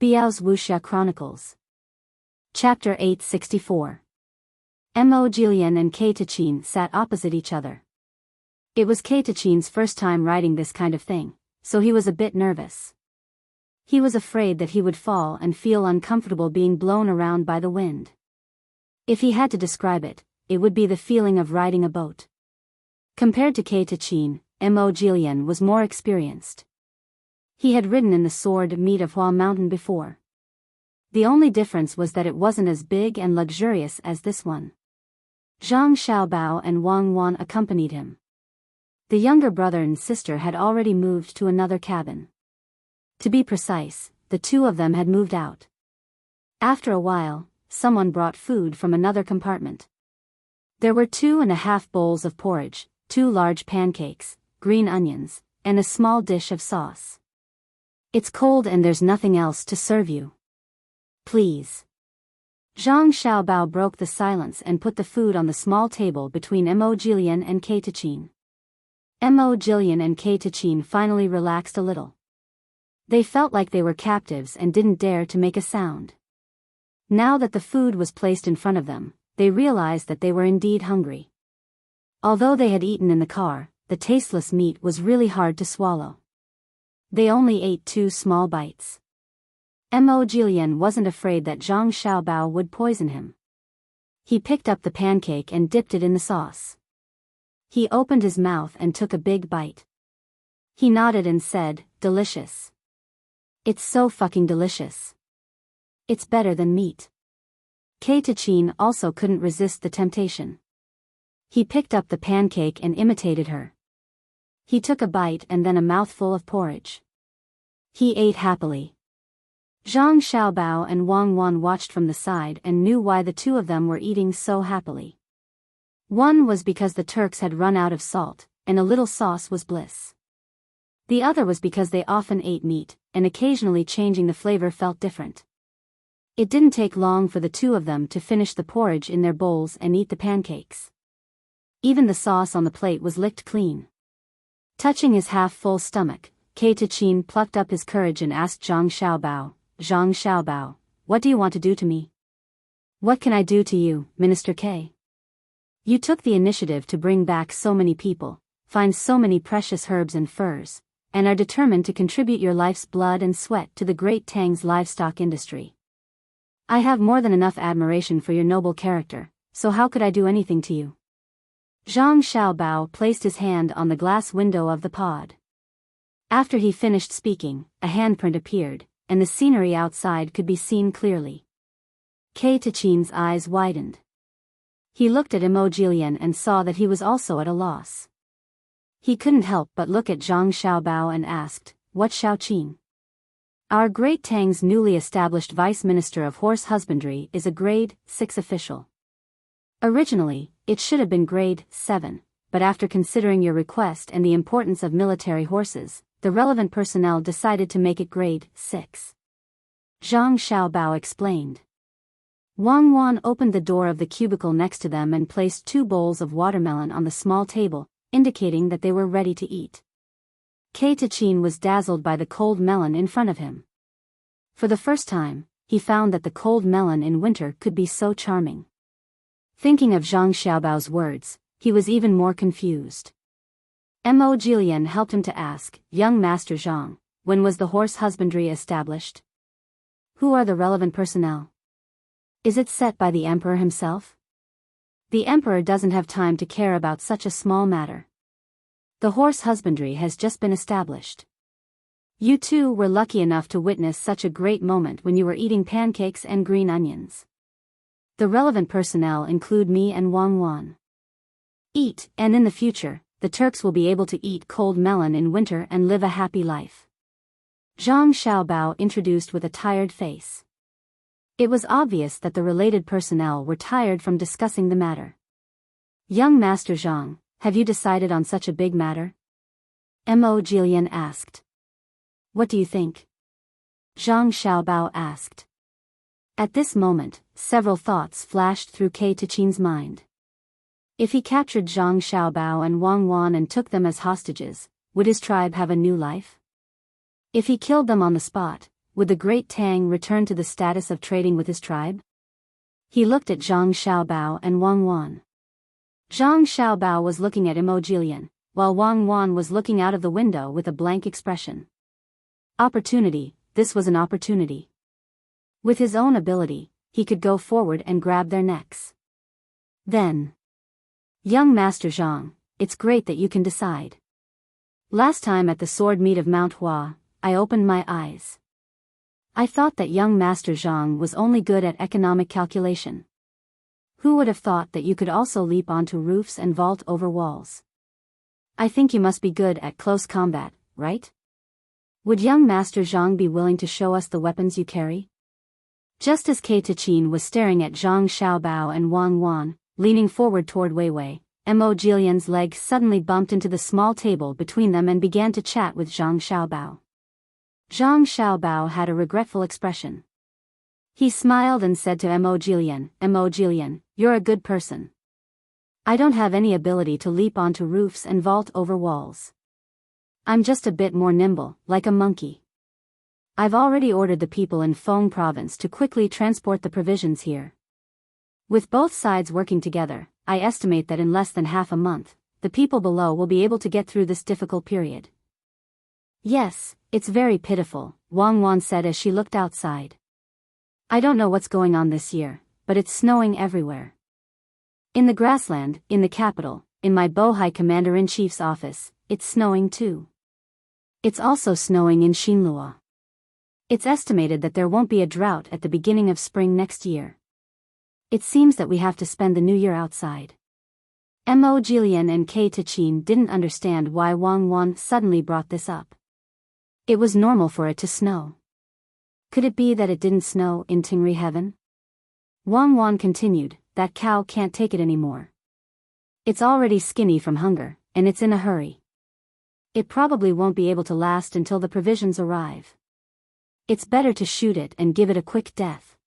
Biyao's Wuxia Chronicles. Chapter 864. Mo Jilian and Kei Tachin sat opposite each other. It was Kei Tachin's first time writing this kind of thing, so he was a bit nervous. He was afraid that he would fall and feel uncomfortable being blown around by the wind. If he had to describe it, it would be the feeling of riding a boat. Compared to Kei Tachin, Mo Jilian was more experienced. He had ridden in the sword meat of Hua Mountain before. The only difference was that it wasn't as big and luxurious as this one. Zhang Xiaobao and Wang Wan accompanied him. The younger brother and sister had already moved to another cabin. To be precise, the two of them had moved out. After a while, someone brought food from another compartment. There were 2.5 bowls of porridge, 2 large pancakes, green onions, and a small dish of sauce. It's cold and there's nothing else to serve you. Please. Zhang Xiaobao broke the silence and put the food on the small table between Mo Jilian and Kei Tachin. Mo Jilian and Kei Tachin finally relaxed a little. They felt like they were captives and didn't dare to make a sound. Now that the food was placed in front of them, they realized that they were indeed hungry. Although they had eaten in the car, the tasteless meat was really hard to swallow. They only ate 2 small bites. Mo Jilian wasn't afraid that Zhang Xiaobao would poison him. He picked up the pancake and dipped it in the sauce. He opened his mouth and took a big bite. He nodded and said, "Delicious. It's so fucking delicious. It's better than meat." Kei Tachin also couldn't resist the temptation. He picked up the pancake and imitated her. He took a bite and then a mouthful of porridge. He ate happily. Zhang Xiaobao and Wang Wan watched from the side and knew why the two of them were eating so happily. One was because the Turks had run out of salt, and a little sauce was bliss. The other was because they often ate meat, and occasionally changing the flavor felt different. It didn't take long for the two of them to finish the porridge in their bowls and eat the pancakes. Even the sauce on the plate was licked clean. Touching his half-full stomach, Kei Tachin plucked up his courage and asked Zhang Xiaobao, "Zhang Xiaobao, what do you want to do to me?" "What can I do to you, Minister Kei? You took the initiative to bring back so many people, find so many precious herbs and furs, and are determined to contribute your life's blood and sweat to the great Tang's livestock industry. I have more than enough admiration for your noble character, so how could I do anything to you?" Zhang Xiaobao placed his hand on the glass window of the pod. After he finished speaking, a handprint appeared, and the scenery outside could be seen clearly. Kei Tachin's eyes widened. He looked at Mo Jilian and saw that he was also at a loss. He couldn't help but look at Zhang Xiaobao and asked, "What Xiaoqing?" "Our great Tang's newly established Vice Minister of Horse Husbandry is a grade 6 official. Originally, it should have been grade 7, but after considering your request and the importance of military horses, the relevant personnel decided to make it grade 6. Zhang Xiaobao explained. Wang Wan opened the door of the cubicle next to them and placed 2 bowls of watermelon on the small table, indicating that they were ready to eat. Kei Tachin was dazzled by the cold melon in front of him. For the first time, he found that the cold melon in winter could be so charming. Thinking of Zhang Xiaobao's words, he was even more confused. Mo Jilian helped him to ask, "Young Master Zhang, when was the horse husbandry established? Who are the relevant personnel? Is it set by the emperor himself?" "The emperor doesn't have time to care about such a small matter. The horse husbandry has just been established. You two were lucky enough to witness such a great moment when you were eating pancakes and green onions. The relevant personnel include me and Wang Wan. Eat, and in the future, the Turks will be able to eat cold melon in winter and live a happy life." Zhang Xiaobao introduced with a tired face. It was obvious that the related personnel were tired from discussing the matter. "Young Master Zhang, have you decided on such a big matter?" Mo Jilian asked. "What do you think?" Zhang Xiaobao asked. At this moment, several thoughts flashed through Kei Tachin's mind. If he captured Zhang Xiaobao and Wang Wan and took them as hostages, would his tribe have a new life? If he killed them on the spot, would the great Tang return to the status of trading with his tribe? He looked at Zhang Xiaobao and Wang Wan. Zhang Xiaobao was looking at Imojilian, while Wang Wan was looking out of the window with a blank expression. Opportunity, this was an opportunity. With his own ability, he could go forward and grab their necks. Then, young Master Zhang, it's great that you can decide. Last time at the sword meet of Mount Hua, I opened my eyes. I thought that young Master Zhang was only good at economic calculation. Who would have thought that you could also leap onto roofs and vault over walls? I think you must be good at close combat, right? Would young Master Zhang be willing to show us the weapons you carry? Just as Kei Tachin was staring at Zhang Xiaobao and Wang Wan, leaning forward toward Weiwei, Imojilian's leg suddenly bumped into the small table between them and began to chat with Zhang Xiaobao. Zhang Xiaobao had a regretful expression. He smiled and said to Imojilian, you're a good person. I don't have any ability to leap onto roofs and vault over walls. I'm just a bit more nimble, like a monkey. I've already ordered the people in Feng province to quickly transport the provisions here. With both sides working together, I estimate that in less than half a month, the people below will be able to get through this difficult period. Yes, it's very pitiful, Wang Wan said as she looked outside. I don't know what's going on this year, but it's snowing everywhere. In the grassland, in the capital, in my Bohai Commander-in-Chief's office, it's snowing too. It's also snowing in Xinlua. It's estimated that there won't be a drought at the beginning of spring next year. It seems that we have to spend the new year outside. Imojilian and Kei Tachin didn't understand why Wang Wan suddenly brought this up. It was normal for it to snow. Could it be that it didn't snow in Tingri heaven? Wang Wan continued, that cow can't take it anymore. It's already skinny from hunger, and it's in a hurry. It probably won't be able to last until the provisions arrive. It's better to shoot it and give it a quick death.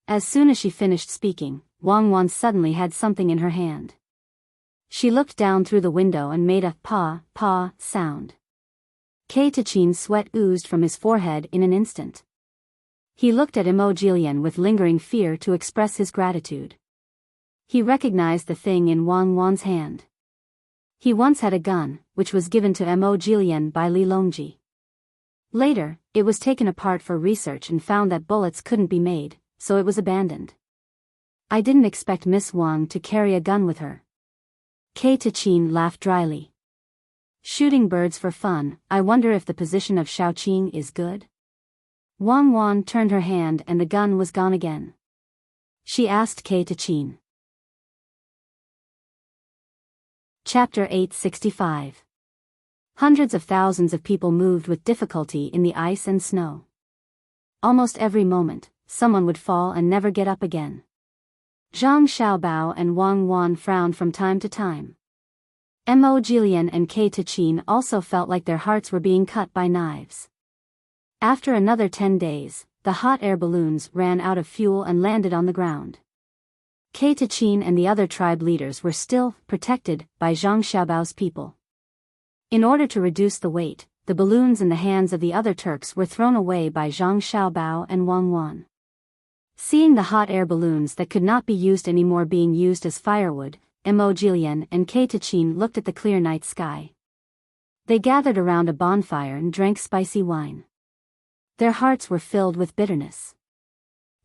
As soon as she finished speaking, Wang Wan suddenly had something in her hand. She looked down through the window and made a pa sound. Kei Tachin's sweat oozed from his forehead in an instant. He looked at Imojilian with lingering fear to express his gratitude. He recognized the thing in Wang Wan's hand. He once had a gun, which was given to Imojilian by Li Longji. Later, it was taken apart for research and found that bullets couldn't be made, so it was abandoned. I didn't expect Miss Wang to carry a gun with her. Kei Tachin laughed dryly. Shooting birds for fun, I wonder if the position of Shaoqing is good? Wang Wan turned her hand and the gun was gone again. She asked Kei Tachin. Chapter 865. Hundreds of thousands of people moved with difficulty in the ice and snow. Almost every moment, someone would fall and never get up again. Zhang Xiaobao and Wang Wan frowned from time to time. Imojilian and Kei Tachin also felt like their hearts were being cut by knives. After another 10 days, the hot air balloons ran out of fuel and landed on the ground. Kei Tachin and the other tribe leaders were still protected by Zhang Xiaobao's people. In order to reduce the weight, the balloons in the hands of the other Turks were thrown away by Zhang Xiaobao and Wang Wan. Seeing the hot air balloons that could not be used anymore being used as firewood, Imojilian and Kei Tachin looked at the clear night sky. They gathered around a bonfire and drank spicy wine. Their hearts were filled with bitterness.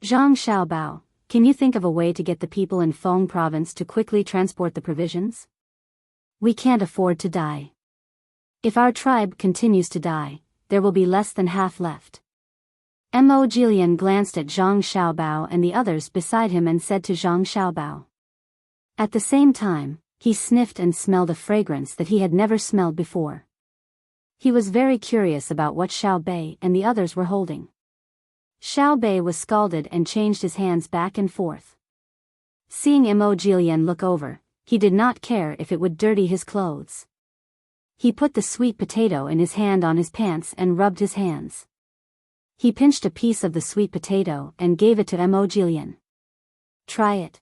Zhang Xiaobao, can you think of a way to get the people in Feng province to quickly transport the provisions? We can't afford to die. If our tribe continues to die, there will be less than half left. Imojilian glanced at Zhang Xiaobao and the others beside him and said to Zhang Xiaobao. At the same time, he sniffed and smelled a fragrance that he had never smelled before. He was very curious about what Xiao Bei and the others were holding. Xiao Bei was scalded and changed his hands back and forth. Seeing Imojilian look over, he did not care if it would dirty his clothes. He put the sweet potato in his hand on his pants and rubbed his hands. He pinched a piece of the sweet potato and gave it to Imojilian. Try it.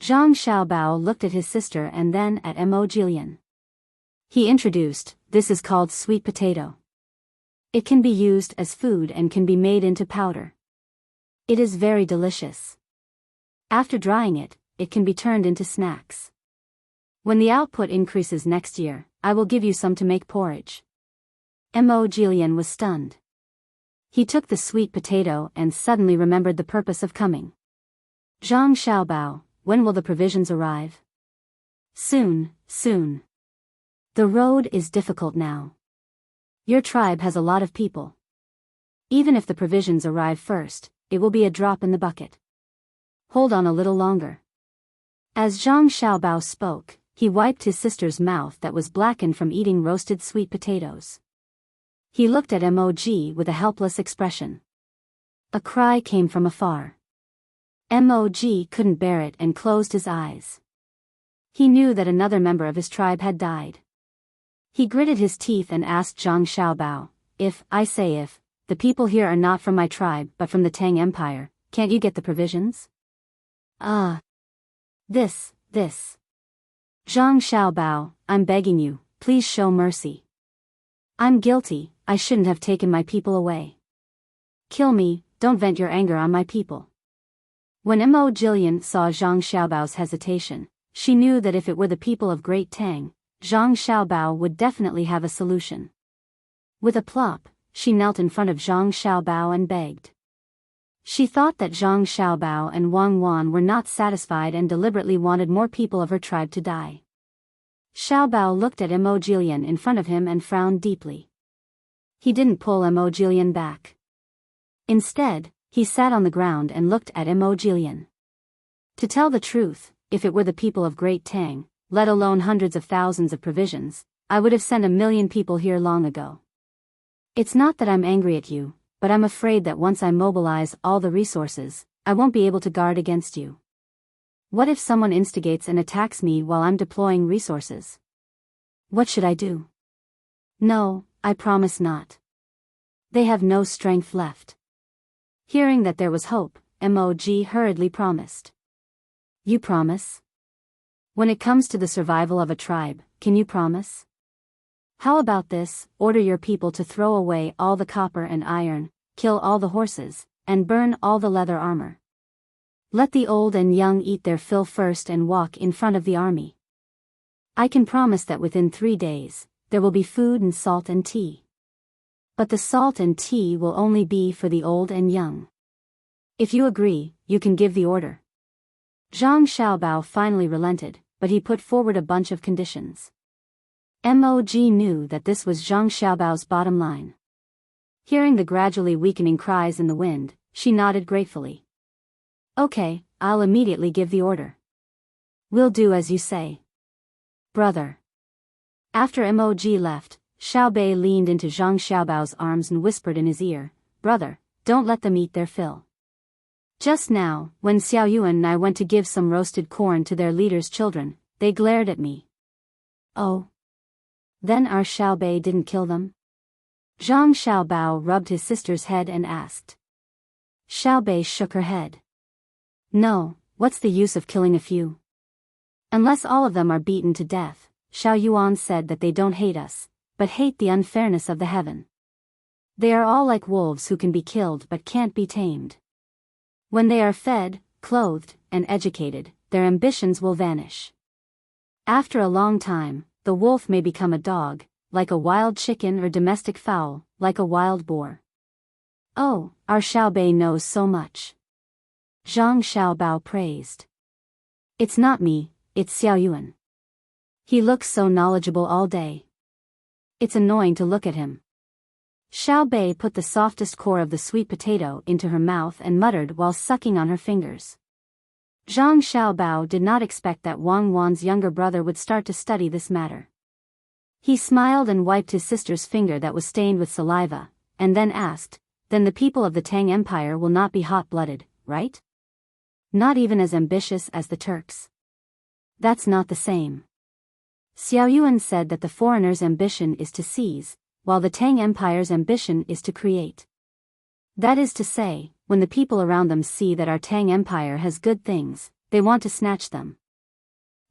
Zhang Xiaobao looked at his sister and then at Imojilian. He introduced, this is called sweet potato. It can be used as food and can be made into powder. It is very delicious. After drying it, it can be turned into snacks. When the output increases next year, I will give you some to make porridge. Mo Jilian was stunned. He took the sweet potato and suddenly remembered the purpose of coming. Zhang Xiaobao, when will the provisions arrive? Soon, soon. The road is difficult now. Your tribe has a lot of people. Even if the provisions arrive first, it will be a drop in the bucket. Hold on a little longer. As Zhang Xiaobao spoke, he wiped his sister's mouth that was blackened from eating roasted sweet potatoes. He looked at Mog with a helpless expression. A cry came from afar. Mog couldn't bear it and closed his eyes. He knew that another member of his tribe had died. He gritted his teeth and asked Zhang Xiaobao, if the people here are not from my tribe but from the Tang Empire, can't you get the provisions? This. Zhang Xiaobao, I'm begging you, please show mercy. I'm guilty, I shouldn't have taken my people away. Kill me, don't vent your anger on my people. When Mo Jilian saw Zhang Xiaobao's hesitation, she knew that if it were the people of Great Tang, Zhang Xiaobao would definitely have a solution. With a plop, she knelt in front of Zhang Xiaobao and begged. She thought that Zhang Xiaobao and Wang Wan were not satisfied and deliberately wanted more people of her tribe to die. Xiaobao looked at Mo Jilian in front of him and frowned deeply. He didn't pull Mo Jilian back. Instead, he sat on the ground and looked at Mo Jilian. To tell the truth, if it were the people of Great Tang, let alone hundreds of thousands of provisions, I would have sent 1,000,000 people here long ago. It's not that I'm angry at you, but I'm afraid that once I mobilize all the resources, I won't be able to guard against you. What if someone instigates and attacks me while I'm deploying resources? What should I do? No, I promise not. They have no strength left. Hearing that there was hope, Mog hurriedly promised. You promise? When it comes to the survival of a tribe, can you promise? How about this, order your people to throw away all the copper and iron, kill all the horses, and burn all the leather armor. Let the old and young eat their fill first and walk in front of the army. I can promise that within 3 days, there will be food and salt and tea. But the salt and tea will only be for the old and young. If you agree, you can give the order. Zhang Xiaobao finally relented, but he put forward a bunch of conditions. Mog knew that this was Zhang Xiaobao's bottom line. Hearing the gradually weakening cries in the wind, she nodded gratefully. Okay, I'll immediately give the order. We'll do as you say. Brother. After Mog left, Xiaobei leaned into Zhang Xiaobao's arms and whispered in his ear, Brother, don't let them eat their fill. Just now, when Xiaoyuan and I went to give some roasted corn to their leader's children, they glared at me. Oh. Then our Xiaobei didn't kill them? Zhang Xiaobao rubbed his sister's head and asked. Xiaobei shook her head. No, what's the use of killing a few? Unless all of them are beaten to death, Xiaoyuan said that they don't hate us, but hate the unfairness of the heaven. They are all like wolves who can be killed but can't be tamed. When they are fed, clothed, and educated, their ambitions will vanish. After a long time, the wolf may become a dog, like a wild chicken, or domestic fowl, like a wild boar. Oh, our Xiaobei knows so much. Zhang Xiaobao praised. It's not me, it's Xiaoyuan. He looks so knowledgeable all day. It's annoying to look at him. Xiaobei put the softest core of the sweet potato into her mouth and muttered while sucking on her fingers. Zhang Xiaobao did not expect that Wang Wan's younger brother would start to study this matter. He smiled and wiped his sister's finger that was stained with saliva, and then asked, Then the people of the Tang Empire will not be hot-blooded, right? Not even as ambitious as the Turks. That's not the same. Xiaoyuan said that the foreigner's ambition is to seize, while the Tang Empire's ambition is to create. That is to say, when the people around them see that our Tang Empire has good things, they want to snatch them.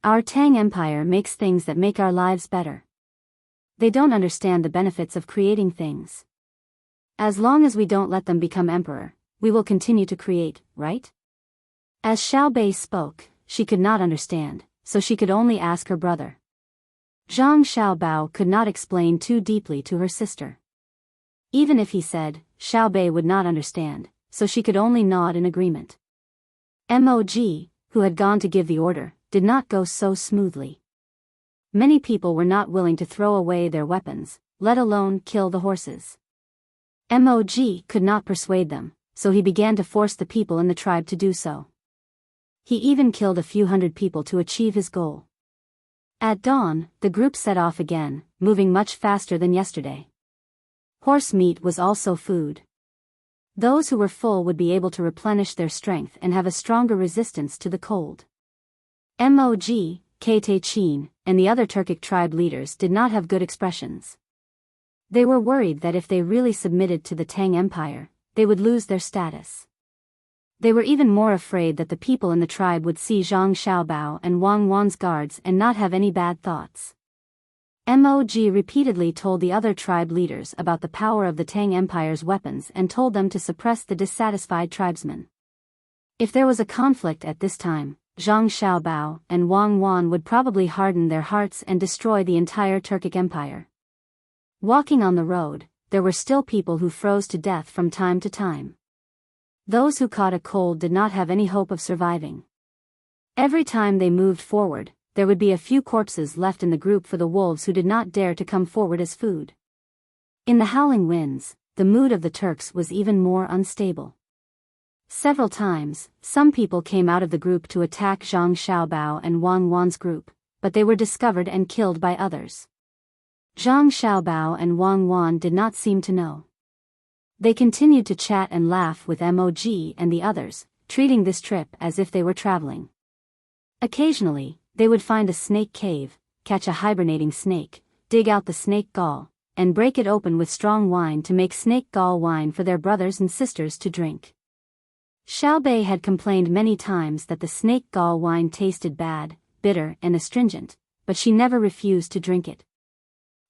Our Tang Empire makes things that make our lives better. They don't understand the benefits of creating things. As long as we don't let them become emperor, we will continue to create, right? As Xiao Bei spoke, she could not understand, so she could only ask her brother. Zhang Xiaobao could not explain too deeply to her sister. Even if he said, Xiao Bei would not understand, so she could only nod in agreement. Mog, who had gone to give the order, did not go so smoothly. Many people were not willing to throw away their weapons, let alone kill the horses. Mog could not persuade them, so he began to force the people in the tribe to do so. He even killed a few hundred people to achieve his goal. At dawn, the group set off again, moving much faster than yesterday. Horse meat was also food. Those who were full would be able to replenish their strength and have a stronger resistance to the cold. Mog, Chin, and the other Turkic tribe leaders did not have good expressions. They were worried that if they really submitted to the Tang Empire, they would lose their status. They were even more afraid that the people in the tribe would see Zhang Xiaobao and Wang Wan's guards and not have any bad thoughts. Mog repeatedly told the other tribe leaders about the power of the Tang Empire's weapons and told them to suppress the dissatisfied tribesmen. If there was a conflict at this time, Zhang Xiaobao and Wang Wan would probably harden their hearts and destroy the entire Turkic Empire. Walking on the road, there were still people who froze to death from time to time. Those who caught a cold did not have any hope of surviving. Every time they moved forward, there would be a few corpses left in the group for the wolves who did not dare to come forward as food. In the howling winds, the mood of the Turks was even more unstable. Several times, some people came out of the group to attack Zhang Xiaobao and Wang Wan's group, but they were discovered and killed by others. Zhang Xiaobao and Wang Wan did not seem to know. They continued to chat and laugh with Mog and the others, treating this trip as if they were traveling. Occasionally, they would find a snake cave, catch a hibernating snake, dig out the snake gall, and break it open with strong wine to make snake gall wine for their brothers and sisters to drink. Xiao Bei had complained many times that the snake gall wine tasted bad, bitter and astringent, but she never refused to drink it.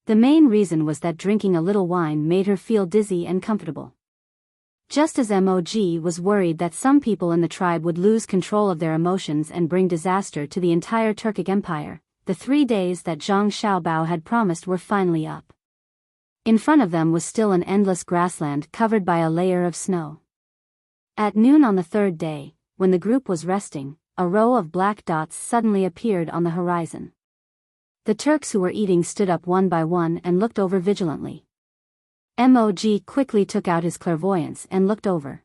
The main reason was that drinking a little wine made her feel dizzy and comfortable. Just as Mog was worried that some people in the tribe would lose control of their emotions and bring disaster to the entire Turkic Empire, the 3 days that Zhang Xiaobao had promised were finally up. In front of them was still an endless grassland covered by a layer of snow. At noon on the 3rd day, when the group was resting, a row of black dots suddenly appeared on the horizon. The Turks who were eating stood up one by one and looked over vigilantly. Mog quickly took out his clairvoyance and looked over.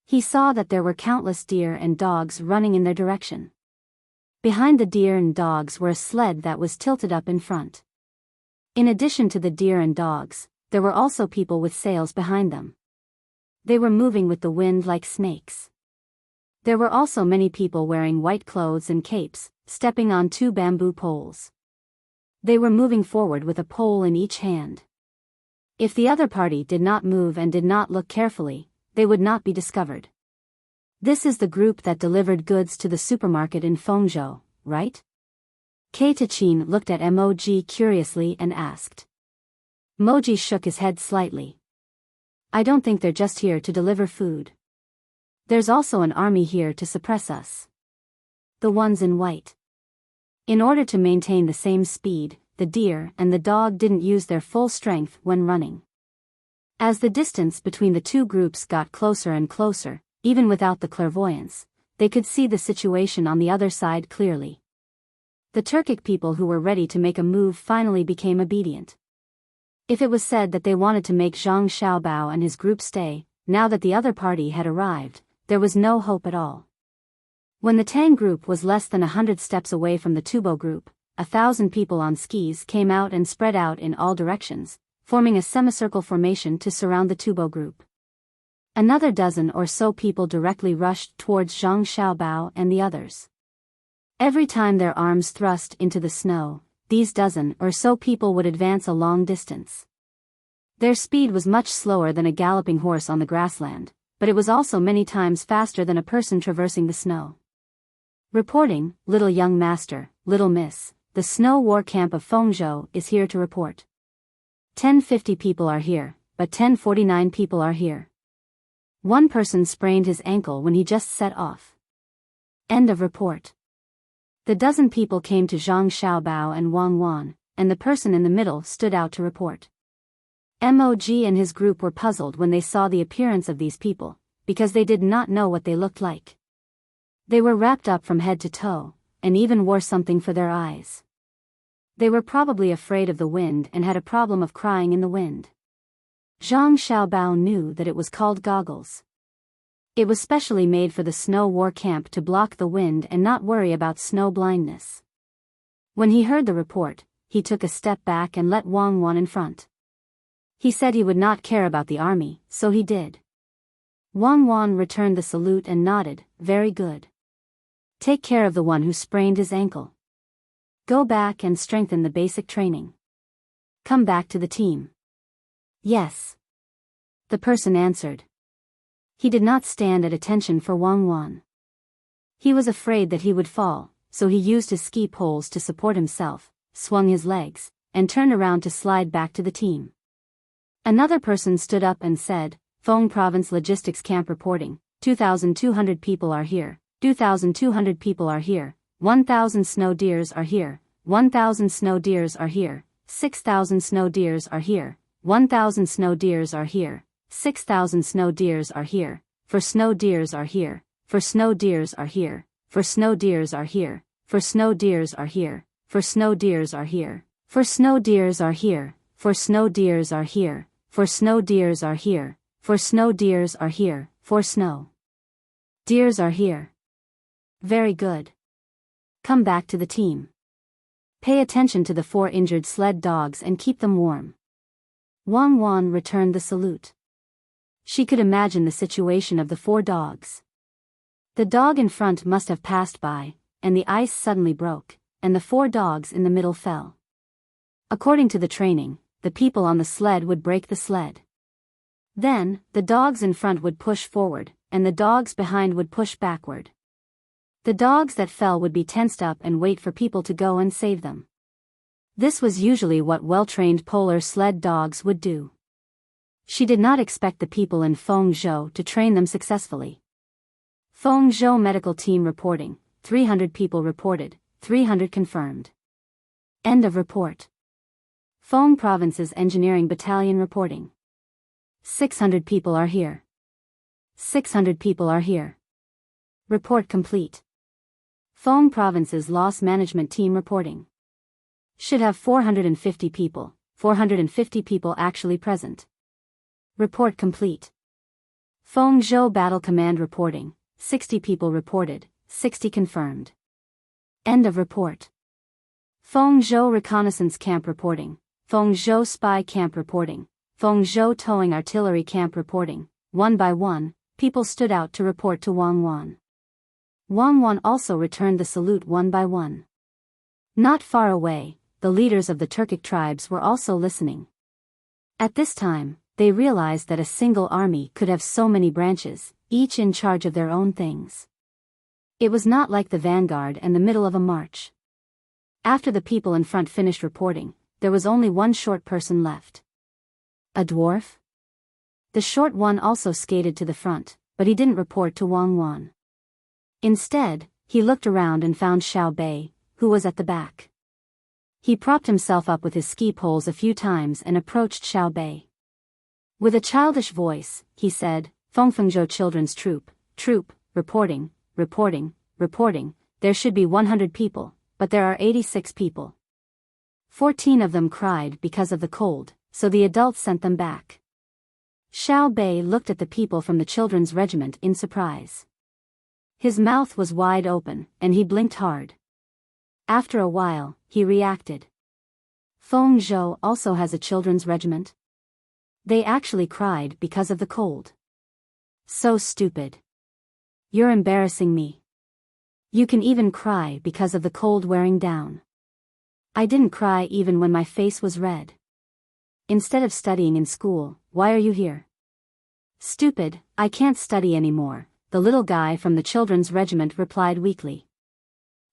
He saw that there were countless deer and dogs running in their direction. Behind the deer and dogs were a sled that was tilted up in front. In addition to the deer and dogs, there were also people with sails behind them. They were moving with the wind like snakes. There were also many people wearing white clothes and capes, stepping on 2 bamboo poles. They were moving forward with a pole in each hand. If the other party did not move and did not look carefully, they would not be discovered. This is the group that delivered goods to the supermarket in Fengzhou, right? Chin looked at Mog curiously and asked. Moji shook his head slightly. I don't think they're just here to deliver food. There's also an army here to suppress us. The ones in white. In order to maintain the same speed, the deer and the dog didn't use their full strength when running. As the distance between the two groups got closer and closer, even without the clairvoyance, they could see the situation on the other side clearly. The Turkic people who were ready to make a move finally became obedient. If it was said that they wanted to make Zhang Xiaobao and his group stay, now that the other party had arrived, there was no hope at all. When the Tang group was less than 100 steps away from the Tubo group, 1,000 people on skis came out and spread out in all directions, forming a semicircle formation to surround the Tubo group. Another dozen or so people directly rushed towards Zhang Xiaobao and the others. Every time their arms thrust into the snow, these dozen or so people would advance a long distance. Their speed was much slower than a galloping horse on the grassland, but it was also many times faster than a person traversing the snow. Reporting, little young master, little miss, the snow war camp of Fengzhou is here to report. 1050 people are here, but 1049 people are here. One person sprained his ankle when he just set off. End of report. The dozen people came to Zhang Xiaobao and Wang Wan, and the person in the middle stood out to report. Mog and his group were puzzled when they saw the appearance of these people, because they did not know what they looked like. They were wrapped up from head to toe, and even wore something for their eyes. They were probably afraid of the wind and had a problem of crying in the wind. Zhang Xiaobao knew that it was called goggles. It was specially made for the snow war camp to block the wind and not worry about snow blindness. When he heard the report, he took a step back and let Wang Wan in front. He said he would not care about the army, so he did. Wang Wan returned the salute and nodded, "Very good. Take care of the one who sprained his ankle. Go back and strengthen the basic training. Come back to the team." "Yes." The person answered. He did not stand at attention for Wang Wan. He was afraid that he would fall, so he used his ski poles to support himself, swung his legs, and turned around to slide back to the team. Another person stood up and said, "Feng Province Logistics Camp reporting, 2,200 people are here, 2,200 people are here, 1,000 snow deers are here, 1,000 snow deers are here, 6,000 snow deers are here, 1,000 snow deers are here, 6,000 snow deers are here, for snow deers are here, for snow deers are here, for snow deers are here, for snow deers are here, for snow deers are here, for snow deers are here, for snow deers are here, for snow deers are here, for snow deers are here, for snow deers are here." Very good. Come back to the team. Pay attention to the 4 injured sled dogs and keep them warm. Wang Wan returned the salute. She could imagine the situation of the 4 dogs. The dog in front must have passed by, and the ice suddenly broke, and the 4 dogs in the middle fell. According to the training, the people on the sled would break the sled. Then, the dogs in front would push forward, and the dogs behind would push backward. The dogs that fell would be tensed up and wait for people to go and save them. This was usually what well-trained polar sled dogs would do. She did not expect the people in Fengzhou to train them successfully. Fengzhou medical team reporting, 300 people reported, 300 confirmed. End of report. Feng Province's Engineering Battalion reporting. 600 people are here. 600 people are here. Report complete. Feng Province's Loss Management Team reporting. Should have 450 people, 450 people actually present. Report complete. Fengzhou Battle Command reporting, 60 people reported, 60 confirmed. End of report. Fengzhou Reconnaissance Camp reporting, Fengzhou Spy Camp reporting, Fengzhou Towing Artillery Camp reporting. One by one, people stood out to report to Wang Wan. Wang Wan also returned the salute one by one. Not far away, the leaders of the Turkic tribes were also listening. At this time, they realized that a single army could have so many branches, each in charge of their own things. It was not like the vanguard and the middle of a march. After the people in front finished reporting, there was only one short person left. A dwarf? The short one also skated to the front, but he didn't report to Wang Wan. Instead, he looked around and found Xiao Bei, who was at the back. He propped himself up with his ski poles a few times and approached Xiao Bei. With a childish voice, he said, "Fengfengzhou Children's Troop, reporting, there should be 100 people, but there are 86 people. 14 of them cried because of the cold, so the adults sent them back." Xiao Bei looked at the people from the children's regiment in surprise. His mouth was wide open, and he blinked hard. After a while, he reacted. Fengzhou also has a children's regiment? They actually cried because of the cold. So stupid. You're embarrassing me. You can even cry because of the cold wearing down. I didn't cry even when my face was red. Instead of studying in school, why are you here? Stupid, I can't study anymore, the little guy from the children's regiment replied weakly.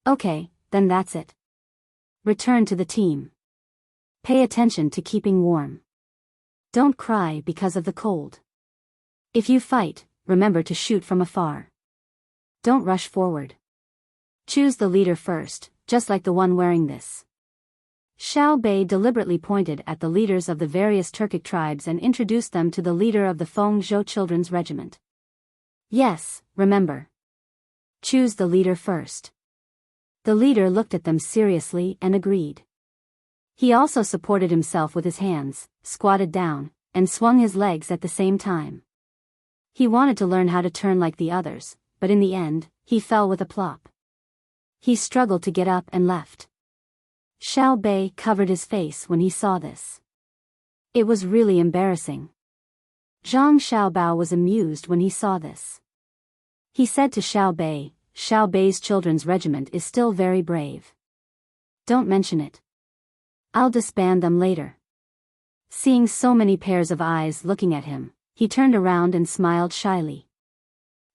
Okay, then that's it. Return to the team. Pay attention to keeping warm. Don't cry because of the cold. If you fight, remember to shoot from afar. Don't rush forward. Choose the leader first, just like the one wearing this. Xiao Bei deliberately pointed at the leaders of the various Turkic tribes and introduced them to the leader of the Fengzhou Children's Regiment. Yes, remember. Choose the leader first. The leader looked at them seriously and agreed. He also supported himself with his hands, squatted down, and swung his legs at the same time. He wanted to learn how to turn like the others, but in the end, he fell with a plop. He struggled to get up and left. Xiao Bei covered his face when he saw this. It was really embarrassing. Zhang Xiaobao was amused when he saw this. He said to Xiao Bei's children's regiment is still very brave. Don't mention it. I'll disband them later. Seeing so many pairs of eyes looking at him, he turned around and smiled shyly.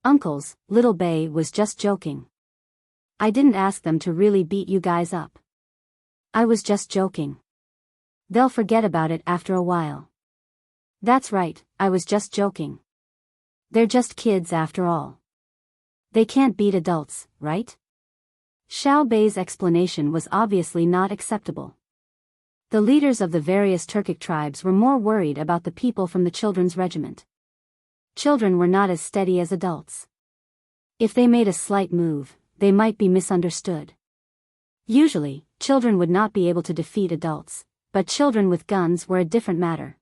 Uncles, little Bei was just joking. I didn't ask them to really beat you guys up. I was just joking. They'll forget about it after a while. That's right, I was just joking. They're just kids after all. They can't beat adults, right? Xiao Bei's explanation was obviously not acceptable. The leaders of the various Turkic tribes were more worried about the people from the children's regiment. Children were not as steady as adults. If they made a slight move, they might be misunderstood. Usually, children would not be able to defeat adults, but children with guns were a different matter.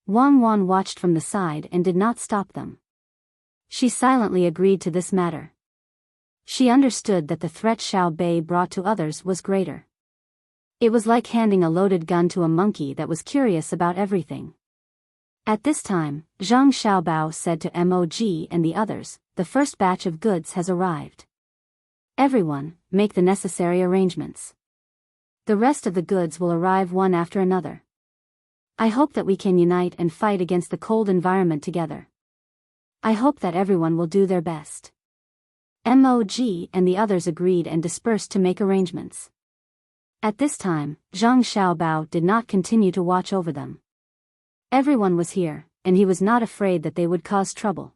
Wang Wan watched from the side and did not stop them. She silently agreed to this matter. She understood that the threat Xiao Bei brought to others was greater. It was like handing a loaded gun to a monkey that was curious about everything. At this time, Zhang Xiaobao said to Mog and the others, the first batch of goods has arrived. Everyone, make the necessary arrangements. The rest of the goods will arrive one after another. I hope that we can unite and fight against the cold environment together. I hope that everyone will do their best. Mog and the others agreed and dispersed to make arrangements. At this time, Zhang Xiaobao did not continue to watch over them. Everyone was here, and he was not afraid that they would cause trouble.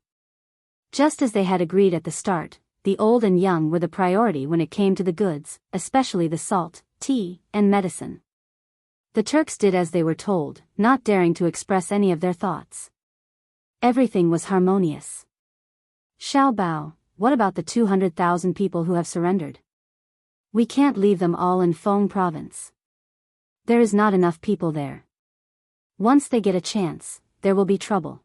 Just as they had agreed at the start, the old and young were the priority when it came to the goods, especially the salt, tea, and medicine. The Turks did as they were told, not daring to express any of their thoughts. Everything was harmonious. Xiao Bao, what about the 200,000 people who have surrendered? We can't leave them all in Feng province. There is not enough people there. Once they get a chance, there will be trouble.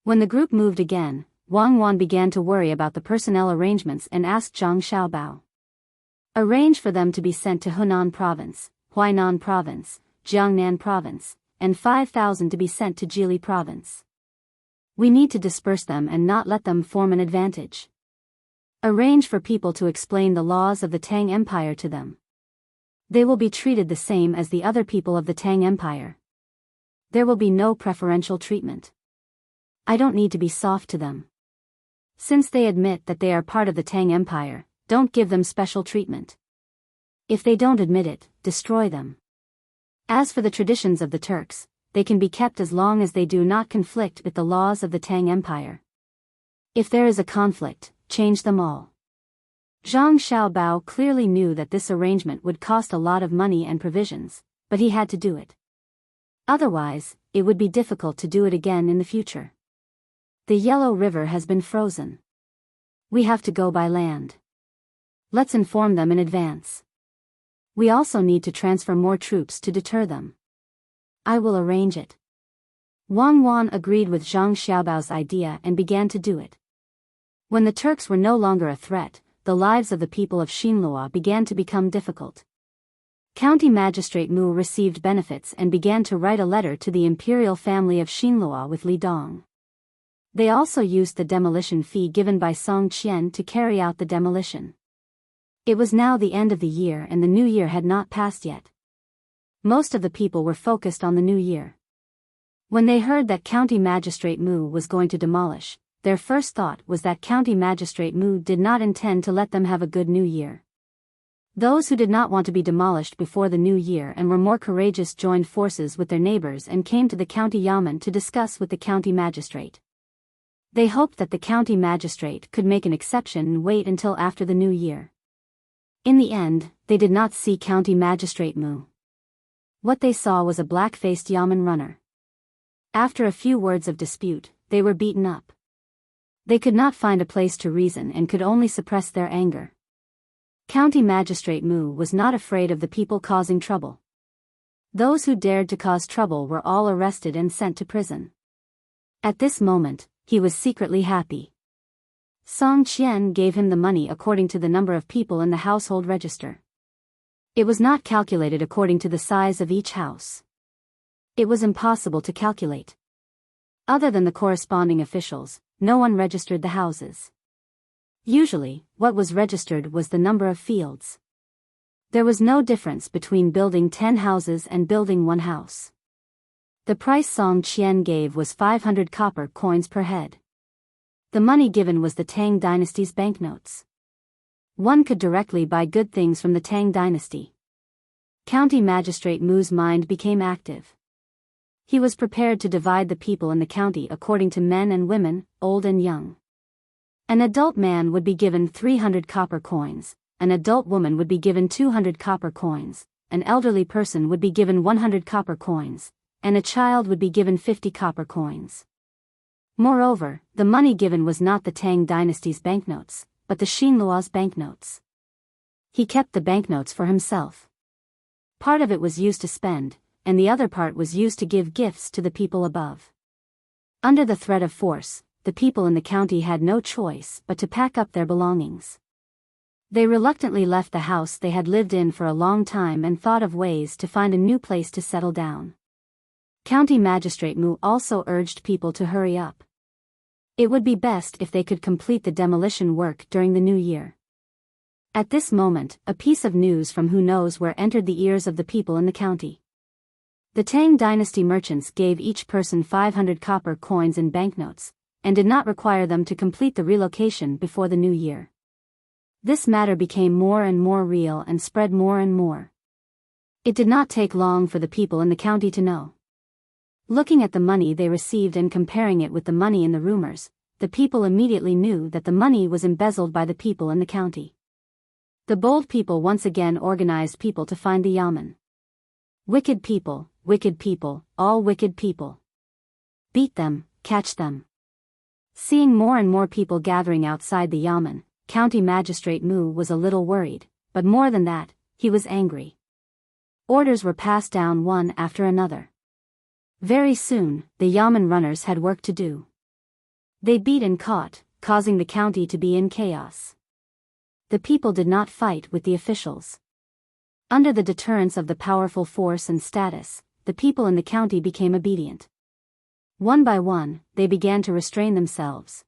When the group moved again, Wang Wan began to worry about the personnel arrangements and asked Zhang Xiaobao. Arrange for them to be sent to Hunan province, Huainan province, Jiangnan province, and 5,000 to be sent to Jili province. We need to disperse them and not let them form an advantage. Arrange for people to explain the laws of the Tang Empire to them. They will be treated the same as the other people of the Tang Empire. There will be no preferential treatment. I don't need to be soft to them. Since they admit that they are part of the Tang Empire, don't give them special treatment. If they don't admit it, destroy them. As for the traditions of the Turks, they can be kept as long as they do not conflict with the laws of the Tang Empire. If there is a conflict, change them all. Zhang Xiaobao clearly knew that this arrangement would cost a lot of money and provisions, but he had to do it. Otherwise, it would be difficult to do it again in the future. The Yellow River has been frozen. We have to go by land. Let's inform them in advance. We also need to transfer more troops to deter them. I will arrange it. Wang Wan agreed with Zhang Xiaobao's idea and began to do it. When the Turks were no longer a threat, the lives of the people of Xinlua began to become difficult. County Magistrate Mu received benefits and began to write a letter to the imperial family of Xinlua with Li Dong. They also used the demolition fee given by Song Qian to carry out the demolition. It was now the end of the year and the new year had not passed yet. Most of the people were focused on the new year. When they heard that County Magistrate Mu was going to demolish, their first thought was that County Magistrate Mu did not intend to let them have a good new year. Those who did not want to be demolished before the new year and were more courageous joined forces with their neighbors and came to the county yamen to discuss with the county magistrate. They hoped that the county magistrate could make an exception and wait until after the new year. In the end, they did not see County Magistrate Mu. What they saw was a black-faced yamen runner. After a few words of dispute, they were beaten up. They could not find a place to reason and could only suppress their anger. County Magistrate Mu was not afraid of the people causing trouble. Those who dared to cause trouble were all arrested and sent to prison. At this moment, he was secretly happy. Song Qian gave him the money according to the number of people in the household register. It was not calculated according to the size of each house. It was impossible to calculate. Other than the corresponding officials, no one registered the houses. Usually, what was registered was the number of fields. There was no difference between building 10 houses and building one house. The price Song Qian gave was 500 copper coins per head. The money given was the Tang Dynasty's banknotes. One could directly buy good things from the Tang Dynasty. County Magistrate Mu's mind became active. He was prepared to divide the people in the county according to men and women, old and young. An adult man would be given 300 copper coins, an adult woman would be given 200 copper coins, an elderly person would be given 100 copper coins, and a child would be given 50 copper coins. Moreover, the money given was not the Tang Dynasty's banknotes, but the Xinlua's banknotes. He kept the banknotes for himself. Part of it was used to spend, and the other part was used to give gifts to the people above. Under the threat of force, the people in the county had no choice but to pack up their belongings. They reluctantly left the house they had lived in for a long time and thought of ways to find a new place to settle down. County Magistrate Mu also urged people to hurry up. It would be best if they could complete the demolition work during the new year. At this moment, a piece of news from who knows where entered the ears of the people in the county. The Tang Dynasty merchants gave each person 500 copper coins in banknotes, and did not require them to complete the relocation before the new year. This matter became more and more real and spread more and more. It did not take long for the people in the county to know. Looking at the money they received and comparing it with the money in the rumors, the people immediately knew that the money was embezzled by the people in the county. The bold people once again organized people to find the yamen. Wicked people, all wicked people. Beat them, catch them. Seeing more and more people gathering outside the yamen, County Magistrate Mu was a little worried, but more than that, he was angry. Orders were passed down one after another. Very soon, the yamen runners had work to do. They beat and caught, causing the county to be in chaos. The people did not fight with the officials. Under the deterrence of the powerful force and status, the people in the county became obedient. One by one, they began to restrain themselves.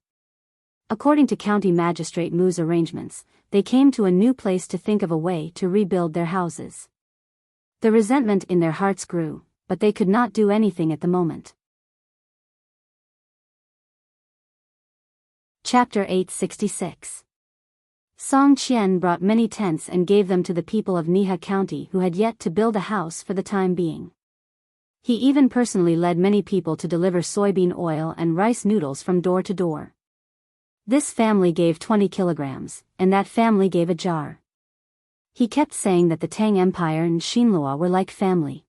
According to County Magistrate Mu's arrangements, they came to a new place to think of a way to rebuild their houses. The resentment in their hearts grew, but they could not do anything at the moment. Chapter 866. Song Qian brought many tents and gave them to the people of Niha County who had yet to build a house for the time being. He even personally led many people to deliver soybean oil and rice noodles from door to door. This family gave 20 kilograms, and that family gave a jar. He kept saying that the Tang Empire and Xinlua were like family.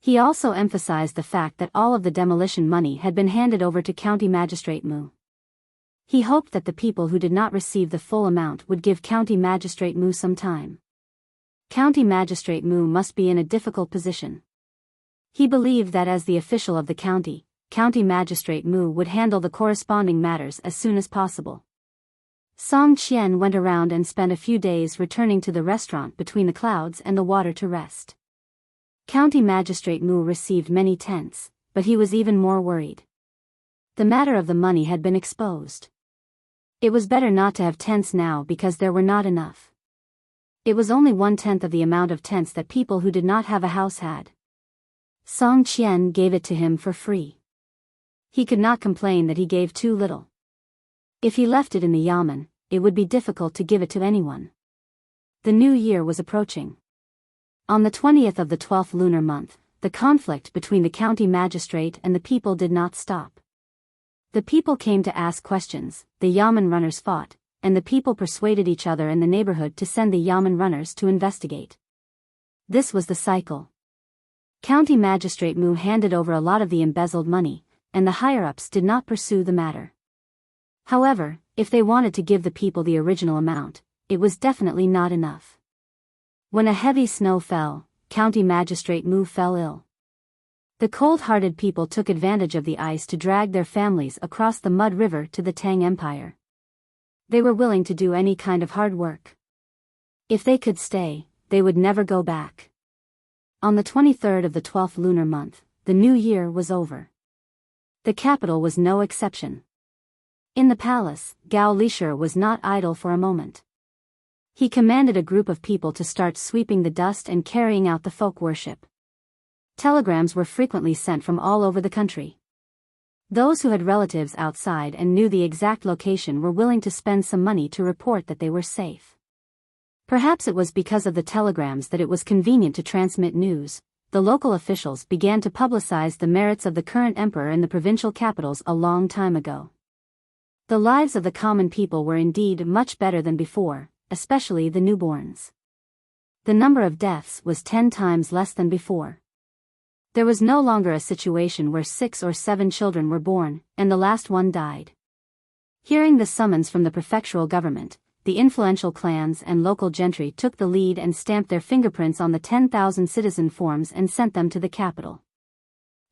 He also emphasized the fact that all of the demolition money had been handed over to County Magistrate Mu. He hoped that the people who did not receive the full amount would give County Magistrate Mu some time. County Magistrate Mu must be in a difficult position. He believed that as the official of the county, County Magistrate Mu would handle the corresponding matters as soon as possible. Song Qian went around and spent a few days returning to the restaurant between the clouds and the water to rest. County Magistrate Mu received many tents, but he was even more worried. The matter of the money had been exposed. It was better not to have tents now because there were not enough. It was only 1/10 of the amount of tents that people who did not have a house had. Song Qian gave it to him for free. He could not complain that he gave too little. If he left it in the yamen, it would be difficult to give it to anyone. The new year was approaching. On the 20th of the 12th lunar month, the conflict between the county magistrate and the people did not stop. The people came to ask questions, the yamen runners fought, and the people persuaded each other in the neighborhood to send the yamen runners to investigate. This was the cycle. County Magistrate Mu handed over a lot of the embezzled money, and the higher-ups did not pursue the matter. However, if they wanted to give the people the original amount, it was definitely not enough. When a heavy snow fell, County Magistrate Mu fell ill. The cold-hearted people took advantage of the ice to drag their families across the mud river to the Tang Empire. They were willing to do any kind of hard work. If they could stay, they would never go back. On the 23rd of the 12th lunar month, the new year was over. The capital was no exception. In the palace, Gao Lishur was not idle for a moment. He commanded a group of people to start sweeping the dust and carrying out the folk worship. Telegrams were frequently sent from all over the country. Those who had relatives outside and knew the exact location were willing to spend some money to report that they were safe. Perhaps it was because of the telegrams that it was convenient to transmit news. The local officials began to publicize the merits of the current emperor in the provincial capitals a long time ago. The lives of the common people were indeed much better than before, especially the newborns. The number of deaths was 10 times less than before. There was no longer a situation where 6 or 7 children were born, and the last one died. Hearing the summons from the prefectural government, the influential clans and local gentry took the lead and stamped their fingerprints on the 10,000 citizen forms and sent them to the capital.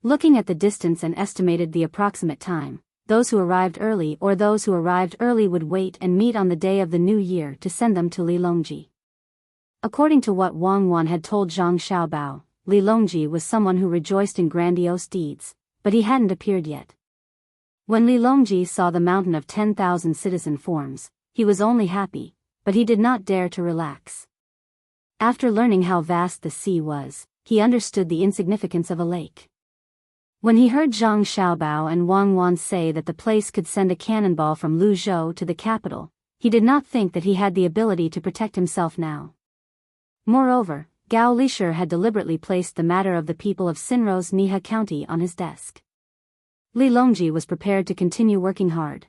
Looking at the distance and estimated the approximate time, those who arrived early would wait and meet on the day of the new year to send them to Lilongji. According to what Wang Wan had told Zhang Xiaobao, Lilongji was someone who rejoiced in grandiose deeds, but he hadn't appeared yet. When Lilongji saw the mountain of 10,000 citizen forms, he was only happy, but he did not dare to relax. After learning how vast the sea was, he understood the insignificance of a lake. When he heard Zhang Xiaobao and Wang Wan say that the place could send a cannonball from Luzhou to the capital, he did not think that he had the ability to protect himself now. Moreover, Gao Lishur had deliberately placed the matter of the people of Sinro's Niha County on his desk. Lilongji was prepared to continue working hard.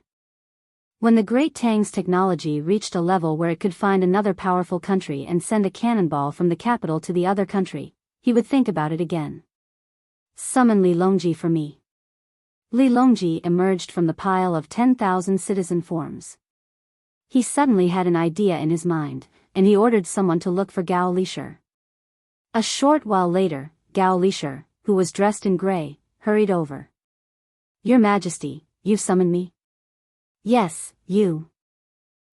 When the Great Tang's technology reached a level where it could find another powerful country and send a cannonball from the capital to the other country, he would think about it again. Summon Lilongji for me. Lilongji emerged from the pile of 10,000 citizen forms. He suddenly had an idea in his mind, and he ordered someone to look for Gao Lishur. A short while later, Gao Lishur, who was dressed in gray, hurried over. "Your Majesty, you've summoned me?" "Yes, you."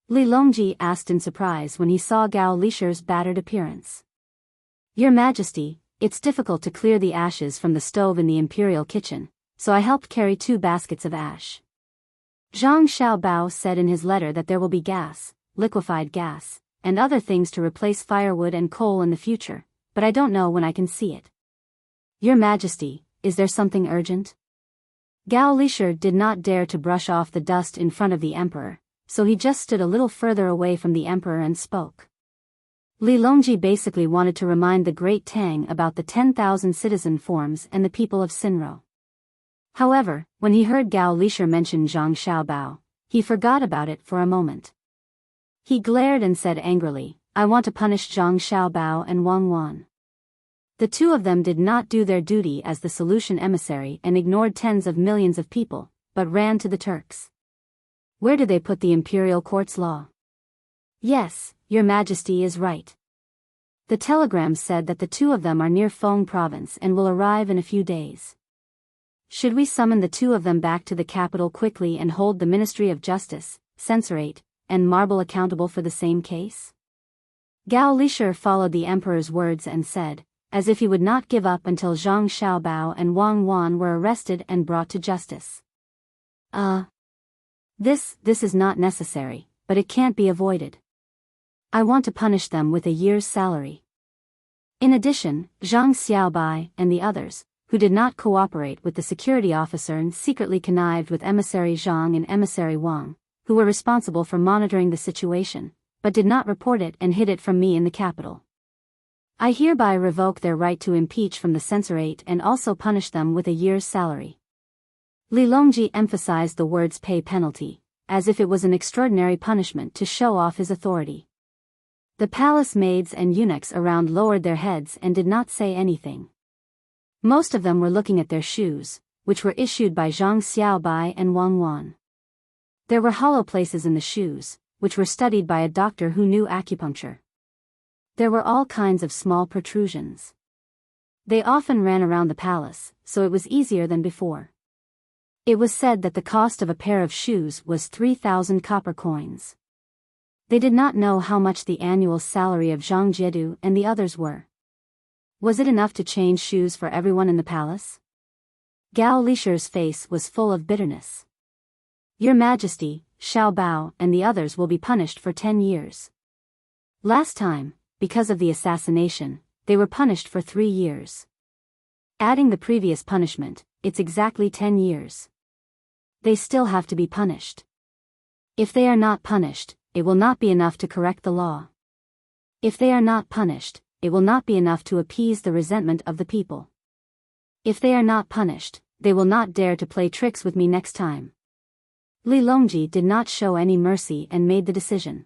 Lilongji asked in surprise when he saw Gao Lishur's battered appearance. "Your Majesty, it's difficult to clear the ashes from the stove in the imperial kitchen, so I helped carry 2 baskets of ash." Zhang Xiaobao said in his letter that there will be gas, liquefied gas, and other things to replace firewood and coal in the future, but I don't know when I can see it. "Your Majesty, is there something urgent?" Gao Lishur did not dare to brush off the dust in front of the emperor, so he just stood a little further away from the emperor and spoke. Lilongji basically wanted to remind the Great Tang about the 10,000 citizen forms and the people of Sinro. However, when he heard Gao Lishur mention Zhang Xiaobao, he forgot about it for a moment. He glared and said angrily, "I want to punish Zhang Xiaobao and Wang Wan." The two of them did not do their duty as the solution emissary and ignored tens of millions of people, but ran to the Turks. Where did they put the imperial court's law? "Yes, Your Majesty is right. The telegram said that the two of them are near Feng province and will arrive in a few days. Should we summon the two of them back to the capital quickly and hold the Ministry of Justice, Censorate, and Marble accountable for the same case?" Gao Lishur followed the emperor's words and said, as if he would not give up until Zhang Xiaobao and Wang Wan were arrested and brought to justice. This is not necessary, but it can't be avoided. I want to punish them with a year's salary." In addition, Zhang Xiaobai and the others, who did not cooperate with the security officer and secretly connived with emissary Zhang and emissary Wang, who were responsible for monitoring the situation, but did not report it and hid it from me in the capital. I hereby revoke their right to impeach from the censorate and also punish them with a year's salary. Li Longji emphasized the words pay penalty, as if it was an extraordinary punishment to show off his authority. The palace maids and eunuchs around lowered their heads and did not say anything. Most of them were looking at their shoes, which were issued by Zhang Xiaobai and Wang Wan. There were hollow places in the shoes, which were studied by a doctor who knew acupuncture. There were all kinds of small protrusions. They often ran around the palace, so it was easier than before. It was said that the cost of a pair of shoes was 3,000 copper coins. They did not know how much the annual salary of Zhang Jiedu and the others were. Was it enough to change shoes for everyone in the palace? Gao Lisher's face was full of bitterness. Your Majesty, Xiao Bao and the others will be punished for 10 years. Last time, because of the assassination, they were punished for 3 years. Adding the previous punishment, it's exactly 10 years. They still have to be punished. If they are not punished, it will not be enough to correct the law. If they are not punished, it will not be enough to appease the resentment of the people. If they are not punished, they will not dare to play tricks with me next time. Li Longji did not show any mercy and made the decision.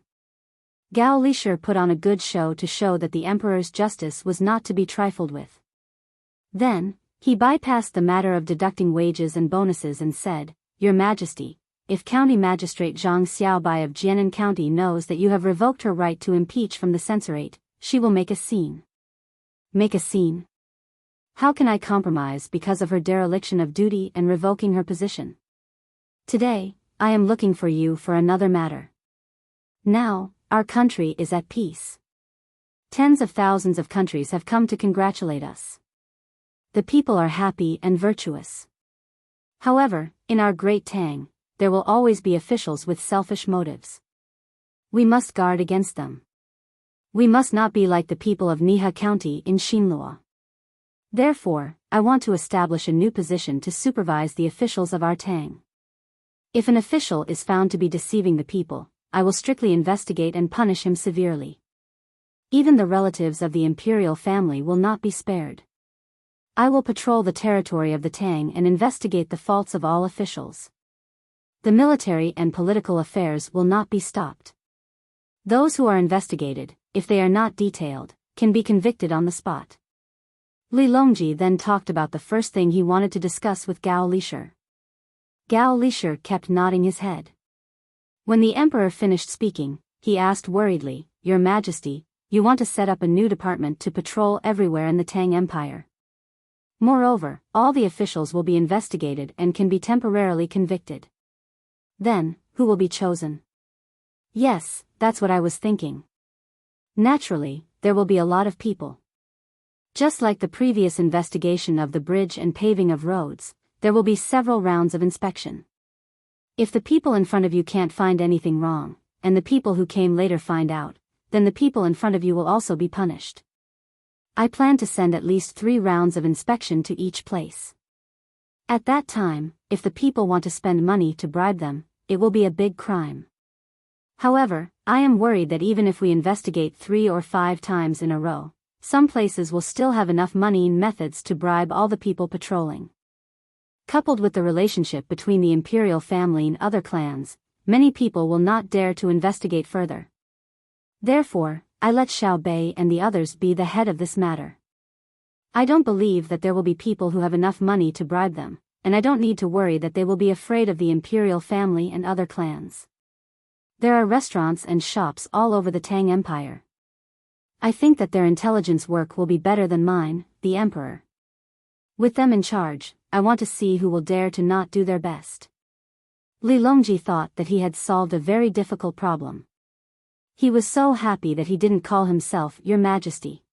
Gao Lisher put on a good show to show that the emperor's justice was not to be trifled with. Then, he bypassed the matter of deducting wages and bonuses and said, Your Majesty, if County Magistrate Zhang Xiaobai of Jianan County knows that you have revoked her right to impeach from the censorate, she will make a scene. Make a scene? How can I compromise because of her dereliction of duty and revoking her position? Today, I am looking for you for another matter. Now, our country is at peace. Tens of thousands of countries have come to congratulate us. The people are happy and virtuous. However, in our great Tang, there will always be officials with selfish motives. We must guard against them. We must not be like the people of Niha County in Xinlua. Therefore, I want to establish a new position to supervise the officials of our Tang. If an official is found to be deceiving the people, I will strictly investigate and punish him severely. Even the relatives of the imperial family will not be spared. I will patrol the territory of the Tang and investigate the faults of all officials. The military and political affairs will not be stopped. Those who are investigated, if they are not detailed, can be convicted on the spot. Li Longji then talked about the first thing he wanted to discuss with Gao Lisher. Gao Lisher kept nodding his head. When the emperor finished speaking, he asked worriedly, Your Majesty, you want to set up a new department to patrol everywhere in the Tang Empire. Moreover, all the officials will be investigated and can be temporarily convicted. Then, who will be chosen? Yes, that's what I was thinking. Naturally, there will be a lot of people. Just like the previous investigation of the bridge and paving of roads, there will be several rounds of inspection. If the people in front of you can't find anything wrong, and the people who came later find out, then the people in front of you will also be punished. I plan to send at least 3 rounds of inspection to each place. At that time, if the people want to spend money to bribe them, it will be a big crime. However, I am worried that even if we investigate 3 or 5 times in a row, some places will still have enough money and methods to bribe all the people patrolling. Coupled with the relationship between the imperial family and other clans, many people will not dare to investigate further. Therefore, I let Xiao Bei and the others be the head of this matter. I don't believe that there will be people who have enough money to bribe them, and I don't need to worry that they will be afraid of the imperial family and other clans. There are restaurants and shops all over the Tang Empire. I think that their intelligence work will be better than mine, the emperor. With them in charge, I want to see who will dare to not do their best. Li Longji thought that he had solved a very difficult problem. He was so happy that he didn't call himself Your Majesty.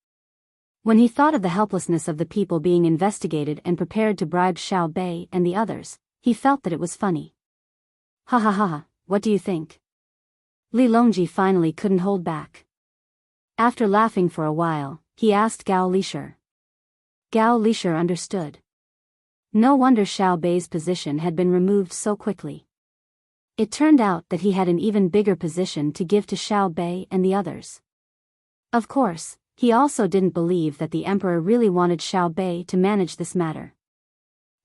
When he thought of the helplessness of the people being investigated and prepared to bribe Xiao Bei and the others, he felt that it was funny. Ha ha ha, what do you think? Li Longji finally couldn't hold back. After laughing for a while, he asked Gao Lisher. Gao Lisher understood. No wonder Xiao Bei's position had been removed so quickly. It turned out that he had an even bigger position to give to Xiao Bei and the others. Of course, he also didn't believe that the emperor really wanted Xiao Bei to manage this matter.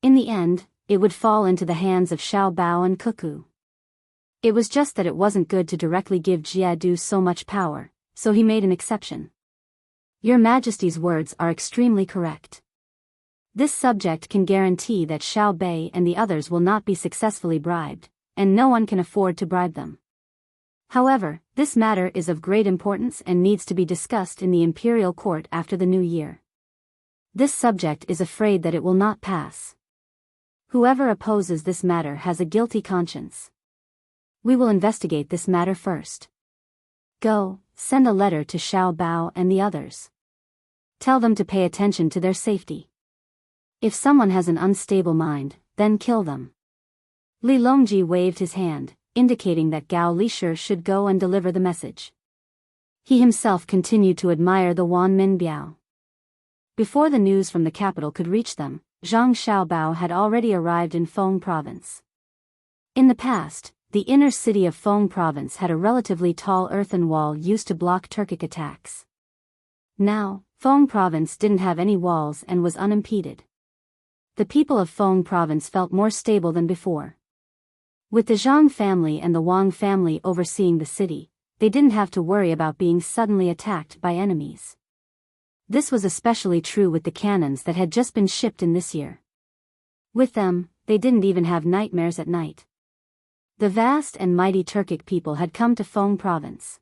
In the end, it would fall into the hands of Xiao Bao and Cuckoo. It was just that it wasn't good to directly give Jiadu so much power, so he made an exception. Your Majesty's words are extremely correct. This subject can guarantee that Xiao Bei and the others will not be successfully bribed, and no one can afford to bribe them. However, this matter is of great importance and needs to be discussed in the imperial court after the new year. This subject is afraid that it will not pass. Whoever opposes this matter has a guilty conscience. We will investigate this matter first. Go, send a letter to Xiao Bao and the others. Tell them to pay attention to their safety. If someone has an unstable mind, then kill them. Li Longji waved his hand, indicating that Gao Lishur should go and deliver the message. He himself continued to admire the Wanmin Biyao. Before the news from the capital could reach them, Zhang Xiaobao had already arrived in Feng Province. In the past, the inner city of Feng Province had a relatively tall earthen wall used to block Turkic attacks. Now, Feng Province didn't have any walls and was unimpeded. The people of Feng Province felt more stable than before. With the Zhang family and the Wang family overseeing the city, they didn't have to worry about being suddenly attacked by enemies. This was especially true with the cannons that had just been shipped in this year. With them, they didn't even have nightmares at night. The vast and mighty Turkic people had come to Feng Province.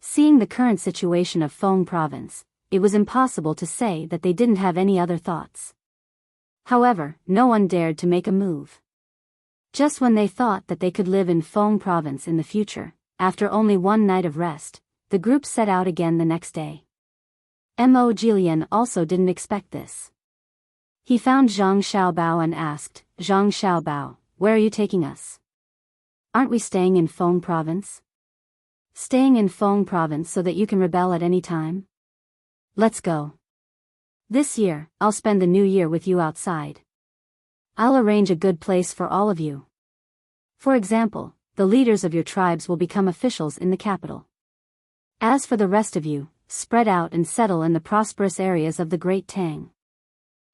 Seeing the current situation of Feng Province, it was impossible to say that they didn't have any other thoughts. However, no one dared to make a move. Just when they thought that they could live in Feng Province in the future, after only one night of rest, the group set out again the next day. Mo Jilian also didn't expect this. He found Zhang Xiaobao and asked, Zhang Xiaobao, where are you taking us? Aren't we staying in Feng Province? Staying in Feng Province so that you can rebel at any time? Let's go. This year, I'll spend the new year with you outside. I'll arrange a good place for all of you. For example, the leaders of your tribes will become officials in the capital. As for the rest of you, spread out and settle in the prosperous areas of the Great Tang.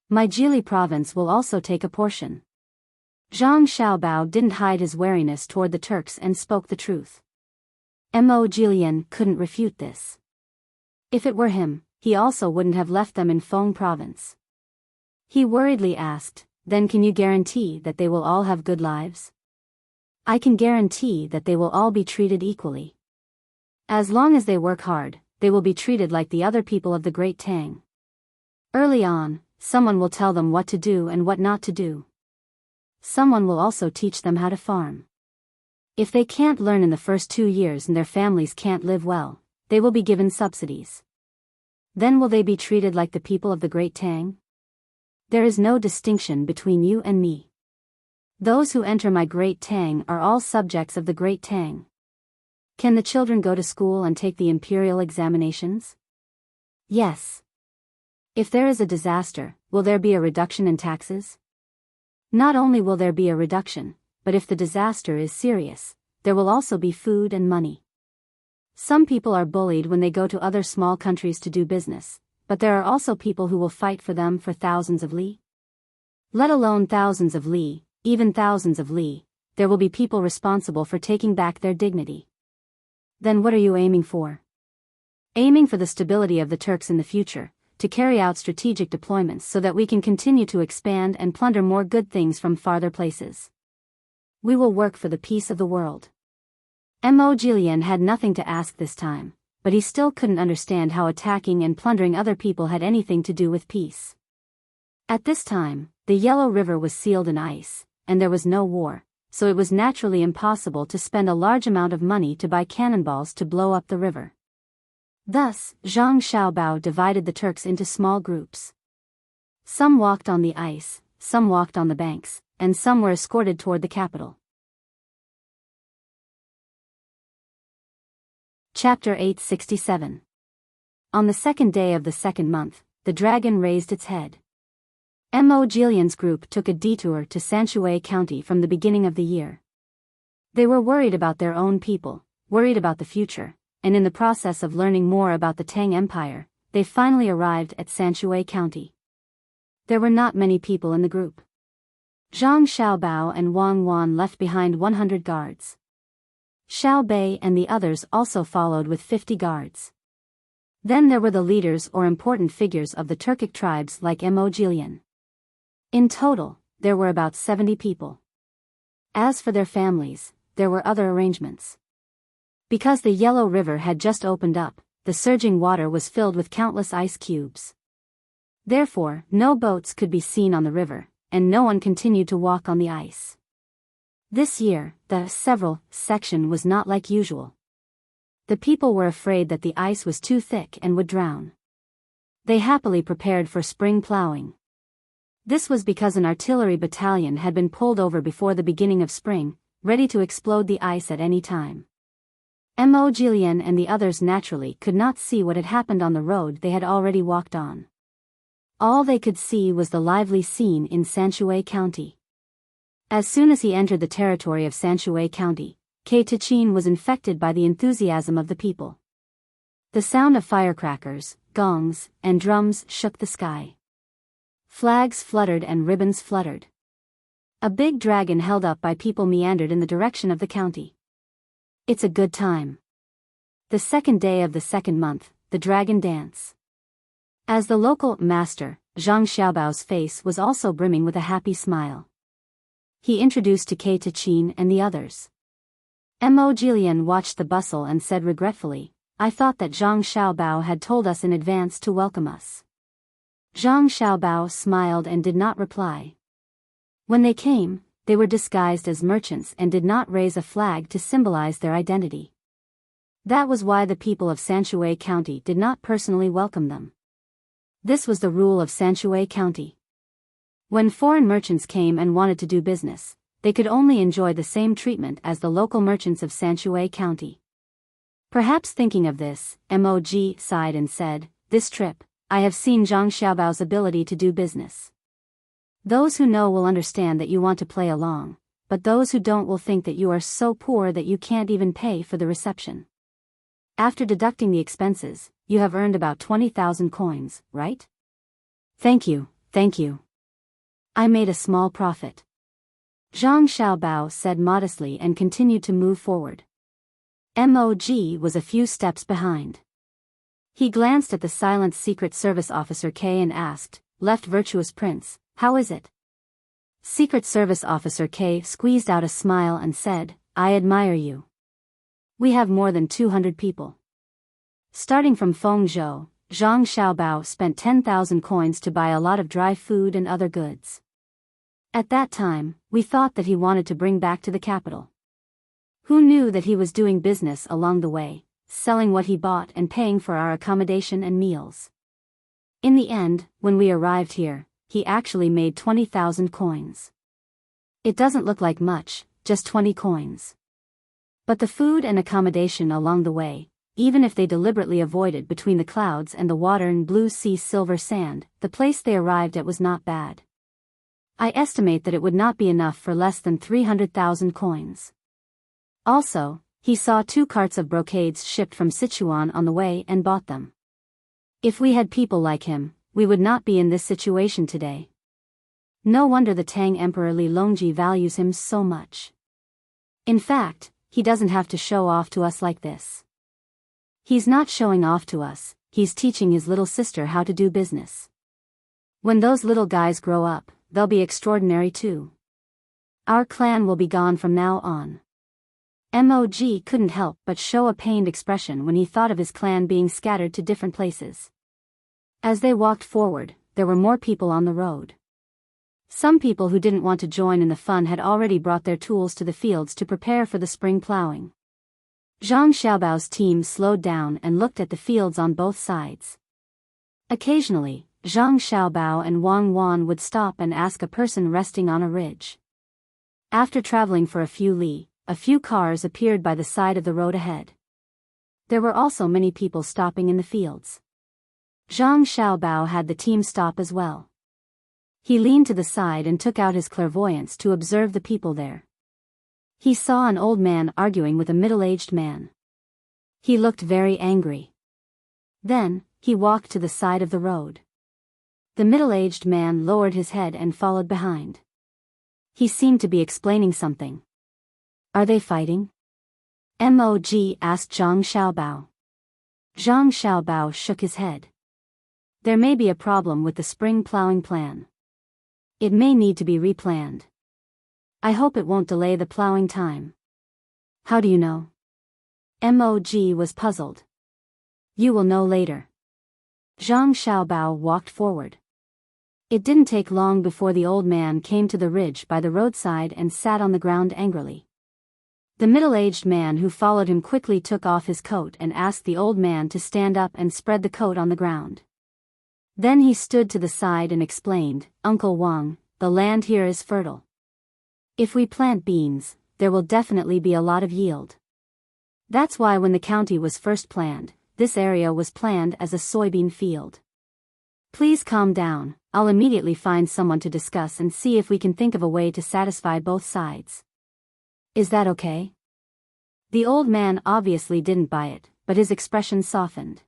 My Jili province will also take a portion. Zhang Xiaobao didn't hide his wariness toward the Turks and spoke the truth. Mo Jilian couldn't refute this. If it were him, he also wouldn't have left them in Feng Province. He worriedly asked, then can you guarantee that they will all have good lives? I can guarantee that they will all be treated equally. As long as they work hard, they will be treated like the other people of the Great Tang. Early on, someone will tell them what to do and what not to do. Someone will also teach them how to farm. If they can't learn in the first 2 years and their families can't live well, they will be given subsidies. Then will they be treated like the people of the Great Tang? There is no distinction between you and me. Those who enter my Great Tang are all subjects of the Great Tang. Can the children go to school and take the imperial examinations? Yes. If there is a disaster, will there be a reduction in taxes? Not only will there be a reduction, but if the disaster is serious, there will also be food and money. Some people are bullied when they go to other small countries to do business, but there are also people who will fight for them for thousands of li. Let alone thousands of li, even thousands of li, there will be people responsible for taking back their dignity. Then what are you aiming for? Aiming for the stability of the Turks in the future, to carry out strategic deployments so that we can continue to expand and plunder more good things from farther places. We will work for the peace of the world. Mo Jilian had nothing to ask this time, but he still couldn't understand how attacking and plundering other people had anything to do with peace. At this time, the Yellow River was sealed in ice, and there was no war, so it was naturally impossible to spend a large amount of money to buy cannonballs to blow up the river. Thus, Zhang Xiaobao divided the Turks into small groups. Some walked on the ice, some walked on the banks, and some were escorted toward the capital. Chapter 867. On the second day of the second month, the dragon raised its head. Mo Jilian's group took a detour to Sanshui County from the beginning of the year. They were worried about their own people, worried about the future, and in the process of learning more about the Tang Empire, they finally arrived at Sanshui County. There were not many people in the group. Zhang Xiaobao and Wang Wan left behind 100 guards. Xiao Bei and the others also followed with 50 guards. Then there were the leaders or important figures of the Turkic tribes like Mo Jilian. In total, there were about 70 people. As for their families, there were other arrangements. Because the Yellow River had just opened up, the surging water was filled with countless ice cubes. Therefore, no boats could be seen on the river, and no one continued to walk on the ice. This year, the several section was not like usual. The people were afraid that the ice was too thick and would drown. They happily prepared for spring plowing. This was because an artillery battalion had been pulled over before the beginning of spring, ready to explode the ice at any time. Mo Jilian and the others naturally could not see what had happened on the road they had already walked on. All they could see was the lively scene in Sanshui County. As soon as he entered the territory of Sanshui County, Kei Tachin was infected by the enthusiasm of the people. The sound of firecrackers, gongs, and drums shook the sky. Flags fluttered and ribbons fluttered. A big dragon held up by people meandered in the direction of the county. It's a good time. The second day of the second month, the dragon dance. As the local master, Zhang Xiaobao's face was also brimming with a happy smile. He introduced to Kei Tachin and the others. Mo Jilian watched the bustle and said regretfully, I thought that Zhang Xiaobao had told us in advance to welcome us. Zhang Xiaobao smiled and did not reply. When they came, they were disguised as merchants and did not raise a flag to symbolize their identity. That was why the people of Sanshui County did not personally welcome them. This was the rule of Sanshui County. When foreign merchants came and wanted to do business, they could only enjoy the same treatment as the local merchants of Sanshui County. Perhaps thinking of this, Mog sighed and said, This trip, I have seen Zhang Xiaobao's ability to do business. Those who know will understand that you want to play along, but those who don't will think that you are so poor that you can't even pay for the reception. After deducting the expenses, you have earned about 20,000 coins, right? Thank you, thank you. I made a small profit. Zhang Xiaobao said modestly and continued to move forward. Mog was a few steps behind. He glanced at the silent Secret Service officer K and asked, Left Virtuous Prince, how is it? Secret Service officer K squeezed out a smile and said, I admire you. We have more than 200 people. Starting from Fengzhou, Zhang Xiaobao spent 10,000 coins to buy a lot of dry food and other goods. At that time, we thought that he wanted to bring back to the capital. Who knew that he was doing business along the way, selling what he bought and paying for our accommodation and meals. In the end, when we arrived here, he actually made 20,000 coins. It doesn't look like much, just 20 coins. But the food and accommodation along the way, even if they deliberately avoided between the clouds and the water and blue sea silver sand, the place they arrived at was not bad. I estimate that it would not be enough for less than 300,000 coins. Also, he saw 2 carts of brocades shipped from Sichuan on the way and bought them. If we had people like him, we would not be in this situation today. No wonder the Tang Emperor Li Longji values him so much. In fact, he doesn't have to show off to us like this. He's not showing off to us, he's teaching his little sister how to do business. When those little guys grow up, they'll be extraordinary too. Our clan will be gone from now on. Mog couldn't help but show a pained expression when he thought of his clan being scattered to different places. As they walked forward, there were more people on the road. Some people who didn't want to join in the fun had already brought their tools to the fields to prepare for the spring plowing. Zhang Xiaobao's team slowed down and looked at the fields on both sides. Occasionally, Zhang Xiaobao and Wang Wan would stop and ask a person resting on a ridge. After traveling for a few li, a few cars appeared by the side of the road ahead. There were also many people stopping in the fields. Zhang Xiaobao had the team stop as well. He leaned to the side and took out his clairvoyance to observe the people there. He saw an old man arguing with a middle-aged man. He looked very angry. Then, he walked to the side of the road. The middle-aged man lowered his head and followed behind. He seemed to be explaining something. Are they fighting? Mog asked Zhang Xiaobao. Zhang Xiaobao shook his head. There may be a problem with the spring plowing plan. It may need to be replanned. I hope it won't delay the plowing time. How do you know? Mog was puzzled. You will know later. Zhang Xiaobao walked forward. It didn't take long before the old man came to the ridge by the roadside and sat on the ground angrily. The middle-aged man who followed him quickly took off his coat and asked the old man to stand up and spread the coat on the ground. Then he stood to the side and explained, Uncle Wang, the land here is fertile. If we plant beans, there will definitely be a lot of yield. That's why when the county was first planned, this area was planned as a soybean field. Please calm down, I'll immediately find someone to discuss and see if we can think of a way to satisfy both sides. Is that okay? The old man obviously didn't buy it, but his expression softened.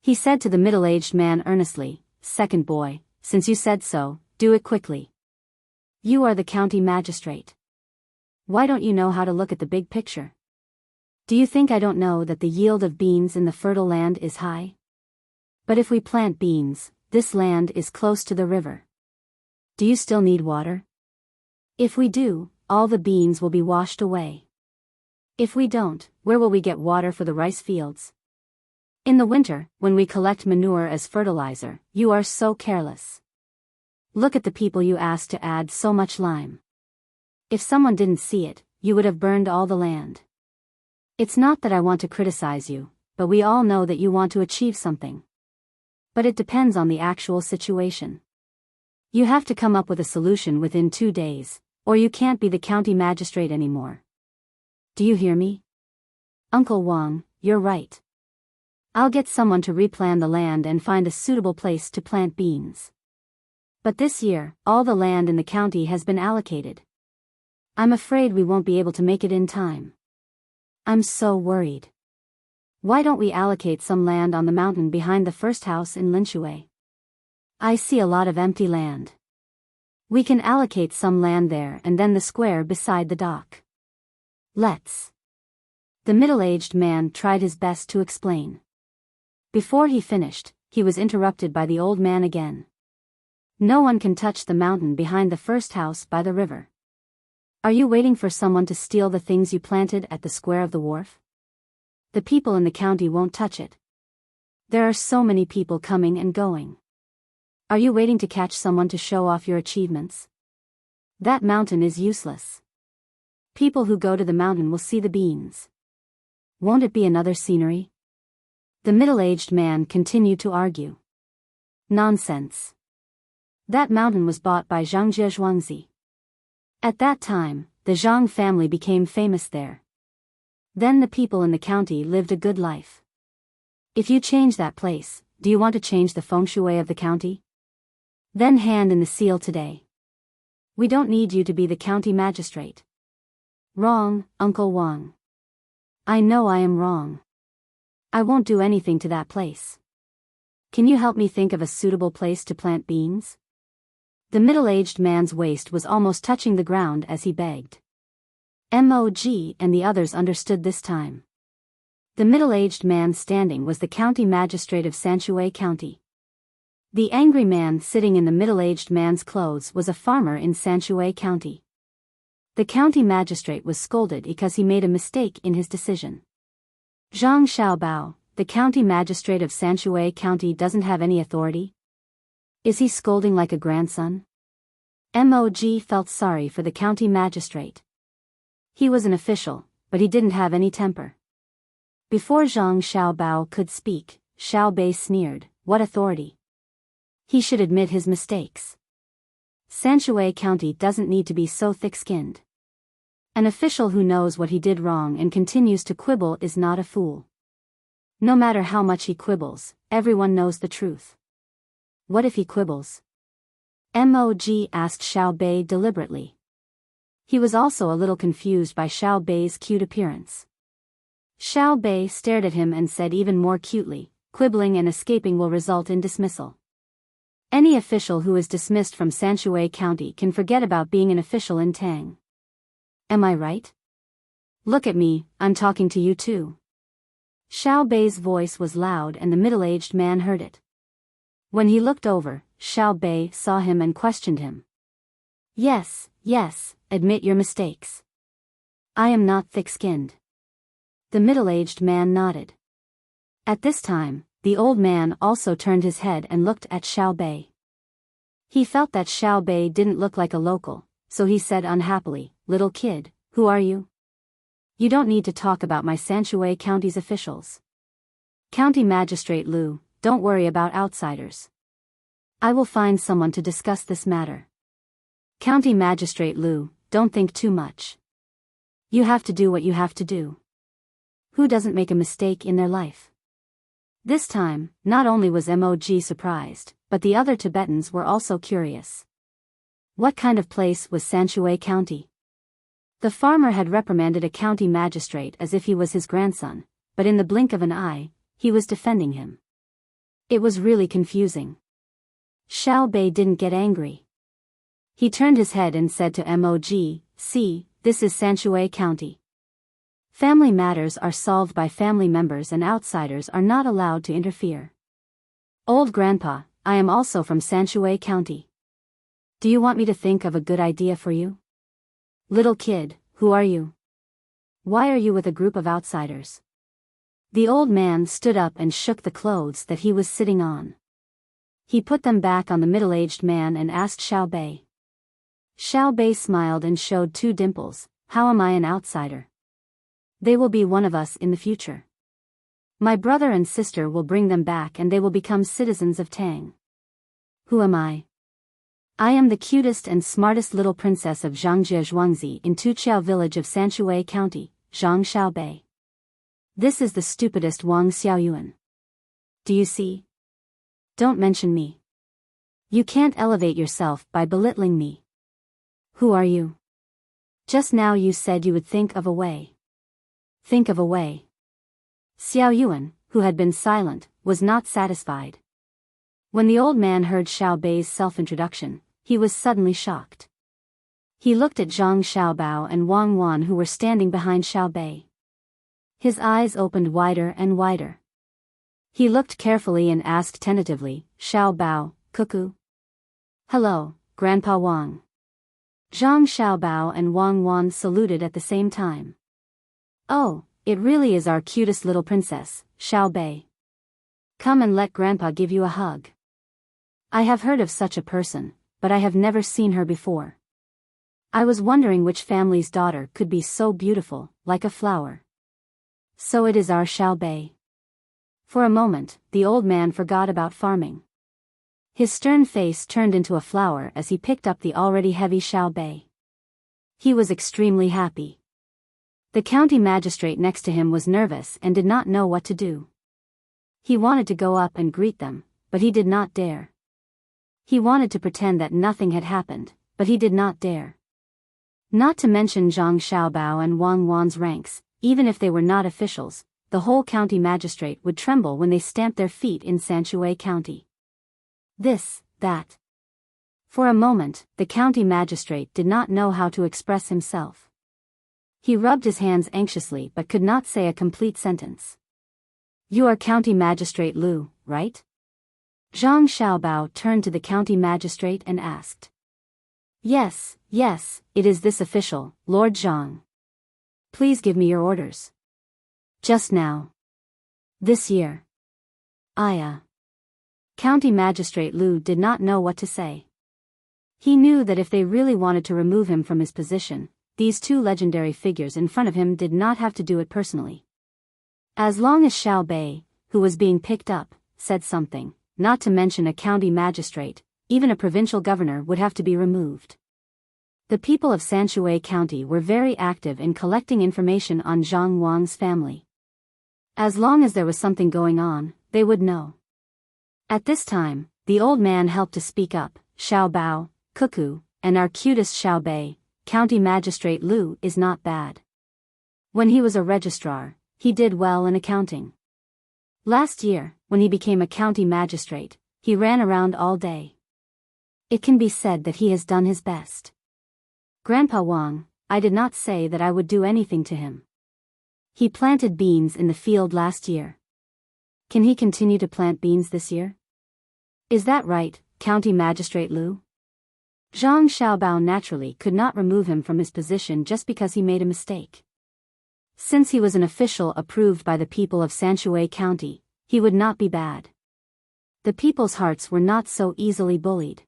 He said to the middle-aged man earnestly, Second boy, since you said so, do it quickly. You are the county magistrate. Why don't you know how to look at the big picture? Do you think I don't know that the yield of beans in the fertile land is high? But if we plant beans, this land is close to the river. Do you still need water? If we do, all the beans will be washed away. If we don't, where will we get water for the rice fields? In the winter, when we collect manure as fertilizer, you are so careless. Look at the people you asked to add so much lime. If someone didn't see it, you would have burned all the land. It's not that I want to criticize you, but we all know that you want to achieve something. But it depends on the actual situation. You have to come up with a solution within 2 days, or you can't be the county magistrate anymore. Do you hear me? Uncle Wang, you're right. I'll get someone to replan the land and find a suitable place to plant beans. But this year, all the land in the county has been allocated. I'm afraid we won't be able to make it in time. I'm so worried. Why don't we allocate some land on the mountain behind the first house in Linshui? I see a lot of empty land. We can allocate some land there and then the square beside the dock. Let's. The middle-aged man tried his best to explain. Before he finished, he was interrupted by the old man again. No one can touch the mountain behind the first house by the river. Are you waiting for someone to steal the things you planted at the square of the wharf? The people in the county won't touch it. There are so many people coming and going. Are you waiting to catch someone to show off your achievements? That mountain is useless. People who go to the mountain will see the beans. Won't it be another scenery? The middle-aged man continued to argue. Nonsense. That mountain was bought by Zhangjie Zhuangzi. At that time, the Zhang family became famous there. Then the people in the county lived a good life. If you change that place, do you want to change the feng shui of the county? Then hand in the seal today. We don't need you to be the county magistrate. Wrong, Uncle Wang. I know I am wrong. I won't do anything to that place. Can you help me think of a suitable place to plant beans? The middle-aged man's waist was almost touching the ground as he begged. Mog and the others understood this time. The middle-aged man standing was the county magistrate of Sanshui County. The angry man sitting in the middle-aged man's clothes was a farmer in Sanshui County. The county magistrate was scolded because he made a mistake in his decision. Zhang Xiaobao, the county magistrate of Sanshui County, doesn't have any authority? Is he scolding like a grandson? Mog felt sorry for the county magistrate. He was an official, but he didn't have any temper. Before Zhang Xiaobao could speak, Xiao Bei sneered, "What authority? He should admit his mistakes. Sanshui County doesn't need to be so thick-skinned. An official who knows what he did wrong and continues to quibble is not a fool. No matter how much he quibbles, everyone knows the truth." What if he quibbles? Mog asked Xiao Bei deliberately. He was also a little confused by Xiao Bei's cute appearance. Xiao Bei stared at him and said even more cutely, "Quibbling and escaping will result in dismissal. Any official who is dismissed from Sanshui County can forget about being an official in Tang. Am I right? Look at me, I'm talking to you too." Xiao Bei's voice was loud and the middle-aged man heard it. When he looked over, Xiao Bei saw him and questioned him. Yes, admit your mistakes. I am not thick-skinned." The middle-aged man nodded. At this time, the old man also turned his head and looked at Xiao Bei. He felt that Xiao Bei didn't look like a local, so he said unhappily, "Little kid, who are you? You don't need to talk about my Sanshui County's officials. County Magistrate Liu, don't worry about outsiders. I will find someone to discuss this matter. County Magistrate Liu, don't think too much. You have to do what you have to do. Who doesn't make a mistake in their life?" This time, not only was Mog surprised, but the other Tibetans were also curious. What kind of place was Sanshui County? The farmer had reprimanded a county magistrate as if he was his grandson, but in the blink of an eye, he was defending him. It was really confusing. Xiao Bei didn't get angry. He turned his head and said to Mog, "See, this is Sanshui County. Family matters are solved by family members and outsiders are not allowed to interfere. Old grandpa, I am also from Sanshui County. Do you want me to think of a good idea for you? Little kid, who are you? Why are you with a group of outsiders?" The old man stood up and shook the clothes that he was sitting on. He put them back on the middle-aged man and asked Xiao Bei. Xiao Bei smiled and showed two dimples. "How am I an outsider? They will be one of us in the future. My brother and sister will bring them back and they will become citizens of Tang. Who am I? I am the cutest and smartest little princess of Zhangjie Zhuangzi in Tuqiao village of Sanshui County, Zhang Xiao Bei. This is the stupidest Wang Xiaoyuan. Do you see? Don't mention me. You can't elevate yourself by belittling me. Who are you? Just now you said you would think of a way. Think of a way." Xiaoyuan, who had been silent, was not satisfied. When the old man heard Xiao Bei's self-introduction, he was suddenly shocked. He looked at Zhang Xiaobao and Wang Wan who were standing behind Xiao Bei. His eyes opened wider and wider. He looked carefully and asked tentatively, "Xiao Bao, cuckoo?" "Hello, Grandpa Wang." Zhang Xiaobao and Wang Wan saluted at the same time. "Oh, it really is our cutest little princess, Xiao Bei. Come and let Grandpa give you a hug. I have heard of such a person, but I have never seen her before. I was wondering which family's daughter could be so beautiful, like a flower. So it is our Xiao Bei." For a moment, the old man forgot about farming. His stern face turned into a flower as he picked up the already heavy Xiao Bei. He was extremely happy. The county magistrate next to him was nervous and did not know what to do. He wanted to go up and greet them, but he did not dare. He wanted to pretend that nothing had happened, but he did not dare. Not to mention Zhang Xiaobao and Wang Wan's ranks, even if they were not officials, the whole county magistrate would tremble when they stamped their feet in Sanshui County. This, that. For a moment, the county magistrate did not know how to express himself. He rubbed his hands anxiously but could not say a complete sentence. "You are County Magistrate Liu, right?" Zhang Xiaobao turned to the county magistrate and asked. Yes, it is this official, Lord Zhang. Please give me your orders. Just now. This year. County Magistrate Liu did not know what to say. He knew that if they really wanted to remove him from his position, these two legendary figures in front of him did not have to do it personally. As long as Xiao Bei, who was being picked up, said something, not to mention a county magistrate, even a provincial governor would have to be removed. The people of Sanshui County were very active in collecting information on Zhang Wang's family. As long as there was something going on, they would know. At this time, the old man helped to speak up, "Xiao Bao, cuckoo, and our cutest Xiao Bei, County Magistrate Lu is not bad. When he was a registrar, he did well in accounting. Last year, when he became a county magistrate, he ran around all day. It can be said that he has done his best. Grandpa Wang, I did not say that I would do anything to him. He planted beans in the field last year. Can he continue to plant beans this year? Is that right, County Magistrate Lu? Zhang Xiaobao naturally could not remove him from his position just because he made a mistake. Since he was an official approved by the people of Sanshui County, he would not be bad. The people's hearts were not so easily bullied.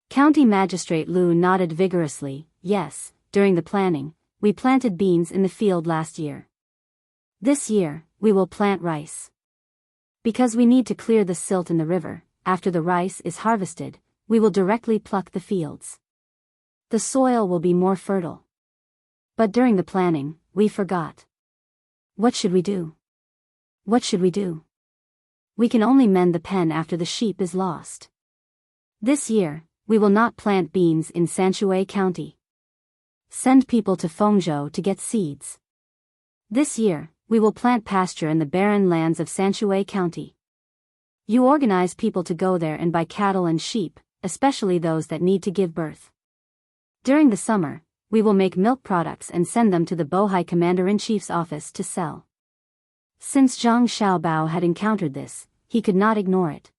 County Magistrate Lu nodded vigorously. Yes, during the planning, we planted beans in the field last year. This year, we will plant rice. Because we need to clear the silt in the river, after the rice is harvested, we will directly pluck the fields. The soil will be more fertile. But during the planning, we forgot. What should we do? What should we do? We can only mend the pen after the sheep is lost. This year, we will not plant beans in Sanshui County. Send people to Fengzhou to get seeds. This year, we will plant pasture in the barren lands of Sanshui County. You organize people to go there and buy cattle and sheep, especially those that need to give birth. During the summer, we will make milk products and send them to the Bohai Commander-in-Chief's office to sell. Since Zhang Xiaobao had encountered this, he could not ignore it.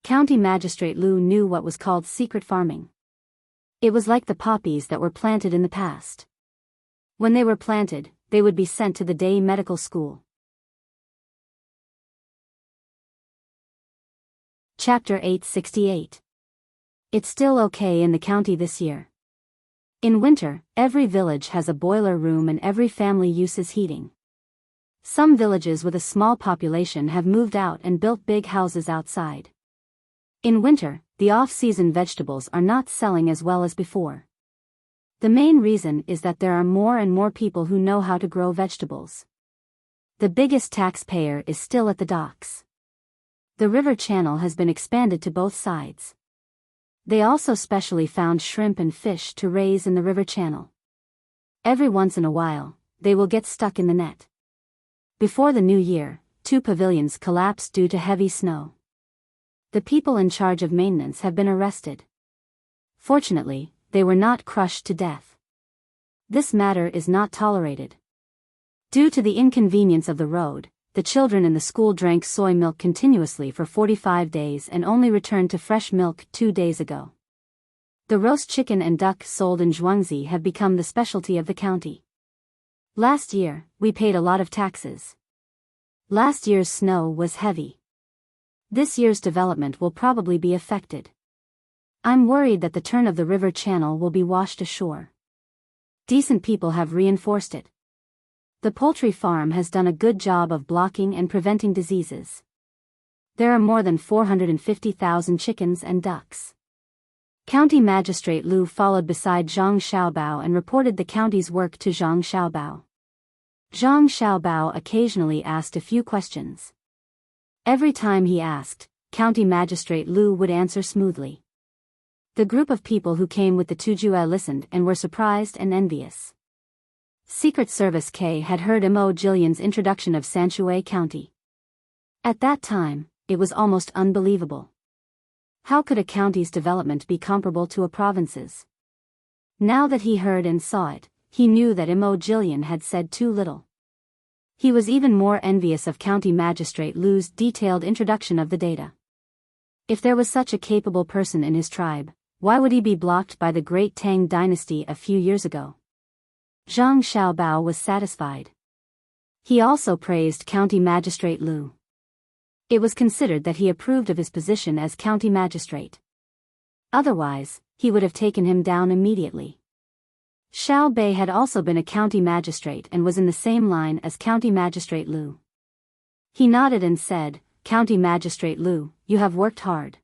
County Magistrate Lu knew what was called secret farming. It was like the poppies that were planted in the past. When they were planted, they would be sent to the day medical school. Chapter 868. It's still okay in the county this year. In winter, every village has a boiler room and every family uses heating. Some villages with a small population have moved out and built big houses outside. In winter, the off-season vegetables are not selling as well as before. The main reason is that there are more and more people who know how to grow vegetables. The biggest taxpayer is still at the docks. The river channel has been expanded to both sides. They also specially found shrimp and fish to raise in the river channel. Every once in a while, they will get stuck in the net. Before the new year, 2 pavilions collapsed due to heavy snow. The people in charge of maintenance have been arrested. Fortunately, they were not crushed to death. This matter is not tolerated. Due to the inconvenience of the road, the children in the school drank soy milk continuously for 45 days and only returned to fresh milk 2 days ago. The roast chicken and duck sold in Zhuangzi have become the specialty of the county. Last year, we paid a lot of taxes. Last year's snow was heavy. This year's development will probably be affected. I'm worried that the turn of the river channel will be washed ashore. Decent people have reinforced it. The poultry farm has done a good job of blocking and preventing diseases. There are more than 450,000 chickens and ducks. County Magistrate Lu followed beside Zhang Xiaobao and reported the county's work to Zhang Xiaobao. Zhang Xiaobao occasionally asked a few questions. Every time he asked, County Magistrate Lu would answer smoothly. The group of people who came with the Tujue listened and were surprised and envious. Secret Service K had heard Mo Jillian's introduction of Sanshui County. At that time, it was almost unbelievable. How could a county's development be comparable to a province's? Now that he heard and saw it, he knew that Mo Jillian had said too little. He was even more envious of County Magistrate Lu's detailed introduction of the data. If there was such a capable person in his tribe, why would he be blocked by the great Tang Dynasty a few years ago? Zhang Xiaobao was satisfied. He also praised County Magistrate Lu. It was considered that he approved of his position as county magistrate. Otherwise, he would have taken him down immediately. Xiao Bei had also been a county magistrate and was in the same line as County Magistrate Lu. He nodded and said, County Magistrate Lu, you have worked hard.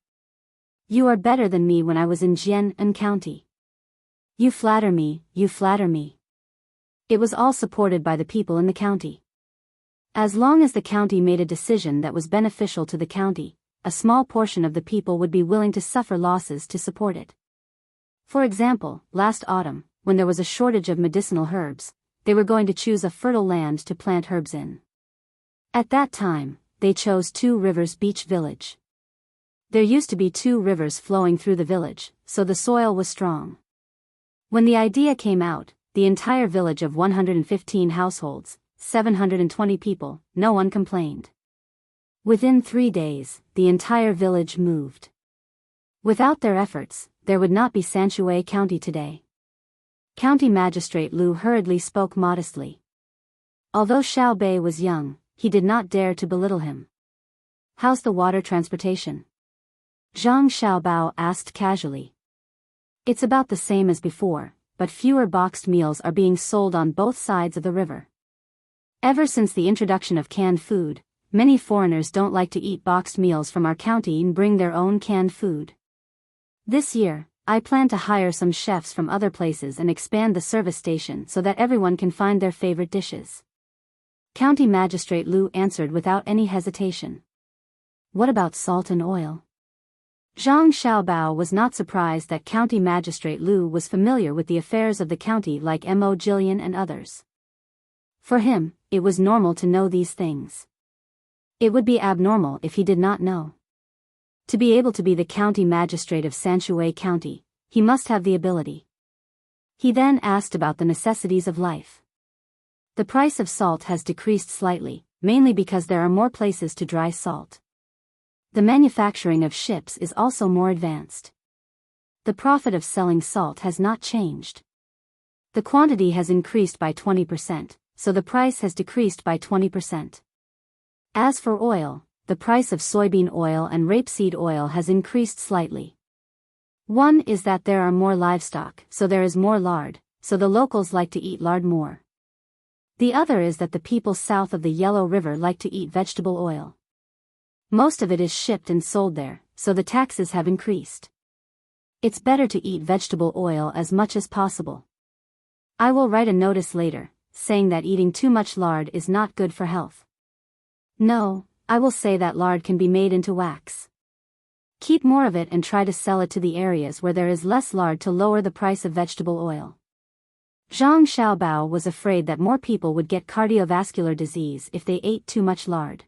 You are better than me when I was in Jian'an County. You flatter me, you flatter me. It was all supported by the people in the county. As long as the county made a decision that was beneficial to the county, a small portion of the people would be willing to suffer losses to support it. For example, last autumn, when there was a shortage of medicinal herbs, they were going to choose a fertile land to plant herbs in. At that time, they chose Two Rivers Beach Village. There used to be 2 rivers flowing through the village, so the soil was strong. When the idea came out, the entire village of 115 households, 720 people, no one complained. Within 3 days, the entire village moved. Without their efforts, there would not be Sanshui County today. County Magistrate Lu hurriedly spoke modestly. Although Xiao Bei was young, he did not dare to belittle him. "How's the water transportation?" Zhang Xiaobao asked casually. "It's about the same as before, but fewer boxed meals are being sold on both sides of the river. Ever since the introduction of canned food, many foreigners don't like to eat boxed meals from our county and bring their own canned food. This year, I plan to hire some chefs from other places and expand the service station so that everyone can find their favorite dishes." County Magistrate Lu answered without any hesitation. "What about salt and oil?" Zhang Xiaobao was not surprised that County Magistrate Lu was familiar with the affairs of the county like Mo Jillian and others. For him, it was normal to know these things. It would be abnormal if he did not know. To be able to be the county magistrate of Sanshui County, he must have the ability. He then asked about the necessities of life. The price of salt has decreased slightly, mainly because there are more places to dry salt. The manufacturing of ships is also more advanced. The profit of selling salt has not changed. The quantity has increased by 20%, so the price has decreased by 20%. As for oil, the price of soybean oil and rapeseed oil has increased slightly. One is that there are more livestock, so there is more lard, so the locals like to eat lard more. The other is that the people south of the Yellow River like to eat vegetable oil. Most of it is shipped and sold there, so the taxes have increased. It's better to eat vegetable oil as much as possible. I will write a notice later, saying that eating too much lard is not good for health. No, I will say that lard can be made into wax. Keep more of it and try to sell it to the areas where there is less lard to lower the price of vegetable oil. Zhang Xiaobao was afraid that more people would get cardiovascular disease if they ate too much lard.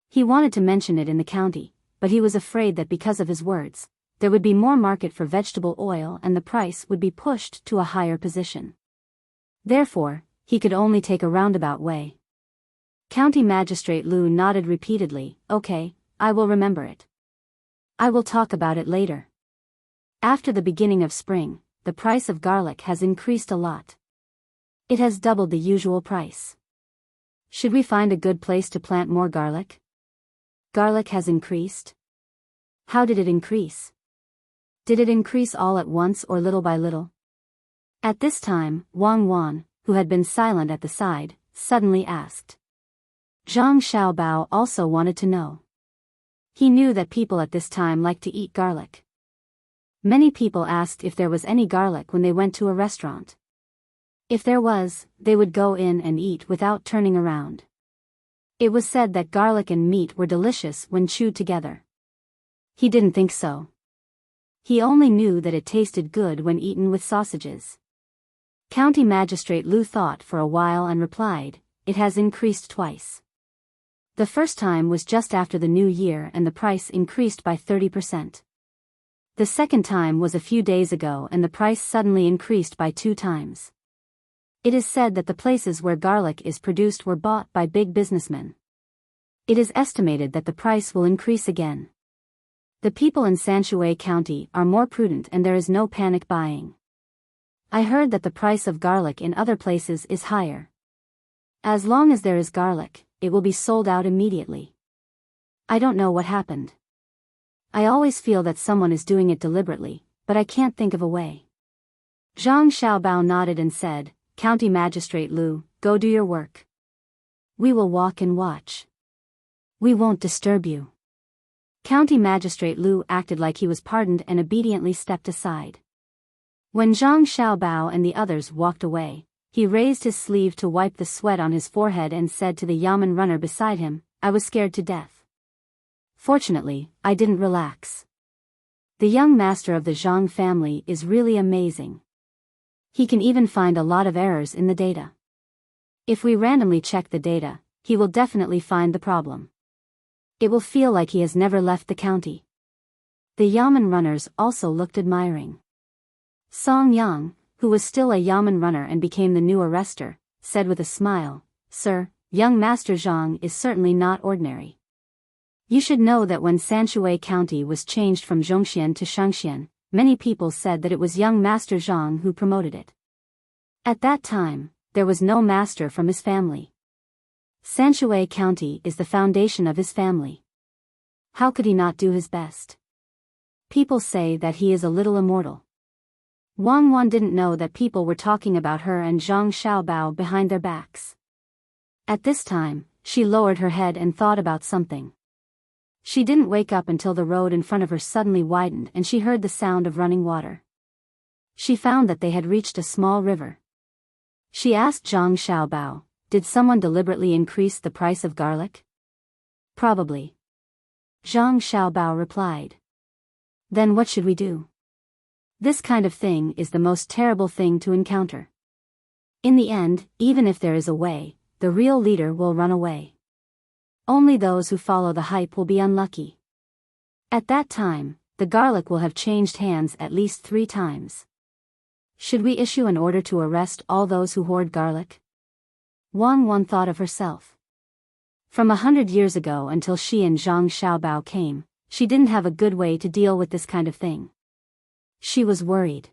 He wanted to mention it in the county, but he was afraid that because of his words, there would be more market for vegetable oil and the price would be pushed to a higher position. Therefore, he could only take a roundabout way. County Magistrate Lu nodded repeatedly. "Okay, I will remember it. I will talk about it later." After the beginning of spring, the price of garlic has increased a lot. It has doubled the usual price. Should we find a good place to plant more garlic? Garlic has increased? How did it increase? Did it increase all at once or little by little? At this time, Wang Wan, who had been silent at the side, suddenly asked. Zhang Xiaobao also wanted to know. He knew that people at this time liked to eat garlic. Many people asked if there was any garlic when they went to a restaurant. If there was, they would go in and eat without turning around. It was said that garlic and meat were delicious when chewed together. He didn't think so. He only knew that it tasted good when eaten with sausages. County Magistrate Lu thought for a while and replied, "It has increased twice. The first time was just after the New Year and the price increased by 30%. The second time was a few days ago and the price suddenly increased by 2 times. It is said that the places where garlic is produced were bought by big businessmen. It is estimated that the price will increase again. The people in Sanshui County are more prudent and there is no panic buying. I heard that the price of garlic in other places is higher. As long as there is garlic, it will be sold out immediately. I don't know what happened. I always feel that someone is doing it deliberately, but I can't think of a way." Zhang Xiaobao nodded and said, "County Magistrate Lu, go do your work. We will walk and watch. We won't disturb you." County Magistrate Lu acted like he was pardoned and obediently stepped aside. When Zhang Xiaobao and the others walked away, he raised his sleeve to wipe the sweat on his forehead and said to the yamen runner beside him, "I was scared to death. Fortunately, I didn't relax. The young master of the Zhang family is really amazing. He can even find a lot of errors in the data. If we randomly check the data, he will definitely find the problem. It will feel like he has never left the county. The Yamen runners also looked admiring. Song Yang, who was still a Yamen runner and became the new arrestor, said with a smile, "Sir, young Master Zhang is certainly not ordinary. You should know that when Sanshui County was changed from Zhongxian to Shangxian, many people said that it was young Master Zhang who promoted it. At that time, there was no master from his family. Sanshui County is the foundation of his family. How could he not do his best? People say that he is a little immortal." Wang Wan didn't know that people were talking about her and Zhang Xiaobao behind their backs. At this time, she lowered her head and thought about something. She didn't wake up until the road in front of her suddenly widened and she heard the sound of running water. She found that they had reached a small river. She asked Zhang Xiaobao, "Did someone deliberately increase the price of garlic?" "Probably." Zhang Xiaobao replied. "Then what should we do? This kind of thing is the most terrible thing to encounter. In the end, even if there is a way, the real leader will run away. Only those who follow the hype will be unlucky. At that time, the garlic will have changed hands at least 3 times. Should we issue an order to arrest all those who hoard garlic?" Wang Wan thought of herself. From 100 years ago until she and Zhang Xiaobao came, she didn't have a good way to deal with this kind of thing. She was worried.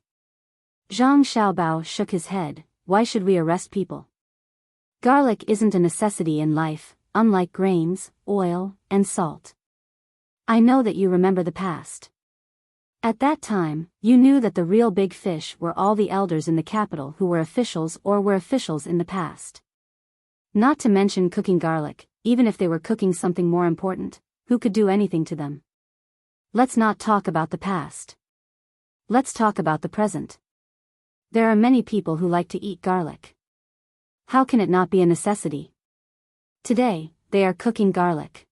Zhang Xiaobao shook his head. "Why should we arrest people? Garlic isn't a necessity in life, unlike grains, oil, and salt. I know that you remember the past. At that time, you knew that the real big fish were all the elders in the capital who were officials or were officials in the past. Not to mention cooking garlic, even if they were cooking something more important, who could do anything to them? Let's not talk about the past. Let's talk about the present. There are many people who like to eat garlic. How can it not be a necessity? Today, they are cooking garlic.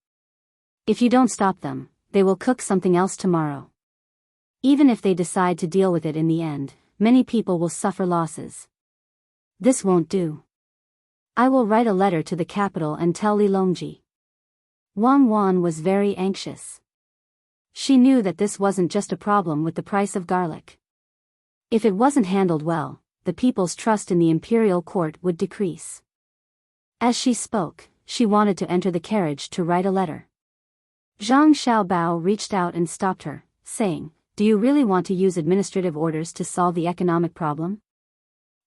If you don't stop them, they will cook something else tomorrow. Even if they decide to deal with it in the end, many people will suffer losses. This won't do. I will write a letter to the capital and tell Li Longji." Wang Wan was very anxious. She knew that this wasn't just a problem with the price of garlic. If it wasn't handled well, the people's trust in the imperial court would decrease. As she spoke, she wanted to enter the carriage to write a letter. Zhang Xiaobao reached out and stopped her, saying, "Do you really want to use administrative orders to solve the economic problem?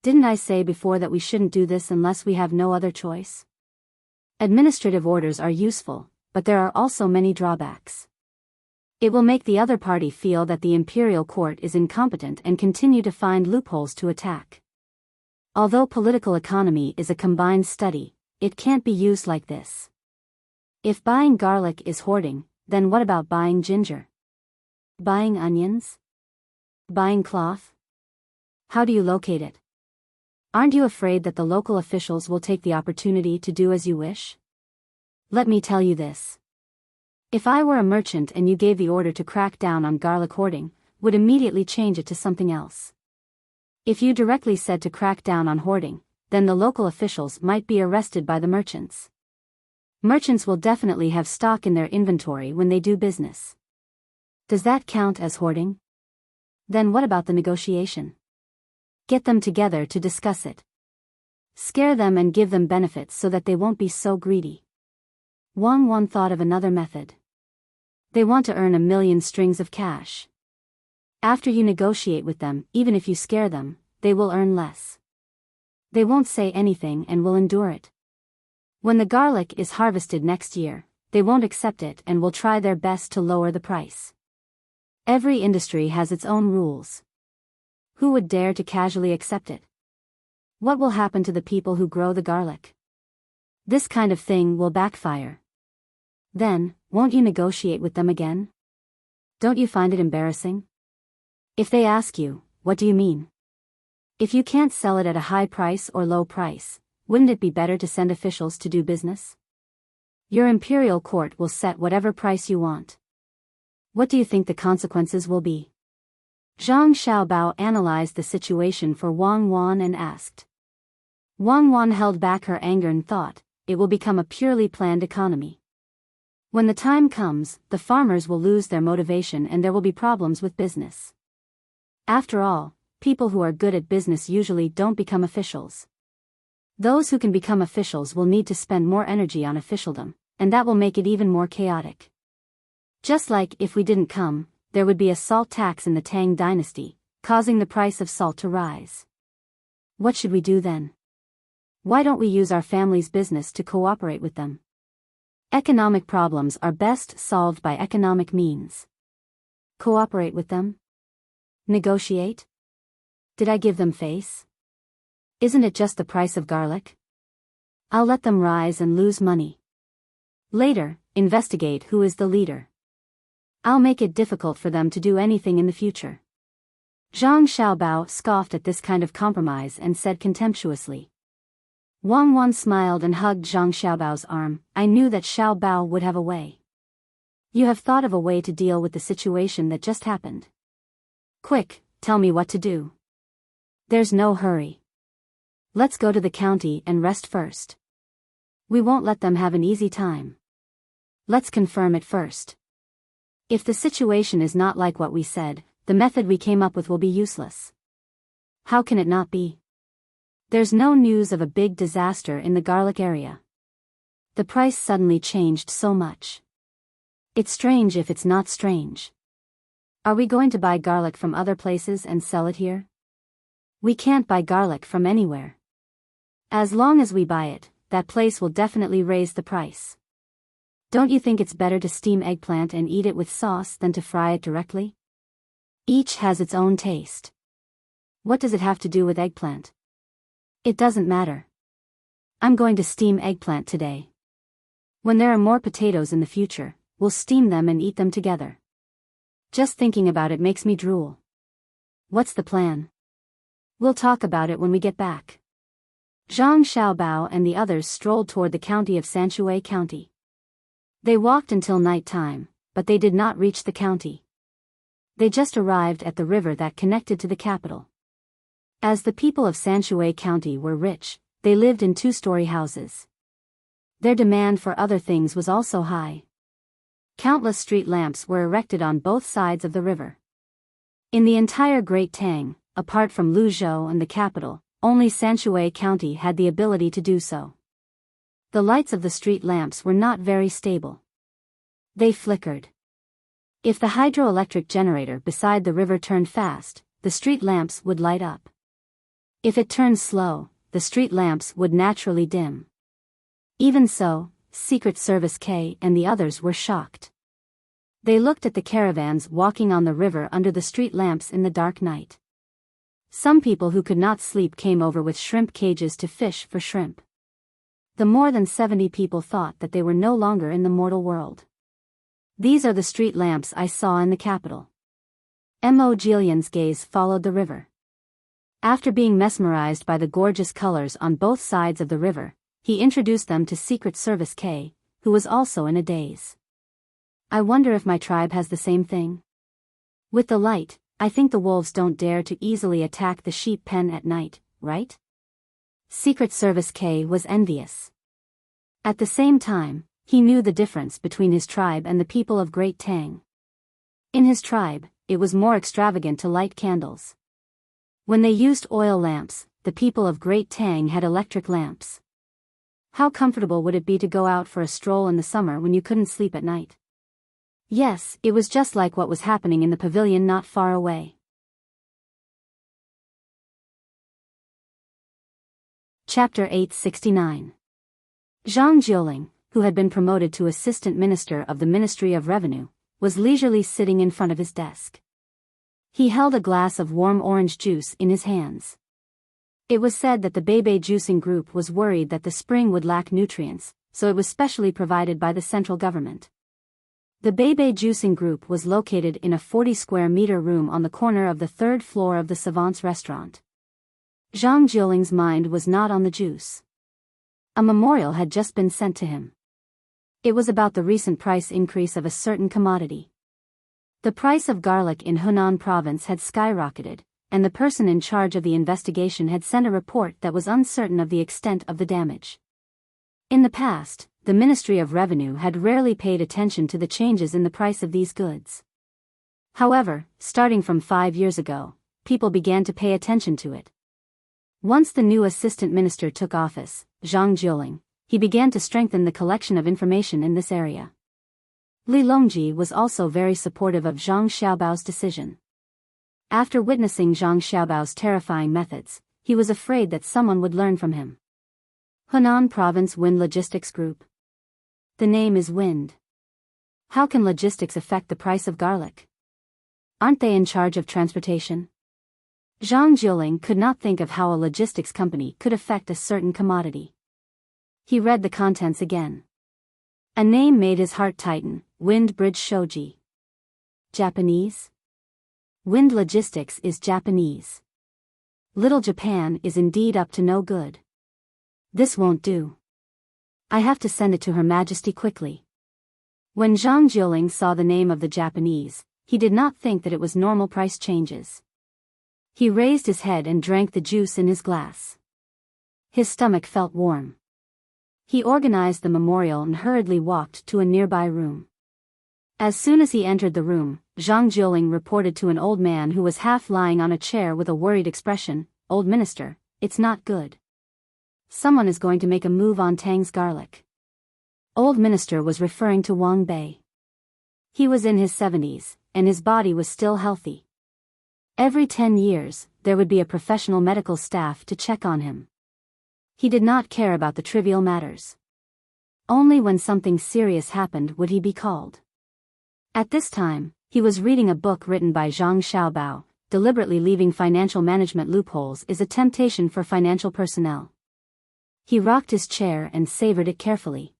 Didn't I say before that we shouldn't do this unless we have no other choice? Administrative orders are useful, but there are also many drawbacks. It will make the other party feel that the imperial court is incompetent and continue to find loopholes to attack. Although political economy is a combined study, it can't be used like this. If buying garlic is hoarding, then what about buying ginger? Buying onions? Buying cloth? How do you locate it? Aren't you afraid that the local officials will take the opportunity to do as you wish? Let me tell you this. If I were a merchant and you gave the order to crack down on garlic hoarding, would immediately change it to something else. If you directly said to crack down on hoarding, then the local officials might be arrested by the merchants. Merchants will definitely have stock in their inventory when they do business. Does that count as hoarding? Then what about the negotiation? Get them together to discuss it. Scare them and give them benefits so that they won't be so greedy." Wang Wan thought of another method. They want to earn 1,000,000 strings of cash. After you negotiate with them, even if you scare them, they will earn less. They won't say anything and will endure it. When the garlic is harvested next year, they won't accept it and will try their best to lower the price. Every industry has its own rules. Who would dare to casually accept it? What will happen to the people who grow the garlic? This kind of thing will backfire. Then, won't you negotiate with them again? Don't you find it embarrassing? If they ask you, what do you mean? If you can't sell it at a high price or low price, wouldn't it be better to send officials to do business? Your imperial court will set whatever price you want. What do you think the consequences will be? Zhang Xiaobao analyzed the situation for Wang Wan and asked. Wang Wan held back her anger and thought, it will become a purely planned economy. When the time comes, the farmers will lose their motivation and there will be problems with business. After all, people who are good at business usually don't become officials. Those who can become officials will need to spend more energy on officialdom, and that will make it even more chaotic. Just like if we didn't come, there would be a salt tax in the Tang Dynasty, causing the price of salt to rise. What should we do then? Why don't we use our family's business to cooperate with them? Economic problems are best solved by economic means. Cooperate with them? Negotiate? Did I give them face? Isn't it just the price of garlic? I'll let them rise and lose money. Later, investigate who is the leader. I'll make it difficult for them to do anything in the future. Zhang Xiaobao scoffed at this kind of compromise and said contemptuously. Wang Wan smiled and hugged Zhang Xiaobao's arm. I knew that Xiaobao would have a way. You have thought of a way to deal with the situation that just happened. Quick, tell me what to do. There's no hurry. Let's go to the county and rest first. We won't let them have an easy time. Let's confirm it first. If the situation is not like what we said, the method we came up with will be useless. How can it not be? There's no news of a big disaster in the garlic area. The price suddenly changed so much. It's strange if it's not strange. Are we going to buy garlic from other places and sell it here? We can't buy garlic from anywhere. As long as we buy it, that place will definitely raise the price. Don't you think it's better to steam eggplant and eat it with sauce than to fry it directly? Each has its own taste. What does it have to do with eggplant? It doesn't matter. I'm going to steam eggplant today. When there are more potatoes in the future, we'll steam them and eat them together. Just thinking about it makes me drool. What's the plan? We'll talk about it when we get back. Zhang Xiaobao and the others strolled toward the county of Sanshui County. They walked until night time, but they did not reach the county. They just arrived at the river that connected to the capital. As the people of Sanshui County were rich, they lived in two-story houses. Their demand for other things was also high. Countless street lamps were erected on both sides of the river. In the entire Great Tang, apart from Luzhou and the capital, only Sanshui County had the ability to do so. The lights of the street lamps were not very stable. They flickered. If the hydroelectric generator beside the river turned fast, the street lamps would light up. If it turned slow, the street lamps would naturally dim. Even so, Secret Service K and the others were shocked. They looked at the caravans walking on the river under the street lamps in the dark night. Some people who could not sleep came over with shrimp cages to fish for shrimp. The more than 70 people thought that they were no longer in the mortal world. These are the street lamps I saw in the capital. Mo Jilian's gaze followed the river. After being mesmerized by the gorgeous colors on both sides of the river, he introduced them to Secret Service K, who was also in a daze. I wonder if my tribe has the same thing. With the light, I think the wolves don't dare to easily attack the sheep pen at night, right? Secret Service K was envious. At the same time, he knew the difference between his tribe and the people of Great Tang. In his tribe, it was more extravagant to light candles. When they used oil lamps, the people of Great Tang had electric lamps. How comfortable would it be to go out for a stroll in the summer when you couldn't sleep at night? Yes, it was just like what was happening in the pavilion not far away. Chapter 869. Zhang Jiuling, who had been promoted to Assistant Minister of the Ministry of Revenue, was leisurely sitting in front of his desk. He held a glass of warm orange juice in his hands. It was said that the Biyao juicing group was worried that the spring would lack nutrients, so it was specially provided by the central government. The Biyao juicing group was located in a 40-square-meter room on the corner of the third floor of the Savant's restaurant. Zhang Jiuling's mind was not on the juice. A memorial had just been sent to him. It was about the recent price increase of a certain commodity. The price of garlic in Hunan province had skyrocketed, and the person in charge of the investigation had sent a report that was uncertain of the extent of the damage. In the past, the Ministry of Revenue had rarely paid attention to the changes in the price of these goods. However, starting from 5 years ago, people began to pay attention to it. Once the new assistant minister took office, Zhang Jiuling, he began to strengthen the collection of information in this area. Li Longji was also very supportive of Zhang Xiaobao's decision. After witnessing Zhang Xiaobao's terrifying methods, he was afraid that someone would learn from him. Hunan Province Wind Logistics Group. The name is Wind. How can logistics affect the price of garlic? Aren't they in charge of transportation? Zhang Jiuling could not think of how a logistics company could affect a certain commodity. He read the contents again. A name made his heart tighten, Wind Bridge Shoji. Japanese? Wind Logistics is Japanese. Little Japan is indeed up to no good. This won't do. I have to send it to Her Majesty quickly. When Zhang Jiuling saw the name of the Japanese, he did not think that it was normal price changes. He raised his head and drank the juice in his glass. His stomach felt warm. He organized the memorial and hurriedly walked to a nearby room. As soon as he entered the room, Zhang Jiuling reported to an old man who was half lying on a chair with a worried expression, "Old minister, it's not good. Someone is going to make a move on Tang's garlic." Old minister was referring to Wang Bei. He was in his 70s, and his body was still healthy. Every 10 years, there would be a professional medical staff to check on him. He did not care about the trivial matters. Only when something serious happened would he be called. At this time, he was reading a book written by Zhang Xiaobao. Deliberately leaving financial management loopholes is a temptation for financial personnel. He rocked his chair and savored it carefully.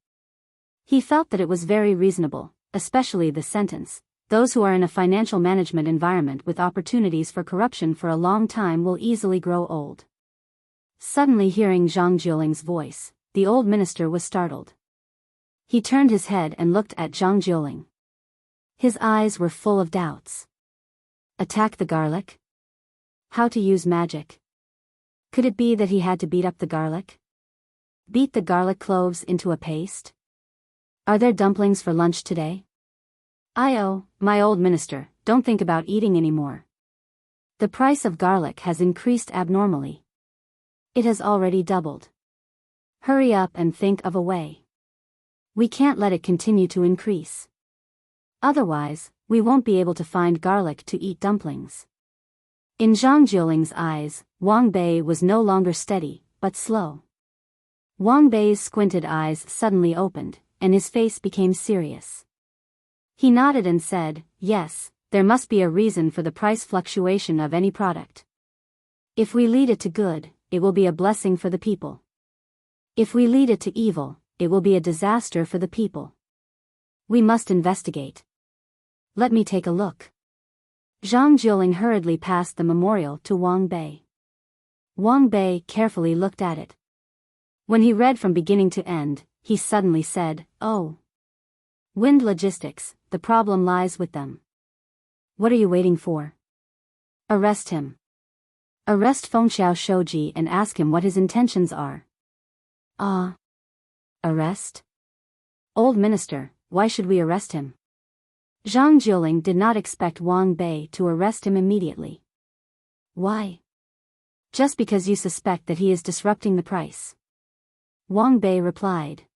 He felt that it was very reasonable, especially the sentence, "Those who are in a financial management environment with opportunities for corruption for a long time will easily grow old." Suddenly hearing Zhang Jiuling's voice, the old minister was startled. He turned his head and looked at Zhang Jiuling. His eyes were full of doubts. Attack the garlic? How to use magic? Could it be that he had to beat up the garlic? Beat the garlic cloves into a paste? Are there dumplings for lunch today? My old minister, don't think about eating anymore. The price of garlic has increased abnormally. It has already doubled. Hurry up and think of a way. We can't let it continue to increase. Otherwise, we won't be able to find garlic to eat dumplings. In Zhang Jiuling's eyes, Wang Bei was no longer steady, but slow. Wang Bei's squinted eyes suddenly opened, and his face became serious. He nodded and said, "Yes, there must be a reason for the price fluctuation of any product. If we lead it to good, it will be a blessing for the people. If we lead it to evil, it will be a disaster for the people. We must investigate. Let me take a look." Zhang Jiuling hurriedly passed the memorial to Wang Bei. Wang Bei carefully looked at it. When he read from beginning to end, he suddenly said, "Oh. Wind Logistics, the problem lies with them. What are you waiting for? Arrest him. Arrest Fengxiao Shoji and ask him what his intentions are." Arrest? Old minister, why should we arrest him? Zhang Jiuling did not expect Wang Bei to arrest him immediately. Why? Just because you suspect that he is disrupting the price. Wang Bei replied.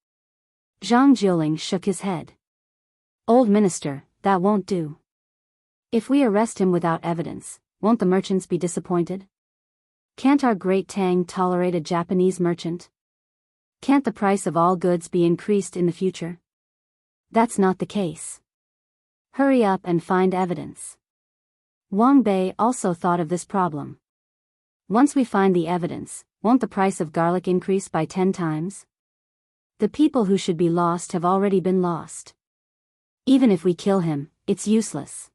Zhang Jiuling shook his head. Old minister, that won't do. If we arrest him without evidence, won't the merchants be disappointed? Can't our great Tang tolerate a Japanese merchant? Can't the price of all goods be increased in the future? That's not the case. Hurry up and find evidence. Wang Bei also thought of this problem. Once we find the evidence, won't the price of garlic increase by 10 times? The people who should be lost have already been lost. Even if we kill him, it's useless.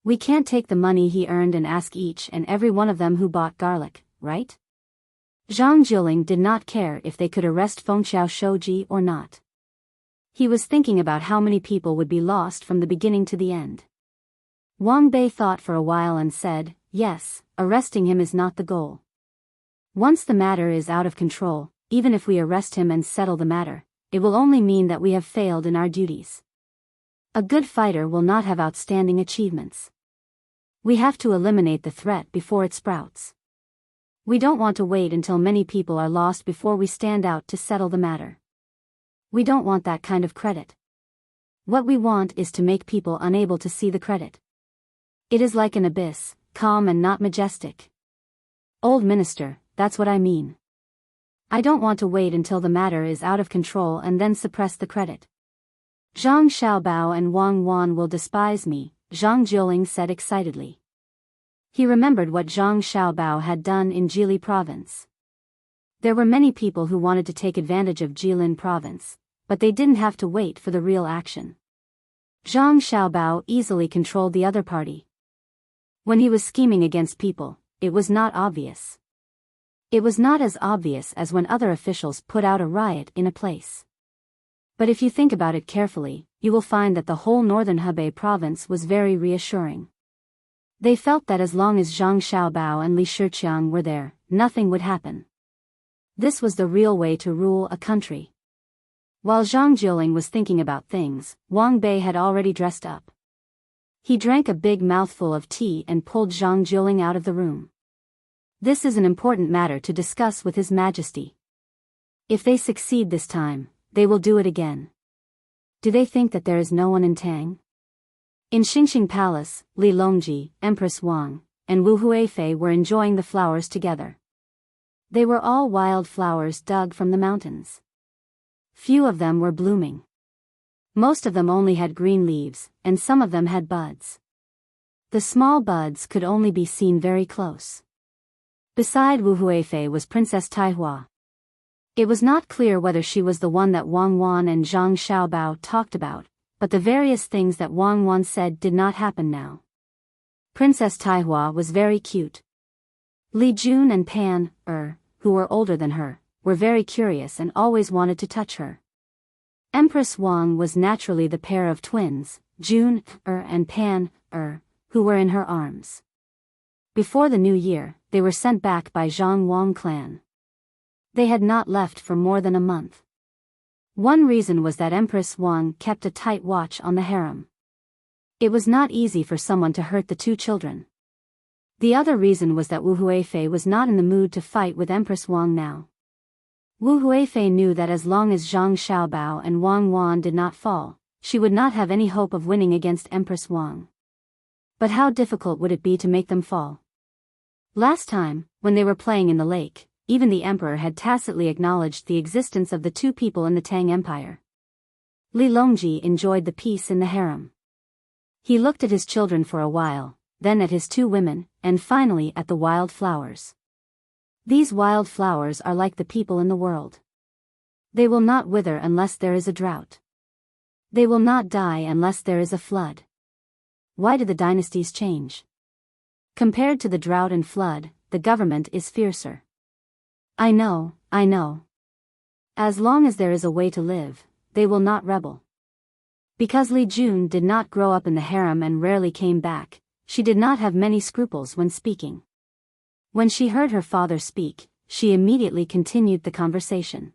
We can't take the money he earned and ask each and every one of them who bought garlic, right? Zhang Jiuling did not care if they could arrest Fengxiao Shoji or not. He was thinking about how many people would be lost from the beginning to the end. Wang Bei thought for a while and said, yes, arresting him is not the goal. Once the matter is out of control, even if we arrest him and settle the matter, it will only mean that we have failed in our duties. A good fighter will not have outstanding achievements. We have to eliminate the threat before it sprouts. We don't want to wait until many people are lost before we stand out to settle the matter. We don't want that kind of credit. What we want is to make people unable to see the credit. It is like an abyss, calm and not majestic. Old minister, that's what I mean. I don't want to wait until the matter is out of control and then suppress the credit. Zhang Xiaobao and Wang Wan will despise me, Zhang Jiuling said excitedly. He remembered what Zhang Xiaobao had done in Jili province. There were many people who wanted to take advantage of Jilin province, but they didn't have to wait for the real action. Zhang Xiaobao easily controlled the other party. When he was scheming against people, it was not obvious. It was not as obvious as when other officials put out a riot in a place. But if you think about it carefully, you will find that the whole northern Hebei province was very reassuring. They felt that as long as Zhang Xiaobao and Li Shiqiang were there, nothing would happen. This was the real way to rule a country. While Zhang Jiuling was thinking about things, Wang Bei had already dressed up. He drank a big mouthful of tea and pulled Zhang Jiuling out of the room. This is an important matter to discuss with His Majesty. If they succeed this time, they will do it again. Do they think that there is no one in Tang? In Xingxing Palace, Li Longji, Empress Wang, and Wu Huifei were enjoying the flowers together. They were all wild flowers dug from the mountains. Few of them were blooming. Most of them only had green leaves, and some of them had buds. The small buds could only be seen very close. Beside Wu Huifei was Princess Taihua. It was not clear whether she was the one that Wang Wan and Zhang Xiaobao talked about, but the various things that Wang Wan said did not happen now. Princess Taihua was very cute. Li Jun and Pan, who were older than her, were very curious and always wanted to touch her. Empress Wang was naturally the pair of twins, Jun, and Pan, who were in her arms. Before the new year, they were sent back by Zhang Wang clan. They had not left for more than a month. One reason was that Empress Wang kept a tight watch on the harem. It was not easy for someone to hurt the two children. The other reason was that Wu Huifei was not in the mood to fight with Empress Wang now. Wu Huifei knew that as long as Zhang Xiaobao and Wang Wan did not fall, she would not have any hope of winning against Empress Wang. But how difficult would it be to make them fall? Last time, when they were playing in the lake, even the emperor had tacitly acknowledged the existence of the two people in the Tang Empire. Li Longji enjoyed the peace in the harem. He looked at his children for a while, then at his two women, and finally at the wild flowers. These wild flowers are like the people in the world. They will not wither unless there is a drought. They will not die unless there is a flood. Why do the dynasties change? Compared to the drought and flood, the government is fiercer. I know. As long as there is a way to live, they will not rebel. Because Li Jun did not grow up in the harem and rarely came back, she did not have many scruples when speaking. When she heard her father speak, she immediately continued the conversation.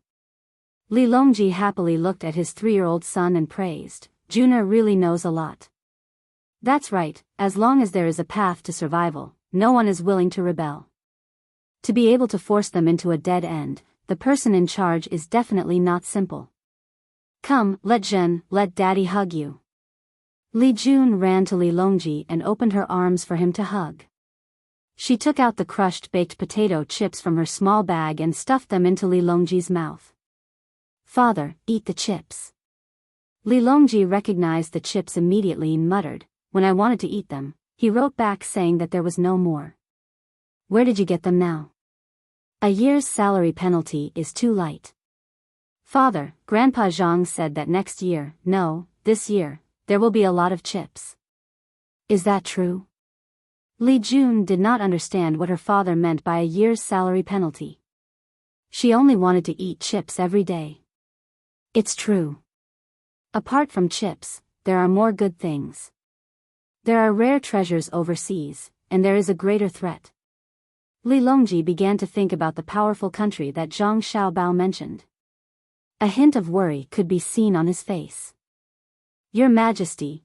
Li Longji happily looked at his 3-year-old son and praised, "Juna really knows a lot." That's right, as long as there is a path to survival, no one is willing to rebel. To be able to force them into a dead end, the person in charge is definitely not simple. Come, let daddy hug you. Li Jun ran to Li Longji and opened her arms for him to hug. She took out the crushed baked potato chips from her small bag and stuffed them into Li Longji's mouth. "Father, eat the chips." Li Longji recognized the chips immediately and muttered, "When I wanted to eat them," he wrote back saying that there was no more. "Where did you get them now?" "A year's salary penalty is too light." "Father, Grandpa Zhang said that next year, no, this year, there will be a lot of chips." "Is that true?" Li Jun did not understand what her father meant by a year's salary penalty. She only wanted to eat chips every day. "It's true. Apart from chips, there are more good things. There are rare treasures overseas, and there is a greater threat. Li Longji began to think about the powerful country that Zhang Xiaobao mentioned. A hint of worry could be seen on his face. Your Majesty,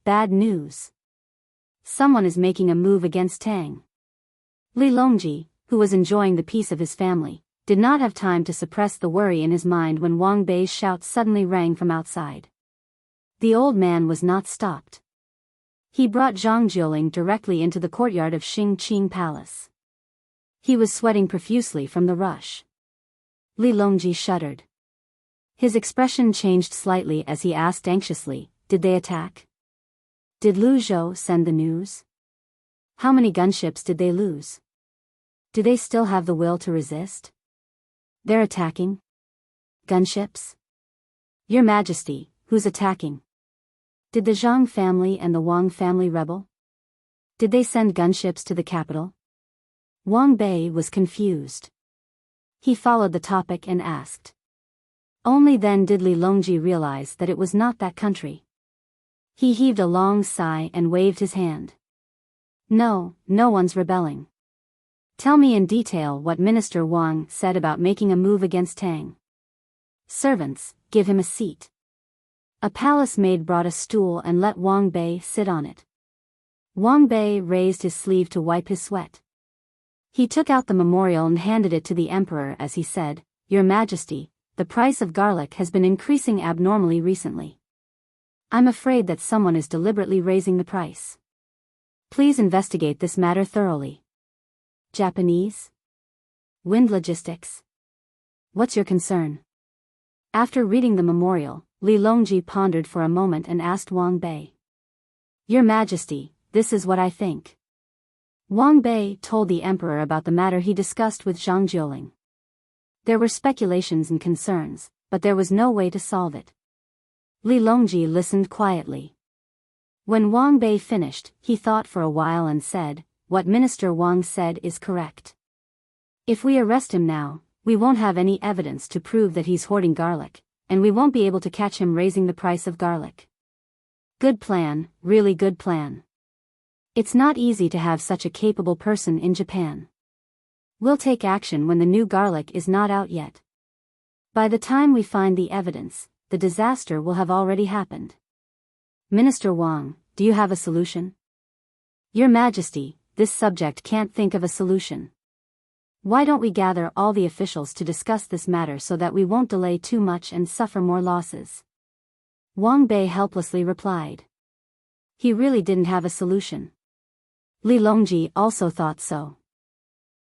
bad news. Someone is making a move against Tang. Li Longji, who was enjoying the peace of his family, did not have time to suppress the worry in his mind when Wang Bei's shout suddenly rang from outside. The old man was not stopped. He brought Zhang Jiuling directly into the courtyard of Xingqing Palace. He was sweating profusely from the rush. Li Longji shuddered. His expression changed slightly as he asked anxiously, "Did they attack? Did Lu Zhou send the news? How many gunships did they lose? Do they still have the will to resist? They're attacking? Gunships? Your Majesty, who's attacking? Did the Zhang family and the Wang family rebel? Did they send gunships to the capital?" Wang Bei was confused. He followed the topic and asked. Only then did Li Longji realize that it was not that country. He heaved a long sigh and waved his hand. No one's rebelling. Tell me in detail what Minister Wang said about making a move against Tang. Servants, give him a seat. A palace maid brought a stool and let Wang Bei sit on it. Wang Bei raised his sleeve to wipe his sweat. He took out the memorial and handed it to the emperor as he said, "Your Majesty, the price of garlic has been increasing abnormally recently. I'm afraid that someone is deliberately raising the price. Please investigate this matter thoroughly." Japanese? Wind Logistics? What's your concern? After reading the memorial, Li Longji pondered for a moment and asked Wang Bei. Your Majesty, this is what I think. Wang Bei told the emperor about the matter he discussed with Zhang Jiuling. There were speculations and concerns, but there was no way to solve it. Li Longji listened quietly. When Wang Bei finished, he thought for a while and said, "What Minister Wang said is correct. If we arrest him now, we won't have any evidence to prove that he's hoarding garlic, and we won't be able to catch him raising the price of garlic. Good plan, really good plan. It's not easy to have such a capable person in Japan. We'll take action when the new garlic is not out yet. By the time we find the evidence, the disaster will have already happened. Minister Wang, do you have a solution?" Your Majesty, this subject can't think of a solution. Why don't we gather all the officials to discuss this matter so that we won't delay too much and suffer more losses? Wang Bei helplessly replied. He really didn't have a solution. Li Longji also thought so.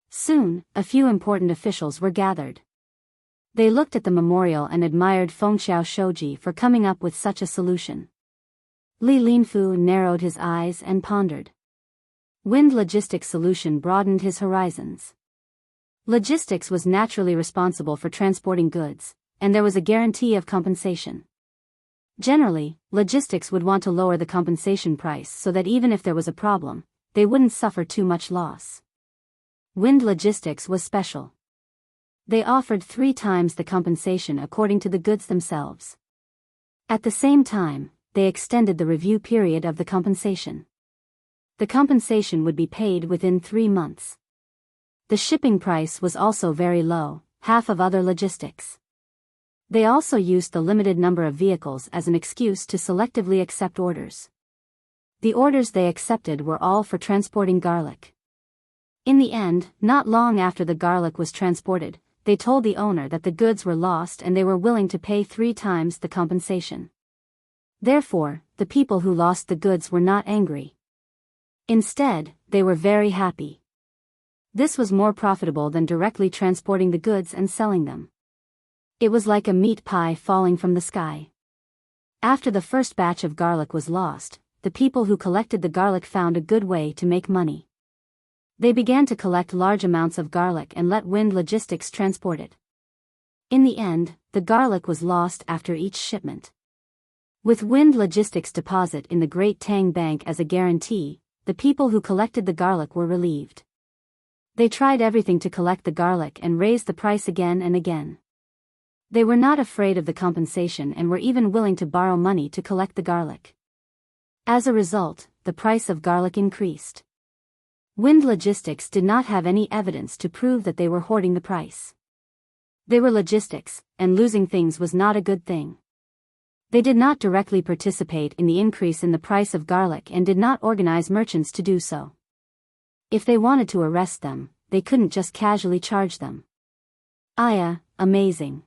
Soon, a few important officials were gathered. They looked at the memorial and admired Fengxiao Shoji for coming up with such a solution. Li Linfu narrowed his eyes and pondered. Wind Logistics solution broadened his horizons. Logistics was naturally responsible for transporting goods, and there was a guarantee of compensation. Generally, logistics would want to lower the compensation price so that even if there was a problem, they wouldn't suffer too much loss. Wind Logistics was special. They offered 3 times the compensation according to the goods themselves. At the same time, they extended the review period of the compensation. The compensation would be paid within 3 months. The shipping price was also very low, half of other logistics. They also used the limited number of vehicles as an excuse to selectively accept orders. The orders they accepted were all for transporting garlic. In the end, not long after the garlic was transported, they told the owner that the goods were lost and they were willing to pay 3 times the compensation. Therefore, the people who lost the goods were not angry. Instead, they were very happy. This was more profitable than directly transporting the goods and selling them. It was like a meat pie falling from the sky. After the first batch of garlic was lost, the people who collected the garlic found a good way to make money. They began to collect large amounts of garlic and let Wind Logistics transport it. In the end, the garlic was lost after each shipment. With Wind Logistics' deposit in the Great Tang Bank as a guarantee, the people who collected the garlic were relieved. They tried everything to collect the garlic and raise the price again and again. They were not afraid of the compensation and were even willing to borrow money to collect the garlic. As a result, the price of garlic increased. Wind Logistics did not have any evidence to prove that they were hoarding the price. They were logistics, and losing things was not a good thing. They did not directly participate in the increase in the price of garlic and did not organize merchants to do so. If they wanted to arrest them, they couldn't just casually charge them. Amazing.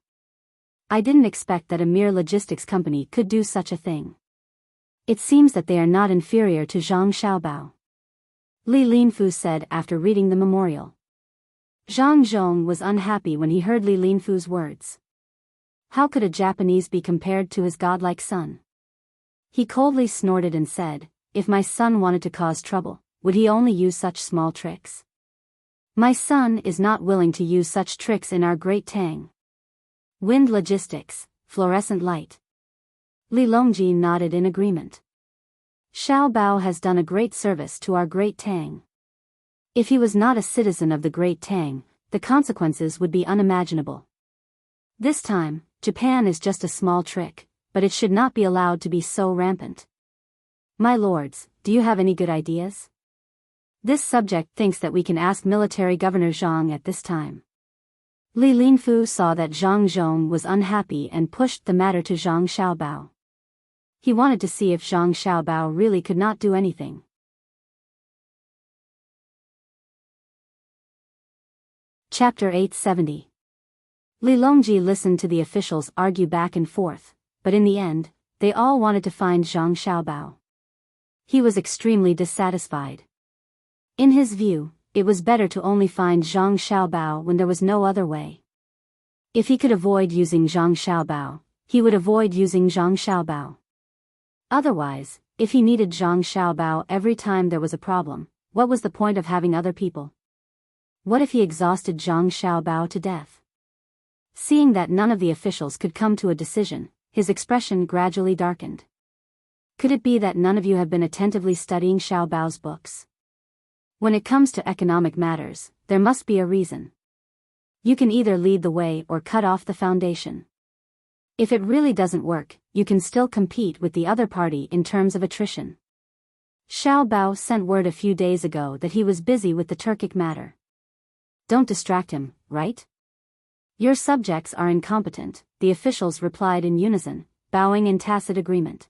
I didn't expect that a mere logistics company could do such a thing. It seems that they are not inferior to Zhang Xiaobao, Li Linfu said after reading the memorial. Zhang Zhong was unhappy when he heard Li Linfu's words. How could a Japanese be compared to his godlike son? He coldly snorted and said, if my son wanted to cause trouble, would he only use such small tricks? My son is not willing to use such tricks in our great Tang. Wind Logistics, fluorescent light. Li Longji nodded in agreement. Xiao Bao has done a great service to our great Tang. If he was not a citizen of the great Tang, the consequences would be unimaginable. This time, Japan is just a small trick, but it should not be allowed to be so rampant. My lords, do you have any good ideas? This subject thinks that we can ask Military Governor Zhang at this time. Li Linfu saw that Zhang Zhong was unhappy and pushed the matter to Zhang Xiaobao. He wanted to see if Zhang Xiaobao really could not do anything. Chapter 870. Li Longji listened to the officials argue back and forth, but in the end, they all wanted to find Zhang Xiaobao. He was extremely dissatisfied. In his view, it was better to only find Zhang Xiaobao when there was no other way. If he could avoid using Zhang Xiaobao, he would avoid using Zhang Xiaobao. Otherwise, if he needed Zhang Xiaobao every time there was a problem, what was the point of having other people? What if he exhausted Zhang Xiaobao to death? Seeing that none of the officials could come to a decision, his expression gradually darkened. Could it be that none of you have been attentively studying Xiaobao's books? When it comes to economic matters, there must be a reason. You can either lead the way or cut off the foundation. If it really doesn't work, you can still compete with the other party in terms of attrition. Xiaobao sent word a few days ago that he was busy with the Turkic matter. Don't distract him, right? Your subjects are incompetent, the officials replied in unison, bowing in tacit agreement.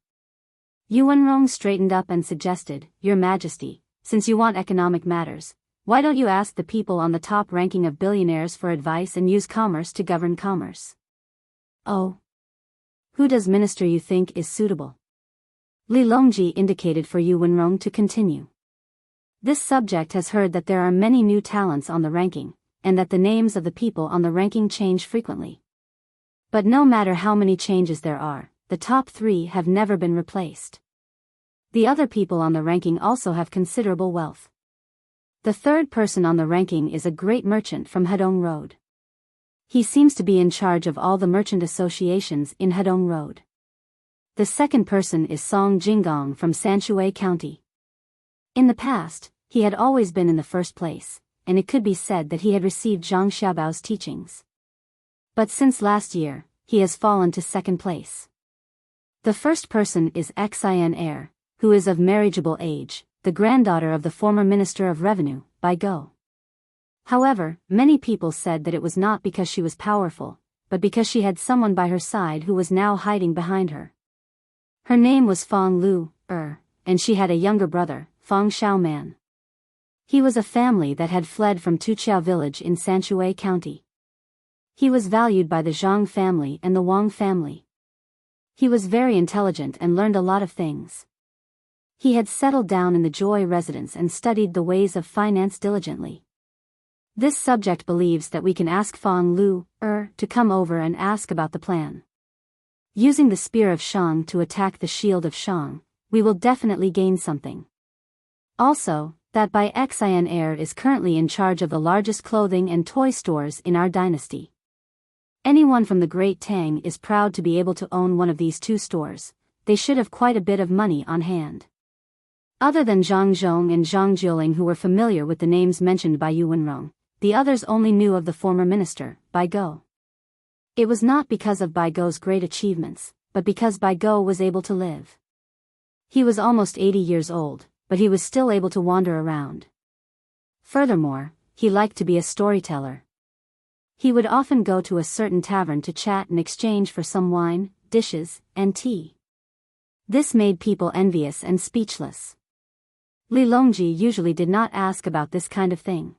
Yuanrong straightened up and suggested, Your Majesty, since you want economic matters, why don't you ask the people on the top ranking of billionaires for advice and use commerce to govern commerce? Oh. Who does minister you think is suitable? Li Longji indicated for Yuanrong to continue. This subject has heard that there are many new talents on the ranking, and that the names of the people on the ranking change frequently. But no matter how many changes there are, the top 3 have never been replaced. The other people on the ranking also have considerable wealth. The third person on the ranking is a great merchant from Hedong Road. He seems to be in charge of all the merchant associations in Hedong Road. The second person is Song Jinggong from Sanshui County. In the past, he had always been in the first place, and it could be said that he had received Zhang Xiaobao's teachings. But since last year, he has fallen to second place. The first person is Xin Heir, who is of marriageable age, the granddaughter of the former Minister of Revenue, Biyao. However, many people said that it was not because she was powerful, but because she had someone by her side who was now hiding behind her. Her name was Fang Lu, and she had a younger brother, Fang Xiaoman. He was a family that had fled from Tuqiao village in Sanshui County. He was valued by the Zhang family and the Wang family. He was very intelligent and learned a lot of things. He had settled down in the Joy residence and studied the ways of finance diligently. This subject believes that we can ask Fang Lu, to come over and ask about the plan. Using the spear of Shang to attack the shield of Shang, we will definitely gain something. Also, that Xin Heir is currently in charge of the largest clothing and toy stores in our dynasty. Anyone from the Great Tang is proud to be able to own one of these 2 stores. They should have quite a bit of money on hand. Other than Zhang Zhong and Zhang Jiuling, who were familiar with the names mentioned by Yuanrong, the others only knew of the former minister, Biyao. It was not because of Biyao's great achievements, but because Biyao was able to live. He was almost 80 years old, but he was still able to wander around. Furthermore, he liked to be a storyteller. He would often go to a certain tavern to chat in exchange for some wine, dishes, and tea. This made people envious and speechless. Li Longji usually did not ask about this kind of thing.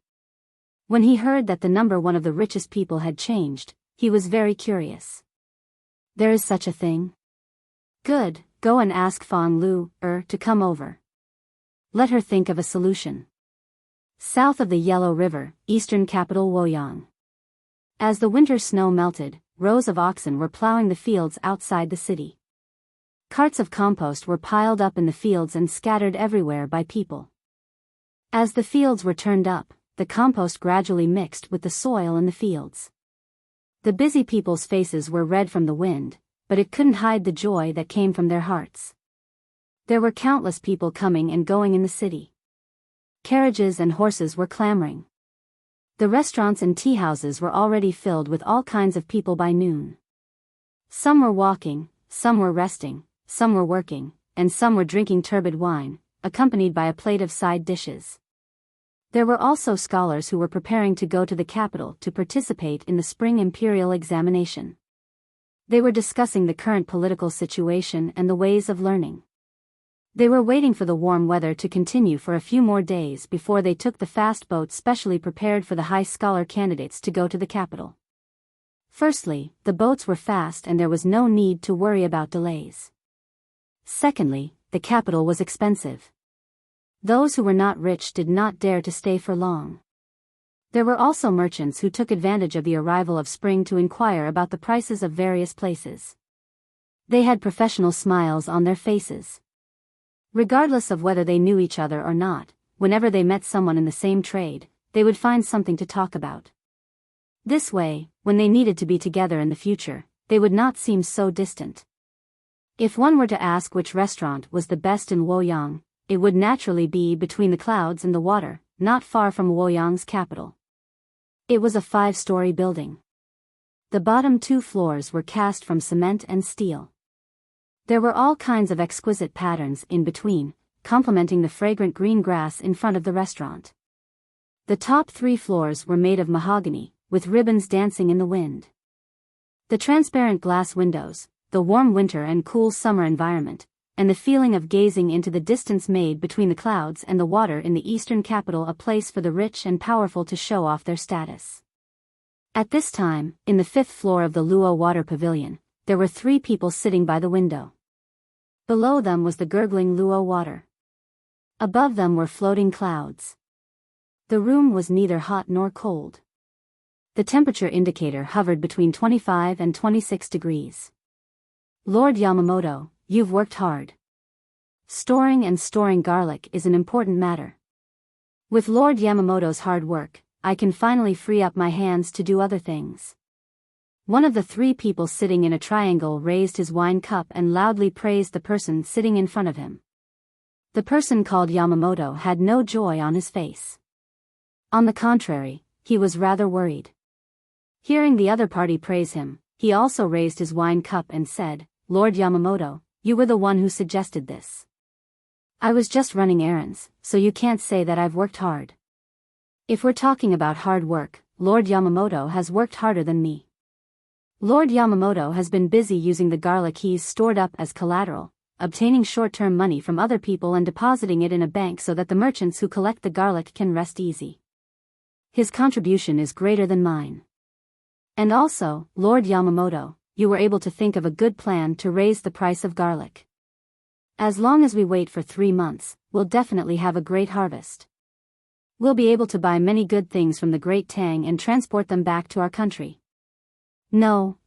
When he heard that the number one of the richest people had changed, he was very curious. There is such a thing? Good, go and ask Fang Lu to come over. Let her think of a solution. South of the Yellow River, eastern capital Luoyang. As the winter snow melted, rows of oxen were plowing the fields outside the city. Carts of compost were piled up in the fields and scattered everywhere by people. As the fields were turned up, the compost gradually mixed with the soil in the fields. The busy people's faces were red from the wind, but it couldn't hide the joy that came from their hearts. There were countless people coming and going in the city. Carriages and horses were clamoring. The restaurants and tea houses were already filled with all kinds of people by noon. Some were walking, some were resting, some were working, and some were drinking turbid wine, accompanied by a plate of side dishes. There were also scholars who were preparing to go to the capital to participate in the spring imperial examination. They were discussing the current political situation and the ways of learning. They were waiting for the warm weather to continue for a few more days before they took the fast boat specially prepared for the high scholar candidates to go to the capital. Firstly, the boats were fast and there was no need to worry about delays. Secondly, the capital was expensive. Those who were not rich did not dare to stay for long. There were also merchants who took advantage of the arrival of spring to inquire about the prices of various places. They had professional smiles on their faces. Regardless of whether they knew each other or not, whenever they met someone in the same trade, they would find something to talk about. This way, when they needed to be together in the future, they would not seem so distant. If one were to ask which restaurant was the best in Luoyang, it would naturally be between the clouds and the water, not far from Luoyang's capital. It was a 5-story building. The bottom 2 floors were cast from cement and steel. There were all kinds of exquisite patterns in between, complementing the fragrant green grass in front of the restaurant. The top 3 floors were made of mahogany, with ribbons dancing in the wind. The transparent glass windows, the warm winter and cool summer environment, and the feeling of gazing into the distance made between the clouds and the water in the eastern capital a place for the rich and powerful to show off their status. At this time, in the 5th floor of the Luo Water Pavilion, there were 3 people sitting by the window. Below them was the gurgling Luo water. Above them were floating clouds. The room was neither hot nor cold. The temperature indicator hovered between 25 and 26 degrees. Lord Yamamoto, you've worked hard. Storing garlic is an important matter. With Lord Yamamoto's hard work, I can finally free up my hands to do other things. One of the 3 people sitting in a triangle raised his wine cup and loudly praised the person sitting in front of him. The person called Yamamoto had no joy on his face. On the contrary, he was rather worried. Hearing the other party praise him, he also raised his wine cup and said, "Lord Yamamoto, you were the one who suggested this. I was just running errands, so you can't say that I've worked hard. If we're talking about hard work, Lord Yamamoto has worked harder than me. Lord Yamamoto has been busy using the garlic he's stored up as collateral, obtaining short-term money from other people and depositing it in a bank so that the merchants who collect the garlic can rest easy. His contribution is greater than mine. And also, Lord Yamamoto, you were able to think of a good plan to raise the price of garlic. As long as we wait for 3 months, we'll definitely have a great harvest. We'll be able to buy many good things from the great Tang and transport them back to our country." No.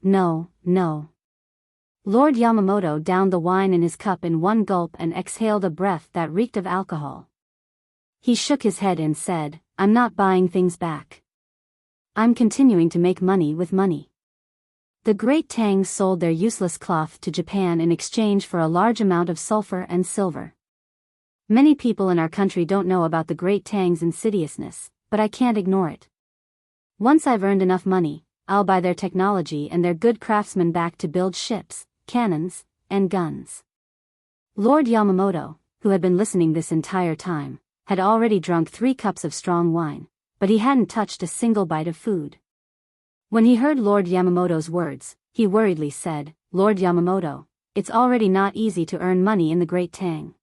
Lord Yamamoto downed the wine in his cup in one gulp and exhaled a breath that reeked of alcohol. He shook his head and said, "I'm not buying things back. I'm continuing to make money with money." The great Tang sold their useless cloth to Japan in exchange for a large amount of sulfur and silver. Many people in our country don't know about the great Tang's insidiousness, but I can't ignore it. Once I've earned enough money, I'll buy their technology and their good craftsmen back to build ships, cannons, and guns. Lord Yamamoto, who had been listening this entire time, had already drunk 3 cups of strong wine, but he hadn't touched a single bite of food. When he heard Lord Yamamoto's words, he worriedly said, "Lord Yamamoto, it's already not easy to earn money in the Great Tang.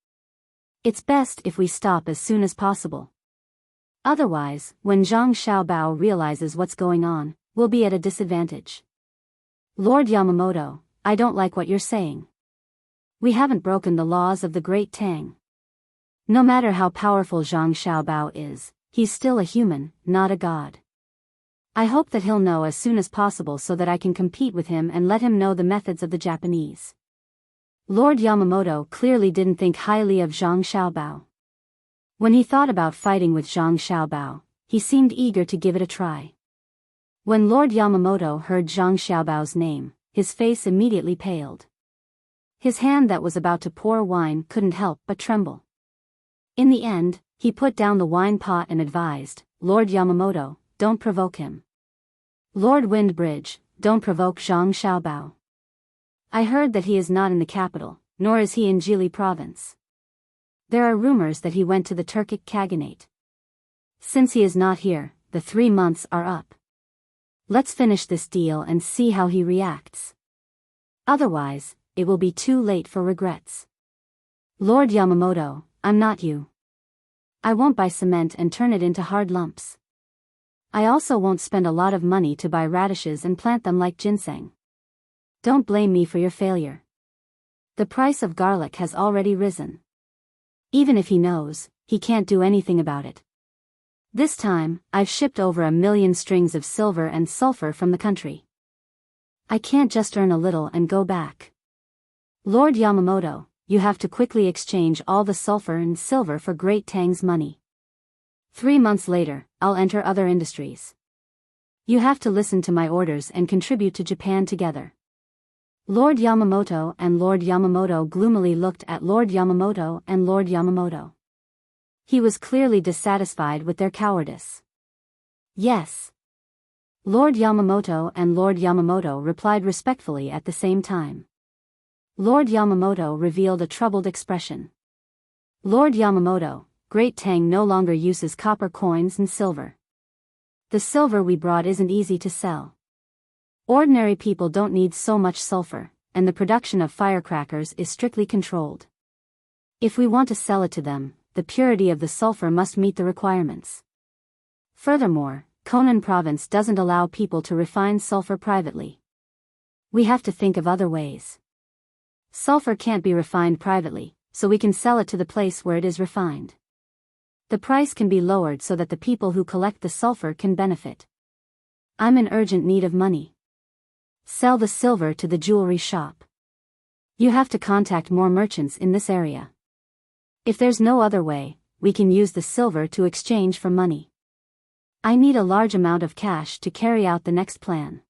It's best if we stop as soon as possible. Otherwise, when Zhang Xiaobao realizes what's going on, we'll be at a disadvantage." "Lord Yamamoto, I don't like what you're saying. We haven't broken the laws of the Great Tang. No matter how powerful Zhang Xiaobao is, he's still a human, not a god. I hope that he'll know as soon as possible so that I can compete with him and let him know the methods of the Japanese." Lord Yamamoto clearly didn't think highly of Zhang Xiaobao. When he thought about fighting with Zhang Xiaobao, he seemed eager to give it a try. When Lord Yamamoto heard Zhang Xiaobao's name, his face immediately paled. His hand that was about to pour wine couldn't help but tremble. In the end, he put down the wine pot and advised, "Lord Yamamoto, don't provoke him. Lord Windbridge, don't provoke Zhang Xiaobao. I heard that he is not in the capital, nor is he in Jili province. There are rumors that he went to the Turkic Khaganate. Since he is not here, the 3 months are up. Let's finish this deal and see how he reacts. Otherwise, it will be too late for regrets. Lord Yamamoto, I'm not you. I won't buy cement and turn it into hard lumps. I also won't spend a lot of money to buy radishes and plant them like ginseng. Don't blame me for your failure. The price of garlic has already risen. Even if he knows, he can't do anything about it. This time, I've shipped over 1 million strings of silver and sulfur from the country. I can't just earn a little and go back. Lord Yamamoto, you have to quickly exchange all the sulfur and silver for Great Tang's money. 3 months later, I'll enter other industries. You have to listen to my orders and contribute to Japan together." Lord Yamamoto and Lord Yamamoto gloomily looked at Lord Yamamoto and Lord Yamamoto. He was clearly dissatisfied with their cowardice. "Yes." Lord Yamamoto and Lord Yamamoto replied respectfully at the same time. Lord Yamamoto revealed a troubled expression. "Lord Yamamoto, Great Tang no longer uses copper coins and silver. The silver we brought isn't easy to sell. Ordinary people don't need so much sulfur, and the production of firecrackers is strictly controlled. If we want to sell it to them, the purity of the sulfur must meet the requirements. Furthermore, Konan province doesn't allow people to refine sulfur privately. We have to think of other ways. Sulfur can't be refined privately, so we can sell it to the place where it is refined. The price can be lowered so that the people who collect the sulfur can benefit. I'm in urgent need of money. Sell the silver to the jewelry shop. You have to contact more merchants in this area. If there's no other way, we can use the silver to exchange for money. I need a large amount of cash to carry out the next plan."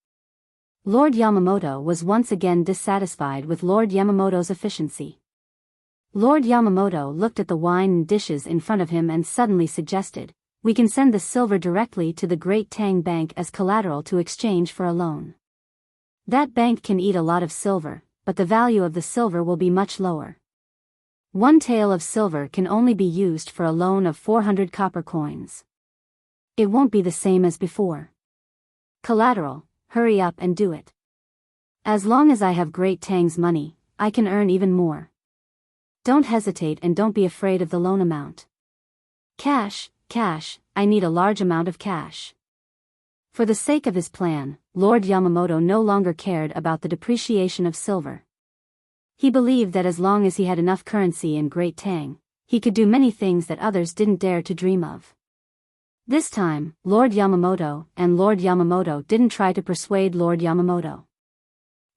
Lord Yamamoto was once again dissatisfied with Lord Yamamoto's efficiency. Lord Yamamoto looked at the wine and dishes in front of him and suddenly suggested, "We can send the silver directly to the Great Tang Bank as collateral to exchange for a loan. That bank can eat a lot of silver, but the value of the silver will be much lower. 1 tael of silver can only be used for a loan of 400 copper coins. It won't be the same as before. Collateral, hurry up and do it. As long as I have Great Tang's money, I can earn even more. Don't hesitate and don't be afraid of the loan amount. Cash, I need a large amount of cash." For the sake of his plan, Lord Yamamoto no longer cared about the depreciation of silver. He believed that as long as he had enough currency in Great Tang, he could do many things that others didn't dare to dream of. This time, Lord Yamamoto and Lord Yamamoto didn't try to persuade Lord Yamamoto.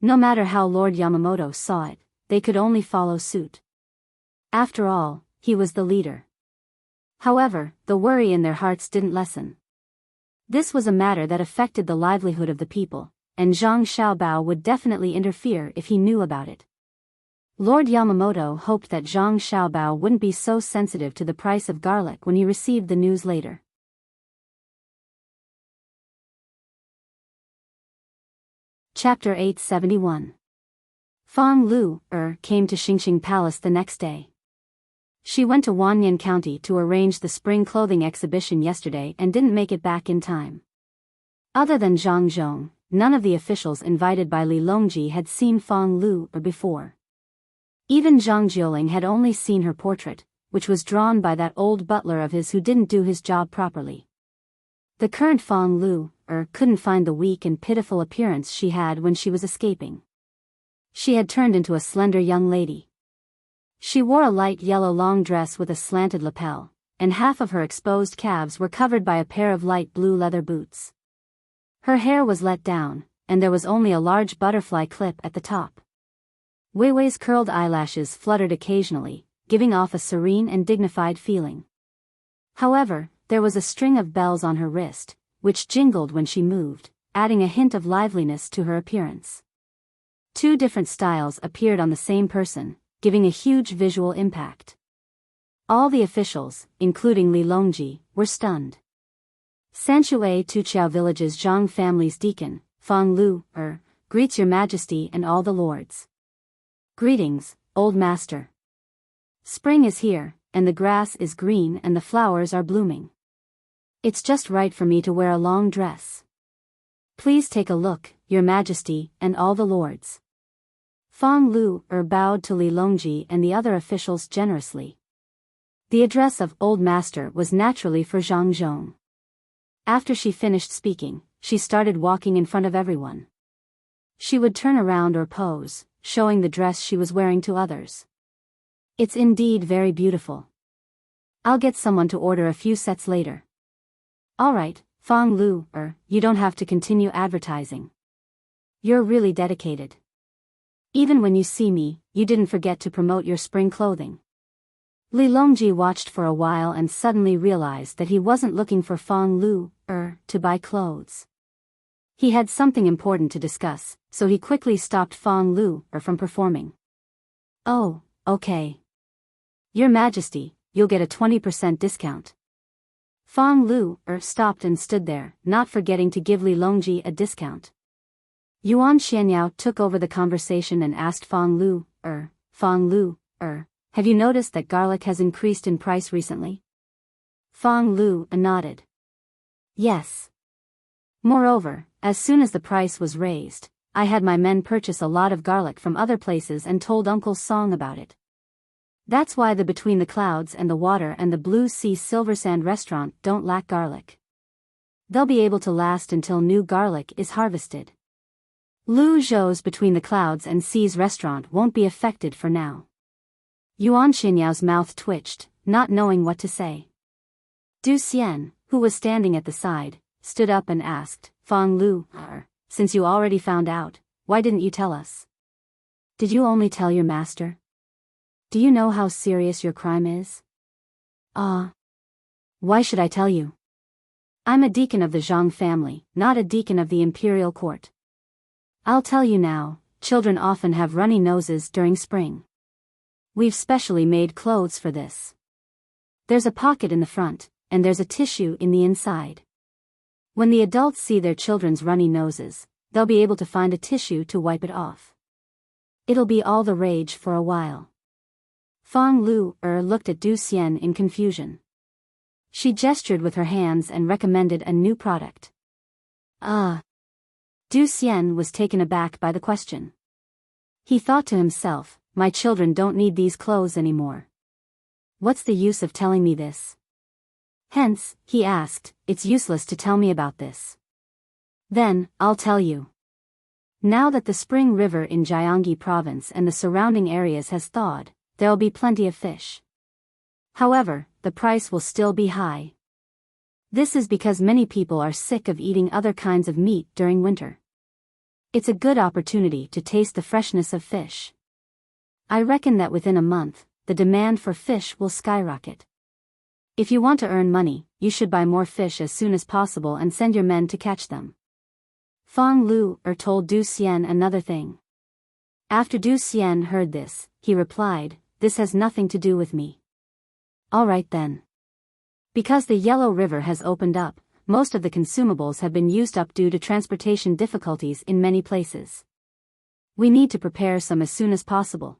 No matter how Lord Yamamoto saw it, they could only follow suit. After all, he was the leader. However, the worry in their hearts didn't lessen. This was a matter that affected the livelihood of the people, and Zhang Xiaobao would definitely interfere if he knew about it. Lord Yamamoto hoped that Zhang Xiaobao wouldn't be so sensitive to the price of garlic when he received the news later. Chapter 871. Fang Lu came to Xingxing Palace the next day. She went to Wanyan County to arrange the spring clothing exhibition yesterday and didn't make it back in time. Other than Zhang Zhong, none of the officials invited by Li Longji had seen Fang Lu before. Even Zhang Jiuling had only seen her portrait, which was drawn by that old butler of his who didn't do his job properly. The current Fang Lu couldn't find the weak and pitiful appearance she had when she was escaping. She had turned into a slender young lady. She wore a light yellow long dress with a slanted lapel, and half of her exposed calves were covered by a pair of light blue leather boots. Her hair was let down, and there was only a large butterfly clip at the top. Wei Wei's curled eyelashes fluttered occasionally, giving off a serene and dignified feeling. However, there was a string of bells on her wrist, which jingled when she moved, adding a hint of liveliness to her appearance. Two different styles appeared on the same person, giving a huge visual impact. All the officials, including Li Longji, were stunned. Sanshui Tuqiao Village's Zhang family's deacon, Fang Lu, greets your majesty and all the lords. Greetings, old master. Spring is here, and the grass is green and the flowers are blooming. It's just right for me to wear a long dress. Please take a look, your majesty and all the lords. Fang Lu bowed to Li Longji and the other officials generously. The address of old master was naturally for Zhang Zhong. After she finished speaking, she started walking in front of everyone. She would turn around or pose, showing the dress she was wearing to others. It's indeed very beautiful. I'll get someone to order a few sets later. All right, Fang Lu, you don't have to continue advertising. You're really dedicated. Even when you see me, you didn't forget to promote your spring clothing. Li Longji watched for a while and suddenly realized that he wasn't looking for Fang Lu, to buy clothes. He had something important to discuss, so he quickly stopped Fang Lu, from performing. Oh, okay. Your Majesty, you'll get a 20% discount. Fang Lu, stopped and stood there, not forgetting to give Li Longji a discount. Yuan Xianyao took over the conversation and asked Fang Lu, have you noticed that garlic has increased in price recently? Fang Lu nodded. Yes. Moreover, as soon as the price was raised, I had my men purchase a lot of garlic from other places and told Uncle Song about it. That's why the Between the Clouds and the Water and the Blue Sea Silver Sand restaurant don't lack garlic. They'll be able to last until new garlic is harvested. Lu Zhou's Between the Clouds and Seas restaurant won't be affected for now. Yuan Xinyao's mouth twitched, not knowing what to say. Du Xian, who was standing at the side, stood up and asked, Fang Lu, since you already found out, why didn't you tell us? Did you only tell your master? Do you know how serious your crime is? Why should I tell you? I'm a deacon of the Zhang family, not a deacon of the imperial court. I'll tell you now, children often have runny noses during spring. We've specially made clothes for this. There's a pocket in the front, and there's a tissue in the inside. When the adults see their children's runny noses, they'll be able to find a tissue to wipe it off. It'll be all the rage for a while. Fang Lu looked at Du Xian in confusion. She gestured with her hands and recommended a new product. Du Xian was taken aback by the question. He thought to himself, my children don't need these clothes anymore. What's the use of telling me this? Hence, he asked, it's useless to tell me about this. Then, I'll tell you. Now that the spring river in Jiangyi province and the surrounding areas has thawed, there'll be plenty of fish. However, the price will still be high. This is because many people are sick of eating other kinds of meat during winter. It's a good opportunity to taste the freshness of fish. I reckon that within a month, the demand for fish will skyrocket. If you want to earn money, you should buy more fish as soon as possible and send your men to catch them. Fang Lu told Du Xian another thing. After Du Xian heard this, he replied, this has nothing to do with me. All right then. Because the Yellow River has opened up, most of the consumables have been used up due to transportation difficulties in many places. We need to prepare some as soon as possible.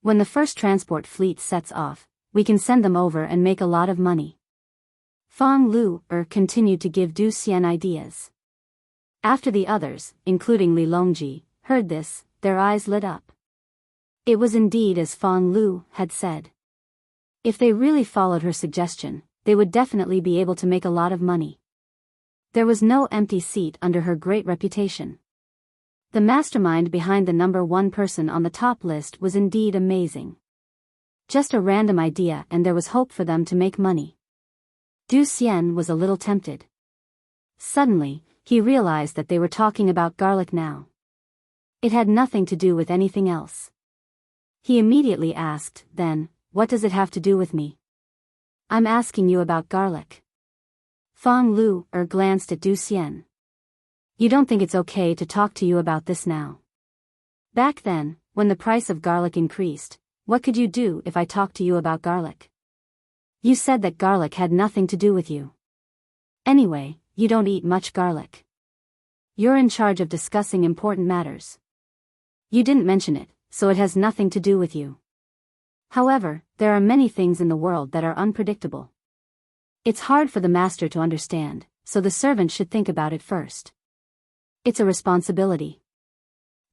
When the first transport fleet sets off, we can send them over and make a lot of money. Fang Lu continued to give Du Xian ideas. After the others, including Li Longji, heard this, their eyes lit up. It was indeed as Fang Lu had said. If they really followed her suggestion, they would definitely be able to make a lot of money. There was no empty seat under her great reputation. The mastermind behind the number one person on the top list was indeed amazing. Just a random idea and there was hope for them to make money. Du Xian was a little tempted. Suddenly, he realized that they were talking about garlic now. It had nothing to do with anything else. He immediately asked, then, what does it have to do with me? I'm asking you about garlic. Fang Lu glanced at Du Xian. You don't think it's okay to talk to you about this now? Back then, when the price of garlic increased, what could you do if I talked to you about garlic? You said that garlic had nothing to do with you. Anyway, you don't eat much garlic. You're in charge of discussing important matters. You didn't mention it, so it has nothing to do with you. However, there are many things in the world that are unpredictable. It's hard for the master to understand, so the servant should think about it first. It's a responsibility.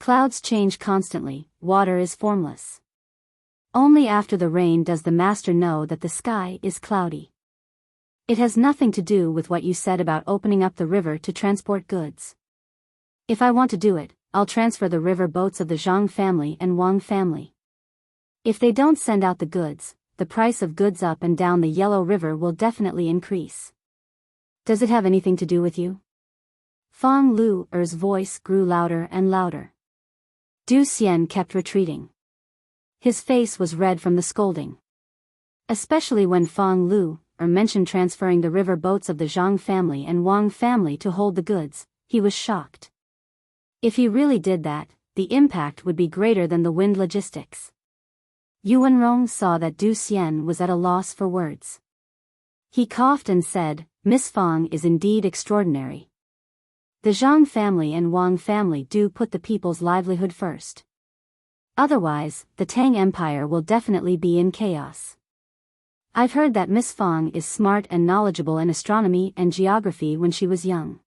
Clouds change constantly, water is formless. Only after the rain does the master know that the sky is cloudy. It has nothing to do with what you said about opening up the river to transport goods. If I want to do it, I'll transfer the river boats of the Zhang family and Wang family. If they don't send out the goods, the price of goods up and down the Yellow River will definitely increase. Does it have anything to do with you? Fang Lu's voice grew louder and louder. Du Xian kept retreating. His face was red from the scolding. Especially when Fang Lu mentioned transferring the river boats of the Zhang family and Wang family to hold the goods, he was shocked. If he really did that, the impact would be greater than the wind logistics. Yuanrong saw that Du Xian was at a loss for words. He coughed and said, Miss Fang is indeed extraordinary. The Zhang family and Wang family do put the people's livelihood first. Otherwise, the Tang Empire will definitely be in chaos. I've heard that Miss Fang is smart and knowledgeable in astronomy and geography when she was young.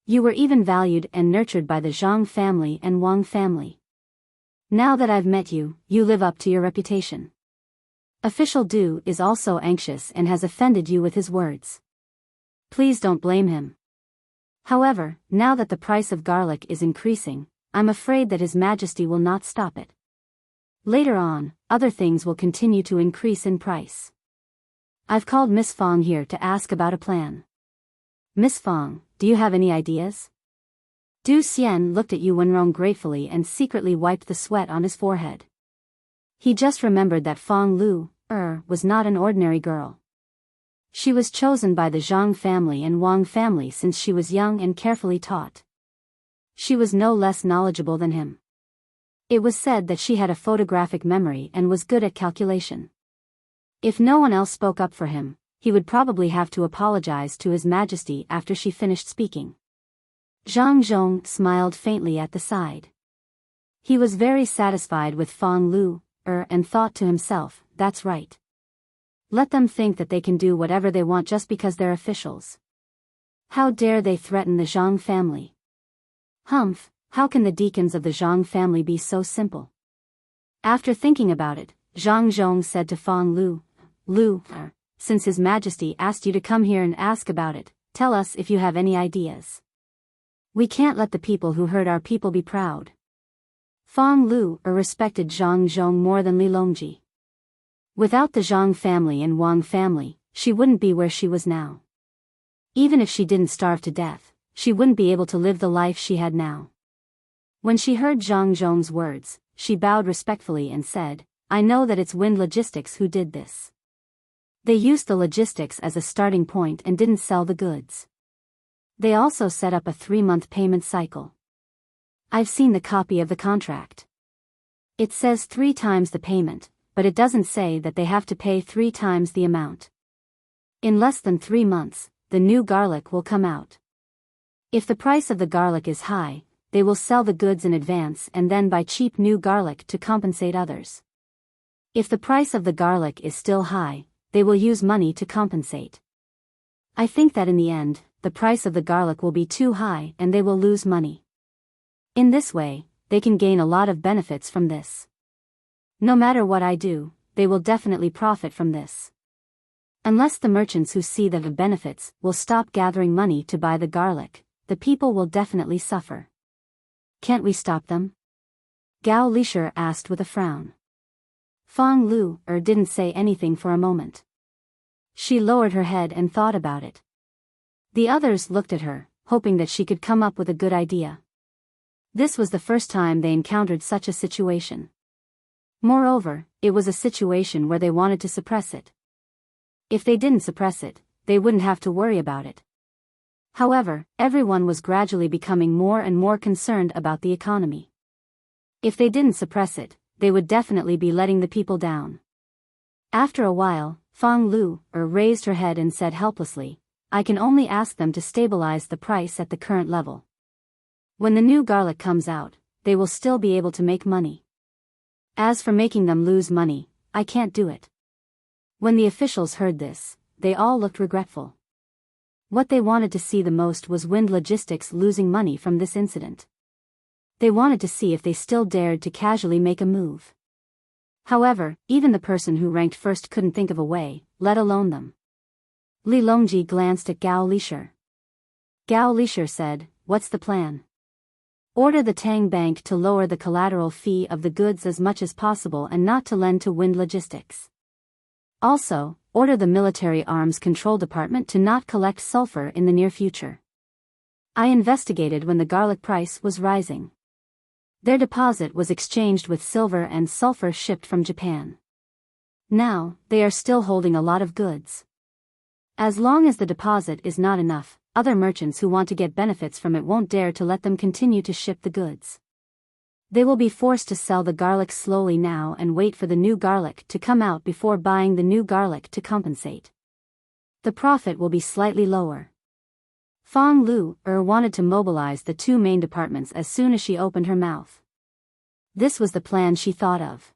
You were even valued and nurtured by the Zhang family and Wang family. Now that I've met you, you live up to your reputation. Official Du is also anxious and has offended you with his words. Please don't blame him. However, now that the price of garlic is increasing, I'm afraid that His Majesty will not stop it. Later on, other things will continue to increase in price. I've called Miss Fang here to ask about a plan. Miss Fang, do you have any ideas? Du Xian looked at Yuanrong gratefully and secretly wiped the sweat on his forehead. He just remembered that Fang Lu was not an ordinary girl. She was chosen by the Zhang family and Wang family since she was young and carefully taught. She was no less knowledgeable than him. It was said that she had a photographic memory and was good at calculation. If no one else spoke up for him, he would probably have to apologize to His Majesty after she finished speaking. Zhang Zhong smiled faintly at the side. He was very satisfied with Fang Lu and thought to himself, that's right. Let them think that they can do whatever they want just because they're officials. How dare they threaten the Zhang family? Humph, how can the deacons of the Zhang family be so simple? After thinking about it, Zhang Zhong said to Fang Lu, since His Majesty asked you to come here and ask about it, tell us if you have any ideas. We can't let the people who hurt our people be proud. Fang Lu respected Zhang Zhong more than Li Longji. Without the Zhang family and Wang family, she wouldn't be where she was now. Even if she didn't starve to death, she wouldn't be able to live the life she had now. When she heard Zhang Zhong's words, she bowed respectfully and said, I know that it's Wind Logistics who did this. They used the logistics as a starting point and didn't sell the goods. They also set up a 3-month payment cycle. I've seen the copy of the contract. It says 3 times the payment, but it doesn't say that they have to pay 3 times the amount. In less than 3 months, the new garlic will come out. If the price of the garlic is high, they will sell the goods in advance and then buy cheap new garlic to compensate others. If the price of the garlic is still high, they will use money to compensate. I think that in the end, the price of the garlic will be too high and they will lose money. In this way, they can gain a lot of benefits from this. No matter what I do, they will definitely profit from this. Unless the merchants who see the benefits will stop gathering money to buy the garlic, the people will definitely suffer. Can't we stop them? Gao Lisher asked with a frown. Fang Lu didn't say anything for a moment. She lowered her head and thought about it. The others looked at her, hoping that she could come up with a good idea. This was the first time they encountered such a situation. Moreover, it was a situation where they wanted to suppress it. If they didn't suppress it, they wouldn't have to worry about it. However, everyone was gradually becoming more and more concerned about the economy. If they didn't suppress it, they would definitely be letting the people down. After a while, Fang Lu raised her head and said helplessly, I can only ask them to stabilize the price at the current level. When the new garlic comes out, they will still be able to make money. As for making them lose money, I can't do it. When the officials heard this, they all looked regretful. What they wanted to see the most was Wind Logistics losing money from this incident. They wanted to see if they still dared to casually make a move. However, even the person who ranked first couldn't think of a way, let alone them. Li Longji glanced at Gao Lisher. Gao Lisher said, What's the plan? Order the Tang Bank to lower the collateral fee of the goods as much as possible and not to lend to Wind Logistics. Also, order the Military Arms Control Department to not collect sulfur in the near future. I investigated when the garlic price was rising. Their deposit was exchanged with silver and sulfur shipped from Japan. Now, they are still holding a lot of goods. As long as the deposit is not enough, other merchants who want to get benefits from it won't dare to let them continue to ship the goods. They will be forced to sell the garlic slowly now and wait for the new garlic to come out before buying the new garlic to compensate. The profit will be slightly lower. Fang Lu wanted to mobilize the two main departments as soon as she opened her mouth. This was the plan she thought of.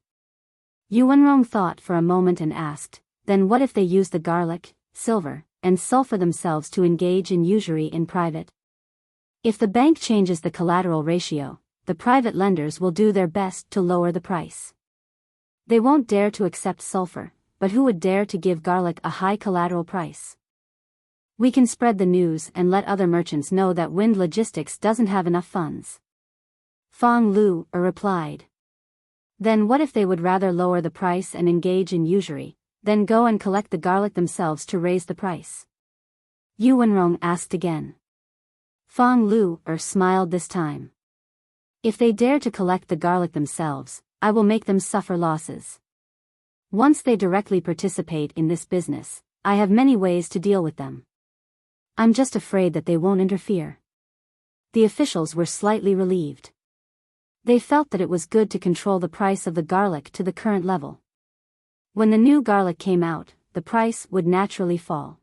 Yuanrong thought for a moment and asked, then what if they use the garlic, silver, and sulfur themselves to engage in usury in private? If the bank changes the collateral ratio, the private lenders will do their best to lower the price. They won't dare to accept sulfur, but who would dare to give garlic a high collateral price? We can spread the news and let other merchants know that Wind Logistics doesn't have enough funds. Fang Lu replied. Then what if they would rather lower the price and engage in usury, then go and collect the garlic themselves to raise the price? Yu Wenrong asked again. Fang Lu smiled this time. If they dare to collect the garlic themselves, I will make them suffer losses. Once they directly participate in this business, I have many ways to deal with them. I'm just afraid that they won't interfere. The officials were slightly relieved. They felt that it was good to control the price of the garlic to the current level. When the new garlic came out, the price would naturally fall.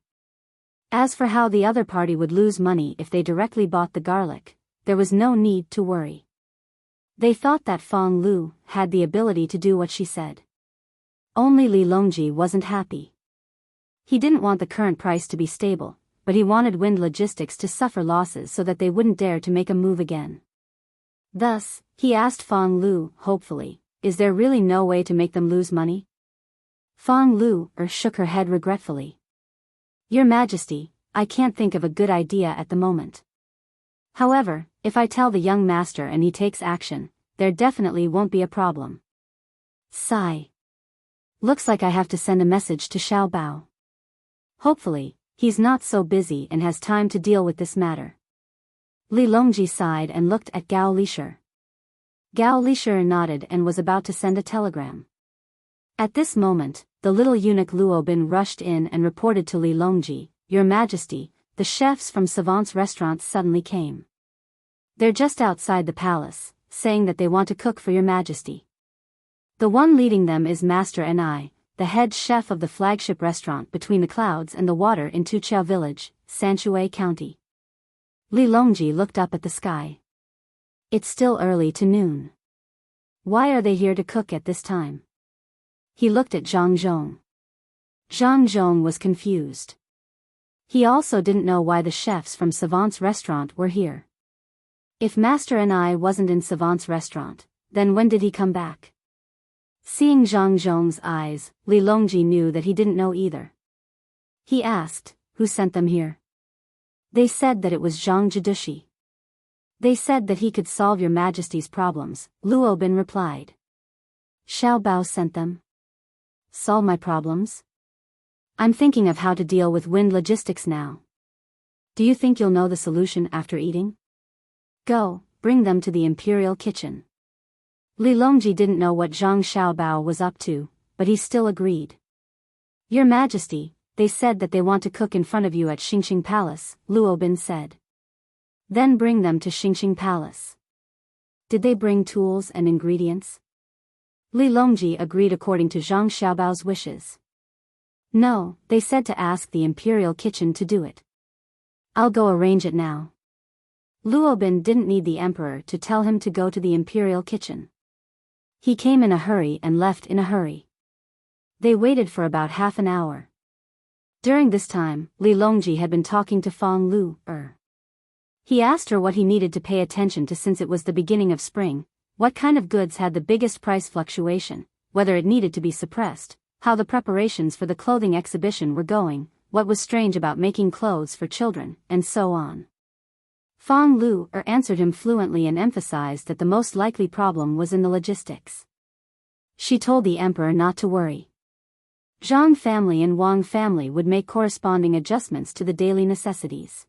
As for how the other party would lose money if they directly bought the garlic, there was no need to worry. They thought that Fang Lu had the ability to do what she said. Only Li Longji wasn't happy. He didn't want the current price to be stable, but he wanted Wind Logistics to suffer losses so that they wouldn't dare to make a move again. Thus, he asked Fang Lu, hopefully, is there really no way to make them lose money? Fang Lu shook her head regretfully. Your Majesty, I can't think of a good idea at the moment. However, if I tell the young master and he takes action, there definitely won't be a problem. Sigh. Looks like I have to send a message to Xiao Bao. Hopefully, he's not so busy and has time to deal with this matter. Li Longji sighed and looked at Gao Lisher. Gao Lisher nodded and was about to send a telegram. At this moment, the little eunuch Luobin rushed in and reported to Li Longji, Your Majesty, the chefs from Savant's restaurant suddenly came. They're just outside the palace, saying that they want to cook for Your Majesty. The one leading them is Master and I, the head chef of the flagship restaurant between the clouds and the water in Tuqiao village, Sanshui County. Li Longji looked up at the sky. It's still early to noon. Why are they here to cook at this time? He looked at Zhang Zhong. Zhang Zhong was confused. He also didn't know why the chefs from Savant's restaurant were here. If Master and I wasn't in Savant's restaurant, then when did he come back? Seeing Zhang Zhong's eyes, Li Longji knew that he didn't know either. He asked, who sent them here? They said that it was Zhang Jidushi. They said that he could solve your majesty's problems, Luo Bin replied. Xiao Bao sent them. Solve my problems? I'm thinking of how to deal with wind logistics now. Do you think you'll know the solution after eating? Go, bring them to the imperial kitchen. Li Longji didn't know what Zhang Xiaobao was up to, but he still agreed. Your Majesty, they said that they want to cook in front of you at Xingxing Palace, Luo Bin said. Then bring them to Xingxing Palace. Did they bring tools and ingredients? Li Longji agreed according to Zhang Xiaobao's wishes. No, they said to ask the imperial kitchen to do it. I'll go arrange it now. Luo Bin didn't need the emperor to tell him to go to the imperial kitchen. He came in a hurry and left in a hurry. They waited for about half an hour. During this time, Li Longji had been talking to Fang Lu. He asked her what he needed to pay attention to since it was the beginning of spring, what kind of goods had the biggest price fluctuation, whether it needed to be suppressed, how the preparations for the clothing exhibition were going, what was strange about making clothes for children, and so on. Fang Lu answered him fluently and emphasized that the most likely problem was in the logistics. She told the emperor not to worry. Zhang family and Wang family would make corresponding adjustments to the daily necessities.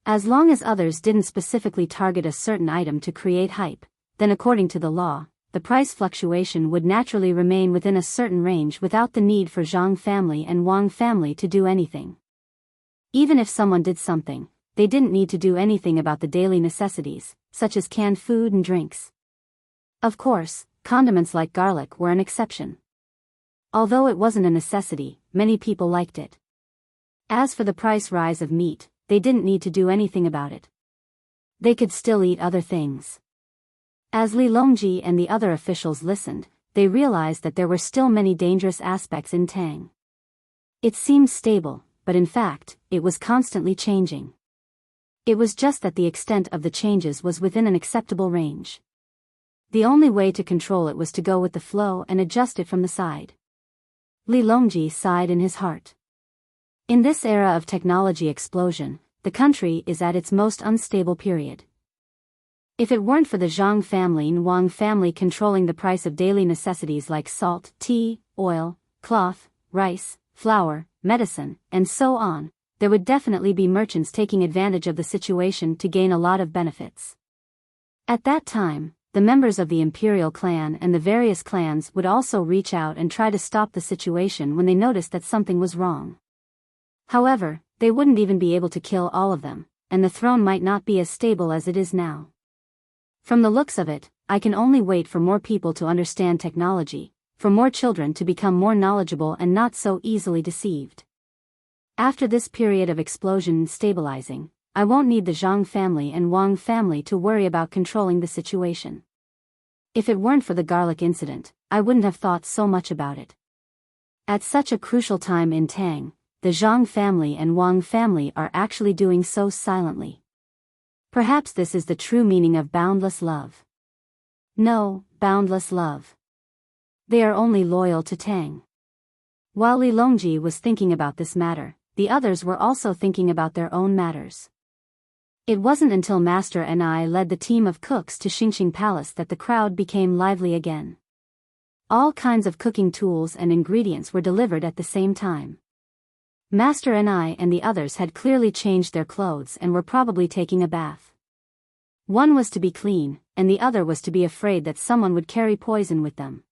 As long as others didn't specifically target a certain item to create hype, then according to the law, the price fluctuation would naturally remain within a certain range without the need for Zhang family and Wang family to do anything. Even if someone did something, they didn't need to do anything about the daily necessities, such as canned food and drinks. Of course, condiments like garlic were an exception. Although it wasn't a necessity, many people liked it. As for the price rise of meat, they didn't need to do anything about it. They could still eat other things. As Li Longji and the other officials listened, they realized that there were still many dangerous aspects in Tang. It seemed stable, but in fact, it was constantly changing. It was just that the extent of the changes was within an acceptable range. The only way to control it was to go with the flow and adjust it from the side. Li Longji sighed in his heart. In this era of technology explosion, the country is at its most unstable period. If it weren't for the Zhang family and Wang family controlling the price of daily necessities like salt, tea, oil, cloth, rice, flour, medicine, and so on, there would definitely be merchants taking advantage of the situation to gain a lot of benefits. At that time, the members of the imperial clan and the various clans would also reach out and try to stop the situation when they noticed that something was wrong. However, they wouldn't even be able to kill all of them, and the throne might not be as stable as it is now. From the looks of it, I can only wait for more people to understand technology, for more children to become more knowledgeable and not so easily deceived. After this period of explosion and stabilizing, I won't need the Zhang family and Wang family to worry about controlling the situation. If it weren't for the garlic incident, I wouldn't have thought so much about it. At such a crucial time in Tang, the Zhang family and Wang family are actually doing so silently. Perhaps this is the true meaning of boundless love. No, boundless love. They are only loyal to Tang. While Li Longji was thinking about this matter, the others were also thinking about their own matters. It wasn't until Master and I led the team of cooks to Xingxing Palace that the crowd became lively again. All kinds of cooking tools and ingredients were delivered at the same time. Master and I and the others had clearly changed their clothes and were probably taking a bath. One was to be clean, and the other was to be afraid that someone would carry poison with them.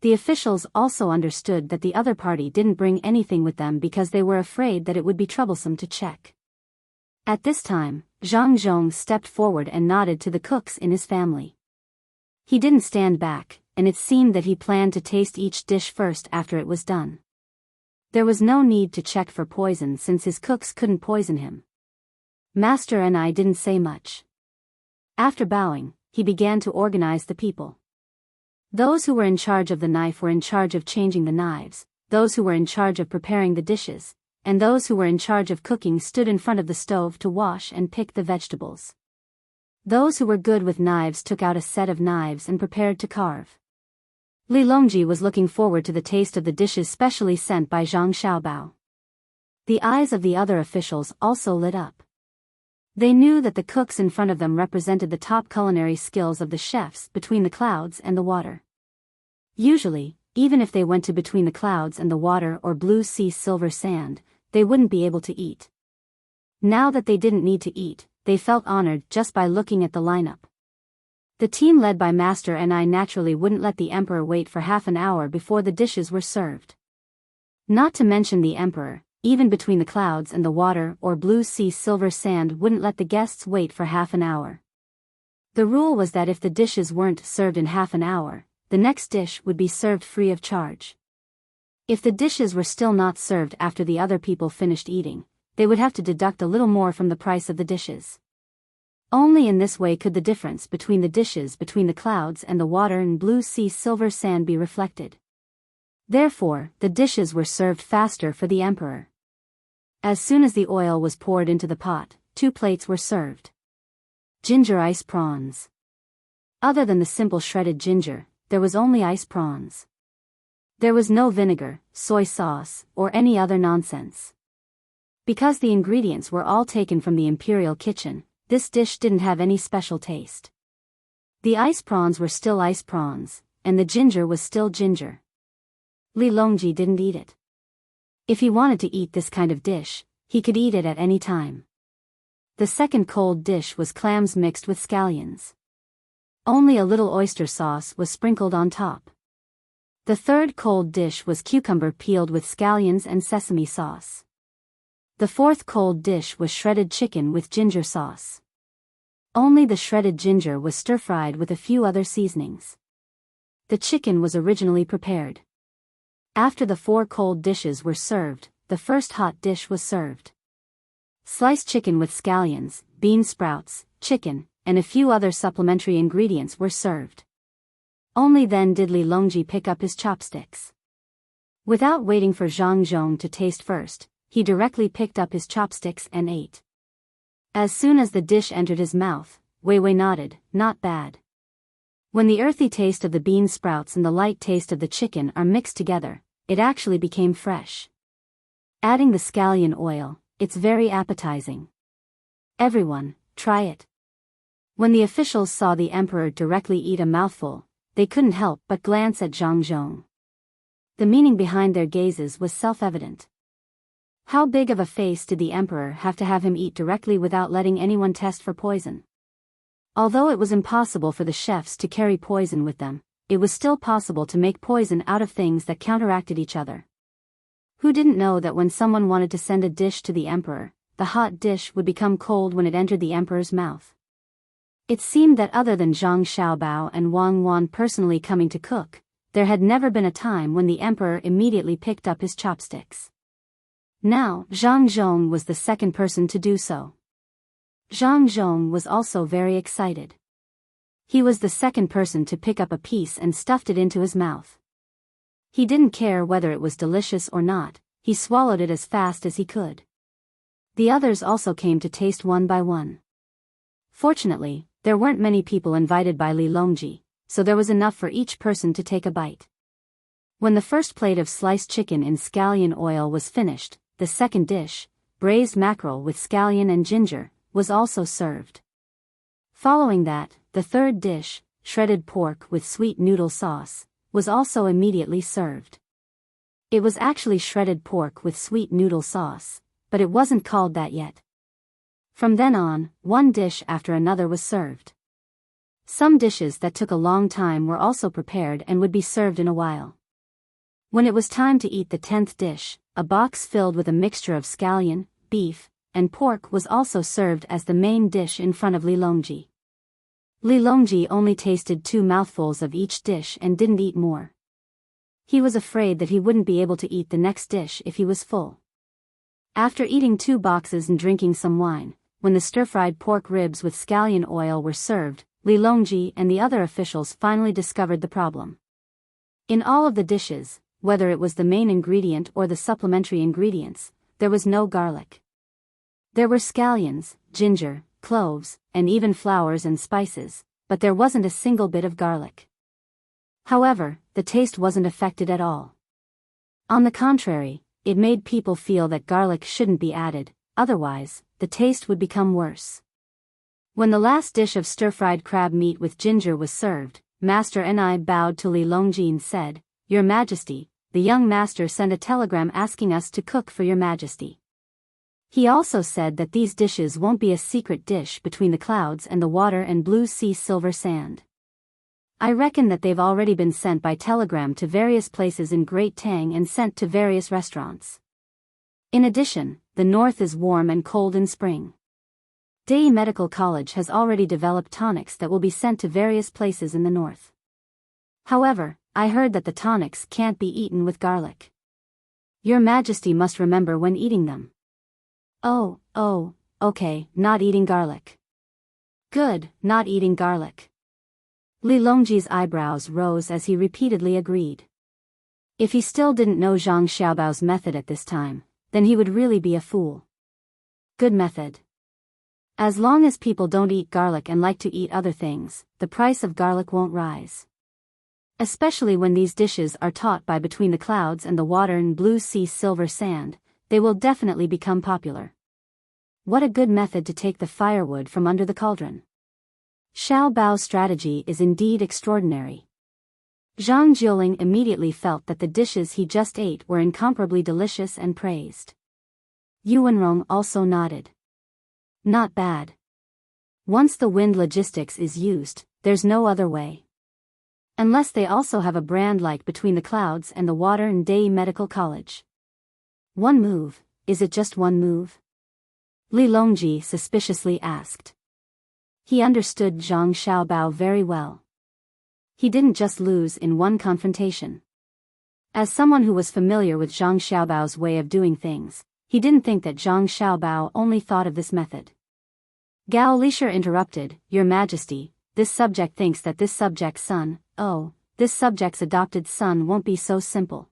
The officials also understood that the other party didn't bring anything with them because they were afraid that it would be troublesome to check. At this time, Zhang Zhong stepped forward and nodded to the cooks in his family. He didn't stand back, and it seemed that he planned to taste each dish first after it was done. There was no need to check for poison since his cooks couldn't poison him. Master and I didn't say much. After bowing, he began to organize the people. Those who were in charge of the knife were in charge of changing the knives, those who were in charge of preparing the dishes, and those who were in charge of cooking stood in front of the stove to wash and pick the vegetables. Those who were good with knives took out a set of knives and prepared to carve. Li Longji was looking forward to the taste of the dishes specially sent by Zhang Xiaobao. The eyes of the other officials also lit up. They knew that the cooks in front of them represented the top culinary skills of the chefs between the clouds and the water. Usually, even if they went to between the clouds and the water or blue sea silver sand, they wouldn't be able to eat. Now that they didn't need to eat, they felt honored just by looking at the lineup. The team led by Master and I naturally wouldn't let the emperor wait for half an hour before the dishes were served. Not to mention the emperor, even between the clouds and the water or blue sea silver sand wouldn't let the guests wait for half an hour. The rule was that if the dishes weren't served in half an hour, the next dish would be served free of charge. If the dishes were still not served after the other people finished eating, they would have to deduct a little more from the price of the dishes. Only in this way could the difference between the dishes between the clouds and the water and blue sea silver sand be reflected. Therefore, the dishes were served faster for the emperor. As soon as the oil was poured into the pot, 2 plates were served. Ginger ice prawns. Other than the simple shredded ginger, there was only ice prawns. There was no vinegar, soy sauce, or any other nonsense. Because the ingredients were all taken from the imperial kitchen, this dish didn't have any special taste. The ice prawns were still ice prawns, and the ginger was still ginger. Li Longji didn't eat it. If he wanted to eat this kind of dish, he could eat it at any time. The second cold dish was clams mixed with scallions. Only a little oyster sauce was sprinkled on top. The third cold dish was cucumber peeled with scallions and sesame sauce. The fourth cold dish was shredded chicken with ginger sauce. Only the shredded ginger was stir-fried with a few other seasonings. The chicken was originally prepared. After the 4 cold dishes were served, the first hot dish was served. Sliced chicken with scallions, bean sprouts, chicken, and a few other supplementary ingredients were served. Only then did Li Longji pick up his chopsticks. Without waiting for Zhang Zhong to taste first, he directly picked up his chopsticks and ate. As soon as the dish entered his mouth, Wei Wei nodded, "Not bad." When the earthy taste of the bean sprouts and the light taste of the chicken are mixed together, it actually became fresh. Adding the scallion oil, it's very appetizing. Everyone, try it. When the officials saw the emperor directly eat a mouthful, they couldn't help but glance at Zhang Zhong. The meaning behind their gazes was self-evident. How big of a face did the emperor have to have him eat directly without letting anyone test for poison? Although it was impossible for the chefs to carry poison with them, it was still possible to make poison out of things that counteracted each other. Who didn't know that when someone wanted to send a dish to the emperor, the hot dish would become cold when it entered the emperor's mouth? It seemed that other than Zhang Xiaobao and Wang Wan personally coming to cook, there had never been a time when the emperor immediately picked up his chopsticks. Now, Zhang Zhong was the second person to do so. Zhang Zhong was also very excited. He was the second person to pick up a piece and stuffed it into his mouth. He didn't care whether it was delicious or not, he swallowed it as fast as he could. The others also came to taste one by one. Fortunately, there weren't many people invited by Li Longji, so there was enough for each person to take a bite. When the first plate of sliced chicken in scallion oil was finished, the second dish, braised mackerel with scallion and ginger, was also served. Following that, the third dish, shredded pork with sweet noodle sauce, was also immediately served. It was actually shredded pork with sweet noodle sauce, but it wasn't called that yet. From then on, one dish after another was served. Some dishes that took a long time were also prepared and would be served in a while. When it was time to eat the 10th dish, a box filled with a mixture of scallion, beef, and pork was also served as the main dish in front of Li Longji. Li Longji only tasted 2 mouthfuls of each dish and didn't eat more. He was afraid that he wouldn't be able to eat the next dish if he was full. After eating 2 boxes and drinking some wine, when the stir-fried pork ribs with scallion oil were served, Li Longji and the other officials finally discovered the problem. In all of the dishes, whether it was the main ingredient or the supplementary ingredients, there was no garlic. There were scallions, ginger, cloves, and even flowers and spices, but there wasn't a single bit of garlic. However, the taste wasn't affected at all. On the contrary, it made people feel that garlic shouldn't be added, otherwise, the taste would become worse. When the last dish of stir-fried crab meat with ginger was served, Master Ni bowed to Li Longji and said, "Your Majesty, the young master sent a telegram asking us to cook for your Majesty. He also said that these dishes won't be a secret dish between the clouds and the water and blue sea silver sand. I reckon that they've already been sent by telegram to various places in Great Tang and sent to various restaurants. In addition, the north is warm and cold in spring. Dai Medical College has already developed tonics that will be sent to various places in the north. However, I heard that the tonics can't be eaten with garlic. Your Majesty must remember when eating them." Oh, okay, not eating garlic. Good, not eating garlic. Li Longji's eyebrows rose as he repeatedly agreed. If he still didn't know Zhang Xiaobao's method at this time, then he would really be a fool. Good method. As long as people don't eat garlic and like to eat other things, the price of garlic won't rise. Especially when these dishes are taught by between the clouds and the water and blue sea silver sand, they will definitely become popular. What a good method to take the firewood from under the cauldron. Xiao Bao's strategy is indeed extraordinary. Zhang Jiuling immediately felt that the dishes he just ate were incomparably delicious and praised. Yuanrong also nodded. Not bad. Once the wind logistics is used, there's no other way. Unless they also have a brand like Between the Clouds and the Water and Dai Medical College. One move, is it just one move? Li Longji suspiciously asked. He understood Zhang Xiaobao very well. He didn't just lose in one confrontation. As someone who was familiar with Zhang Xiaobao's way of doing things, he didn't think that Zhang Xiaobao only thought of this method. Gao Lisher interrupted, "Your Majesty, this subject thinks that this subject's son, this subject's adopted son won't be so simple.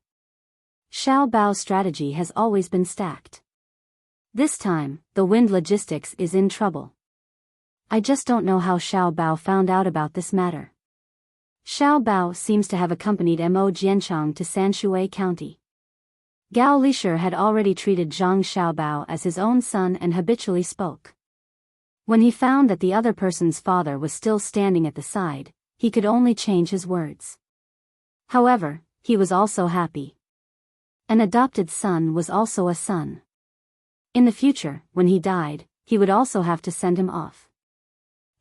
Xiao Bao's strategy has always been stacked. This time, the wind logistics is in trouble. I just don't know how Xiao Bao found out about this matter." Xiao Bao seems to have accompanied Mo Jianchang to Sanshui County. Gao Lisher had already treated Zhang Xiaobao as his own son and habitually spoke. When he found that the other person's father was still standing at the side, he could only change his words. However, he was also happy. An adopted son was also a son. In the future, when he died, he would also have to send him off.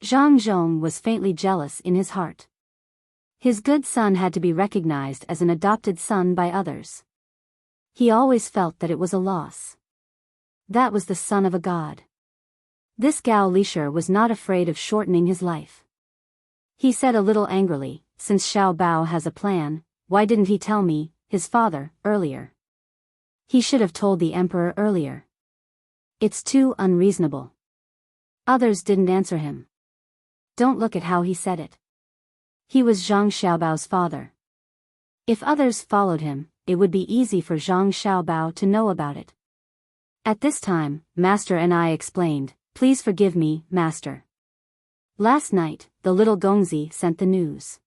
Zhang Zhong was faintly jealous in his heart. His good son had to be recognized as an adopted son by others. He always felt that it was a loss. That was the son of a god. This Gao Lisher was not afraid of shortening his life. He said a little angrily, "Since Xiao Bao has a plan, why didn't he tell me, his father, earlier? He should have told the emperor earlier. It's too unreasonable." Others didn't answer him. Don't look at how he said it. He was Zhang Xiaobao's father. If others followed him, it would be easy for Zhang Xiaobao to know about it. At this time, Master and I explained, "Please forgive me, Master. Last night, the little Gongzi sent the news.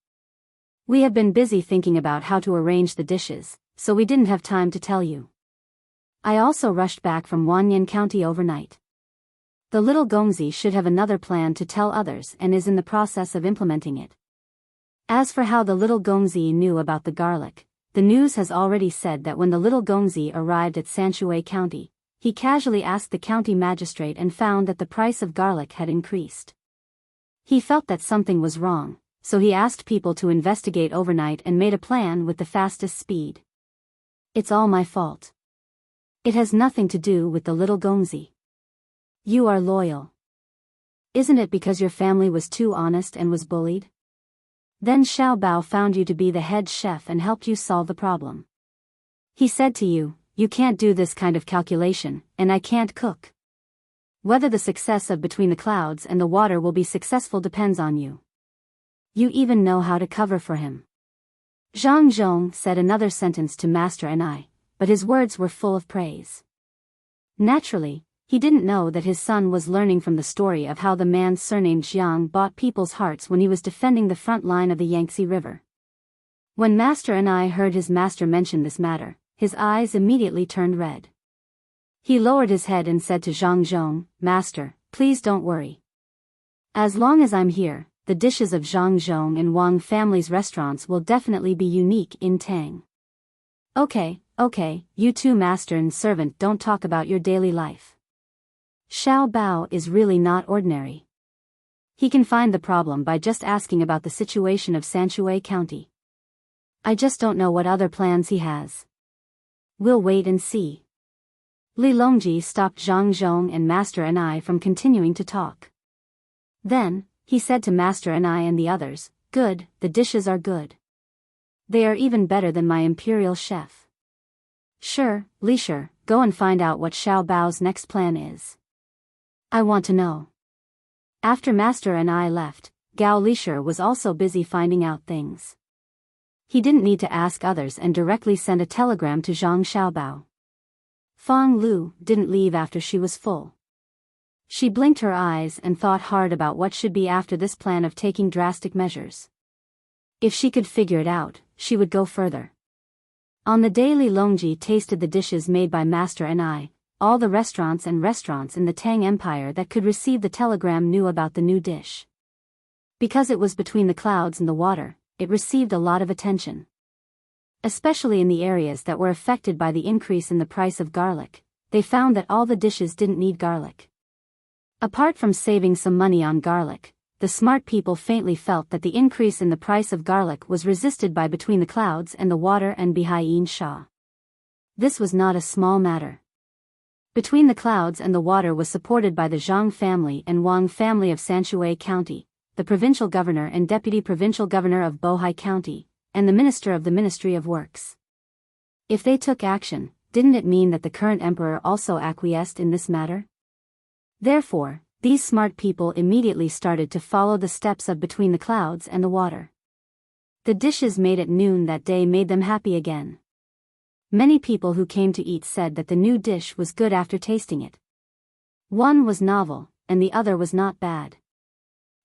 We have been busy thinking about how to arrange the dishes, so we didn't have time to tell you. I also rushed back from Wanyan County overnight. The little Gongzi should have another plan to tell others and is in the process of implementing it. As for how the little Gongzi knew about the garlic, the news has already said that when the little Gongzi arrived at Sanshui County, he casually asked the county magistrate and found that the price of garlic had increased. He felt that something was wrong, so he asked people to investigate overnight and made a plan with the fastest speed. It's all my fault. It has nothing to do with the little Gongzi. You are loyal. Isn't it because your family was too honest and was bullied? Then Xiao Bao found you to be the head chef and helped you solve the problem. He said to you, 'You can't do this kind of calculation, and I can't cook.' Whether the success of Between the Clouds and the Water will be successful depends on you. You even know how to cover for him. Zhang Zhong said another sentence to Master and I, but his words were full of praise. Naturally, he didn't know that his son was learning from the story of how the man surnamed Jiang bought people's hearts when he was defending the front line of the Yangtze River. When Master and I heard his master mention this matter, his eyes immediately turned red. He lowered his head and said to Zhang Zhong, "Master, please don't worry. As long as I'm here, the dishes of Zhang Zhong and Wang family's restaurants will definitely be unique in Tang." Okay, you two master and servant don't talk about your daily life. Xiao Bao is really not ordinary. He can find the problem by just asking about the situation of Sanshui County. I just don't know what other plans he has. We'll wait and see. Li Longji stopped Zhang Zhong and Master and I from continuing to talk. Then, he said to Master and I and the others, "Good, the dishes are good. They are even better than my imperial chef." "Sure, Li Shi, go and find out what Xiao Bao's next plan is. I want to know." After Master and I left, Gao Li was also busy finding out things. He didn't need to ask others and directly send a telegram to Zhang Xiaobao. Fang Lu didn't leave after she was full. She blinked her eyes and thought hard about what should be after this plan of taking drastic measures. If she could figure it out, she would go further. On the day Li Longji tasted the dishes made by Master and I, all the restaurants in the Tang Empire that could receive the telegram knew about the new dish. Because it was Between the Clouds and the Water, it received a lot of attention. Especially in the areas that were affected by the increase in the price of garlic, they found that all the dishes didn't need garlic. Apart from saving some money on garlic, the smart people faintly felt that the increase in the price of garlic was resisted by Between the Clouds and the Water and Biyao Sha. This was not a small matter. Between the Clouds and the Water was supported by the Zhang family and Wang family of Sanshui County, the provincial governor and deputy provincial governor of Bohai County, and the minister of the Ministry of Works. If they took action, didn't it mean that the current emperor also acquiesced in this matter? Therefore, these smart people immediately started to follow the steps of Between the Clouds and the Water. The dishes made at noon that day made them happy again. Many people who came to eat said that the new dish was good after tasting it. One was novel, and the other was not bad.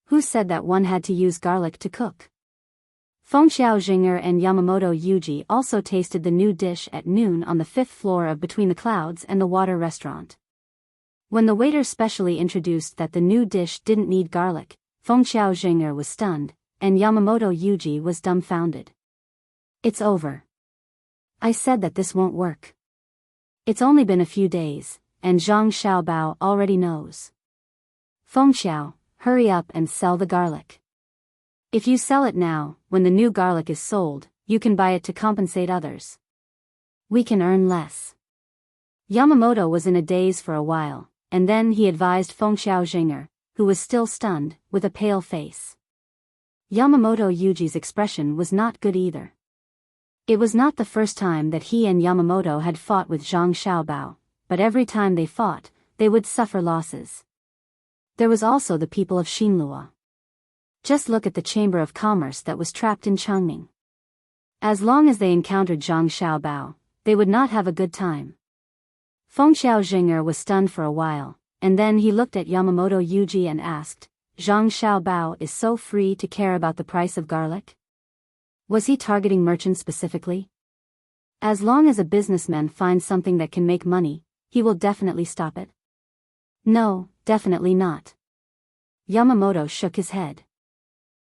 Who said that one had to use garlic to cook? Fengxiao Jing'er and Yamamoto Yuji also tasted the new dish at noon on the 5th floor of Between the Clouds and the Water restaurant. When the waiter specially introduced that the new dish didn't need garlic, Fengxiao Jing'er was stunned, and Yamamoto Yuji was dumbfounded. "It's over. I said that this won't work. It's only been a few days, and Zhang Xiaobao already knows. Fengxiao, hurry up and sell the garlic. If you sell it now, when the new garlic is sold, you can buy it to compensate others. We can earn less." Yamamoto was in a daze for a while, and then he advised Fengxiao Jing'er, who was still stunned, with a pale face. Yamamoto Yuji's expression was not good either. It was not the first time that he and Yamamoto had fought with Zhang Xiaobao, but every time they fought, they would suffer losses. There was also the people of Xinlua. Just look at the Chamber of Commerce that was trapped in Changning. As long as they encountered Zhang Xiaobao, they would not have a good time. Fengxiao Jing'er was stunned for a while, and then he looked at Yamamoto Yuji and asked, "Zhang Xiaobao is so free to care about the price of garlic? Was he targeting merchants specifically? As long as a businessman finds something that can make money, he will definitely stop it." "No, definitely not." Yamamoto shook his head.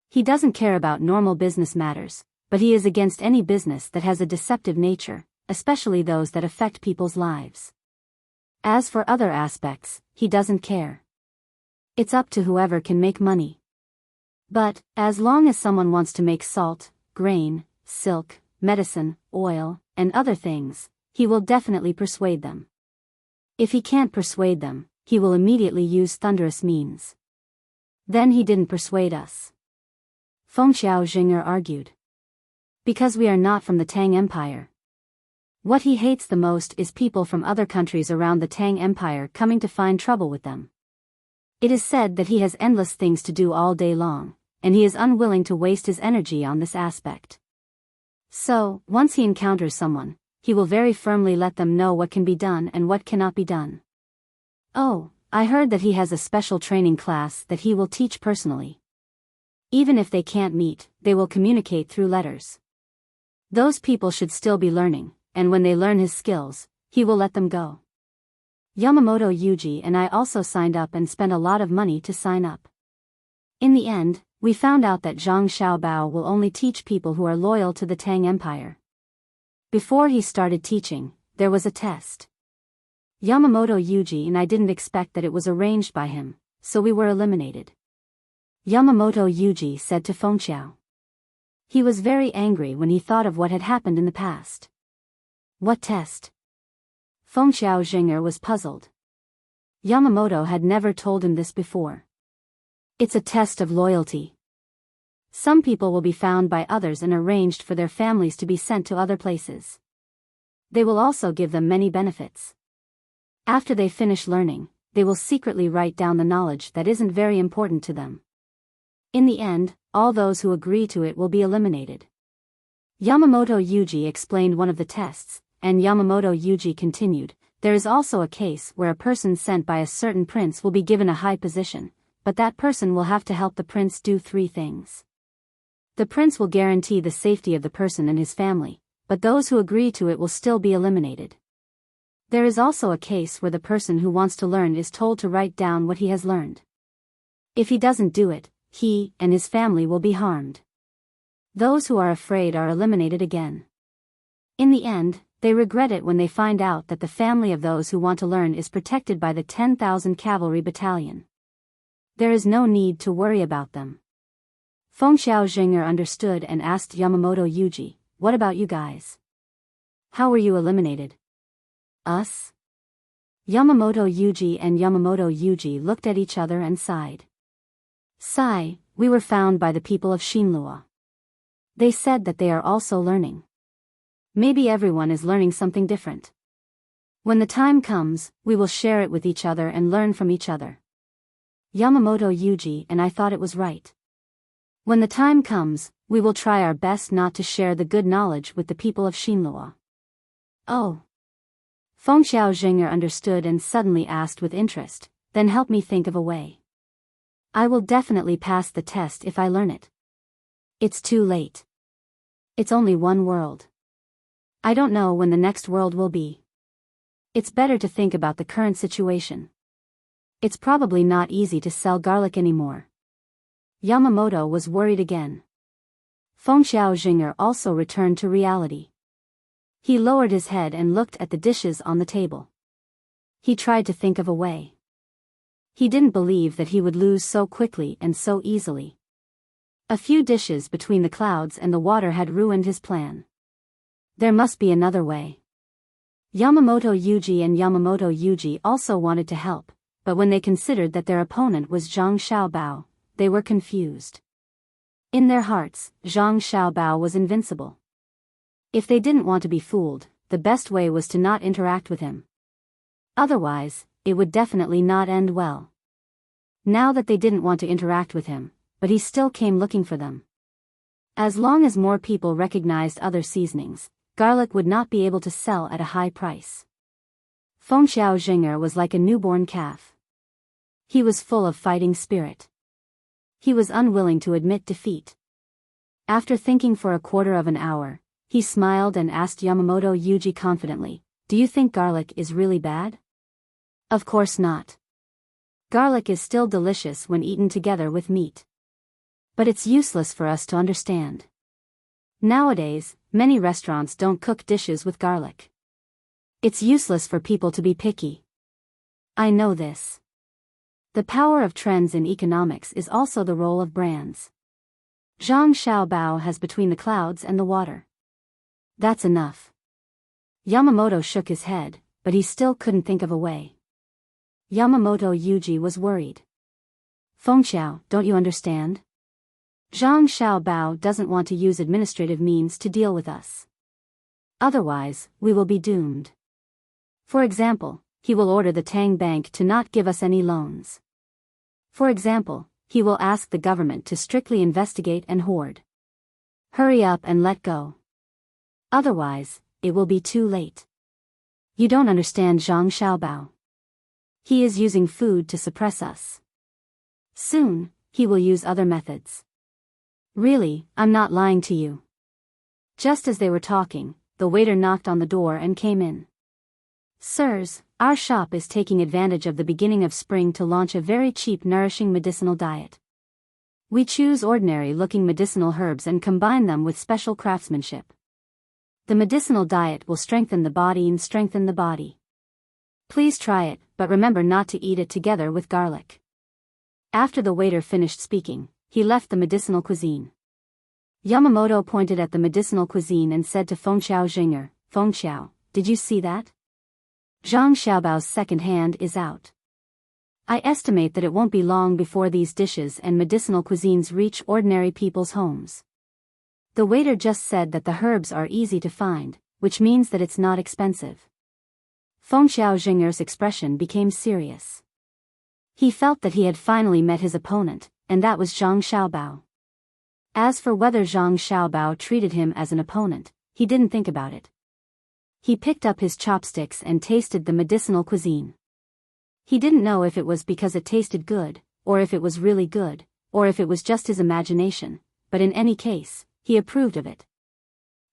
He doesn't care about normal business matters, but he is against any business that has a deceptive nature, especially those that affect people's lives. As for other aspects, he doesn't care. It's up to whoever can make money. But, as long as someone wants to make salt, grain, silk, medicine, oil, and other things, he will definitely persuade them. If he can't persuade them, he will immediately use thunderous means. Then he didn't persuade us. Fengxiao Jing'er argued. Because we are not from the Tang Empire. What he hates the most is people from other countries around the Tang Empire coming to find trouble with them. It is said that he has endless things to do all day long, and he is unwilling to waste his energy on this aspect. So, once he encounters someone, he will very firmly let them know what can be done and what cannot be done. Oh, I heard that he has a special training class that he will teach personally. Even if they can't meet, they will communicate through letters. Those people should still be learning, and when they learn his skills, he will let them go. Yamamoto Yuji and I also signed up and spent a lot of money to sign up. In the end, we found out that Zhang Xiaobao will only teach people who are loyal to the Tang Empire. Before he started teaching, there was a test. Yamamoto Yuji and I didn't expect that it was arranged by him, so we were eliminated. Yamamoto Yuji said to Fengxiao. He was very angry when he thought of what had happened in the past. What test? Fengxiao Zhinger was puzzled. Yamamoto had never told him this before. It's a test of loyalty. Some people will be found by others and arranged for their families to be sent to other places. They will also give them many benefits. After they finish learning, they will secretly write down the knowledge that isn't very important to them. In the end, all those who agree to it will be eliminated. Yamamoto Yuji explained one of the tests, and Yamamoto Yuji continued, there is also a case where a person sent by a certain prince will be given a high position, but that person will have to help the prince do 3 things. The prince will guarantee the safety of the person and his family, but those who agree to it will still be eliminated. There is also a case where the person who wants to learn is told to write down what he has learned. If he doesn't do it, he and his family will be harmed. Those who are afraid are eliminated again. In the end, they regret it when they find out that the family of those who want to learn is protected by the 10,000 cavalry battalion. There is no need to worry about them. Fengxiao Zhinger understood and asked Yamamoto Yuji, what about you guys? How were you eliminated? Us? Yamamoto Yuji and Yamamoto Yuji looked at each other and sighed. Sigh, we were found by the people of Shinlua. They said that they are also learning. Maybe everyone is learning something different. When the time comes, we will share it with each other and learn from each other. Yamamoto Yuji and I thought it was right. When the time comes, we will try our best not to share the good knowledge with the people of Shinlua. Oh. Fengxiao Zhinger understood and suddenly asked with interest, then help me think of a way. I will definitely pass the test if I learn it. It's too late. It's only one world. I don't know when the next world will be. It's better to think about the current situation. It's probably not easy to sell garlic anymore. Yamamoto was worried again. Fengxiao Zhinger also returned to reality. He lowered his head and looked at the dishes on the table. He tried to think of a way. He didn't believe that he would lose so quickly and so easily. A few dishes between the clouds and the water had ruined his plan. There must be another way. Yamamoto Yuji and Yamamoto Yuji also wanted to help, but when they considered that their opponent was Zhang Xiaobao, they were confused. In their hearts, Zhang Xiaobao was invincible. If they didn't want to be fooled, the best way was to not interact with him. Otherwise, it would definitely not end well. Now that they didn't want to interact with him, but he still came looking for them. As long as more people recognized other seasonings, garlic would not be able to sell at a high price. Fengxiao Zhinger was like a newborn calf. He was full of fighting spirit. He was unwilling to admit defeat. After thinking for a quarter of an hour, he smiled and asked Yamamoto Yuji confidently, do you think garlic is really bad? Of course not. Garlic is still delicious when eaten together with meat. But it's useless for us to understand. Nowadays, many restaurants don't cook dishes with garlic. It's useless for people to be picky. I know this. The power of trends in economics is also the role of brands. Zhang Xiaobao has between the clouds and the water. That's enough. Yamamoto shook his head, but he still couldn't think of a way. Yamamoto Yuji was worried. Fengxiao, don't you understand? Zhang Xiaobao doesn't want to use administrative means to deal with us. Otherwise, we will be doomed. For example, he will order the Tang Bank to not give us any loans. For example, he will ask the government to strictly investigate and hoard. Hurry up and let go. Otherwise, it will be too late. You don't understand Zhang Xiaobao. He is using food to suppress us. Soon, he will use other methods. Really, I'm not lying to you. Just as they were talking, the waiter knocked on the door and came in. Sirs, our shop is taking advantage of the beginning of spring to launch a very cheap nourishing medicinal diet. We choose ordinary-looking medicinal herbs and combine them with special craftsmanship. The medicinal diet will strengthen the body and strengthen the body. Please try it, but remember not to eat it together with garlic. After the waiter finished speaking, he left the medicinal cuisine. Yamamoto pointed at the medicinal cuisine and said to Fengxiao Jing'er, Fengxiao, did you see that? Zhang Xiaobao's second hand is out. I estimate that it won't be long before these dishes and medicinal cuisines reach ordinary people's homes. The waiter just said that the herbs are easy to find, which means that it's not expensive. Fengxiao Jing'er's expression became serious. He felt that he had finally met his opponent, and that was Zhang Xiaobao. As for whether Zhang Xiaobao treated him as an opponent, he didn't think about it. He picked up his chopsticks and tasted the medicinal cuisine. He didn't know if it was because it tasted good, or if it was really good, or if it was just his imagination, but in any case, he approved of it.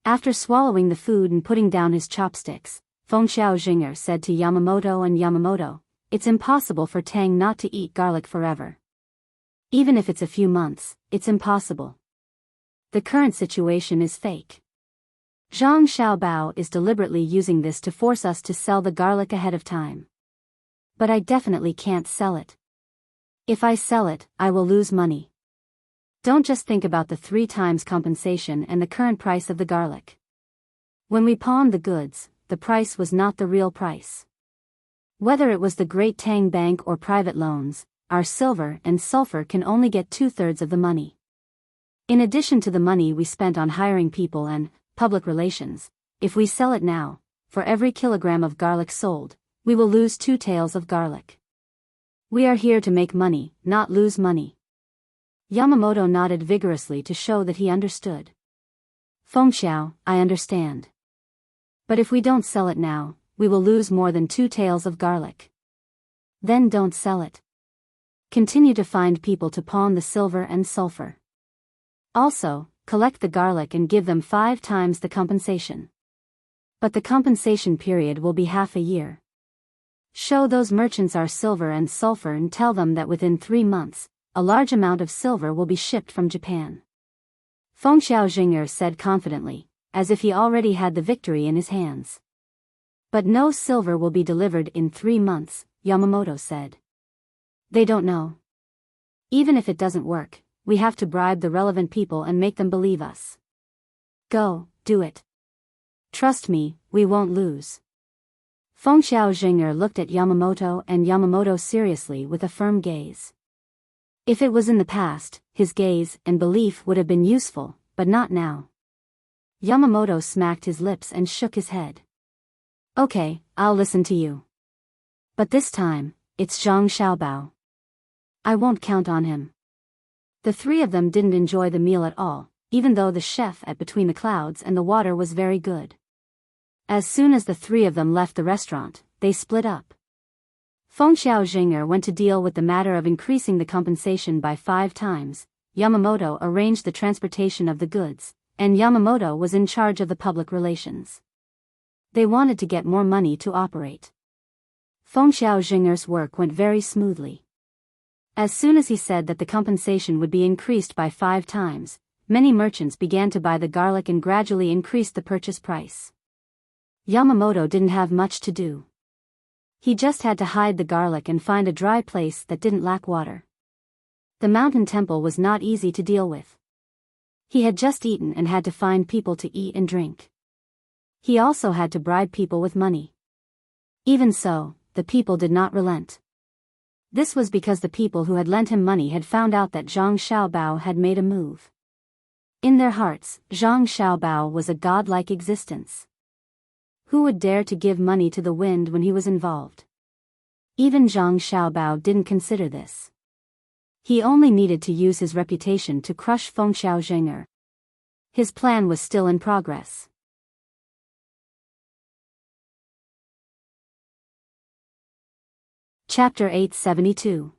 After swallowing the food and putting down his chopsticks, Fengxiao Jing'er said to Yamamoto and Yamamoto, it's impossible for Tang not to eat garlic forever. Even if it's a few months, it's impossible. The current situation is fake. Zhang Xiaobao is deliberately using this to force us to sell the garlic ahead of time. But I definitely can't sell it. If I sell it, I will lose money. Don't just think about the 3 times compensation and the current price of the garlic. When we pawned the goods, the price was not the real price. Whether it was the Great Tang Bank or private loans, our silver and sulfur can only get 2/3 of the money. In addition to the money we spent on hiring people and public relations, if we sell it now, for every kilogram of garlic sold, we will lose 2 taels of garlic. We are here to make money, not lose money. Yamamoto nodded vigorously to show that he understood. Fengxiao, I understand. But if we don't sell it now, we will lose more than 2 taels of garlic. Then don't sell it. Continue to find people to pawn the silver and sulfur. Also, collect the garlic and give them 5 times the compensation. But the compensation period will be half a year. Show those merchants our silver and sulfur and tell them that within 3 months, a large amount of silver will be shipped from Japan. Fengxiao Jing'er said confidently, as if he already had the victory in his hands. But no silver will be delivered in 3 months, Yamamoto said. They don't know. Even if it doesn't work, we have to bribe the relevant people and make them believe us. Go, do it. Trust me, we won't lose. Fengxiao Jing'er looked at Yamamoto and Yamamoto seriously with a firm gaze. If it was in the past, his gaze and belief would have been useful, but not now. Yamamoto smacked his lips and shook his head. Okay, I'll listen to you. But this time, it's Zhang Xiaobao. I won't count on him. The 3 of them didn't enjoy the meal at all, even though the chef at Between the Clouds and the Water was very good. As soon as the 3 of them left the restaurant, they split up. Fengxiao Jing'er went to deal with the matter of increasing the compensation by 5 times, Yamamoto arranged the transportation of the goods, and Yamamoto was in charge of the public relations. They wanted to get more money to operate. Fengxiao Jing'er's work went very smoothly. As soon as he said that the compensation would be increased by 5 times, many merchants began to buy the garlic and gradually increased the purchase price. Yamamoto didn't have much to do. He just had to hide the garlic and find a dry place that didn't lack water. The mountain temple was not easy to deal with. He had just eaten and had to find people to eat and drink. He also had to bribe people with money. Even so, the people did not relent. This was because the people who had lent him money had found out that Zhang Xiaobao had made a move. In their hearts, Zhang Xiaobao was a godlike existence. Who would dare to give money to the wind when he was involved? Even Zhang Xiaobao didn't consider this. He only needed to use his reputation to crush Feng Xiaozhenger. His plan was still in progress. Chapter 872.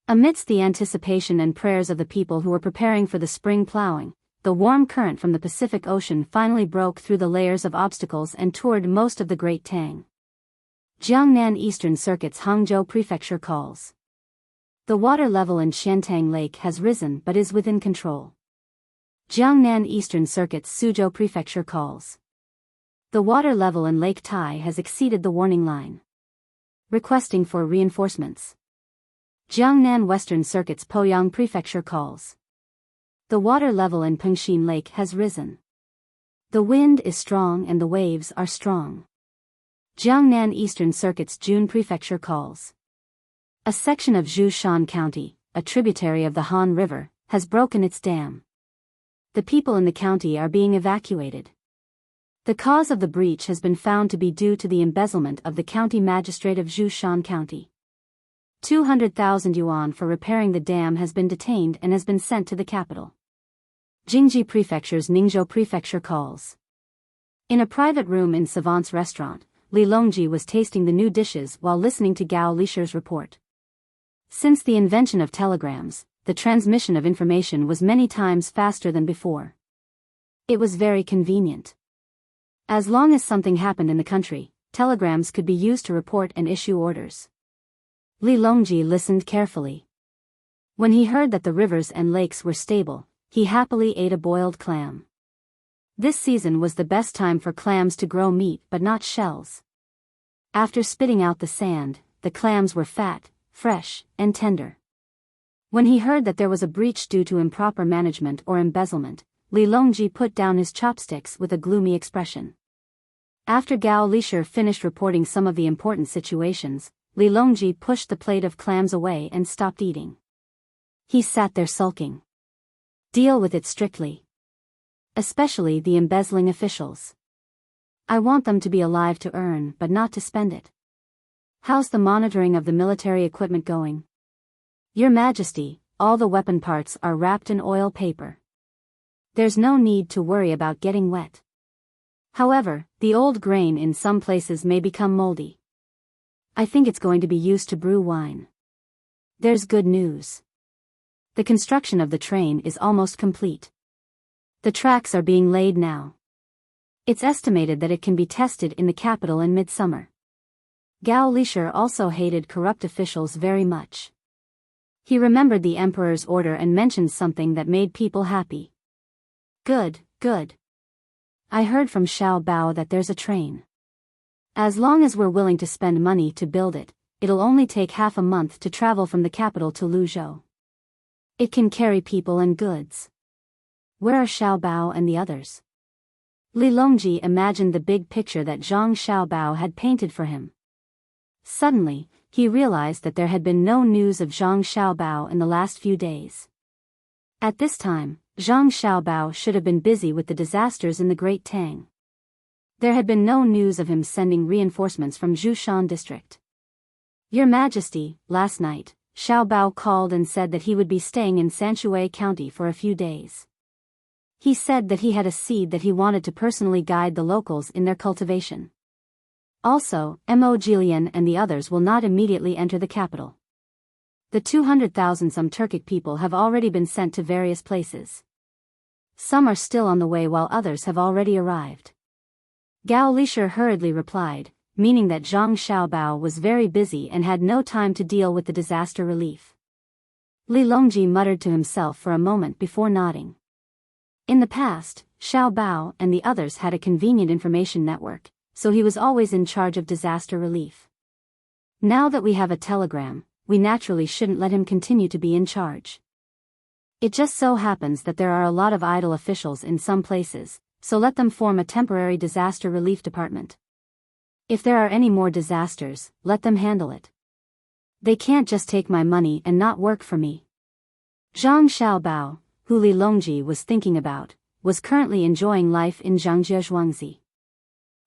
Amidst the anticipation and prayers of the people who were preparing for the spring plowing, the warm current from the Pacific Ocean finally broke through the layers of obstacles and toured most of the Great Tang. Jiangnan Eastern Circuit's Hangzhou Prefecture calls. The water level in Xiantang Lake has risen but is within control. Jiangnan Eastern Circuit's Suzhou Prefecture calls. The water level in Lake Tai has exceeded the warning line. Requesting for reinforcements. Jiangnan Western Circuit's Poyang Prefecture calls. The water level in Pengxin Lake has risen. The wind is strong and the waves are strong. Jiangnan Eastern Circuit's Jun Prefecture calls. A section of Zhushan County, a tributary of the Han River, has broken its dam. The people in the county are being evacuated. The cause of the breach has been found to be due to the embezzlement of the county magistrate of Zhushan County. 200,000 yuan for repairing the dam has been detained and has been sent to the capital. Jingji Prefecture's Ningzhou Prefecture calls. In a private room in Savant's restaurant, Li Longji was tasting the new dishes while listening to Gao Lisher's report. Since the invention of telegrams, the transmission of information was many times faster than before. It was very convenient. As long as something happened in the country, telegrams could be used to report and issue orders. Li Longji listened carefully. When he heard that the rivers and lakes were stable, he happily ate a boiled clam. This season was the best time for clams to grow meat but not shells. After spitting out the sand, the clams were fat, fresh, and tender. When he heard that there was a breach due to improper management or embezzlement, Li Longji put down his chopsticks with a gloomy expression. After Gao Lisher finished reporting some of the important situations, Li Longji pushed the plate of clams away and stopped eating. He sat there sulking. Deal with it strictly. Especially the embezzling officials. I want them to be alive to earn but not to spend it. How's the monitoring of the military equipment going? Your Majesty, all the weapon parts are wrapped in oil paper. There's no need to worry about getting wet. However, the old grain in some places may become moldy. I think it's going to be used to brew wine. There's good news. The construction of the train is almost complete. The tracks are being laid now. It's estimated that it can be tested in the capital in midsummer. Gao Lisher also hated corrupt officials very much. He remembered the emperor's order and mentioned something that made people happy. Good, good. I heard from Xiao Bao that there's a train. As long as we're willing to spend money to build it, it'll only take half a month to travel from the capital to Luzhou. It can carry people and goods. Where are Xiao Bao and the others? Li Longji imagined the big picture that Zhang Xiaobao had painted for him. Suddenly, he realized that there had been no news of Zhang Xiaobao in the last few days. At this time, Zhang Xiaobao should have been busy with the disasters in the Great Tang. There had been no news of him sending reinforcements from Zhushan district. Your Majesty, last night, Xiaobao called and said that he would be staying in Sanshui County for a few days. He said that he had a seed that he wanted to personally guide the locals in their cultivation. Also, Mo Jilian and the others will not immediately enter the capital. The 200,000 some Turkic people have already been sent to various places. Some are still on the way while others have already arrived. Gao Lisher hurriedly replied, meaning that Zhang Xiaobao was very busy and had no time to deal with the disaster relief. Li Longji muttered to himself for a moment before nodding. In the past, Xiaobao and the others had a convenient information network, so he was always in charge of disaster relief. Now that we have a telegram, we naturally shouldn't let him continue to be in charge. It just so happens that there are a lot of idle officials in some places, so let them form a temporary disaster relief department. If there are any more disasters, let them handle it. They can't just take my money and not work for me. Zhang Xiaobao, who Li Longji was thinking about, was currently enjoying life in Zhangjiazhuangzi.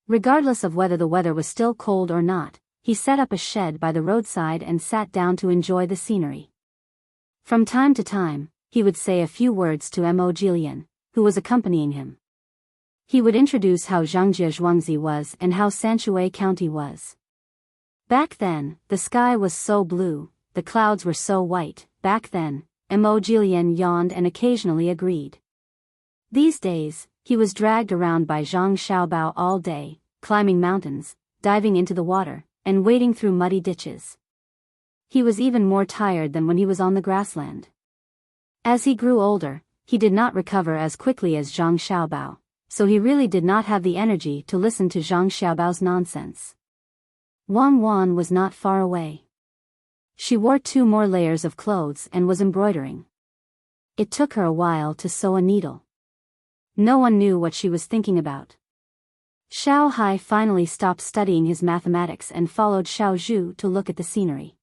Regardless of whether the weather was still cold or not, he set up a shed by the roadside and sat down to enjoy the scenery. From time to time, he would say a few words to Mo Jilian, who was accompanying him. He would introduce how Zhangjie Zhuangzi was and how Sanshui County was. Back then, the sky was so blue, the clouds were so white. Back then, Mo Jilian yawned and occasionally agreed. These days, he was dragged around by Zhang Xiaobao all day, climbing mountains, diving into the water, and wading through muddy ditches. He was even more tired than when he was on the grassland. As he grew older, he did not recover as quickly as Zhang Xiaobao, so he really did not have the energy to listen to Zhang Xiaobao's nonsense. Wang Wan was not far away. She wore 2 more layers of clothes and was embroidering. It took her a while to sew a needle. No one knew what she was thinking about. Xiao Hai finally stopped studying his mathematics and followed Xiao Zhu to look at the scenery.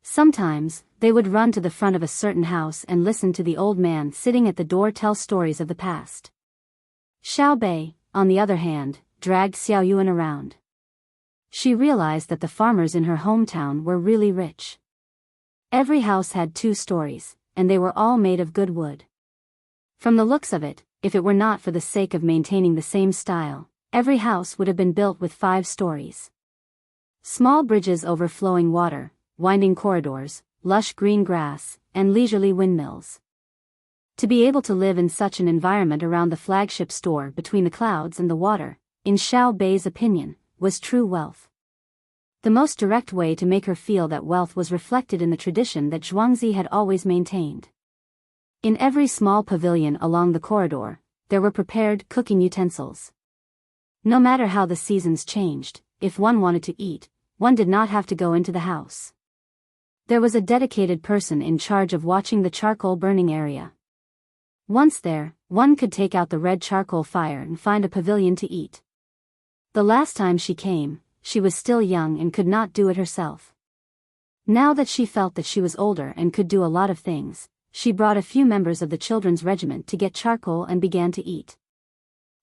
Sometimes, they would run to the front of a certain house and listen to the old man sitting at the door tell stories of the past. Xiao Bei, on the other hand, dragged Xiao Yuan around. She realized that the farmers in her hometown were really rich. Every house had 2 stories, and they were all made of good wood. From the looks of it, if it were not for the sake of maintaining the same style, every house would have been built with 5 stories. Small bridges over flowing water, winding corridors, lush green grass, and leisurely windmills. To be able to live in such an environment around the flagship store between the clouds and the water, in Xiao Bei's opinion, was true wealth. The most direct way to make her feel that wealth was reflected in the tradition that Zhuangzi had always maintained. In every small pavilion along the corridor, there were prepared cooking utensils. No matter how the seasons changed, if one wanted to eat, one did not have to go into the house. There was a dedicated person in charge of watching the charcoal burning area. Once there, one could take out the red charcoal fire and find a pavilion to eat. The last time she came, she was still young and could not do it herself. Now that she felt that she was older and could do a lot of things, she brought a few members of the children's regiment to get charcoal and began to eat.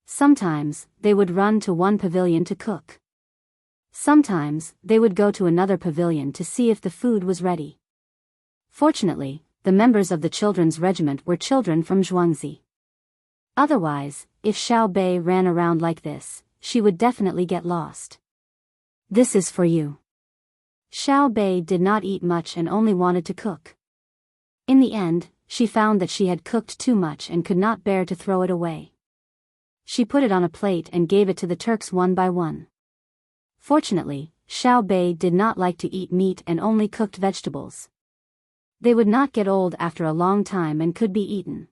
Sometimes, they would run to one pavilion to cook. Sometimes, they would go to another pavilion to see if the food was ready. Fortunately, the members of the children's regiment were children from Zhuangzi. Otherwise, if Xiao Bei ran around like this, she would definitely get lost. This is for you. Xiao Bei did not eat much and only wanted to cook. In the end, she found that she had cooked too much and could not bear to throw it away. She put it on a plate and gave it to the Turks one by one. Fortunately, Xiao Bei did not like to eat meat and only cooked vegetables. They would not get old after a long time and could be eaten.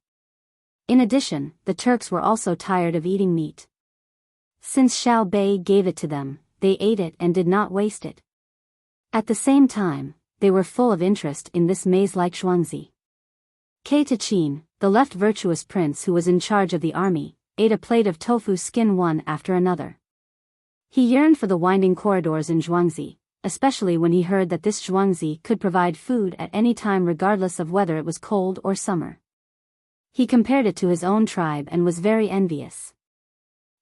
In addition, the Turks were also tired of eating meat. Since Xiao Bei gave it to them, they ate it and did not waste it. At the same time, they were full of interest in this maze-like Zhuangzi. Keitachin, the left virtuous prince who was in charge of the army, ate a plate of tofu skin one after another. He yearned for the winding corridors in Zhuangzi, especially when he heard that this Zhuangzi could provide food at any time regardless of whether it was cold or summer. He compared it to his own tribe and was very envious.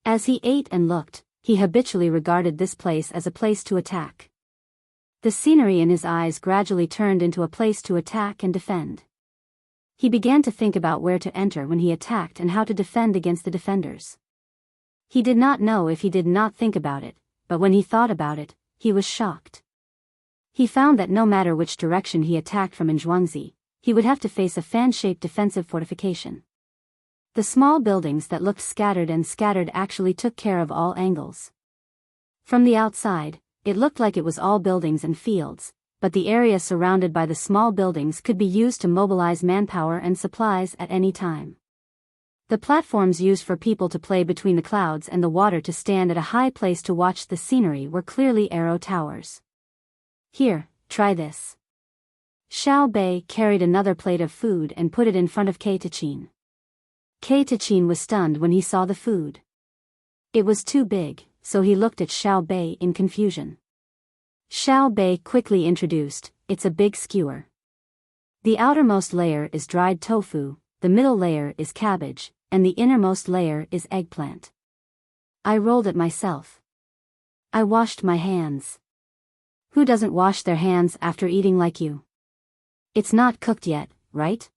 As he ate and looked, he habitually regarded this place as a place to attack. The scenery in his eyes gradually turned into a place to attack and defend. He began to think about where to enter when he attacked and how to defend against the defenders. He did not know if he did not think about it, but when he thought about it, he was shocked. He found that no matter which direction he attacked from in Zhuangzi, he would have to face a fan-shaped defensive fortification. The small buildings that looked scattered actually took care of all angles. From the outside, it looked like it was all buildings and fields, but the area surrounded by the small buildings could be used to mobilize manpower and supplies at any time. The platforms used for people to play between the clouds and the water to stand at a high place to watch the scenery were clearly arrow towers. Here, try this. Xiao Bei carried another plate of food and put it in front of Keitachin. Keitachin was stunned when he saw the food. It was too big, so he looked at Xiao Bei in confusion. Xiao Bei quickly introduced, "It's a big skewer. The outermost layer is dried tofu, the middle layer is cabbage, and the innermost layer is eggplant. I rolled it myself. I washed my hands. Who doesn't wash their hands after eating like you? It's not cooked yet, right?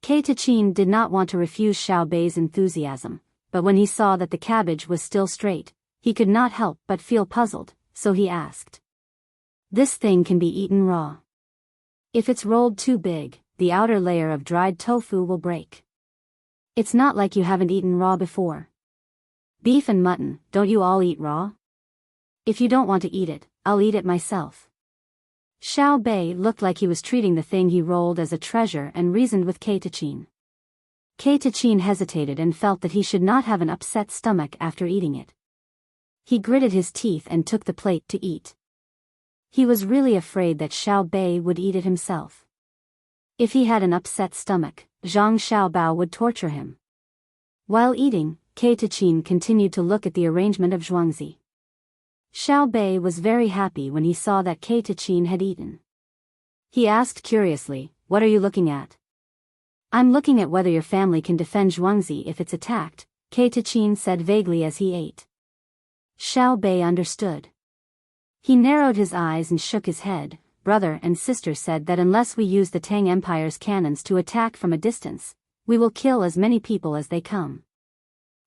Keitachin did not want to refuse Xiao Bei's enthusiasm, but when he saw that the cabbage was still straight, he could not help but feel puzzled, so he asked. This thing can be eaten raw. If it's rolled too big, the outer layer of dried tofu will break. It's not like you haven't eaten raw before. Beef and mutton, don't you all eat raw? If you don't want to eat it, I'll eat it myself. Xiao Bei looked like he was treating the thing he rolled as a treasure and reasoned with Keitachin. Keitachin hesitated and felt that he should not have an upset stomach after eating it. He gritted his teeth and took the plate to eat. He was really afraid that Xiao Bei would eat it himself. If he had an upset stomach, Zhang Xiaobao would torture him. While eating, Keitachin continued to look at the arrangement of zhuangzi. Xiao Bei was very happy when he saw that Keitachin had eaten. He asked curiously, "What are you looking at?" "I'm looking at whether your family can defend zhuangzi if it's attacked," Keitachin said vaguely as he ate. Xiao Bei understood. He narrowed his eyes and shook his head. Brother and sister said that unless we use the Tang Empire's cannons to attack from a distance, we will kill as many people as they come.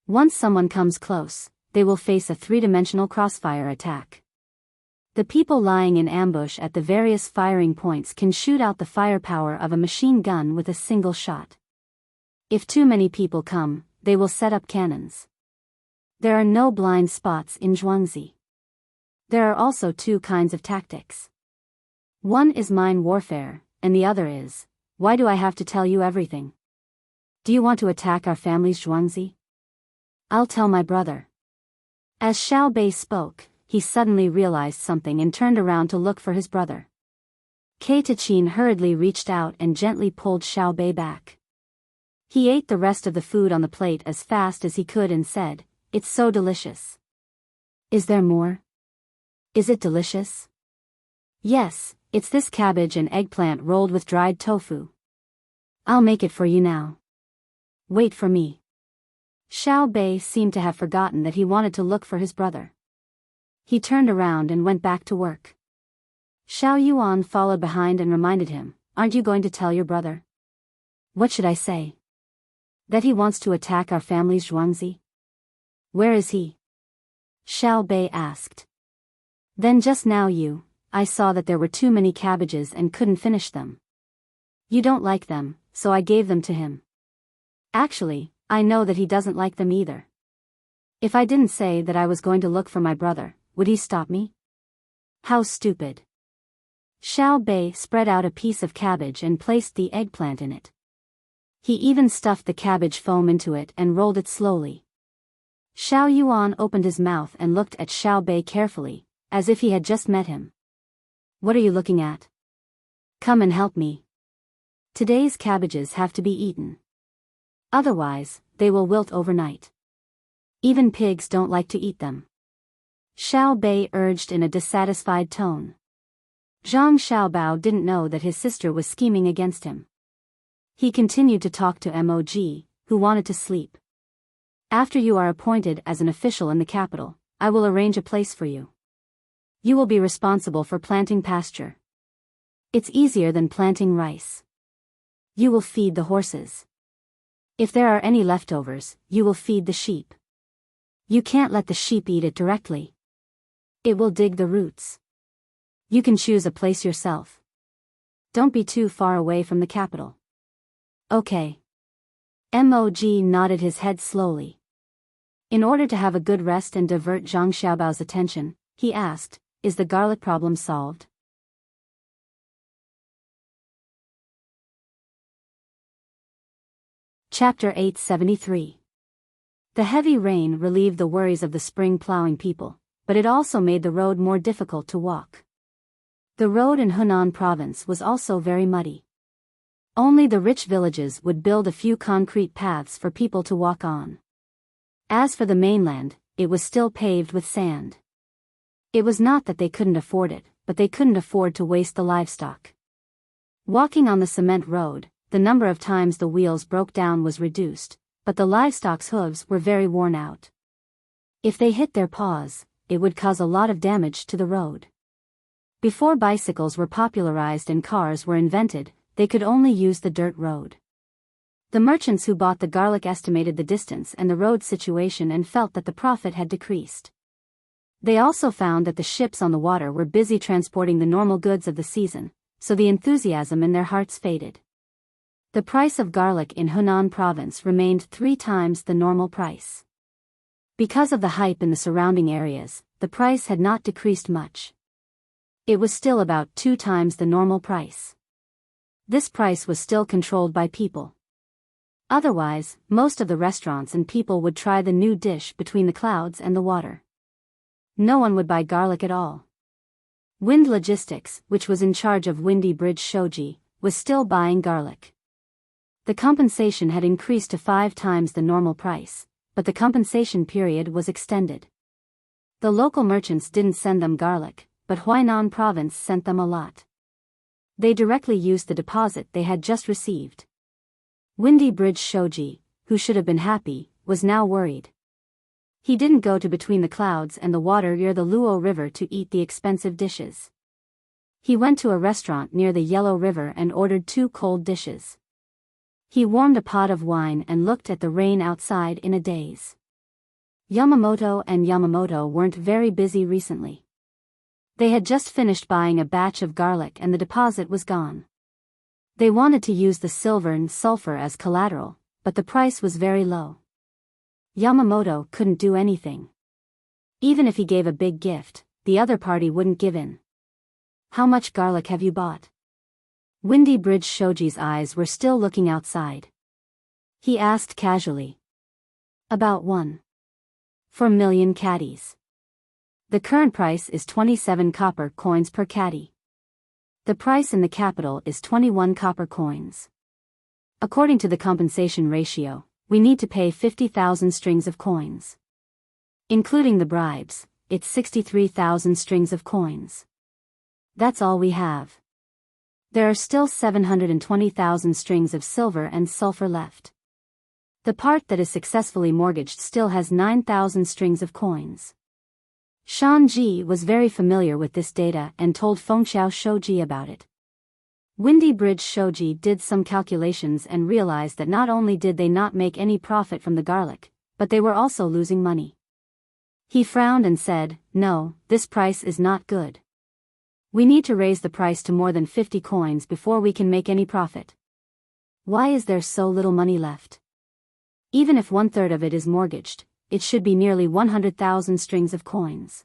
Once someone comes close, they will face a three-dimensional crossfire attack. The people lying in ambush at the various firing points can shoot out the firepower of a machine gun with a single shot. If too many people come, they will set up cannons. There are no blind spots in zhuangzi. There are also two kinds of tactics. One is mine warfare, and the other is, why do I have to tell you everything? Do you want to attack our family's zhuangzi? I'll tell my brother. As Xiao Bei spoke, he suddenly realized something and turned around to look for his brother. Keitachin hurriedly reached out and gently pulled Xiao Bei back. He ate the rest of the food on the plate as fast as he could and said, "It's so delicious." "Is there more?" "Is it delicious?" "Yes, it's this cabbage and eggplant rolled with dried tofu. I'll make it for you now. Wait for me." Xiao Bei seemed to have forgotten that he wanted to look for his brother. He turned around and went back to work. Xiao Yuan followed behind and reminded him, "Aren't you going to tell your brother?" "What should I say?" "That he wants to attack our family's zhuangzi." "Where is he?" Xiao Bei asked. "Then just now I saw that there were too many cabbages and couldn't finish them. You don't like them, so I gave them to him. Actually, I know that he doesn't like them either. If I didn't say that I was going to look for my brother, would he stop me? How stupid." Xiao Bei spread out a piece of cabbage and placed the eggplant in it. He even stuffed the cabbage foam into it and rolled it slowly. Xiao Yuan opened his mouth and looked at Xiao Bei carefully, as if he had just met him. "What are you looking at? Come and help me. Today's cabbages have to be eaten. Otherwise, they will wilt overnight. Even pigs don't like to eat them." Xiao Bei urged in a dissatisfied tone. Zhang Xiaobao didn't know that his sister was scheming against him. He continued to talk to Mog, who wanted to sleep. "After you are appointed as an official in the capital, I will arrange a place for you. You will be responsible for planting pasture. It's easier than planting rice. You will feed the horses. If there are any leftovers, you will feed the sheep. You can't let the sheep eat it directly. It will dig the roots. You can choose a place yourself. Don't be too far away from the capital." "Okay." Mog nodded his head slowly. In order to have a good rest and divert Zhang Xiaobao's attention, he asked, "Is the garlic problem solved?" Chapter 873. The heavy rain relieved the worries of the spring plowing people, but it also made the road more difficult to walk. The road in Hunan province was also very muddy. Only the rich villages would build a few concrete paths for people to walk on. As for the mainland, it was still paved with sand. It was not that they couldn't afford it, but they couldn't afford to waste the livestock. Walking on the cement road, the number of times the wheels broke down was reduced, but the livestock's hooves were very worn out. If they hit their paws, it would cause a lot of damage to the road. Before bicycles were popularized and cars were invented, they could only use the dirt road. The merchants who bought the garlic estimated the distance and the road situation and felt that the profit had decreased. They also found that the ships on the water were busy transporting the normal goods of the season, so the enthusiasm in their hearts faded. The price of garlic in Hunan province remained 3 times the normal price. Because of the hype in the surrounding areas, the price had not decreased much. It was still about 2 times the normal price. This price was still controlled by people. Otherwise, most of the restaurants and people would try the new dish between the clouds and the water. No one would buy garlic at all. Wind Logistics, which was in charge of Windy Bridge Shoji, was still buying garlic. The compensation had increased to 5 times the normal price, but the compensation period was extended. The local merchants didn't send them garlic, but Huainan province sent them a lot. They directly used the deposit they had just received. Windy Bridge Shoji, who should have been happy, was now worried. He didn't go to between the clouds and the water near the Luo River to eat the expensive dishes. He went to a restaurant near the Yellow River and ordered 2 cold dishes. He warmed a pot of wine and looked at the rain outside in a daze. Yamamoto weren't very busy recently. They had just finished buying a batch of garlic and the deposit was gone. They wanted to use the silver and sulfur as collateral, but the price was very low. Yamamoto couldn't do anything. Even if he gave a big gift, the other party wouldn't give in. How much garlic have you bought? Windy Bridge Shoji's eyes were still looking outside. He asked casually. About 1.4 million caddies. The current price is 27 copper coins per caddy. The price in the capital is 21 copper coins. According to the compensation ratio, we need to pay 50,000 strings of coins. Including the bribes, it's 63,000 strings of coins. That's all we have. There are still 720,000 strings of silver and sulfur left. The part that is successfully mortgaged still has 9,000 strings of coins. Shanji was very familiar with this data and told Fengxiao Shoji about it. Windy Bridge Shoji did some calculations and realized that not only did they not make any profit from the garlic, but they were also losing money. He frowned and said, "No, this price is not good. We need to raise the price to more than 50 coins before we can make any profit. Why is there so little money left? Even if 1/3 of it is mortgaged, it should be nearly 100,000 strings of coins.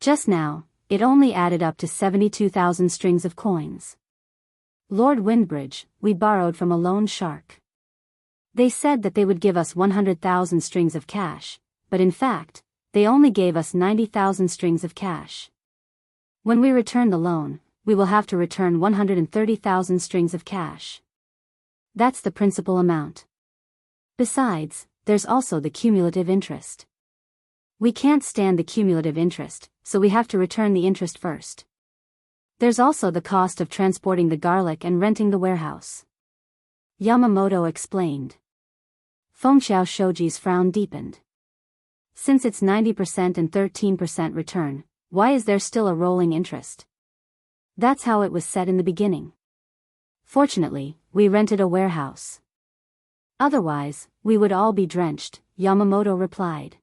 Just now, it only added up to 72,000 strings of coins. Lord Windbridge, we borrowed from a loan shark. They said that they would give us 100,000 strings of cash, but in fact, they only gave us 90,000 strings of cash. When we return the loan, we will have to return 130,000 strings of cash. That's the principal amount. Besides, there's also the cumulative interest. We can't stand the cumulative interest, so we have to return the interest first. There's also the cost of transporting the garlic and renting the warehouse. Yamamoto explained. Fengxiao Shoji's frown deepened. Since it's 90% and 13% return, why is there still a rolling interest? That's how it was set in the beginning. Fortunately, we rented a warehouse. Otherwise, we would all be drenched, Yamamoto replied.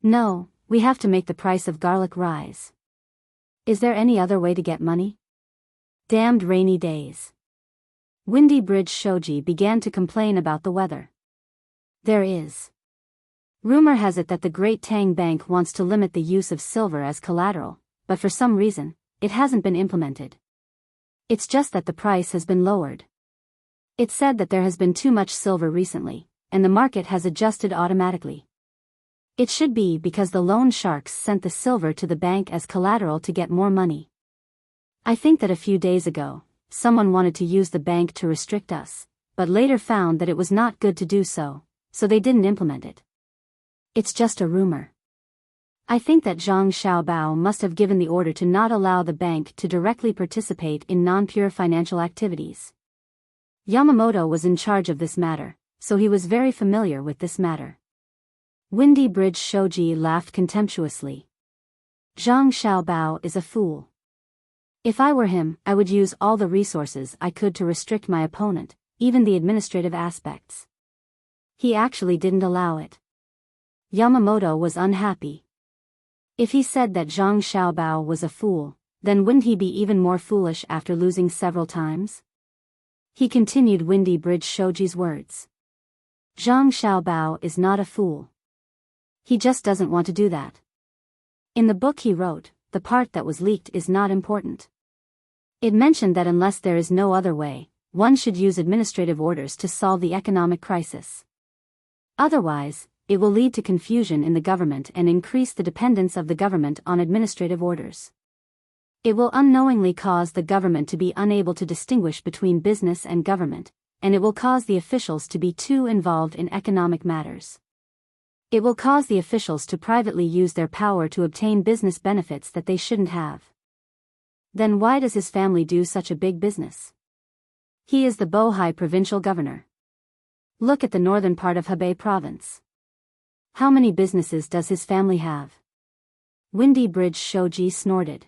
No, we have to make the price of garlic rise. Is there any other way to get money? Damned rainy days. Windy Bridge Shoji began to complain about the weather. There is. Rumor has it that the Great Tang Bank wants to limit the use of silver as collateral, but for some reason, it hasn't been implemented. It's just that the price has been lowered. It's said that there has been too much silver recently, and the market has adjusted automatically. It should be because the loan sharks sent the silver to the bank as collateral to get more money. I think that a few days ago, someone wanted to use the bank to restrict us, but later found that it was not good to do so, so they didn't implement it. It's just a rumor. I think that Zhang Xiaobao must have given the order to not allow the bank to directly participate in non-pure financial activities. Yamamoto was in charge of this matter, so he was very familiar with this matter. Windy Bridge Shoji laughed contemptuously. Zhang Xiaobao is a fool. If I were him, I would use all the resources I could to restrict my opponent, even the administrative aspects. He actually didn't allow it. Yamamoto was unhappy. If he said that Zhang Xiaobao was a fool, then wouldn't he be even more foolish after losing several times? He continued Windy Bridge Shoji's words. Zhang Xiaobao is not a fool. He just doesn't want to do that. In the book he wrote, the part that was leaked is not important. It mentioned that unless there is no other way, one should use administrative orders to solve the economic crisis. Otherwise, it will lead to confusion in the government and increase the dependence of the government on administrative orders. It will unknowingly cause the government to be unable to distinguish between business and government, and it will cause the officials to be too involved in economic matters. It will cause the officials to privately use their power to obtain business benefits that they shouldn't have. Then why does his family do such a big business? He is the Bohai provincial governor. Look at the northern part of Hebei province. How many businesses does his family have? Windy Bridge Shoji snorted.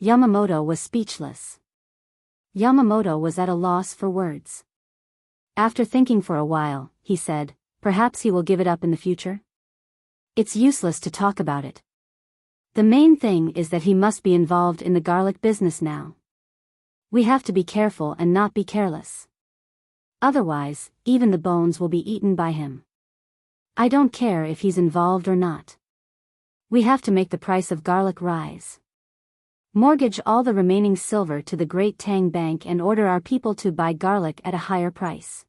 Yamamoto was speechless. Yamamoto was at a loss for words. After thinking for a while, he said, perhaps he will give it up in the future? It's useless to talk about it. The main thing is that he must be involved in the garlic business now. We have to be careful and not be careless. Otherwise, even the bones will be eaten by him. I don't care if he's involved or not. We have to make the price of garlic rise. Mortgage all the remaining silver to the great Tang Bank and order our people to buy garlic at a higher price.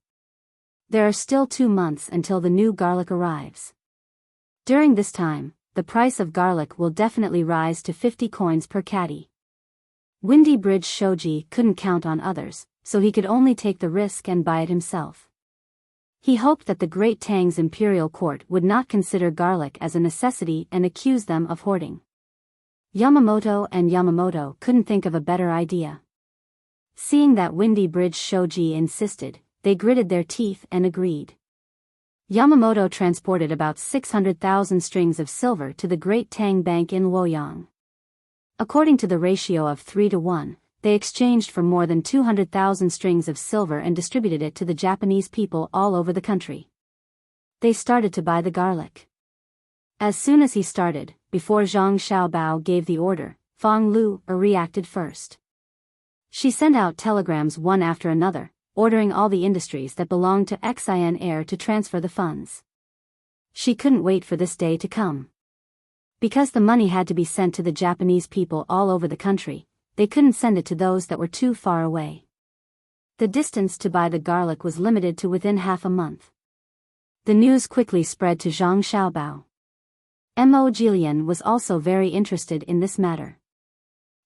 There are still 2 months until the new garlic arrives. During this time, the price of garlic will definitely rise to 50 coins per caddy. Windy Bridge Shoji couldn't count on others, so he could only take the risk and buy it himself. He hoped that the great Tang's imperial court would not consider garlic as a necessity and accuse them of hoarding. Yamamoto couldn't think of a better idea. Seeing that Windy Bridge Shoji insisted, they gritted their teeth and agreed. Yamamoto transported about 600,000 strings of silver to the Great Tang Bank in Luoyang. According to the ratio of 3-to-1, they exchanged for more than 200,000 strings of silver and distributed it to the Japanese people all over the country. They started to buy the garlic. As soon as he started, before Zhang Xiaobao gave the order, Fang Lu reacted first. She sent out telegrams one after another, ordering all the industries that belonged to Xian Air to transfer the funds. She couldn't wait for this day to come. Because the money had to be sent to the Japanese people all over the country, they couldn't send it to those that were too far away. The distance to buy the garlic was limited to within half a month. The news quickly spread to Zhang Xiaobao. Mo Jilian was also very interested in this matter.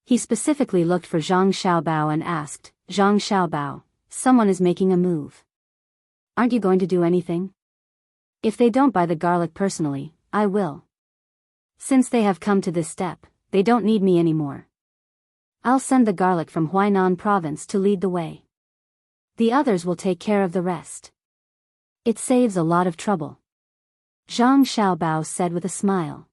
He specifically looked for Zhang Xiaobao and asked, Zhang Xiaobao, someone is making a move. Aren't you going to do anything? If they don't buy the garlic personally, I will. Since they have come to this step, they don't need me anymore. I'll send the garlic from Huainan province to lead the way. The others will take care of the rest. It saves a lot of trouble. Zhang Xiaobao said with a smile.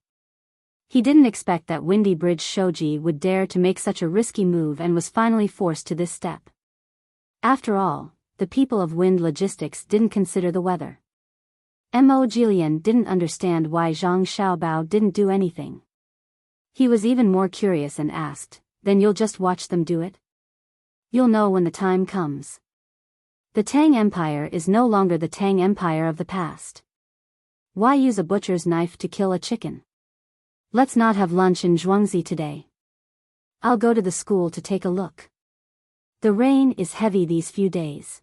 He didn't expect that Windy Bridge Shoji would dare to make such a risky move and was finally forced to this step. After all, the people of Wind Logistics didn't consider the weather. Mo Jilian didn't understand why Zhang Xiaobao didn't do anything. He was even more curious and asked, then you'll just watch them do it? You'll know when the time comes. The Tang Empire is no longer the Tang Empire of the past. Why use a butcher's knife to kill a chicken? Let's not have lunch in Zhuangzi today. I'll go to the school to take a look. The rain is heavy these few days.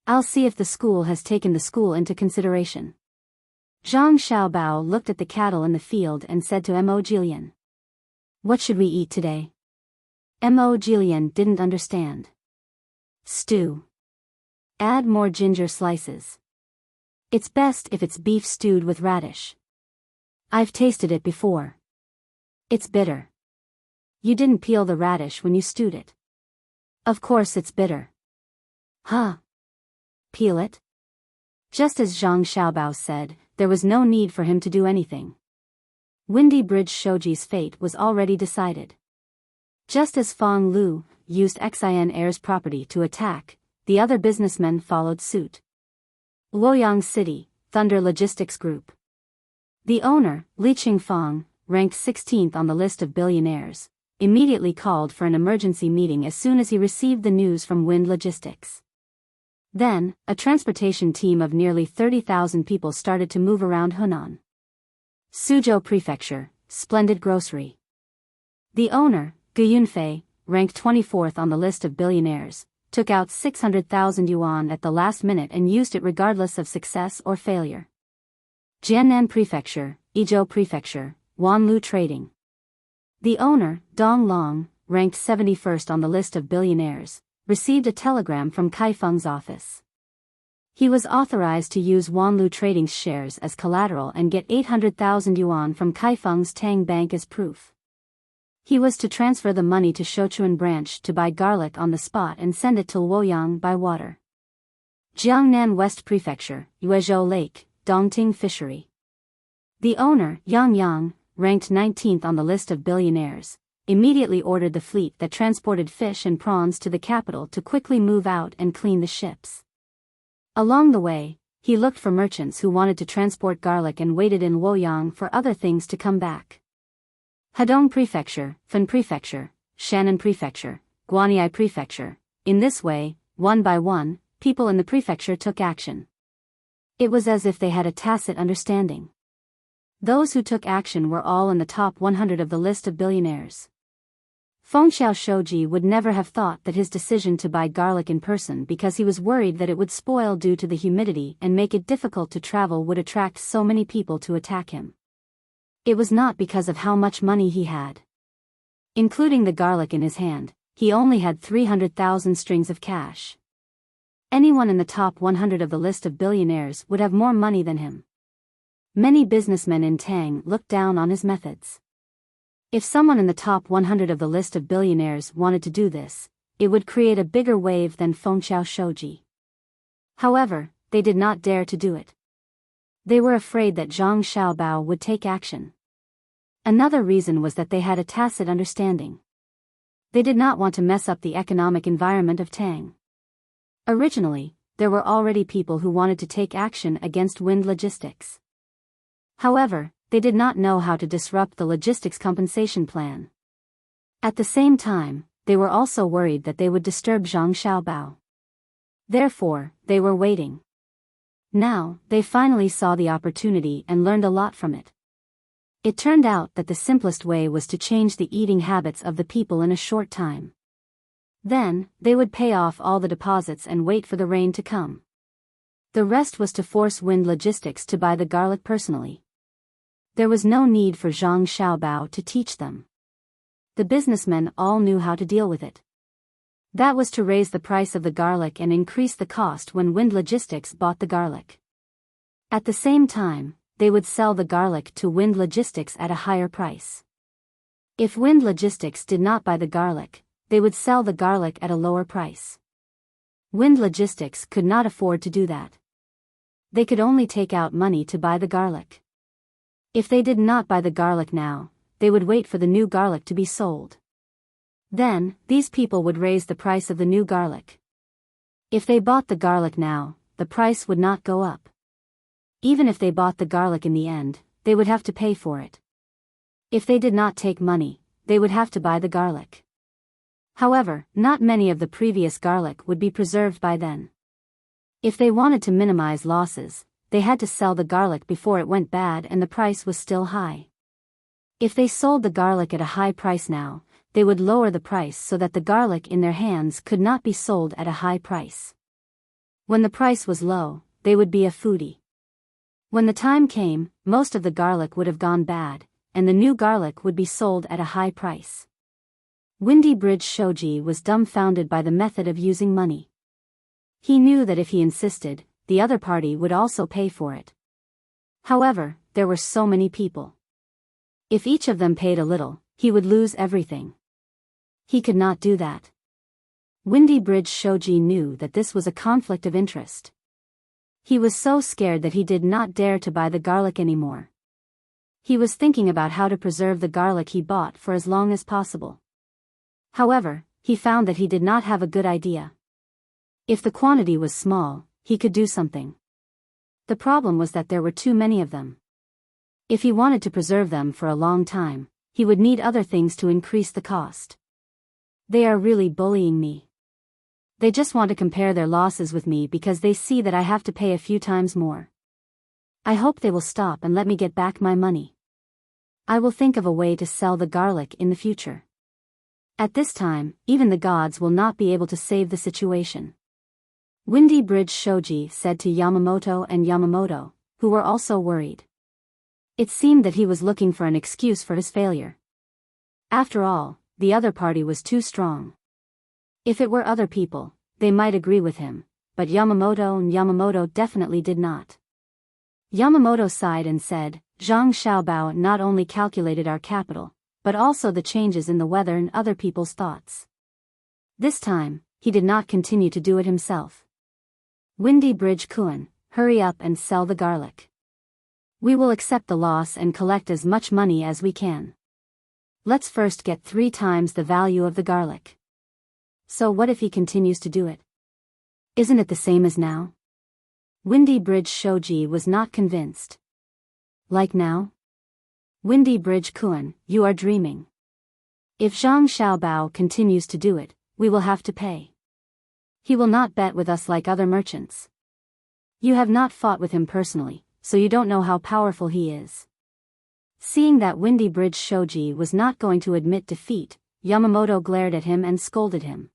I'll see if the school has taken the school into consideration. Zhang Xiaobao looked at the cattle in the field and said to Mo Jilian. What should we eat today? Mo Jilian didn't understand. Stew. Add more ginger slices. It's best if it's beef stewed with radish. I've tasted it before. It's bitter. You didn't peel the radish when you stewed it. Of course it's bitter. Huh? Peel it? Just as Zhang Xiaobao said, there was no need for him to do anything. Windy Bridge Shoji's fate was already decided. Just as Fong Lu used Xin Air's property to attack, the other businessmen followed suit. Luoyang City, Thunder Logistics Group. The owner, Li Qingfang, ranked 16th on the list of billionaires, immediately called for an emergency meeting as soon as he received the news from Wind Logistics. Then, a transportation team of nearly 30,000 people started to move around Hunan. Suzhou Prefecture, Splendid Grocery. The owner, Gu Yunfei, ranked 24th on the list of billionaires, took out 600,000 yuan at the last minute and used it regardless of success or failure. Jiannan Prefecture, Izhou Prefecture, Wanlu Trading. The owner, Dong Long, ranked 71st on the list of billionaires, received a telegram from Kaifeng's office. He was authorized to use Wanlu Trading's shares as collateral and get 800,000 yuan from Kaifeng's Tang Bank as proof. He was to transfer the money to Shouchuan branch to buy garlic on the spot and send it to Luoyang by water. Jiangnan West Prefecture, Yuezhou Lake, Dongting Fishery. The owner, Yang Yang, ranked 19th on the list of billionaires, immediately ordered the fleet that transported fish and prawns to the capital to quickly move out and clean the ships. Along the way, he looked for merchants who wanted to transport garlic and waited in Luoyang for other things to come back. Hedong Prefecture, Fen Prefecture, Shannon Prefecture, Guanyi Prefecture. In this way, one by one, people in the prefecture took action. It was as if they had a tacit understanding. Those who took action were all in the top 100 of the list of billionaires. Fengxiao Shouji would never have thought that his decision to buy garlic in person because he was worried that it would spoil due to the humidity and make it difficult to travel would attract so many people to attack him. It was not because of how much money he had. Including the garlic in his hand, he only had 300,000 strings of cash. Anyone in the top 100 of the list of billionaires would have more money than him. Many businessmen in Tang looked down on his methods. If someone in the top 100 of the list of billionaires wanted to do this, it would create a bigger wave than Fengxiao Shouji. However, they did not dare to do it. They were afraid that Zhang Xiaobao would take action. Another reason was that they had a tacit understanding. They did not want to mess up the economic environment of Tang. Originally, there were already people who wanted to take action against Wind Logistics. However, they did not know how to disrupt the logistics compensation plan. At the same time, they were also worried that they would disturb Zhang Xiaobao. Therefore, they were waiting. Now, they finally saw the opportunity and learned a lot from it. It turned out that the simplest way was to change the eating habits of the people in a short time. Then, they would pay off all the deposits and wait for the rain to come. The rest was to force Wind Logistics to buy the garlic personally. There was no need for Zhang Xiaobao to teach them. The businessmen all knew how to deal with it. That was to raise the price of the garlic and increase the cost when Wind Logistics bought the garlic. At the same time, they would sell the garlic to Wind Logistics at a higher price. If Wind Logistics did not buy the garlic, they would sell the garlic at a lower price. Wind Logistics could not afford to do that. They could only take out money to buy the garlic. If they did not buy the garlic now, they would wait for the new garlic to be sold. Then, these people would raise the price of the new garlic. If they bought the garlic now, the price would not go up. Even if they bought the garlic in the end, they would have to pay for it. If they did not take money, they would have to buy the garlic. However, not many of the previous garlic would be preserved by then. If they wanted to minimize losses, they had to sell the garlic before it went bad and the price was still high. If they sold the garlic at a high price now, they would lower the price so that the garlic in their hands could not be sold at a high price. When the price was low, they would be a foodie. When the time came, most of the garlic would have gone bad, and the new garlic would be sold at a high price. Windy Bridge Shoji was dumbfounded by the method of using money. He knew that if he insisted, the other party would also pay for it. However, there were so many people. If each of them paid a little, he would lose everything. He could not do that. Windy Bridge Shoji knew that this was a conflict of interest. He was so scared that he did not dare to buy the garlic anymore. He was thinking about how to preserve the garlic he bought for as long as possible. However, he found that he did not have a good idea. If the quantity was small, he could do something. The problem was that there were too many of them. If he wanted to preserve them for a long time, he would need other things to increase the cost. They are really bullying me. They just want to compare their losses with me because they see that I have to pay a few times more. I hope they will stop and let me get back my money. I will think of a way to sell the garlic in the future. At this time, even the gods will not be able to save the situation. Windy Bridge Shoji said to Yamamoto and Yamamoto, who were also worried. It seemed that he was looking for an excuse for his failure. After all, the other party was too strong. If it were other people, they might agree with him, but Yamamoto and Yamamoto definitely did not. Yamamoto sighed and said, Zhang Xiaobao not only calculated our capital, but also the changes in the weather and other people's thoughts. This time, he did not continue to do it himself. Windy Bridge Kuan, hurry up and sell the garlic. We will accept the loss and collect as much money as we can. Let's first get 3 times the value of the garlic. So what if he continues to do it? Isn't it the same as now? Windy Bridge Shoji was not convinced. Like now? Windy Bridge Kuan, you are dreaming. If Zhang Xiaobao continues to do it, we will have to pay. He will not bet with us like other merchants. You have not fought with him personally, so you don't know how powerful he is. Seeing that Windy Bridge Shoji was not going to admit defeat, Yamamoto glared at him and scolded him.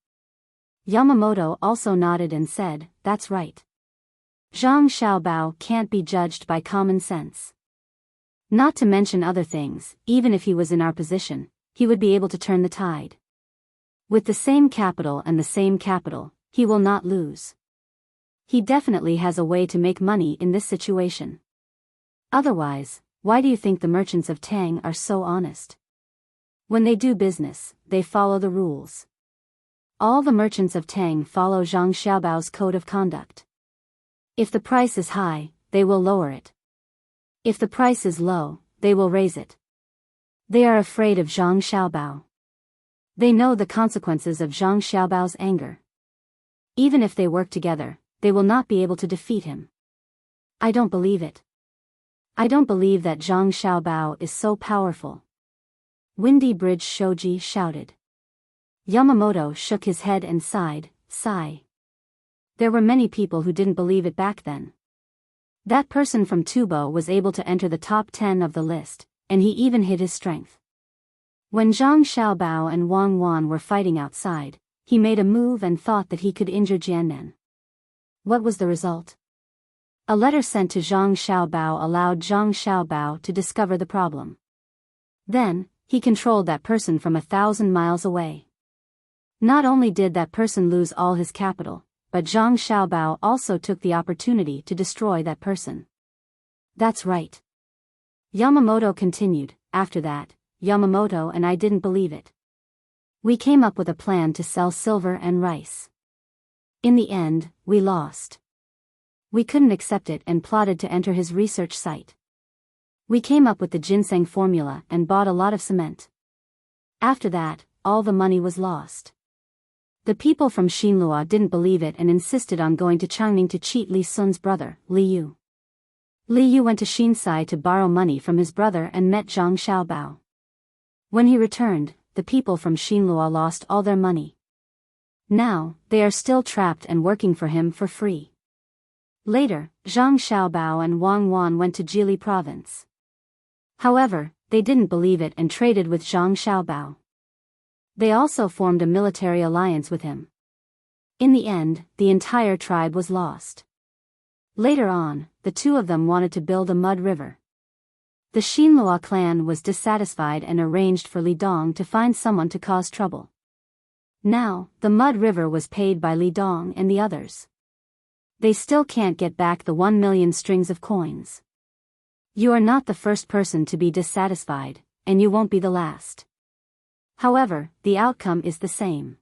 Yamamoto also nodded and said, that's right. Zhang Xiaobao can't be judged by common sense. Not to mention other things, even if he was in our position, he would be able to turn the tide. With the same capital and the same capital, he will not lose. He definitely has a way to make money in this situation. Otherwise, why do you think the merchants of Tang are so honest? When they do business, they follow the rules. All the merchants of Tang follow Zhang Xiaobao's code of conduct. If the price is high, they will lower it. If the price is low, they will raise it. They are afraid of Zhang Xiaobao. They know the consequences of Zhang Xiaobao's anger. Even if they work together, they will not be able to defeat him. I don't believe it. I don't believe that Zhang Xiaobao is so powerful. Windy Bridge Shoji shouted. Yamamoto shook his head and sighed, sigh. There were many people who didn't believe it back then. That person from Tubo was able to enter the top 10 of the list, and he even hid his strength. When Zhang Xiaobao and Wang Wan were fighting outside, he made a move and thought that he could injure Jiannan. What was the result? A letter sent to Zhang Xiaobao allowed Zhang Xiaobao to discover the problem. Then, he controlled that person from 1,000 miles away. Not only did that person lose all his capital, but Zhang Xiaobao also took the opportunity to destroy that person. That's right. Yamamoto continued. After that, Yamamoto and I didn't believe it. We came up with a plan to sell silver and rice. In the end, we lost. We couldn't accept it and plotted to enter his research site. We came up with the ginseng formula and bought a lot of cement. After that, all the money was lost. The people from Xinlua didn't believe it and insisted on going to Changning to cheat Li Sun's brother, Li Yu. Li Yu went to Xinsai to borrow money from his brother and met Zhang Xiaobao. When he returned, the people from Xinlua lost all their money. Now, they are still trapped and working for him for free. Later, Zhang Xiaobao and Wang Wan went to Jili province. However, they didn't believe it and traded with Zhang Xiaobao. They also formed a military alliance with him. In the end, the entire tribe was lost. Later on, the two of them wanted to build a mud river. The Xinlua clan was dissatisfied and arranged for Li Dong to find someone to cause trouble. Now, the mud river was paid by Li Dong and the others. They still can't get back the 1 million strings of coins. You are not the first person to be dissatisfied, and you won't be the last. However, the outcome is the same.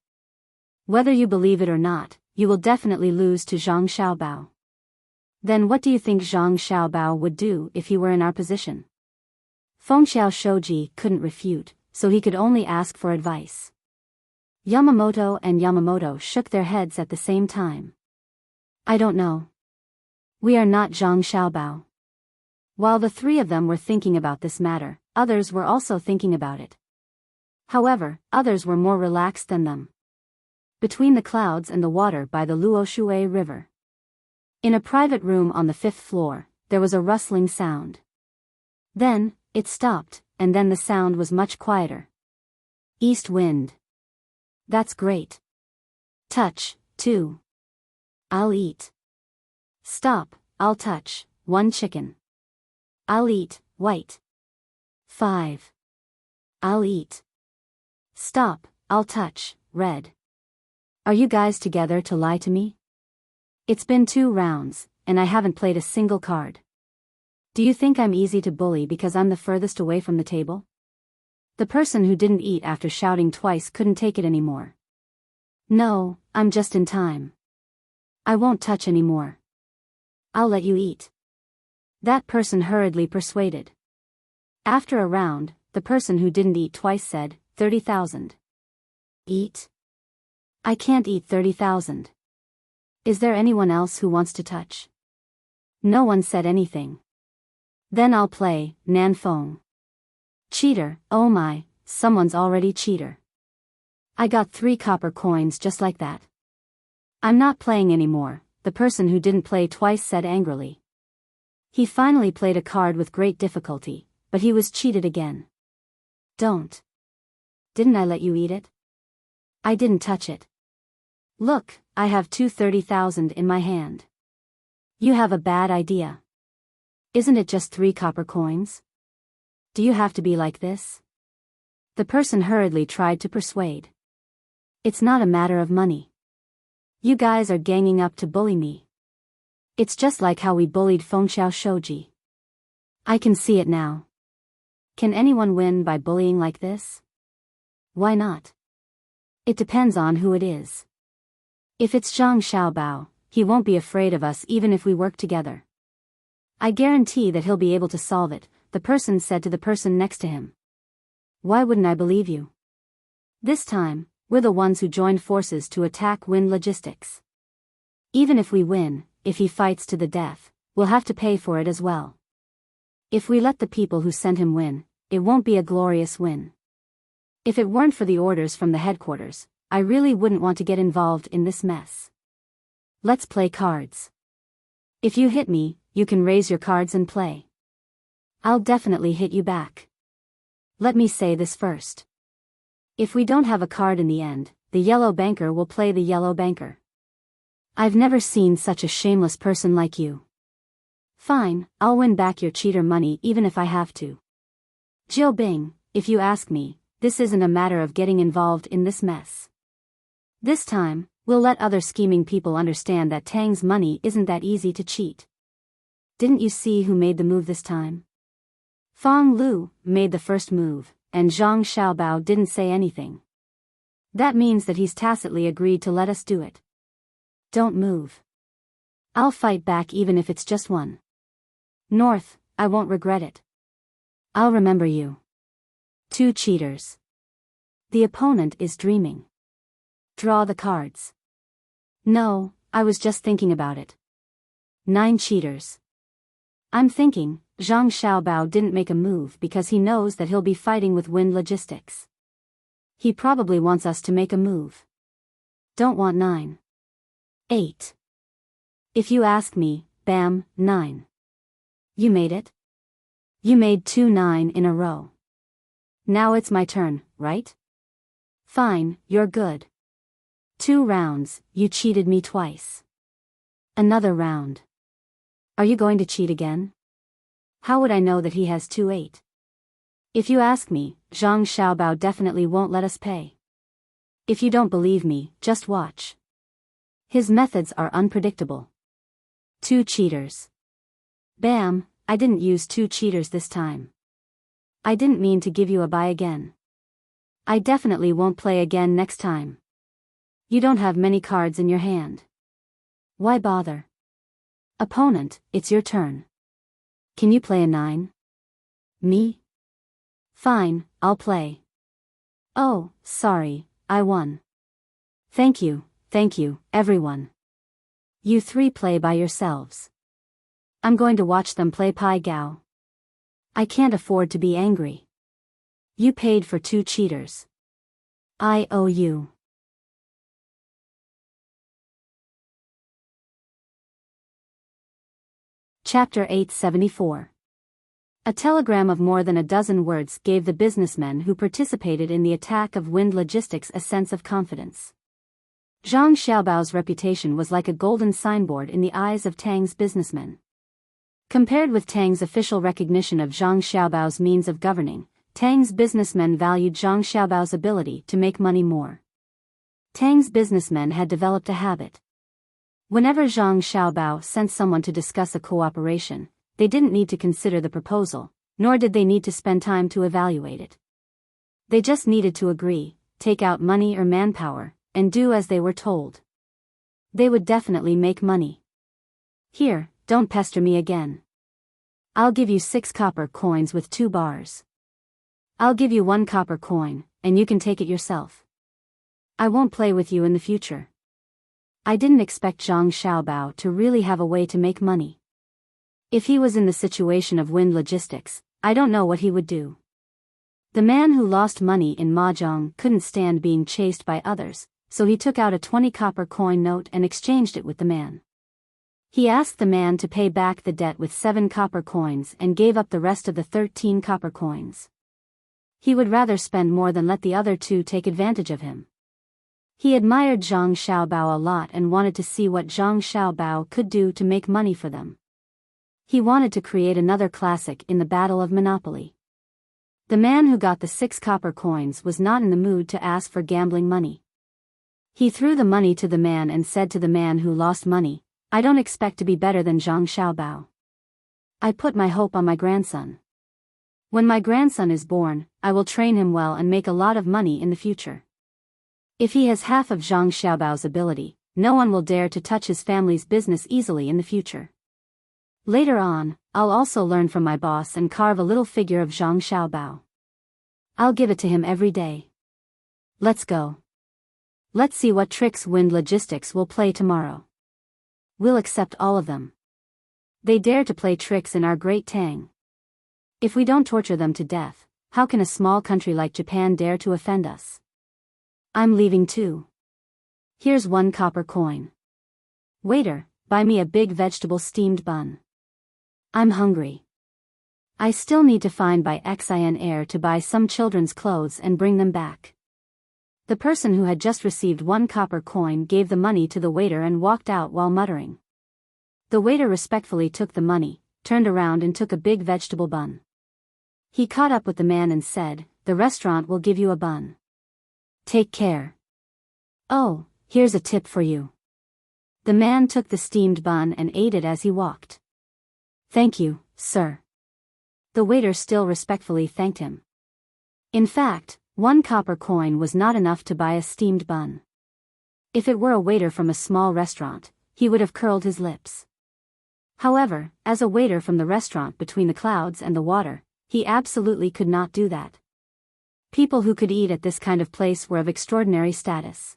Whether you believe it or not, you will definitely lose to Zhang Xiaobao. Then what do you think Zhang Xiaobao would do if he were in our position? Fengxiao Shoji couldn't refute, so he could only ask for advice. Yamamoto and Yamamoto shook their heads at the same time. I don't know. We are not Zhang Xiaobao. While the three of them were thinking about this matter, others were also thinking about it. However, others were more relaxed than them. Between the clouds and the water by the Luoshui River. In a private room on the 5th floor, there was a rustling sound. Then, it stopped, and then the sound was much quieter. East wind. That's great. Touch, 2. I'll eat. Stop, I'll touch, 1 chicken. I'll eat, white. 5. I'll eat. Stop, I'll touch, red. Are you guys together to lie to me? It's been 2 rounds, and I haven't played a single card. Do you think I'm easy to bully because I'm the furthest away from the table? The person who didn't eat after shouting twice couldn't take it anymore. No, I'm just in time. I won't touch anymore. I'll let you eat. That person hurriedly persuaded. After a round, the person who didn't eat twice said, 30,000. Eat? I can't eat 30,000. Is there anyone else who wants to touch? No one said anything. Then I'll play, Nanfeng. Cheater, oh my, someone's already cheater. I got 3 copper coins just like that. I'm not playing anymore, the person who didn't play twice said angrily. He finally played a card with great difficulty, but he was cheated again. Don't. Didn't I let you eat it? I didn't touch it. Look, I have 30,000 in my hand. You have a bad idea. Isn't it just 3 copper coins? Do you have to be like this? The person hurriedly tried to persuade. It's not a matter of money. You guys are ganging up to bully me. It's just like how we bullied Fengxiao Shoji. I can see it now. Can anyone win by bullying like this? Why not? It depends on who it is. If it's Zhang Xiaobao, he won't be afraid of us even if we work together. I guarantee that he'll be able to solve it, the person said to the person next to him. Why wouldn't I believe you? This time, we're the ones who joined forces to attack Wind Logistics. Even if we win, if he fights to the death, we'll have to pay for it as well. If we let the people who sent him win, it won't be a glorious win. If it weren't for the orders from the headquarters, I really wouldn't want to get involved in this mess. Let's play cards. If you hit me, you can raise your cards and play. I'll definitely hit you back. Let me say this first. If we don't have a card in the end, the yellow banker will play the yellow banker. I've never seen such a shameless person like you. Fine, I'll win back your cheater money even if I have to. Jiu Bing, if you ask me, this isn't a matter of getting involved in this mess. This time, we'll let other scheming people understand that Tang's money isn't that easy to cheat. Didn't you see who made the move this time? Fang Lu made the first move, and Zhang Xiaobao didn't say anything. That means that he's tacitly agreed to let us do it. Don't move. I'll fight back even if it's just 1. North, I won't regret it. I'll remember you. 2 cheaters. The opponent is dreaming. Draw the cards. No, I was just thinking about it. 9 cheaters. I'm thinking, Zhang Xiaobao didn't make a move because he knows that he'll be fighting with Wind Logistics. He probably wants us to make a move. Don't want 9. 8. If you ask me, bam, 9. You made it? You made 2 9 in a row. Now it's my turn, right? Fine, you're good. 2 rounds, you cheated me twice. Another round. Are you going to cheat again? How would I know that he has 2 8? If you ask me, Zhang Xiaobao definitely won't let us pay. If you don't believe me, just watch. His methods are unpredictable. 2 cheaters. Bam, I didn't use 2 cheaters this time. I didn't mean to give you a buy again. I definitely won't play again next time. You don't have many cards in your hand. Why bother? Opponent, it's your turn. Can you play a 9? Me? Fine, I'll play. Oh, sorry, I won. Thank you, everyone. You three play by yourselves. I'm going to watch them play Pai Gao. I can't afford to be angry. You paid for 2 cheaters. I owe you. Chapter 874. A telegram of more than a dozen words gave the businessmen who participated in the attack of Wind Logistics a sense of confidence. Zhang Xiaobao's reputation was like a golden signboard in the eyes of Tang's businessmen. Compared with Tang's official recognition of Zhang Xiaobao's means of governing, Tang's businessmen valued Zhang Xiaobao's ability to make money more. Tang's businessmen had developed a habit. Whenever Zhang Xiaobao sent someone to discuss a cooperation, they didn't need to consider the proposal, nor did they need to spend time to evaluate it. They just needed to agree, take out money or manpower, and do as they were told. They would definitely make money. Here, don't pester me again. I'll give you 6 copper coins with 2 bars. I'll give you 1 copper coin, and you can take it yourself. I won't play with you in the future. I didn't expect Zhang Xiaobao to really have a way to make money. If he was in the situation of Wind Logistics, I don't know what he would do. The man who lost money in mahjong couldn't stand being chased by others, so he took out a 20 copper coin note and exchanged it with the man. He asked the man to pay back the debt with 7 copper coins and gave up the rest of the 13 copper coins. He would rather spend more than let the other 2 take advantage of him. He admired Zhang Xiaobao a lot and wanted to see what Zhang Xiaobao could do to make money for them. He wanted to create another classic in the battle of Monopoly. The man who got the 6 copper coins was not in the mood to ask for gambling money. He threw the money to the man and said to the man who lost money, I don't expect to be better than Zhang Xiaobao. I put my hope on my grandson. When my grandson is born, I will train him well and make a lot of money in the future. If he has half of Zhang Xiaobao's ability, no one will dare to touch his family's business easily in the future. Later on, I'll also learn from my boss and carve a little figure of Zhang Xiaobao. I'll give it to him every day. Let's go. Let's see what tricks Wind Logistics will play tomorrow. We'll accept all of them. They dare to play tricks in our great Tang. If we don't torture them to death, how can a small country like Japan dare to offend us? I'm leaving too. Here's 1 copper coin. Waiter, buy me a big vegetable steamed bun. I'm hungry. I still need to find by Xin Air to buy some children's clothes and bring them back. The person who had just received 1 copper coin gave the money to the waiter and walked out while muttering. The waiter respectfully took the money, turned around and took a big vegetable bun. He caught up with the man and said, the restaurant will give you a bun. Take care. Oh, here's a tip for you. The man took the steamed bun and ate it as he walked. Thank you, sir. The waiter still respectfully thanked him. In fact, 1 copper coin was not enough to buy a steamed bun. If it were a waiter from a small restaurant, he would have curled his lips. However, as a waiter from the restaurant between the clouds and the water, he absolutely could not do that. People who could eat at this kind of place were of extraordinary status.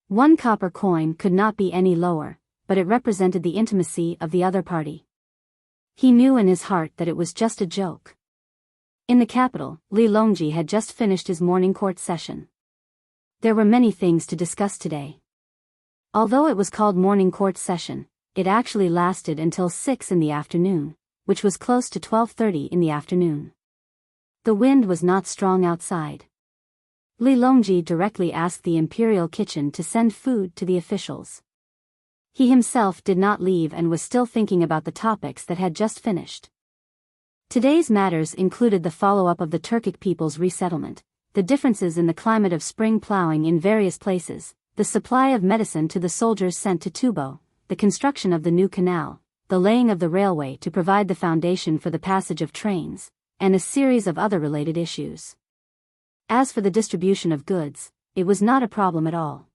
1 copper coin could not be any lower, but it represented the intimacy of the other party. He knew in his heart that it was just a joke. In the capital, Li Longji had just finished his morning court session. There were many things to discuss today. Although it was called morning court session, it actually lasted until 6 in the afternoon, which was close to 12:30 in the afternoon. The wind was not strong outside. Li Longji directly asked the imperial kitchen to send food to the officials. He himself did not leave and was still thinking about the topics that had just finished. Today's matters included the follow-up of the Turkic people's resettlement, the differences in the climate of spring plowing in various places, the supply of medicine to the soldiers sent to Tubo, the construction of the new canal, the laying of the railway to provide the foundation for the passage of trains, and a series of other related issues. As for the distribution of goods, it was not a problem at all.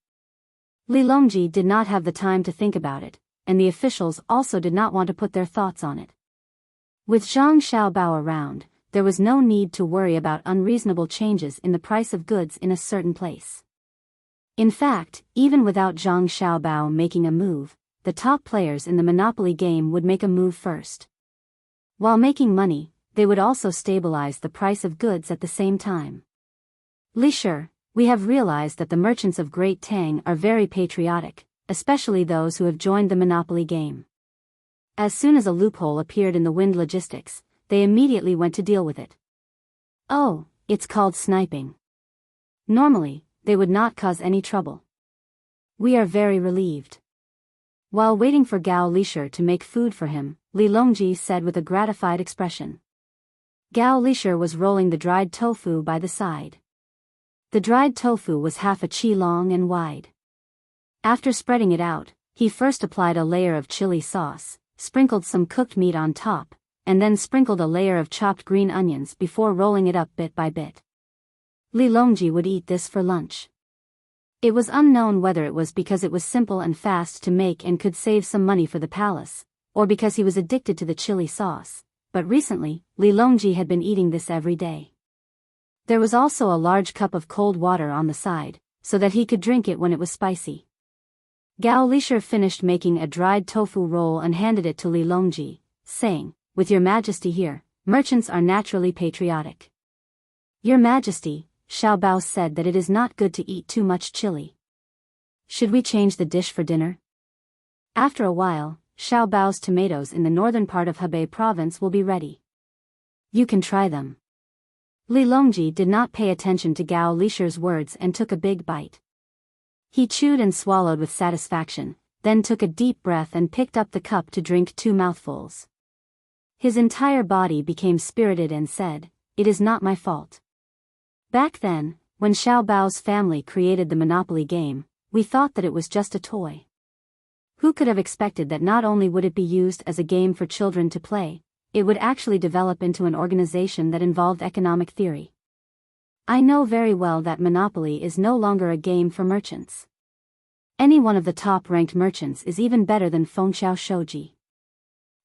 Li Longji did not have the time to think about it, and the officials also did not want to put their thoughts on it. With Zhang Xiaobao around, there was no need to worry about unreasonable changes in the price of goods in a certain place. In fact, even without Zhang Xiaobao making a move, the top players in the Monopoly game would make a move first. While making money, they would also stabilize the price of goods at the same time. Li Shi, we have realized that the merchants of Great Tang are very patriotic, especially those who have joined the Monopoly game. As soon as a loophole appeared in the wind logistics, they immediately went to deal with it. Oh, it's called sniping. Normally, they would not cause any trouble. We are very relieved. While waiting for Gao Lishi to make food for him, Li Longji said with a gratified expression. Gao Lishi was rolling the dried tofu by the side. The dried tofu was half a chi long and wide. After spreading it out, he first applied a layer of chili sauce, sprinkled some cooked meat on top, and then sprinkled a layer of chopped green onions before rolling it up bit by bit. Li Longji would eat this for lunch. It was unknown whether it was because it was simple and fast to make and could save some money for the palace, or because he was addicted to the chili sauce, but recently, Li Longji had been eating this every day. There was also a large cup of cold water on the side, so that he could drink it when it was spicy. Gao Lishi finished making a dried tofu roll and handed it to Li Longji, saying, "With your majesty here, merchants are naturally patriotic." "Your majesty," Xiao Bao said that it is not good to eat too much chili. "Should we change the dish for dinner?" After a while, Xiao Bao's tomatoes in the northern part of Hebei province will be ready. You can try them. Li Longji did not pay attention to Gao Lishi's words and took a big bite. He chewed and swallowed with satisfaction, then took a deep breath and picked up the cup to drink 2 mouthfuls. His entire body became spirited and said, "It is not my fault." Back then, when Xiao Bao's family created the Monopoly game, we thought that it was just a toy. Who could have expected that not only would it be used as a game for children to play, it would actually develop into an organization that involved economic theory. I know very well that Monopoly is no longer a game for merchants. Any one of the top-ranked merchants is even better than Fengxiao Shouji.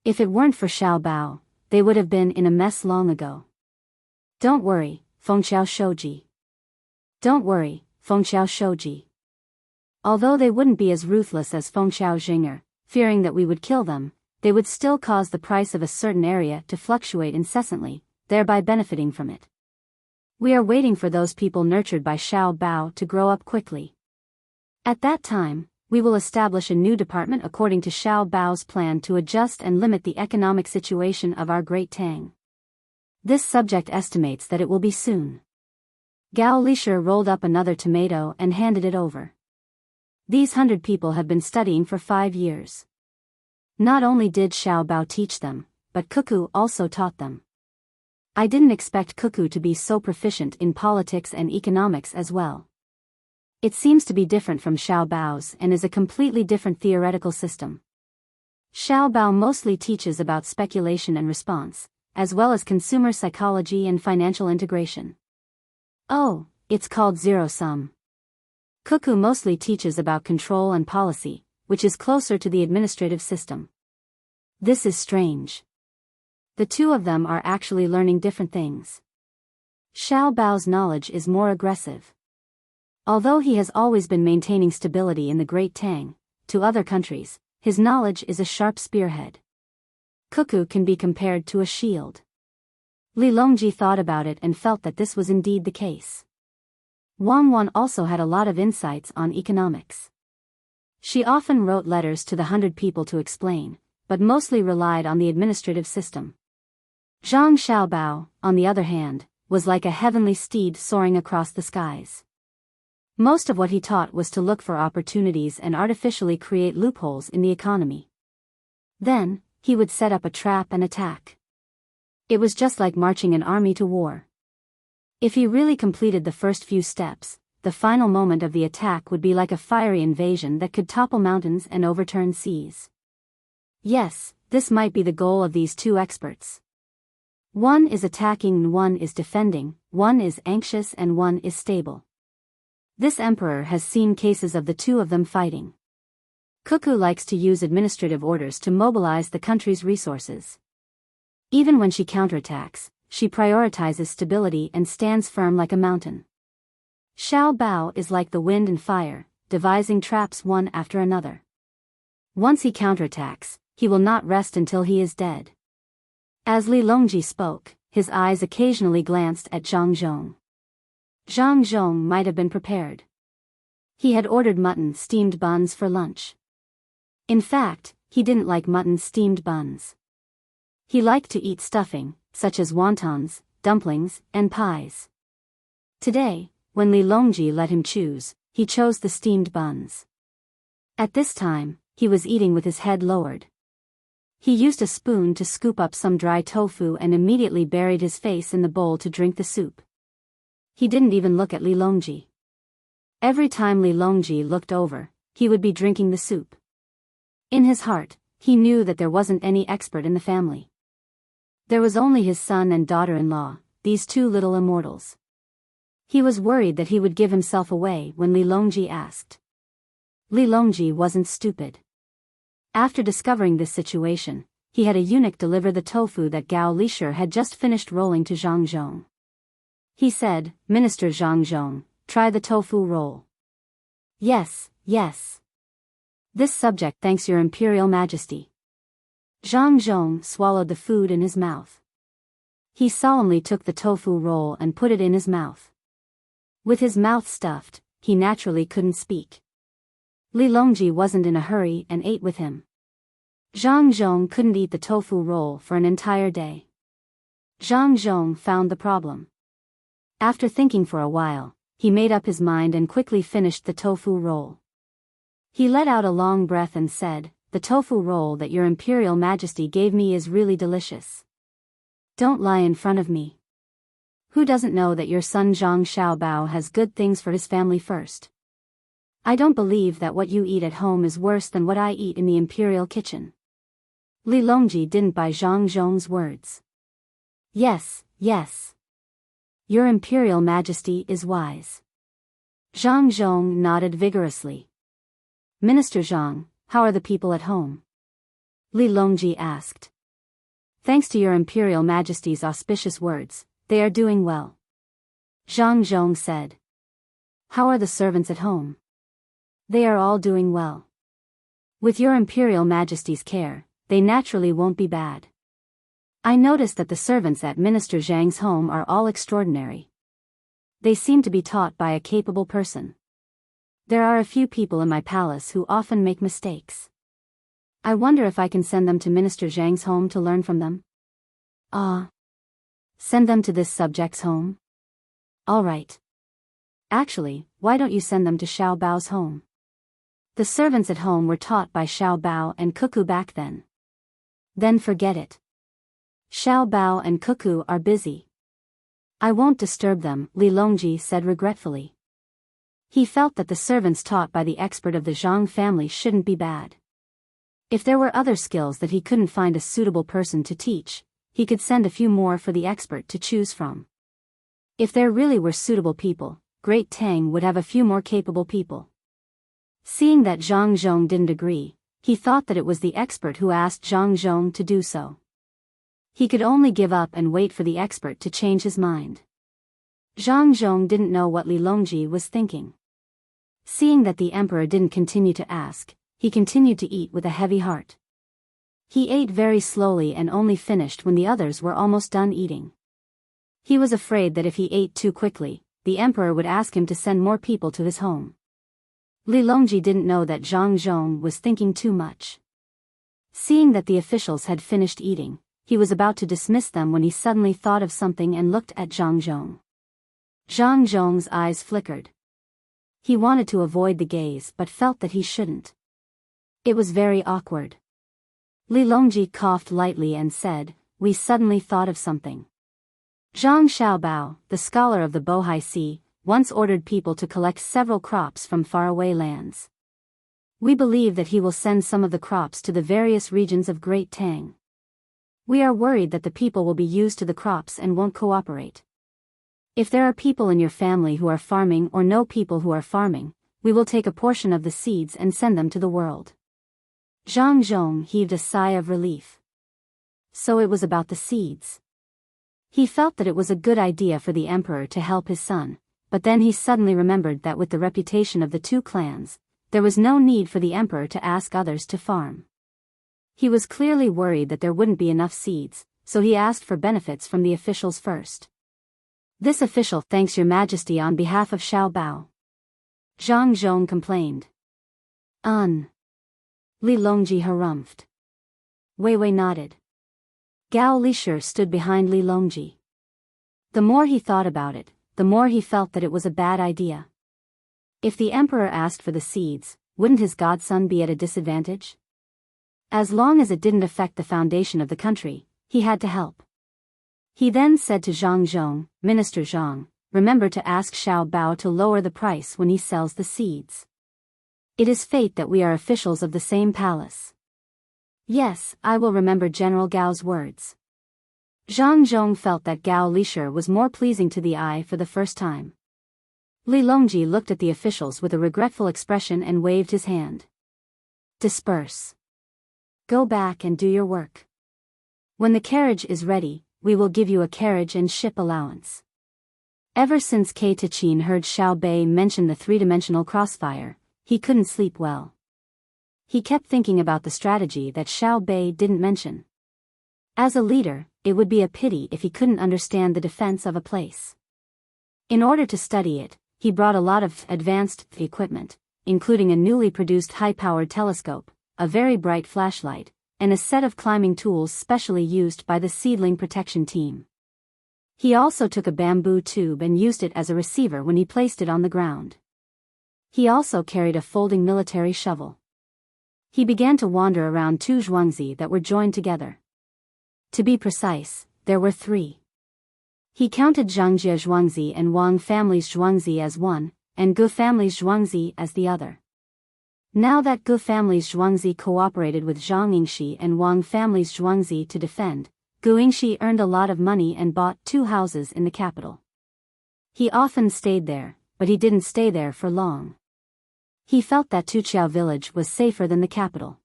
If it weren't for Xiao Bao, they would have been in a mess long ago. Don't worry, Fengxiao Shouji. Don't worry, Fengxiao Shouji. Although they wouldn't be as ruthless as Fengxiao Jing'er, fearing that we would kill them, they would still cause the price of a certain area to fluctuate incessantly, thereby benefiting from it. We are waiting for those people nurtured by Xiao Bao to grow up quickly. At that time, we will establish a new department according to Xiao Bao's plan to adjust and limit the economic situation of our Great Tang. This subject estimates that it will be soon. Gao Lishi rolled up another tomato and handed it over. These 100 people have been studying for 5 years. Not only did Xiao Bao teach them, but Cuckoo also taught them. I didn't expect Cuckoo to be so proficient in politics and economics as well. It seems to be different from Xiao Bao's and is a completely different theoretical system. Xiao Bao mostly teaches about speculation and response, as well as consumer psychology and financial integration. Oh, it's called zero-sum. Cuckoo mostly teaches about control and policy, which is closer to the administrative system. This is strange. The two of them are actually learning different things. Xiao Bao's knowledge is more aggressive. Although he has always been maintaining stability in the Great Tang, to other countries, his knowledge is a sharp spearhead. Cuckoo can be compared to a shield. Li Longji thought about it and felt that this was indeed the case. Wang Wan also had a lot of insights on economics. She often wrote letters to the 100 people to explain, but mostly relied on the administrative system. Zhang Xiaobao, on the other hand, was like a heavenly steed soaring across the skies. Most of what he taught was to look for opportunities and artificially create loopholes in the economy. Then, he would set up a trap and attack. It was just like marching an army to war. If he really completed the first few steps, the final moment of the attack would be like a fiery invasion that could topple mountains and overturn seas. Yes, this might be the goal of these two experts. One is attacking, one is defending, one is anxious and one is stable. This emperor has seen cases of the two of them fighting. Cuckoo likes to use administrative orders to mobilize the country's resources. Even when she counterattacks, she prioritizes stability and stands firm like a mountain. Xiao Bao is like the wind and fire, devising traps one after another. Once he counterattacks, he will not rest until he is dead. As Li Longji spoke, his eyes occasionally glanced at Zhang Zhong. Zhang Zhong might have been prepared. He had ordered mutton steamed buns for lunch. In fact, he didn't like mutton steamed buns. He liked to eat stuffing, such as wontons, dumplings, and pies. Today, when Li Longji let him choose, he chose the steamed buns. At this time, he was eating with his head lowered. He used a spoon to scoop up some dry tofu and immediately buried his face in the bowl to drink the soup. He didn't even look at Li Longji. Every time Li Longji looked over, he would be drinking the soup. In his heart, he knew that there wasn't any expert in the family. There was only his son and daughter-in-law, these two little immortals. He was worried that he would give himself away when Li Longji asked. Li Longji wasn't stupid. After discovering this situation, he had a eunuch deliver the tofu that Gao Lishur had just finished rolling to Zhang Zhong. He said, "Minister Zhang Zhong, try the tofu roll." "Yes, yes. This subject thanks your Imperial Majesty." Zhang Zhong swallowed the food in his mouth. He solemnly took the tofu roll and put it in his mouth. With his mouth stuffed, he naturally couldn't speak. Li Longji wasn't in a hurry and ate with him. Zhang Zhong couldn't eat the tofu roll for an entire day. Zhang Zhong found the problem. After thinking for a while, he made up his mind and quickly finished the tofu roll. He let out a long breath and said, "The tofu roll that your Imperial Majesty gave me is really delicious. Don't lie in front of me. Who doesn't know that your son Zhang Xiaobao has good things for his family first? I don't believe that what you eat at home is worse than what I eat in the Imperial kitchen." Li Longji didn't buy Zhang Zhong's words. "Yes, yes. Your Imperial Majesty is wise." Zhang Zhong nodded vigorously. "Minister Zhang, how are the people at home?" Li Longji asked. "Thanks to your Imperial Majesty's auspicious words, they are doing well," Zhang Zhong said. "How are the servants at home?" "They are all doing well. With your Imperial Majesty's care, they naturally won't be bad. I noticed that the servants at Minister Zhang's home are all extraordinary. They seem to be taught by a capable person. There are a few people in my palace who often make mistakes. I wonder if I can send them to Minister Zhang's home to learn from them." Send them to this subject's home? All right. Actually, why don't you send them to Xiao Bao's home? The servants at home were taught by Xiao Bao and Cuckoo back then. Then forget it. Xiao Bao and Cuckoo are busy. I won't disturb them, Li Longji said regretfully. He felt that the servants taught by the expert of the Zhang family shouldn't be bad. If there were other skills that he couldn't find a suitable person to teach, he could send a few more for the expert to choose from. If there really were suitable people, Great Tang would have a few more capable people. Seeing that Zhang Zhong didn't agree, he thought that it was the expert who asked Zhang Zhong to do so. He could only give up and wait for the expert to change his mind. Zhang Zhong didn't know what Li Longji was thinking. Seeing that the emperor didn't continue to ask, he continued to eat with a heavy heart. He ate very slowly and only finished when the others were almost done eating. He was afraid that if he ate too quickly, the emperor would ask him to send more people to his home. Li Longji didn't know that Zhang Zhong was thinking too much. Seeing that the officials had finished eating, he was about to dismiss them when he suddenly thought of something and looked at Zhang Zhong. Zhang Zhong's eyes flickered. He wanted to avoid the gaze but felt that he shouldn't. It was very awkward. Li Longji coughed lightly and said, "We suddenly thought of something. Zhang Xiaobao, the scholar of the Bohai Sea, once ordered people to collect several crops from faraway lands. We believe that he will send some of the crops to the various regions of Great Tang. We are worried that the people will be used to the crops and won't cooperate. If there are people in your family who are farming or know people who are farming, we will take a portion of the seeds and send them to the world." Zhang Zhong heaved a sigh of relief. So it was about the seeds. He felt that it was a good idea for the emperor to help his son, but then he suddenly remembered that with the reputation of the two clans, there was no need for the emperor to ask others to farm. He was clearly worried that there wouldn't be enough seeds, so he asked for benefits from the officials first. "This official thanks your majesty on behalf of Xiao Bao," Zhang Zhong complained. Li Longji harumphed. Wei Wei nodded. Gao Lishur stood behind Li Longji. The more he thought about it, the more he felt that it was a bad idea. If the emperor asked for the seeds, wouldn't his godson be at a disadvantage? As long as it didn't affect the foundation of the country, he had to help. He then said to Zhang Zhong, "Minister Zhang, remember to ask Xiao Bao to lower the price when he sells the seeds. It is fate that we are officials of the same palace." "Yes, I will remember General Gao's words." Zhang Zhong felt that Gao Lishur was more pleasing to the eye for the first time. Li Longji looked at the officials with a regretful expression and waved his hand. "Disperse. Go back and do your work. When the carriage is ready, we will give you a carriage and ship allowance." Ever since Kei Tachin heard Xiao Bei mention the three-dimensional crossfire, he couldn't sleep well. He kept thinking about the strategy that Xiao Bei didn't mention. As a leader, it would be a pity if he couldn't understand the defense of a place. In order to study it, he brought a lot of advanced equipment, including a newly produced high-powered telescope, a very bright flashlight, and a set of climbing tools specially used by the seedling protection team. He also took a bamboo tube and used it as a receiver when he placed it on the ground. He also carried a folding military shovel. He began to wander around two zhuangzi that were joined together. To be precise, there were three. He counted Zhangjie zhuangzi and Wang family's zhuangzi as one, and Gu family's zhuangzi as the other. Now that Gu family's zhuangzi cooperated with Zhang Yingxi and Wang family's zhuangzi to defend, Gu Yingxi earned a lot of money and bought 2 houses in the capital. He often stayed there, but he didn't stay there for long. He felt that Tuqiao village was safer than the capital.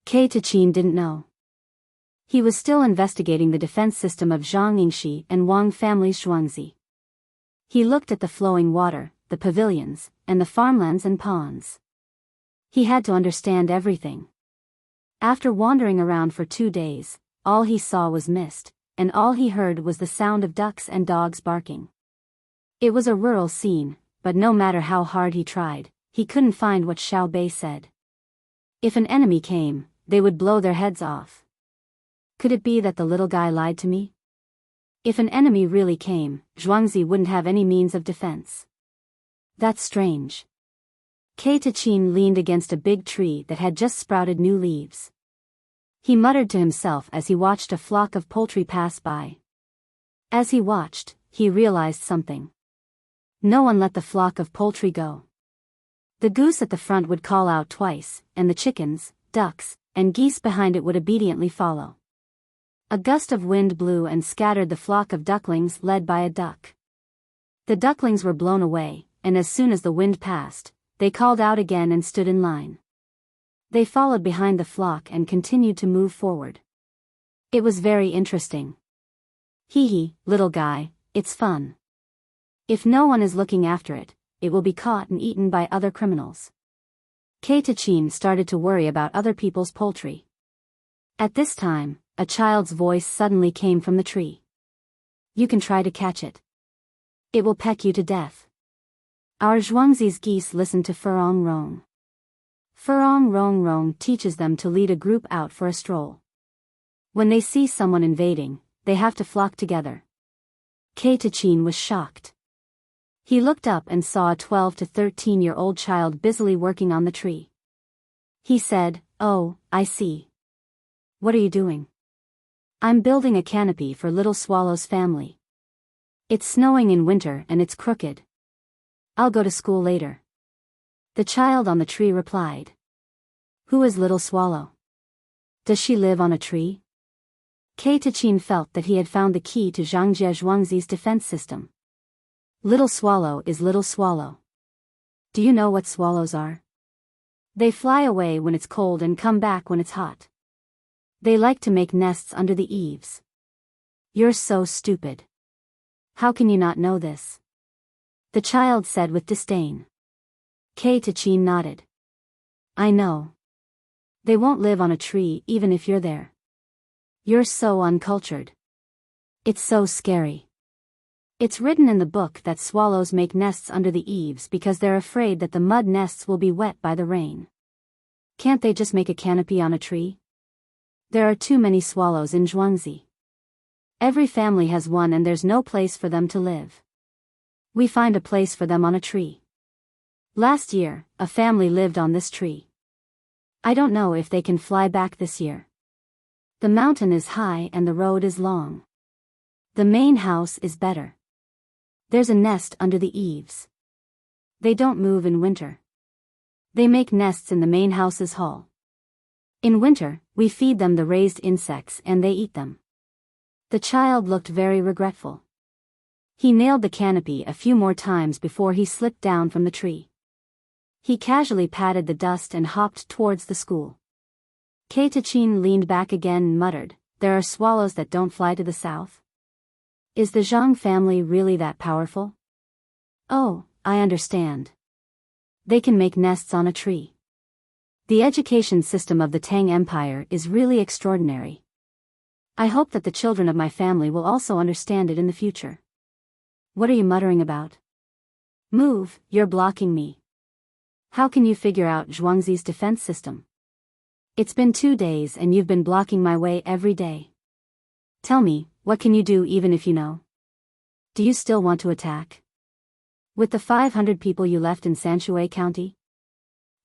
Kei Tachin didn't know. He was still investigating the defense system of Zhang Yingxi and Wang family's zhuangzi. He looked at the flowing water, the pavilions, and the farmlands and ponds. He had to understand everything. After wandering around for 2 days, all he saw was mist, and all he heard was the sound of ducks and dogs barking. It was a rural scene, but no matter how hard he tried, he couldn't find what Xiao Bei said. If an enemy came, they would blow their heads off. Could it be that the little guy lied to me? If an enemy really came, Zhuangzi wouldn't have any means of defense. That's strange. Kei Tachin leaned against a big tree that had just sprouted new leaves. He muttered to himself as he watched a flock of poultry pass by. As he watched, he realized something. No one let the flock of poultry go. The goose at the front would call out twice, and the chickens, ducks, and geese behind it would obediently follow. A gust of wind blew and scattered the flock of ducklings led by a duck. The ducklings were blown away, and as soon as the wind passed, they called out again and stood in line. They followed behind the flock and continued to move forward. It was very interesting. Hee, little guy, it's fun. If no one is looking after it, it will be caught and eaten by other criminals. Kei Tachin started to worry about other people's poultry. At this time, a child's voice suddenly came from the tree. "You can try to catch it. It will peck you to death." Our Zhuangzi's geese listened to Furong Rong. Furong Rong Rong teaches them to lead a group out for a stroll. When they see someone invading, they have to flock together. Kei Tachin was shocked. He looked up and saw a 12 to 13-year-old child busily working on the tree. He said, "Oh, I see. What are you doing?" "I'm building a canopy for Little Swallow's family. It's snowing in winter and it's crooked. I'll go to school later." The child on the tree replied. "Who is Little Swallow? Does she live on a tree?" Kei Tachin felt that he had found the key to Zhangjie Zhuangzi's defense system. Little Swallow is Little Swallow. Do you know what swallows are? They fly away when it's cold and come back when it's hot. They like to make nests under the eaves. You're so stupid. How can you not know this? the child said with disdain. Kei-Tachin nodded. I know. They won't live on a tree even if you're there. You're so uncultured. It's so scary. It's written in the book that swallows make nests under the eaves because they're afraid that the mud nests will be wet by the rain. Can't they just make a canopy on a tree? There are too many swallows in Zhuangzi. Every family has one and there's no place for them to live. We find a place for them on a tree. Last year, a family lived on this tree. I don't know if they can fly back this year. The mountain is high and the road is long. The main house is better. There's a nest under the eaves. They don't move in winter. They make nests in the main house's hall. In winter, we feed them the raised insects and they eat them. The child looked very regretful. He nailed the canopy a few more times before he slipped down from the tree. He casually patted the dust and hopped towards the school. Kei-Tachin leaned back again and muttered, there are swallows that don't fly to the south? Is the Zhang family really that powerful? Oh, I understand. They can make nests on a tree. The education system of the Tang Empire is really extraordinary. I hope that the children of my family will also understand it in the future. What are you muttering about? Move, you're blocking me. How can you figure out Zhuangzi's defense system? It's been 2 days and you've been blocking my way every day. Tell me, what can you do even if you know? Do you still want to attack? With the 500 people you left in Sanshui County?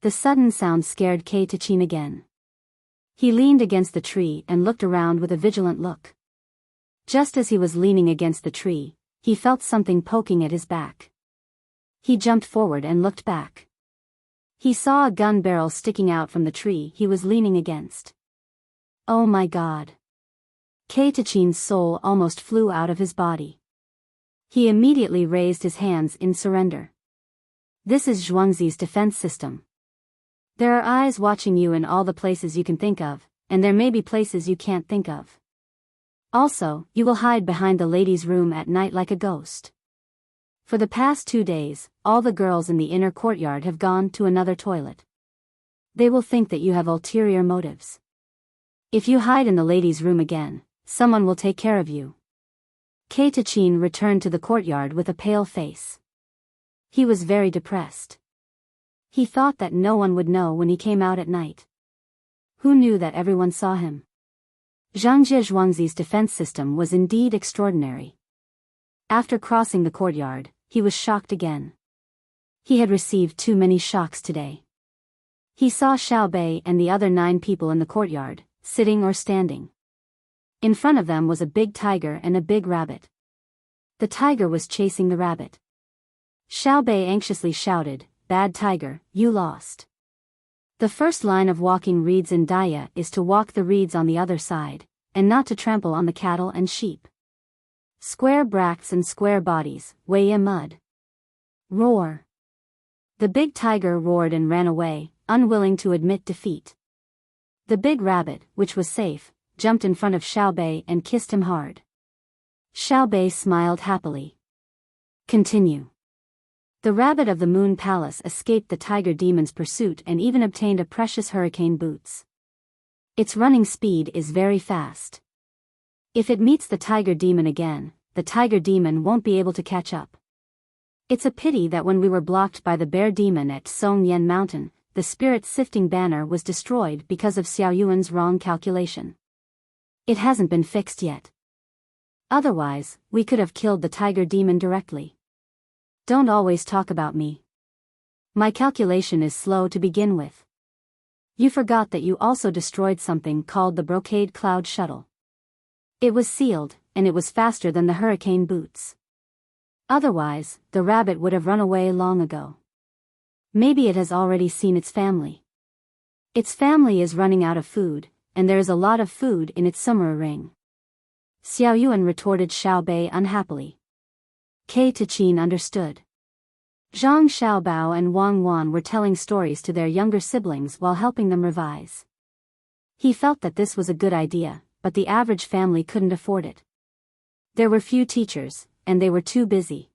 The sudden sound scared Kei-Tachin again. He leaned against the tree and looked around with a vigilant look. Just as he was leaning against the tree, he felt something poking at his back. He jumped forward and looked back. He saw a gun barrel sticking out from the tree he was leaning against. Oh my God! Kei-Tachin's soul almost flew out of his body. He immediately raised his hands in surrender. This is Zhuangzi's defense system. There are eyes watching you in all the places you can think of, and there may be places you can't think of. Also, you will hide behind the ladies' room at night like a ghost. For the past 2 days, all the girls in the inner courtyard have gone to another toilet. They will think that you have ulterior motives. If you hide in the ladies' room again, someone will take care of you. Kei-Tachin returned to the courtyard with a pale face. He was very depressed. He thought that no one would know when he came out at night. Who knew that everyone saw him? Zhangji Zhuangzi's defense system was indeed extraordinary. After crossing the courtyard, he was shocked again. He had received too many shocks today. He saw Xiao Bei and the other 9 people in the courtyard, sitting or standing. In front of them was a big tiger and a big rabbit. The tiger was chasing the rabbit. Xiao Bei anxiously shouted, "Bad tiger, you lost." The first line of walking reeds in Daya is to walk the reeds on the other side, and not to trample on the cattle and sheep. Square bracts and square bodies, weigh in mud. Roar. The big tiger roared and ran away, unwilling to admit defeat. The big rabbit, which was safe, jumped in front of Xiao Bei and kissed him hard. Xiao Bei smiled happily. Continue. The rabbit of the Moon Palace escaped the tiger demon's pursuit and even obtained a precious hurricane boots. Its running speed is very fast. If it meets the tiger demon again, the tiger demon won't be able to catch up. It's a pity that when we were blocked by the bear demon at Song Yen Mountain, the spirit sifting banner was destroyed because of Xiao Yuan's wrong calculation. It hasn't been fixed yet. Otherwise, we could have killed the tiger demon directly. Don't always talk about me. My calculation is slow to begin with. You forgot that you also destroyed something called the Brocade Cloud Shuttle. It was sealed, and it was faster than the hurricane boots. Otherwise, the rabbit would have run away long ago. Maybe it has already seen its family. Its family is running out of food, and there is a lot of food in its summer ring. Xiao Yuan retorted Xiao Bei unhappily. Kei-Tachin understood. Zhang Xiaobao and Wang Wan were telling stories to their younger siblings while helping them revise. He felt that this was a good idea, but the average family couldn't afford it. There were few teachers, and they were too busy.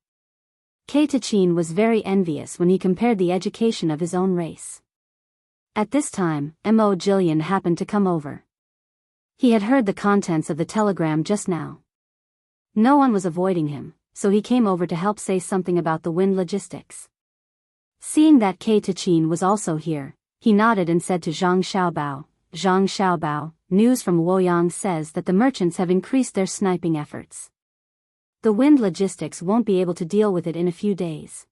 Tang was very envious when he compared the education of his own race. At this time, Mo Jillian happened to come over. He had heard the contents of the telegram just now. No one was avoiding him, so he came over to help say something about the wind logistics. Seeing that Tang was also here, he nodded and said to Zhang Xiaobao, news from Luoyang says that the merchants have increased their sniping efforts. The wind logistics won't be able to deal with it in a few days.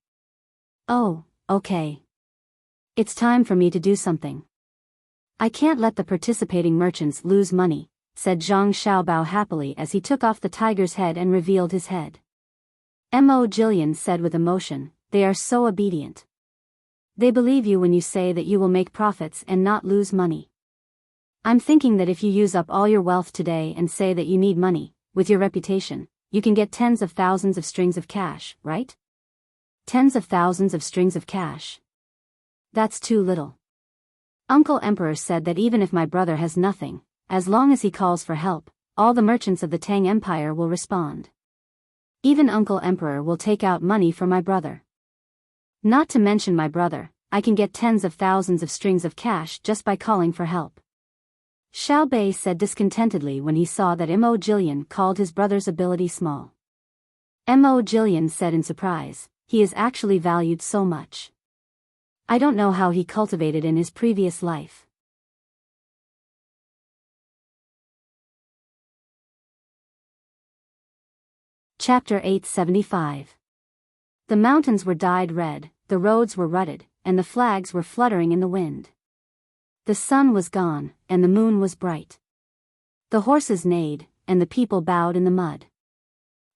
Oh, okay. It's time for me to do something. I can't let the participating merchants lose money, said Zhang Xiaobao happily as he took off the tiger's head and revealed his head. Mo Jillian said with emotion, they are so obedient. They believe you when you say that you will make profits and not lose money. I'm thinking that if you use up all your wealth today and say that you need money, with your reputation, you can get tens of thousands of strings of cash, right? Tens of thousands of strings of cash. That's too little. Uncle Emperor said that even if my brother has nothing, as long as he calls for help, all the merchants of the Tang Empire will respond. Even Uncle Emperor will take out money for my brother. Not to mention my brother, I can get tens of thousands of strings of cash just by calling for help. Xiao Bei said discontentedly when he saw that Mo Jillian called his brother's ability small. Mo Jillian said in surprise, he is actually valued so much. I don't know how he cultivated in his previous life. Chapter 875. The mountains were dyed red, the roads were rutted, and the flags were fluttering in the wind. The sun was gone, and the moon was bright. The horses neighed, and the people bowed in the mud.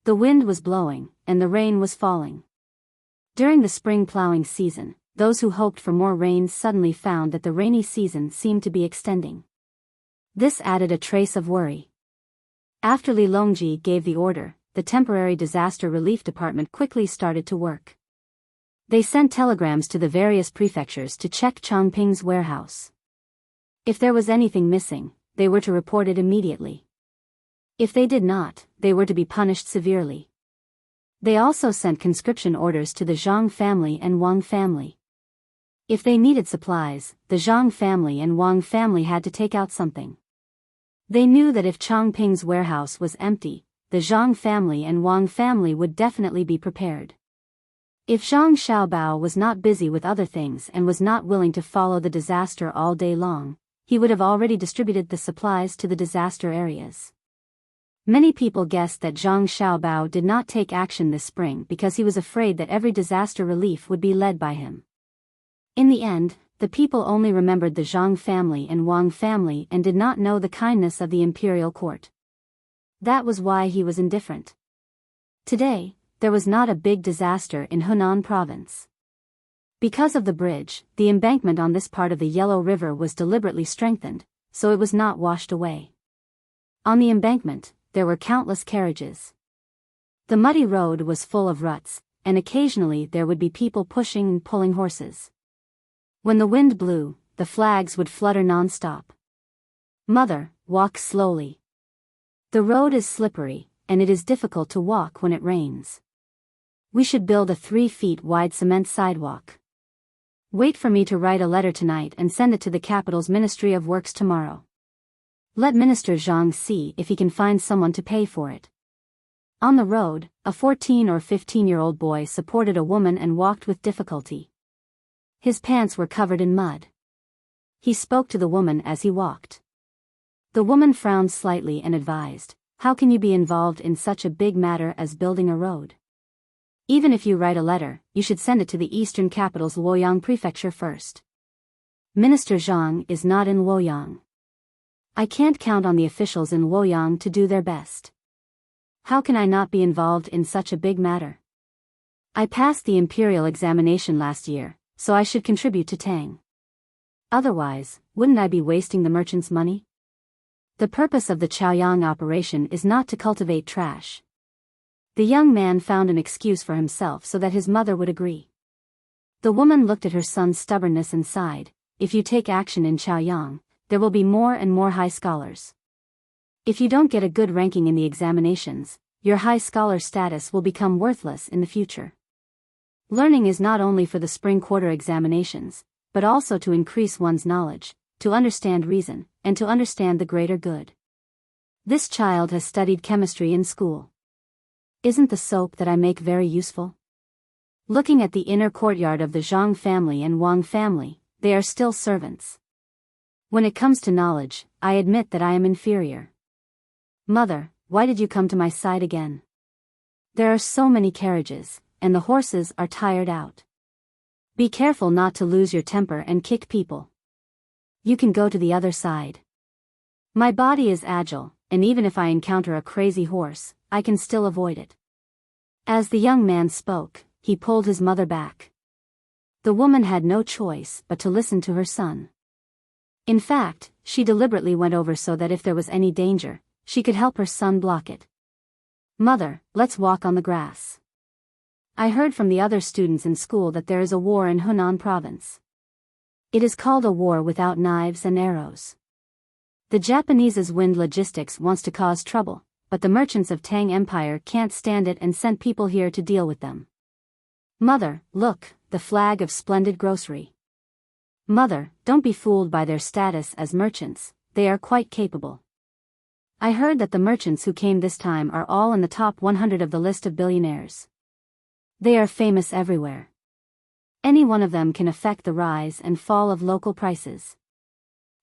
The wind was blowing, and the rain was falling. During the spring plowing season, those who hoped for more rain suddenly found that the rainy season seemed to be extending. This added a trace of worry. After Li Longji gave the order, the temporary disaster relief department quickly started to work. They sent telegrams to the various prefectures to check Chongping's warehouse. If there was anything missing, they were to report it immediately. If they did not, they were to be punished severely. They also sent conscription orders to the Zhang family and Wang family. If they needed supplies, the Zhang family and Wang family had to take out something. They knew that if Chongping's warehouse was empty, the Zhang family and Wang family would definitely be prepared. If Zhang Xiaobao was not busy with other things and was not willing to follow the disaster all day long, he would have already distributed the supplies to the disaster areas. Many people guessed that Zhang Xiaobao did not take action this spring because he was afraid that every disaster relief would be led by him. In the end, the people only remembered the Zhang family and Wang family and did not know the kindness of the imperial court. That was why he was indifferent. Today, there was not a big disaster in Hunan province. Because of the bridge, the embankment on this part of the Yellow River was deliberately strengthened, so it was not washed away. On the embankment, there were countless carriages. The muddy road was full of ruts, and occasionally there would be people pushing and pulling horses. When the wind blew, the flags would flutter non-stop. Mother, walk slowly. The road is slippery, and it is difficult to walk when it rains. We should build a 3 feet wide cement sidewalk. Wait for me to write a letter tonight and send it to the capital's Ministry of Works tomorrow. Let Minister Zhang see if he can find someone to pay for it. On the road, a 14 or 15-year-old boy supported a woman and walked with difficulty. His pants were covered in mud. He spoke to the woman as he walked. The woman frowned slightly and advised, "How can you be involved in such a big matter as building a road? Even if you write a letter, you should send it to the eastern capital's Luoyang prefecture first. Minister Zhang is not in Luoyang. I can't count on the officials in Luoyang to do their best. How can I not be involved in such a big matter? I passed the imperial examination last year, so I should contribute to Tang. Otherwise, wouldn't I be wasting the merchants' money? The purpose of the Chaoyang operation is not to cultivate trash." The young man found an excuse for himself so that his mother would agree. The woman looked at her son's stubbornness and sighed, "If you take action in Chaoyang, there will be more and more high scholars. If you don't get a good ranking in the examinations, your high scholar status will become worthless in the future. Learning is not only for the spring quarter examinations, but also to increase one's knowledge, to understand reason, and to understand the greater good. This child has studied chemistry in school. Isn't the soap that I make very useful? Looking at the inner courtyard of the Zhang family and Wang family, they are still servants. When it comes to knowledge, I admit that I am inferior. Mother, why did you come to my side again? There are so many carriages, and the horses are tired out. Be careful not to lose your temper and kick people. You can go to the other side. My body is agile, and even if I encounter a crazy horse, I can still avoid it. As the young man spoke, he pulled his mother back. The woman had no choice but to listen to her son. In fact, she deliberately went over so that if there was any danger, she could help her son block it. Mother, let's walk on the grass. I heard from the other students in school that there is a war in Hunan province. It is called a war without knives and arrows. The Japanese's Wind Logistics wants to cause trouble, but the merchants of Tang Empire can't stand it and sent people here to deal with them. Mother, look, the flag of Splendid Grocery. Mother, don't be fooled by their status as merchants, they are quite capable. I heard that the merchants who came this time are all in the top 100 of the list of billionaires. They are famous everywhere. Any one of them can affect the rise and fall of local prices.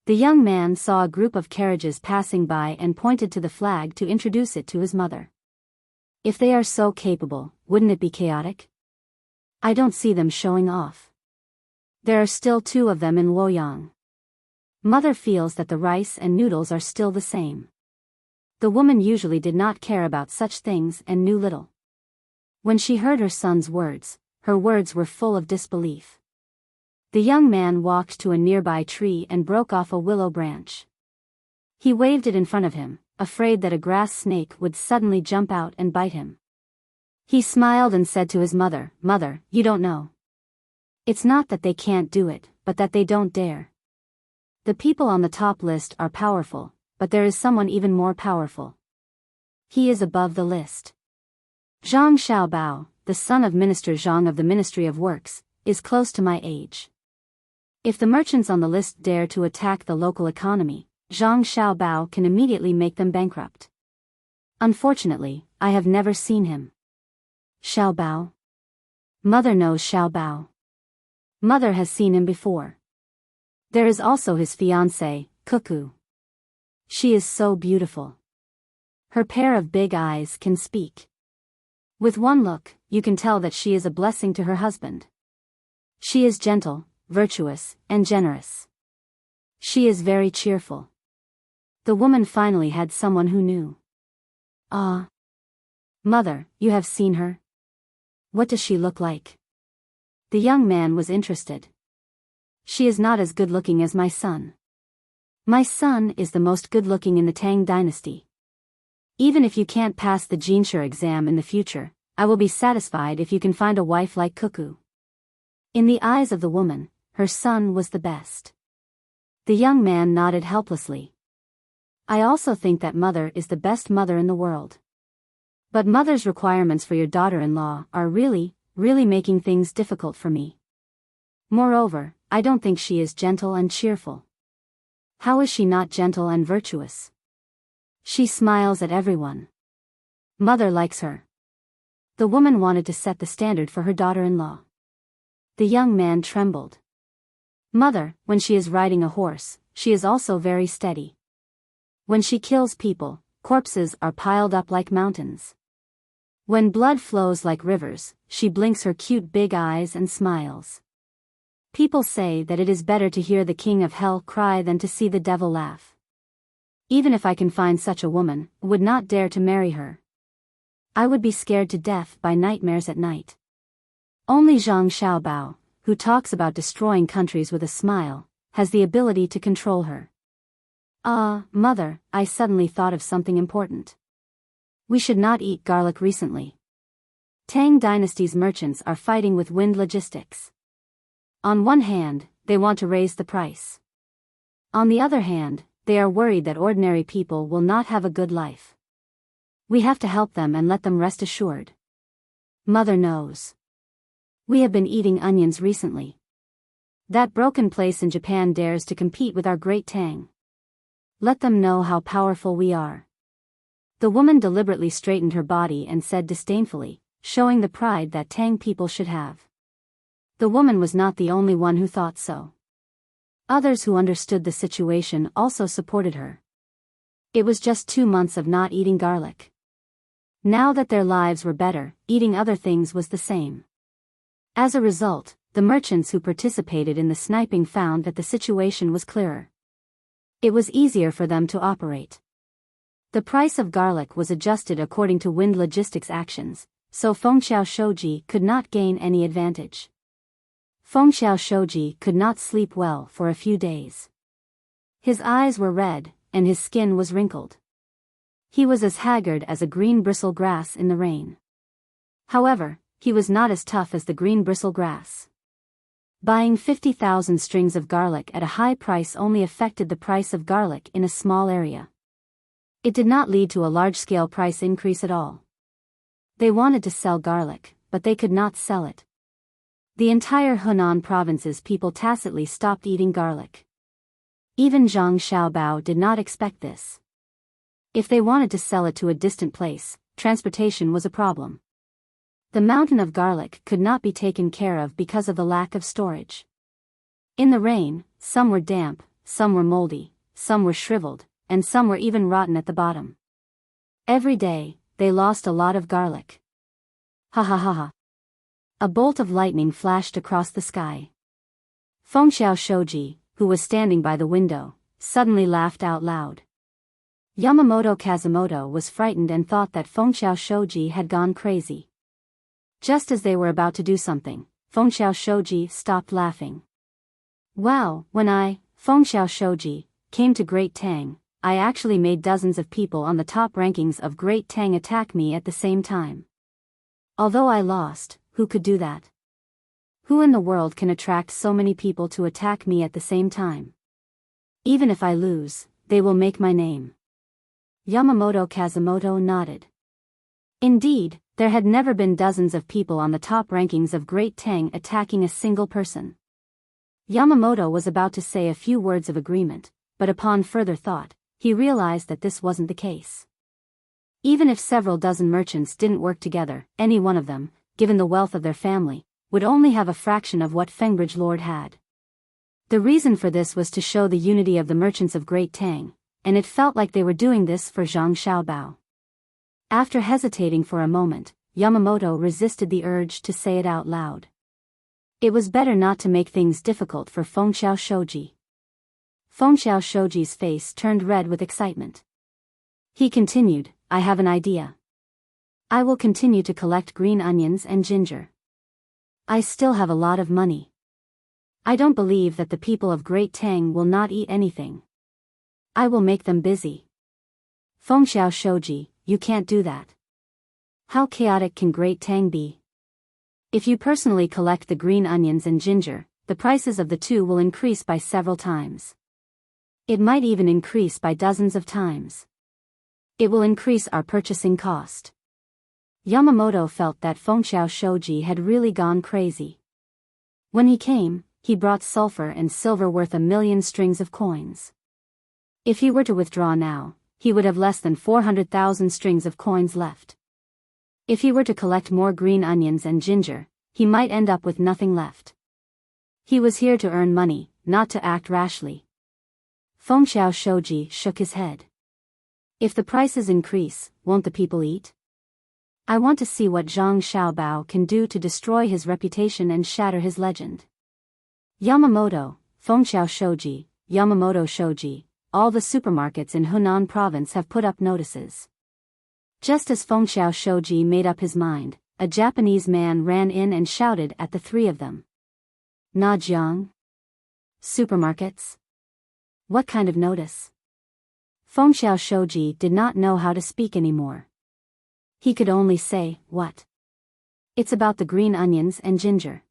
The young man saw a group of carriages passing by and pointed to the flag to introduce it to his mother. If they are so capable, wouldn't it be chaotic? I don't see them showing off. There are still 2 of them in Luoyang. Mother feels that the rice and noodles are still the same. The woman usually did not care about such things and knew little. When she heard her son's words, her words were full of disbelief. The young man walked to a nearby tree and broke off a willow branch. He waved it in front of him, afraid that a grass snake would suddenly jump out and bite him. He smiled and said to his mother, "Mother, you don't know. It's not that they can't do it, but that they don't dare. The people on the top list are powerful, but there is someone even more powerful. He is above the list. Zhang Xiaobao, the son of Minister Zhang of the Ministry of Works, is close to my age. If the merchants on the list dare to attack the local economy, Zhang Xiaobao can immediately make them bankrupt. Unfortunately, I have never seen him." Xiaobao? Mother knows Xiaobao. Mother has seen him before. There is also his fiancée, Cuckoo. She is so beautiful. Her pair of big eyes can speak. With one look, you can tell that she is a blessing to her husband. She is gentle, virtuous, and generous. She is very cheerful. The woman finally had someone who knew. Ah. Mother, you have seen her? What does she look like? The young man was interested. She is not as good-looking as my son. My son is the most good-looking in the Tang Dynasty. Even if you can't pass the Jinshe exam in the future, I will be satisfied if you can find a wife like Cuckoo. In the eyes of the woman, her son was the best. The young man nodded helplessly. I also think that mother is the best mother in the world. But mother's requirements for your daughter-in-law are really making things difficult for me. Moreover, I don't think she is gentle and cheerful. How is she not gentle and virtuous? She smiles at everyone. Mother likes her. The woman wanted to set the standard for her daughter-in-law. The young man trembled. Mother, when she is riding a horse, she is also very steady. When she kills people, corpses are piled up like mountains. When blood flows like rivers, she blinks her cute big eyes and smiles. People say that it is better to hear the king of hell cry than to see the devil laugh. Even if I can find such a woman, I would not dare to marry her. I would be scared to death by nightmares at night. Only Zhang Xiaobao, who talks about destroying countries with a smile, has the ability to control her. Ah, mother, I suddenly thought of something important. We should not eat garlic recently. Tang Dynasty's merchants are fighting with Wind Logistics. On one hand, they want to raise the price. On the other hand, they are worried that ordinary people will not have a good life. We have to help them and let them rest assured. Mother knows. We have been eating onions recently. That broken place in Japan dares to compete with our great Tang. Let them know how powerful we are. The woman deliberately straightened her body and said disdainfully, showing the pride that Tang people should have. The woman was not the only one who thought so. Others who understood the situation also supported her. It was just 2 months of not eating garlic. Now that their lives were better, eating other things was the same. As a result, the merchants who participated in the sniping found that the situation was clearer. It was easier for them to operate. The price of garlic was adjusted according to Wind Logistics actions, so Fengxiao Shoji could not gain any advantage. Fengxiao Shoji could not sleep well for a few days. His eyes were red, and his skin was wrinkled. He was as haggard as a green bristle grass in the rain. However, he was not as tough as the green bristle grass. Buying 50,000 strings of garlic at a high price only affected the price of garlic in a small area. It did not lead to a large-scale price increase at all. They wanted to sell garlic, but they could not sell it. The entire Hunan province's people tacitly stopped eating garlic. Even Zhang Xiaobao did not expect this. If they wanted to sell it to a distant place, transportation was a problem. The mountain of garlic could not be taken care of because of the lack of storage. In the rain, some were damp, some were moldy, some were shriveled, and some were even rotten at the bottom. Every day, they lost a lot of garlic. Ha ha ha ha. A bolt of lightning flashed across the sky. Fengxiao Shoji, who was standing by the window, suddenly laughed out loud. Yamamoto Kazumoto was frightened and thought that Fengxiao Shoji had gone crazy. Just as they were about to do something, Fengxiao Shoji stopped laughing. Wow, when I, Fengxiao Shoji, came to Great Tang, I actually made dozens of people on the top rankings of Great Tang attack me at the same time. Although I lost, who could do that? Who in the world can attract so many people to attack me at the same time? Even if I lose, they will make my name. Yamamoto Kazumoto nodded. Indeed, there had never been dozens of people on the top rankings of Great Tang attacking a single person. Yamamoto was about to say a few words of agreement, but upon further thought, he realized that this wasn't the case. Even if several dozen merchants didn't work together, any one of them, given the wealth of their family, would only have a fraction of what Fengbridge Lord had. The reason for this was to show the unity of the merchants of Great Tang, and it felt like they were doing this for Zhang Xiaobao. After hesitating for a moment, Yamamoto resisted the urge to say it out loud. It was better not to make things difficult for Fengxiao Shoji. Fengxiao Shoji's face turned red with excitement. He continued, I have an idea. I will continue to collect green onions and ginger. I still have a lot of money. I don't believe that the people of Great Tang will not eat anything. I will make them busy. Fengxiao Shoji, you can't do that. How chaotic can Great Tang be? If you personally collect the green onions and ginger, the prices of the two will increase by several times. It might even increase by dozens of times. It will increase our purchasing cost. Yamamoto felt that Fengxiao Shoji had really gone crazy. When he came, he brought sulfur and silver worth 1,000,000 strings of coins. If he were to withdraw now, he would have less than 400,000 strings of coins left. If he were to collect more green onions and ginger, he might end up with nothing left. He was here to earn money, not to act rashly. Fengxiao Shoji shook his head. If the prices increase, won't the people eat? I want to see what Zhang Xiaobao can do to destroy his reputation and shatter his legend. Yamamoto, Fengxiao Shoji, Yamamoto Shoji, all the supermarkets in Hunan province have put up notices. Just as Fengxiao Shoji made up his mind, a Japanese man ran in and shouted at the three of them. Najiang? Supermarkets? What kind of notice? Fengxiao Shoji did not know how to speak anymore. He could only say, what? It's about the green onions and ginger.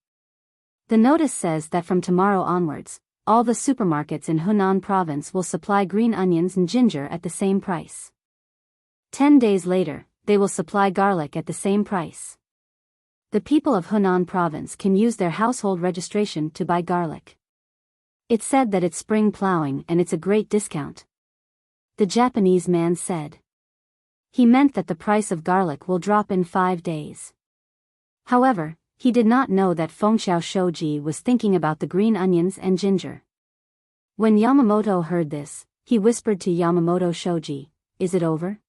The notice says that from tomorrow onwards, all the supermarkets in Hunan province will supply green onions and ginger at the same price. 10 days later, they will supply garlic at the same price. The people of Hunan province can use their household registration to buy garlic. It said that it's spring plowing and it's a great discount. The Japanese man said. He meant that the price of garlic will drop in 5 days. However, he did not know that Fengxiao Shoji was thinking about the green onions and ginger. When Yamamoto heard this, he whispered to Yamamoto Shoji, "Is it over?"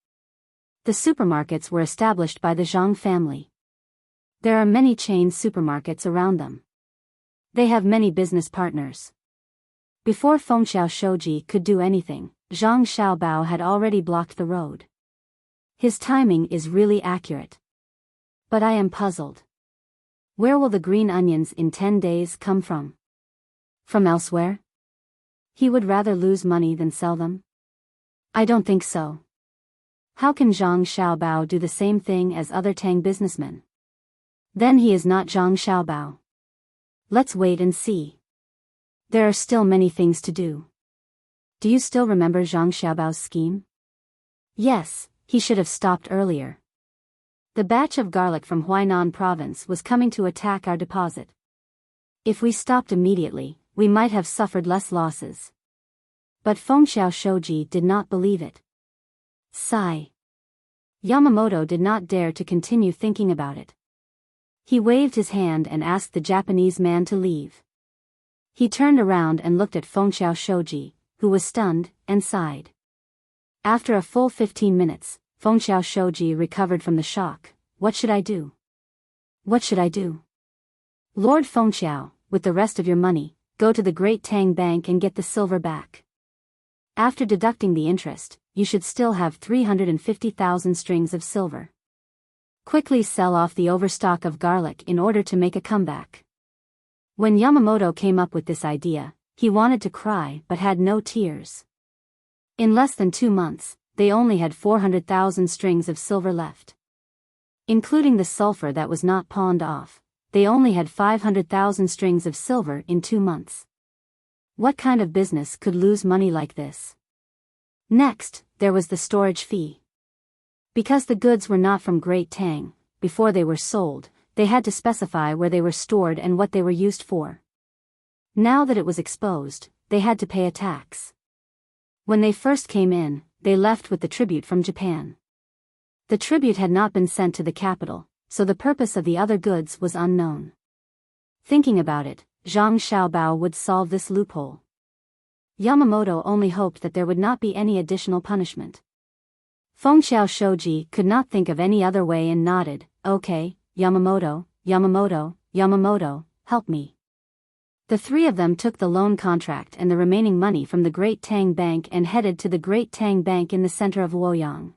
The supermarkets were established by the Zhang family. There are many chain supermarkets around them. They have many business partners. Before Fengxiao Shoji could do anything, Zhang Xiaobao had already blocked the road. His timing is really accurate. But I am puzzled. Where will the green onions in 10 days come from? From elsewhere? He would rather lose money than sell them? I don't think so. How can Zhang Xiaobao do the same thing as other Tang businessmen? Then he is not Zhang Xiaobao. Let's wait and see. There are still many things to do. Do you still remember Zhang Xiaobao's scheme? Yes, he should have stopped earlier. The batch of garlic from Huainan province was coming to attack our deposit. If we stopped immediately, we might have suffered less losses. But Fengxiao Shoji did not believe it. Sigh. Yamamoto did not dare to continue thinking about it. He waved his hand and asked the Japanese man to leave. He turned around and looked at Fengxiao Shoji, who was stunned, and sighed. After a full 15 minutes, Fengxiao Shoji recovered from the shock. What should I do? What should I do? Lord Fengxiao, with the rest of your money, go to the Great Tang Bank and get the silver back. After deducting the interest, you should still have 350,000 strings of silver. Quickly sell off the overstock of garlic in order to make a comeback. When Yamamoto came up with this idea, he wanted to cry but had no tears. In less than 2 months, they only had 400,000 strings of silver left. Including the sulfur that was not pawned off, they only had 500,000 strings of silver in 2 months. What kind of business could lose money like this? Next, there was the storage fee. Because the goods were not from Great Tang, before they were sold, they had to specify where they were stored and what they were used for. Now that it was exposed, they had to pay a tax. When they first came in, they left with the tribute from Japan. The tribute had not been sent to the capital, so the purpose of the other goods was unknown. Thinking about it, Zhang Xiaobao would solve this loophole. Yamamoto only hoped that there would not be any additional punishment. Fengxiao Shoji could not think of any other way and nodded, "Okay, Yamamoto, help me." The three of them took the loan contract and the remaining money from the Great Tang Bank and headed to the Great Tang Bank in the center of Luoyang.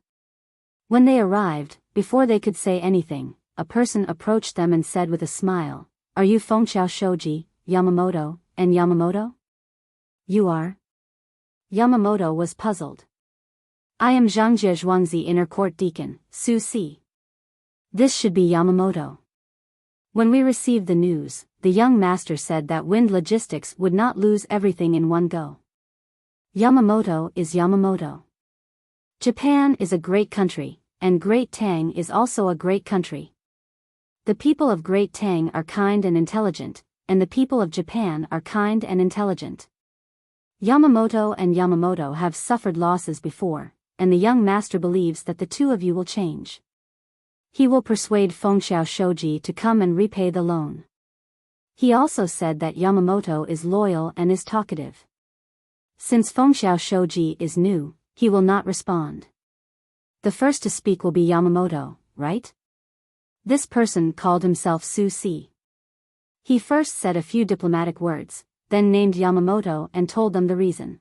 When they arrived, before they could say anything, a person approached them and said with a smile, "Are you Fengxiao Shoji, Yamamoto, and Yamamoto?" "You are?" Yamamoto was puzzled. "I am Zhangjie Zhuangzi Inner Court Deacon, Su Si." This should be Yamamoto. When we received the news, the young master said that Wind Logistics would not lose everything in one go. Yamamoto is Yamamoto. Japan is a great country, and Great Tang is also a great country. The people of Great Tang are kind and intelligent, and the people of Japan are kind and intelligent. Yamamoto and Yamamoto have suffered losses before, and the young master believes that the two of you will change. He will persuade Fengxiao Shoji to come and repay the loan. He also said that Yamamoto is loyal and is talkative. Since Fengxiao Shoji is new, he will not respond. The first to speak will be Yamamoto, right? This person called himself Su Si. He first said a few diplomatic words, then named Yamamoto and told them the reason.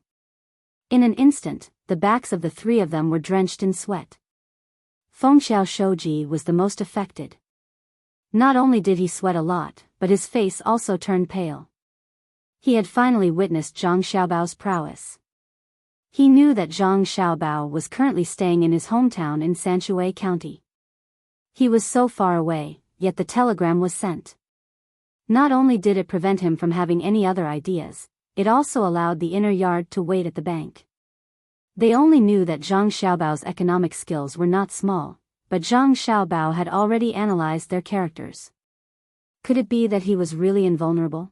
In an instant, the backs of the three of them were drenched in sweat. Fengxiao Shoji was the most affected. Not only did he sweat a lot, but his face also turned pale. He had finally witnessed Zhang Xiaobao's prowess. He knew that Zhang Xiaobao was currently staying in his hometown in Sanshui County. He was so far away, yet the telegram was sent. Not only did it prevent him from having any other ideas, it also allowed the inner yard to wait at the bank. They only knew that Zhang Xiaobao's economic skills were not small, but Zhang Xiaobao had already analyzed their characters. Could it be that he was really invulnerable?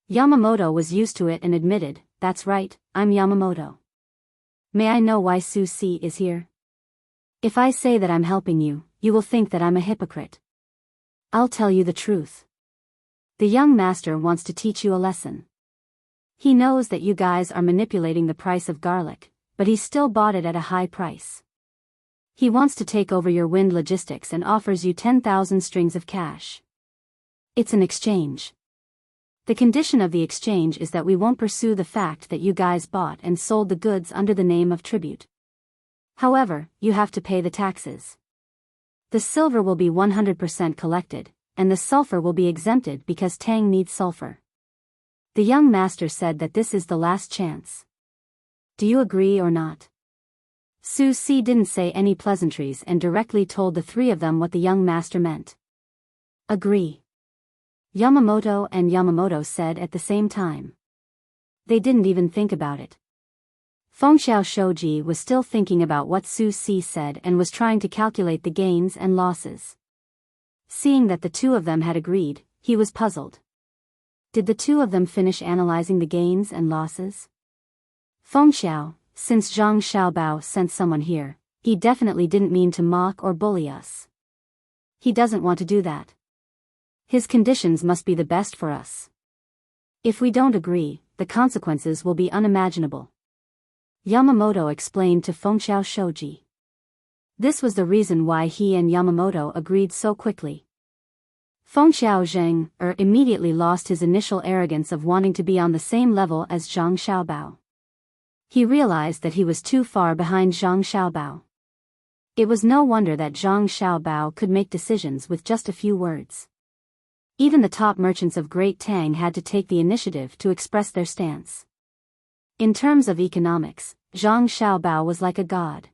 Yamamoto was used to it and admitted, "That's right, I'm Yamamoto. May I know why Su Si is here? If I say that I'm helping you, you will think that I'm a hypocrite. I'll tell you the truth. The young master wants to teach you a lesson. He knows that you guys are manipulating the price of garlic, but he still bought it at a high price. He wants to take over your wind logistics and offers you 10,000 strings of cash. It's an exchange. The condition of the exchange is that we won't pursue the fact that you guys bought and sold the goods under the name of tribute. However, you have to pay the taxes. The silver will be 100% collected, and the sulfur will be exempted because Tang needs sulfur." The young master said that this is the last chance. "Do you agree or not?" Su Si didn't say any pleasantries and directly told the three of them what the young master meant. "Agree." Yamamoto and Yamamoto said at the same time. They didn't even think about it. Fengxiao Shoji was still thinking about what Su Si said and was trying to calculate the gains and losses. Seeing that the two of them had agreed, he was puzzled. Did the two of them finish analyzing the gains and losses? Fengxiao, since Zhang Xiaobao sent someone here, he definitely didn't mean to mock or bully us. He doesn't want to do that. His conditions must be the best for us. If we don't agree, the consequences will be unimaginable. Yamamoto explained to Fengxiao Shoji. This was the reason why he and Yamamoto agreed so quickly. Fengxiao Zheng immediately lost his initial arrogance of wanting to be on the same level as Zhang Xiaobao. He realized that he was too far behind Zhang Xiaobao. It was no wonder that Zhang Xiaobao could make decisions with just a few words. Even the top merchants of Great Tang had to take the initiative to express their stance. In terms of economics, Zhang Xiaobao was like a god.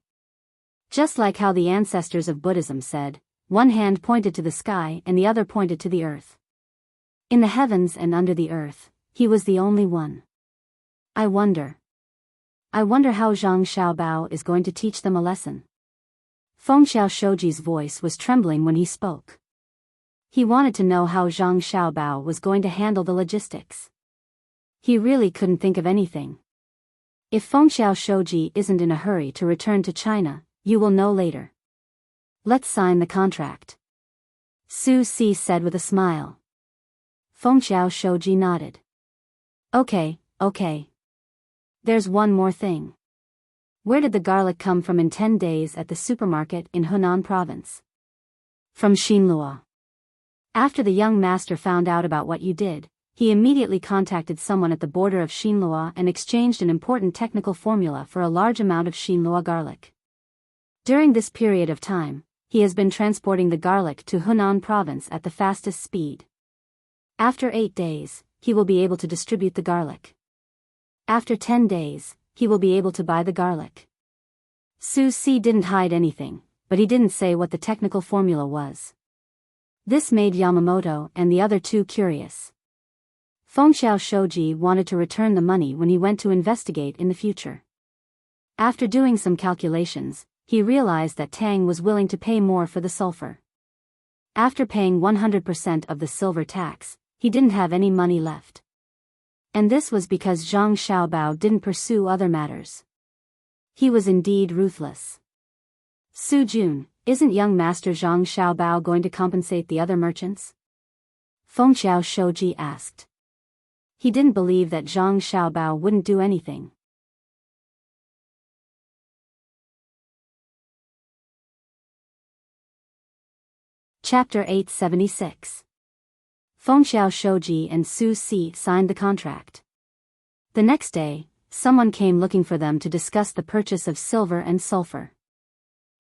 Just like how the ancestors of Buddhism said, one hand pointed to the sky and the other pointed to the earth. In the heavens and under the earth, he was the only one. I wonder how Zhang Xiaobao is going to teach them a lesson. Fengxiao Shoji's voice was trembling when he spoke. He wanted to know how Zhang Xiaobao was going to handle the logistics. He really couldn't think of anything. If Fengxiao Shoji isn't in a hurry to return to China, you will know later. Let's sign the contract. Su Si said with a smile. Fengxiao Shoji nodded. Okay. There's one more thing. Where did the garlic come from in 10 days at the supermarket in Hunan province? From Xinluo. After the young master found out about what you did, he immediately contacted someone at the border of Xinluo and exchanged an important technical formula for a large amount of Xinluo garlic. During this period of time, he has been transporting the garlic to Hunan province at the fastest speed. After 8 days, he will be able to distribute the garlic. After 10 days, he will be able to buy the garlic. Su Si didn't hide anything, but he didn't say what the technical formula was. This made Yamamoto and the other two curious. Fengxiao Shoji wanted to return the money when he went to investigate in the future. After doing some calculations, he realized that Tang was willing to pay more for the sulfur. After paying 100% of the silver tax, he didn't have any money left. And this was because Zhang Xiaobao didn't pursue other matters. He was indeed ruthless. Su Jun, isn't young master Zhang Xiaobao going to compensate the other merchants? Fengxiao Shoji asked. He didn't believe that Zhang Xiaobao wouldn't do anything. Chapter 876. Fengxiao Shoji and Su Si signed the contract. The next day, someone came looking for them to discuss the purchase of silver and sulfur.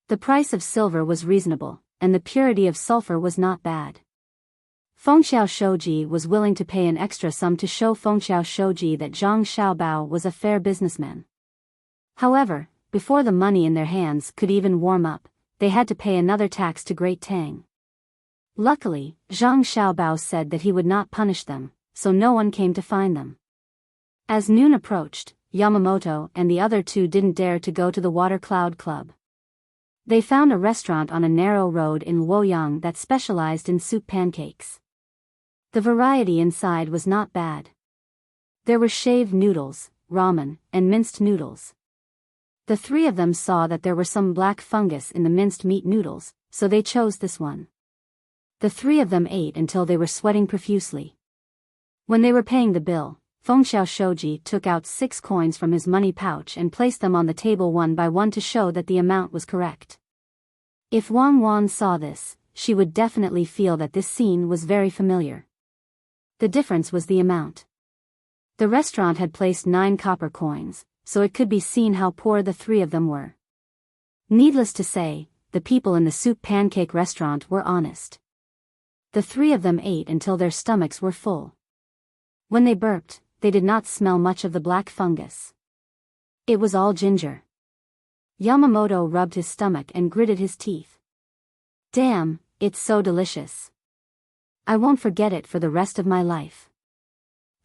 The price of silver was reasonable, and the purity of sulfur was not bad. Fengxiao Shoji was willing to pay an extra sum to show Fengxiao Shoji that Zhang Xiaobao was a fair businessman. However, before the money in their hands could even warm up, they had to pay another tax to Great Tang. Luckily, Zhang Xiaobao said that he would not punish them, so no one came to find them. As noon approached, Yamamoto and the other two didn't dare to go to the Water Cloud Club. They found a restaurant on a narrow road in Luoyang that specialized in soup pancakes. The variety inside was not bad. There were shaved noodles, ramen, and minced noodles. The three of them saw that there were some black fungus in the minced meat noodles, so they chose this one. The three of them ate until they were sweating profusely. When they were paying the bill, Fengxiao Shoji took out 6 coins from his money pouch and placed them on the table one by one to show that the amount was correct. If Wang Wan saw this, she would definitely feel that this scene was very familiar. The difference was the amount. The restaurant had placed 9 copper coins, so it could be seen how poor the three of them were. Needless to say, the people in the soup pancake restaurant were honest. The three of them ate until their stomachs were full. When they burped, they did not smell much of the black fungus. It was all ginger. Yamamoto rubbed his stomach and gritted his teeth. Damn, it's so delicious. I won't forget it for the rest of my life.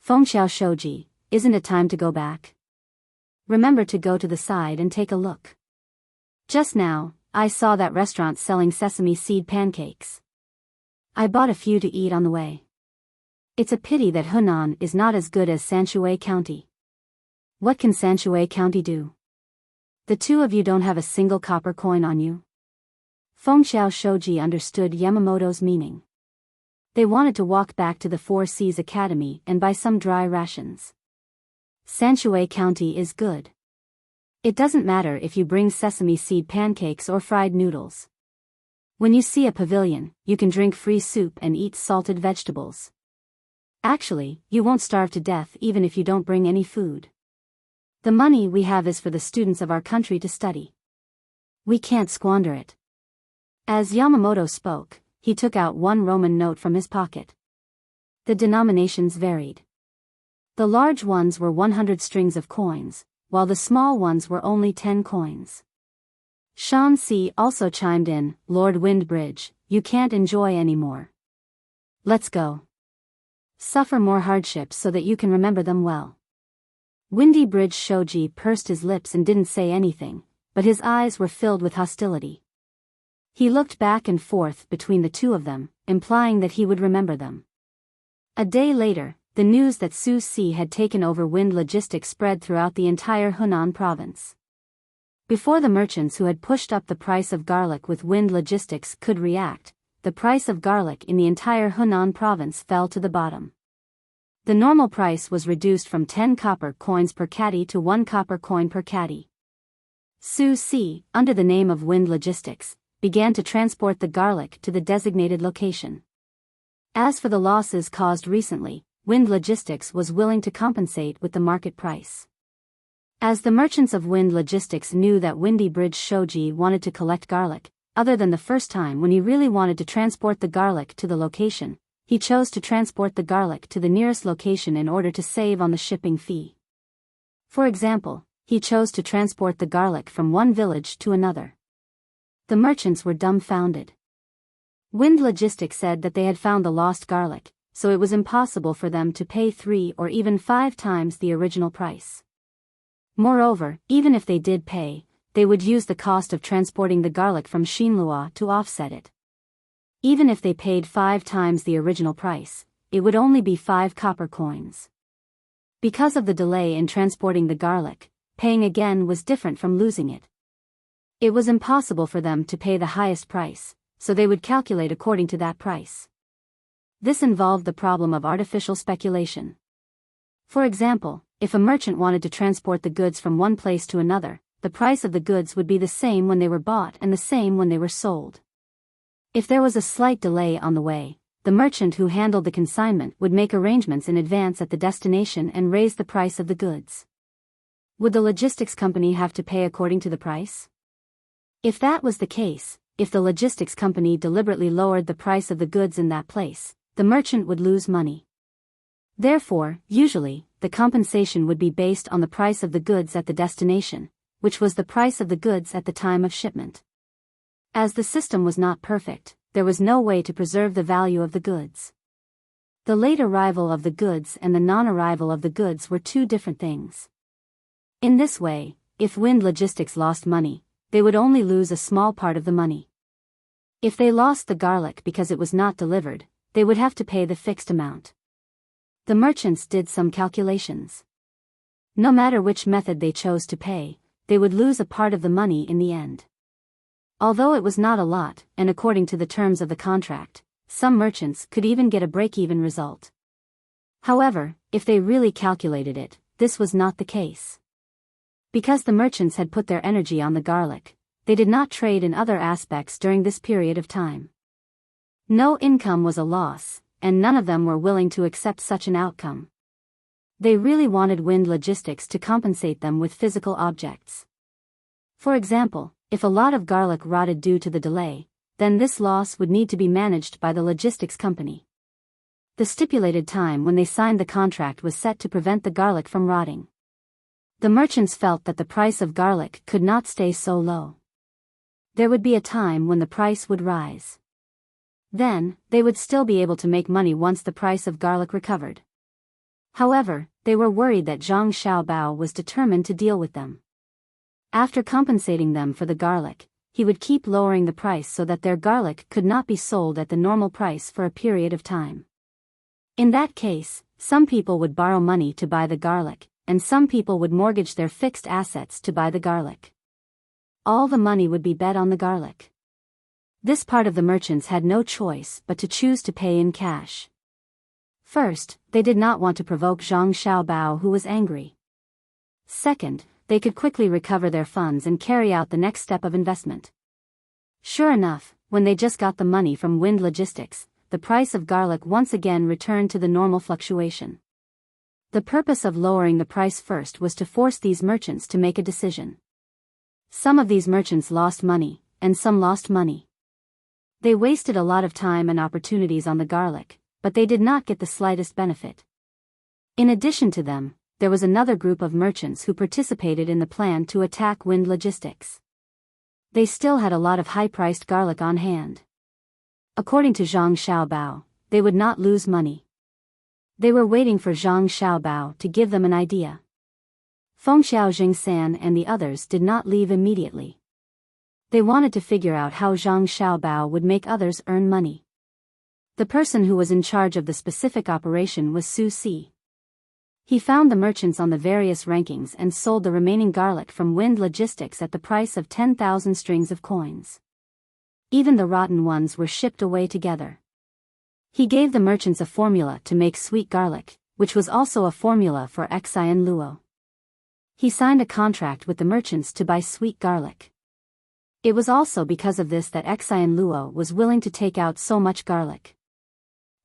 Fengxiao Shoji, isn't it time to go back? Remember to go to the side and take a look. Just now, I saw that restaurant selling sesame seed pancakes. I bought a few to eat on the way. It's a pity that Hunan is not as good as Sanshui County. What can Sanshui County do? The two of you don't have a single copper coin on you? Fengxiao Shoji understood Yamamoto's meaning. They wanted to walk back to the Four Seas Academy and buy some dry rations. Sanshui County is good. It doesn't matter if you bring sesame seed pancakes or fried noodles. When you see a pavilion, you can drink free soup and eat salted vegetables. Actually, you won't starve to death even if you don't bring any food. The money we have is for the students of our country to study. We can't squander it. As Yamamoto spoke, he took out 1 Roman note from his pocket. The denominations varied. The large ones were 100 strings of coins, while the small ones were only 10 coins. Shan Si also chimed in, Lord Windbridge, you can't enjoy anymore. Let's go. Suffer more hardships so that you can remember them well. Windy Bridge Shoji pursed his lips and didn't say anything, but his eyes were filled with hostility. He looked back and forth between the two of them, implying that he would remember them. A day later, the news that Su Si had taken over Wind Logistics spread throughout the entire Hunan province. Before the merchants who had pushed up the price of garlic with Wind Logistics could react, the price of garlic in the entire Hunan province fell to the bottom. The normal price was reduced from 10 copper coins per caddy to 1 copper coin per caddy. Su Si, under the name of Wind Logistics, began to transport the garlic to the designated location. As for the losses caused recently, Wind Logistics was willing to compensate with the market price. As the merchants of Wind Logistics knew that Windy Bridge Shoji wanted to collect garlic, other than the first time when he really wanted to transport the garlic to the location, he chose to transport the garlic to the nearest location in order to save on the shipping fee. For example, he chose to transport the garlic from one village to another. The merchants were dumbfounded. Wind Logistics said that they had found the lost garlic, so it was impossible for them to pay 3 or even 5 times the original price. Moreover, even if they did pay, they would use the cost of transporting the garlic from Xinlua to offset it. Even if they paid 5 times the original price, it would only be 5 copper coins. Because of the delay in transporting the garlic, paying again was different from losing it. It was impossible for them to pay the highest price, so they would calculate according to that price. This involved the problem of artificial speculation. For example, if a merchant wanted to transport the goods from one place to another, the price of the goods would be the same when they were bought and the same when they were sold. If there was a slight delay on the way, the merchant who handled the consignment would make arrangements in advance at the destination and raise the price of the goods. Would the logistics company have to pay according to the price? If that was the case, if the logistics company deliberately lowered the price of the goods in that place, the merchant would lose money. Therefore, usually, the compensation would be based on the price of the goods at the destination, which was the price of the goods at the time of shipment. As the system was not perfect, there was no way to preserve the value of the goods. The late arrival of the goods and the non-arrival of the goods were two different things. In this way, if Wind Logistics lost money, they would only lose a small part of the money. If they lost the garlic because it was not delivered, they would have to pay the fixed amount. The merchants did some calculations. No matter which method they chose to pay, they would lose a part of the money in the end. Although it was not a lot, and according to the terms of the contract, some merchants could even get a break-even result. However, if they really calculated it, this was not the case. Because the merchants had put their energy on the garlic, they did not trade in other aspects during this period of time. No income was a loss, and none of them were willing to accept such an outcome. They really wanted Wind Logistics to compensate them with physical objects. For example, if a lot of garlic rotted due to the delay, then this loss would need to be managed by the logistics company. The stipulated time when they signed the contract was set to prevent the garlic from rotting. The merchants felt that the price of garlic could not stay so low. There would be a time when the price would rise. Then, they would still be able to make money once the price of garlic recovered. However, they were worried that Zhang Xiaobao was determined to deal with them. After compensating them for the garlic, he would keep lowering the price so that their garlic could not be sold at the normal price for a period of time. In that case, some people would borrow money to buy the garlic, and some people would mortgage their fixed assets to buy the garlic. All the money would be bet on the garlic. This part of the merchants had no choice but to choose to pay in cash. First, they did not want to provoke Zhang Xiaobao, who was angry. Second, they could quickly recover their funds and carry out the next step of investment. Sure enough, when they just got the money from Wind Logistics, the price of garlic once again returned to the normal fluctuation. The purpose of lowering the price first was to force these merchants to make a decision. Some of these merchants lost money, and some lost money. They wasted a lot of time and opportunities on the garlic, but they did not get the slightest benefit. In addition to them, there was another group of merchants who participated in the plan to attack Wind Logistics. They still had a lot of high-priced garlic on hand. According to Zhang Xiaobao, they would not lose money. They were waiting for Zhang Xiaobao to give them an idea. Fengxiao Jingsan and the others did not leave immediately. They wanted to figure out how Zhang Xiaobao would make others earn money. The person who was in charge of the specific operation was Su Si. He found the merchants on the various rankings and sold the remaining garlic from Wind Logistics at the price of 10,000 strings of coins. Even the rotten ones were shipped away together. He gave the merchants a formula to make sweet garlic, which was also a formula for Xian Luo. He signed a contract with the merchants to buy sweet garlic. It was also because of this that Xian Luo was willing to take out so much garlic.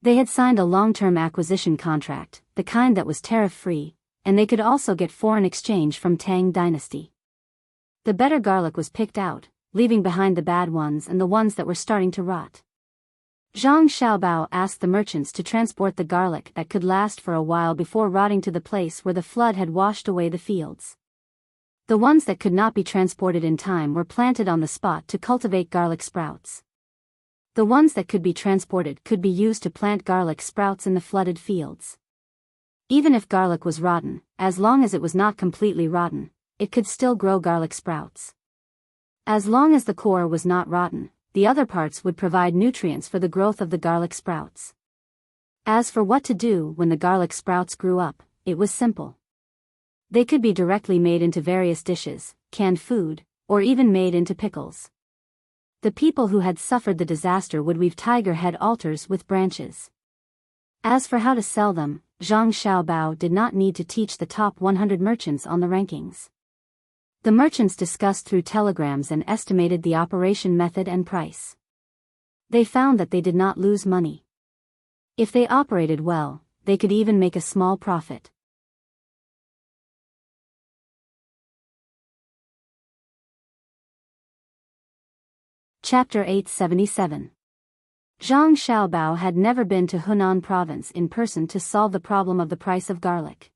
They had signed a long-term acquisition contract, the kind that was tariff-free, and they could also get foreign exchange from Tang Dynasty. The better garlic was picked out, leaving behind the bad ones and the ones that were starting to rot. Zhang Xiaobao asked the merchants to transport the garlic that could last for a while before rotting to the place where the flood had washed away the fields. The ones that could not be transported in time were planted on the spot to cultivate garlic sprouts. The ones that could be transported could be used to plant garlic sprouts in the flooded fields. Even if garlic was rotten, as long as it was not completely rotten, it could still grow garlic sprouts. As long as the core was not rotten, the other parts would provide nutrients for the growth of the garlic sprouts. As for what to do when the garlic sprouts grew up, it was simple. They could be directly made into various dishes, canned food, or even made into pickles. The people who had suffered the disaster would weave tiger head altars with branches. As for how to sell them, Zhang Xiaobao did not need to teach the top 100 merchants on the rankings. The merchants discussed through telegrams and estimated the operation method and price. They found that they did not lose money. If they operated well, they could even make a small profit. Chapter 877. Zhang Xiaobao had never been to Hunan province in person to solve the problem of the price of garlic.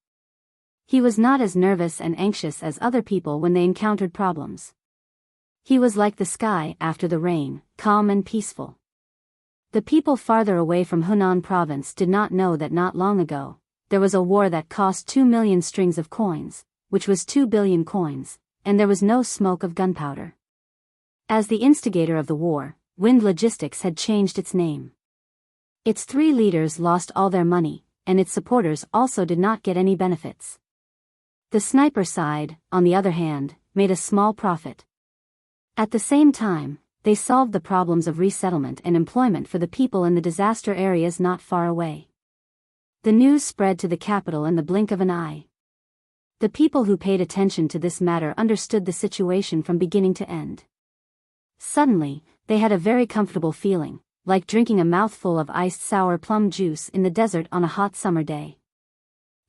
He was not as nervous and anxious as other people when they encountered problems. He was like the sky after the rain, calm and peaceful. The people farther away from Hunan province did not know that not long ago, there was a war that cost 2 million strings of coins, which was 2 billion coins, and there was no smoke of gunpowder. As the instigator of the war, Wind Logistics had changed its name. Its 3 leaders lost all their money, and its supporters also did not get any benefits. The sniper side, on the other hand, made a small profit. At the same time, they solved the problems of resettlement and employment for the people in the disaster areas not far away. The news spread to the capital in the blink of an eye. The people who paid attention to this matter understood the situation from beginning to end. Suddenly, they had a very comfortable feeling, like drinking a mouthful of iced sour plum juice in the desert on a hot summer day.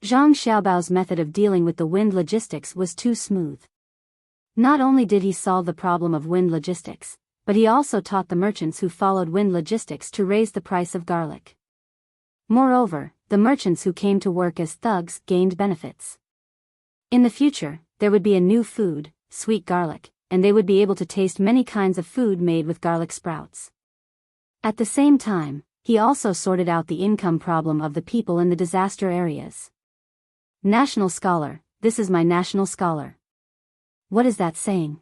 Zhang Xiaobao's method of dealing with the wind logistics was too smooth. Not only did he solve the problem of wind logistics, but he also taught the merchants who followed wind logistics to raise the price of garlic. Moreover, the merchants who came to work as thugs gained benefits. In the future, there would be a new food, sweet garlic, and they would be able to taste many kinds of food made with garlic sprouts. At the same time, he also sorted out the income problem of the people in the disaster areas. National scholar, this is my national scholar. What is that saying?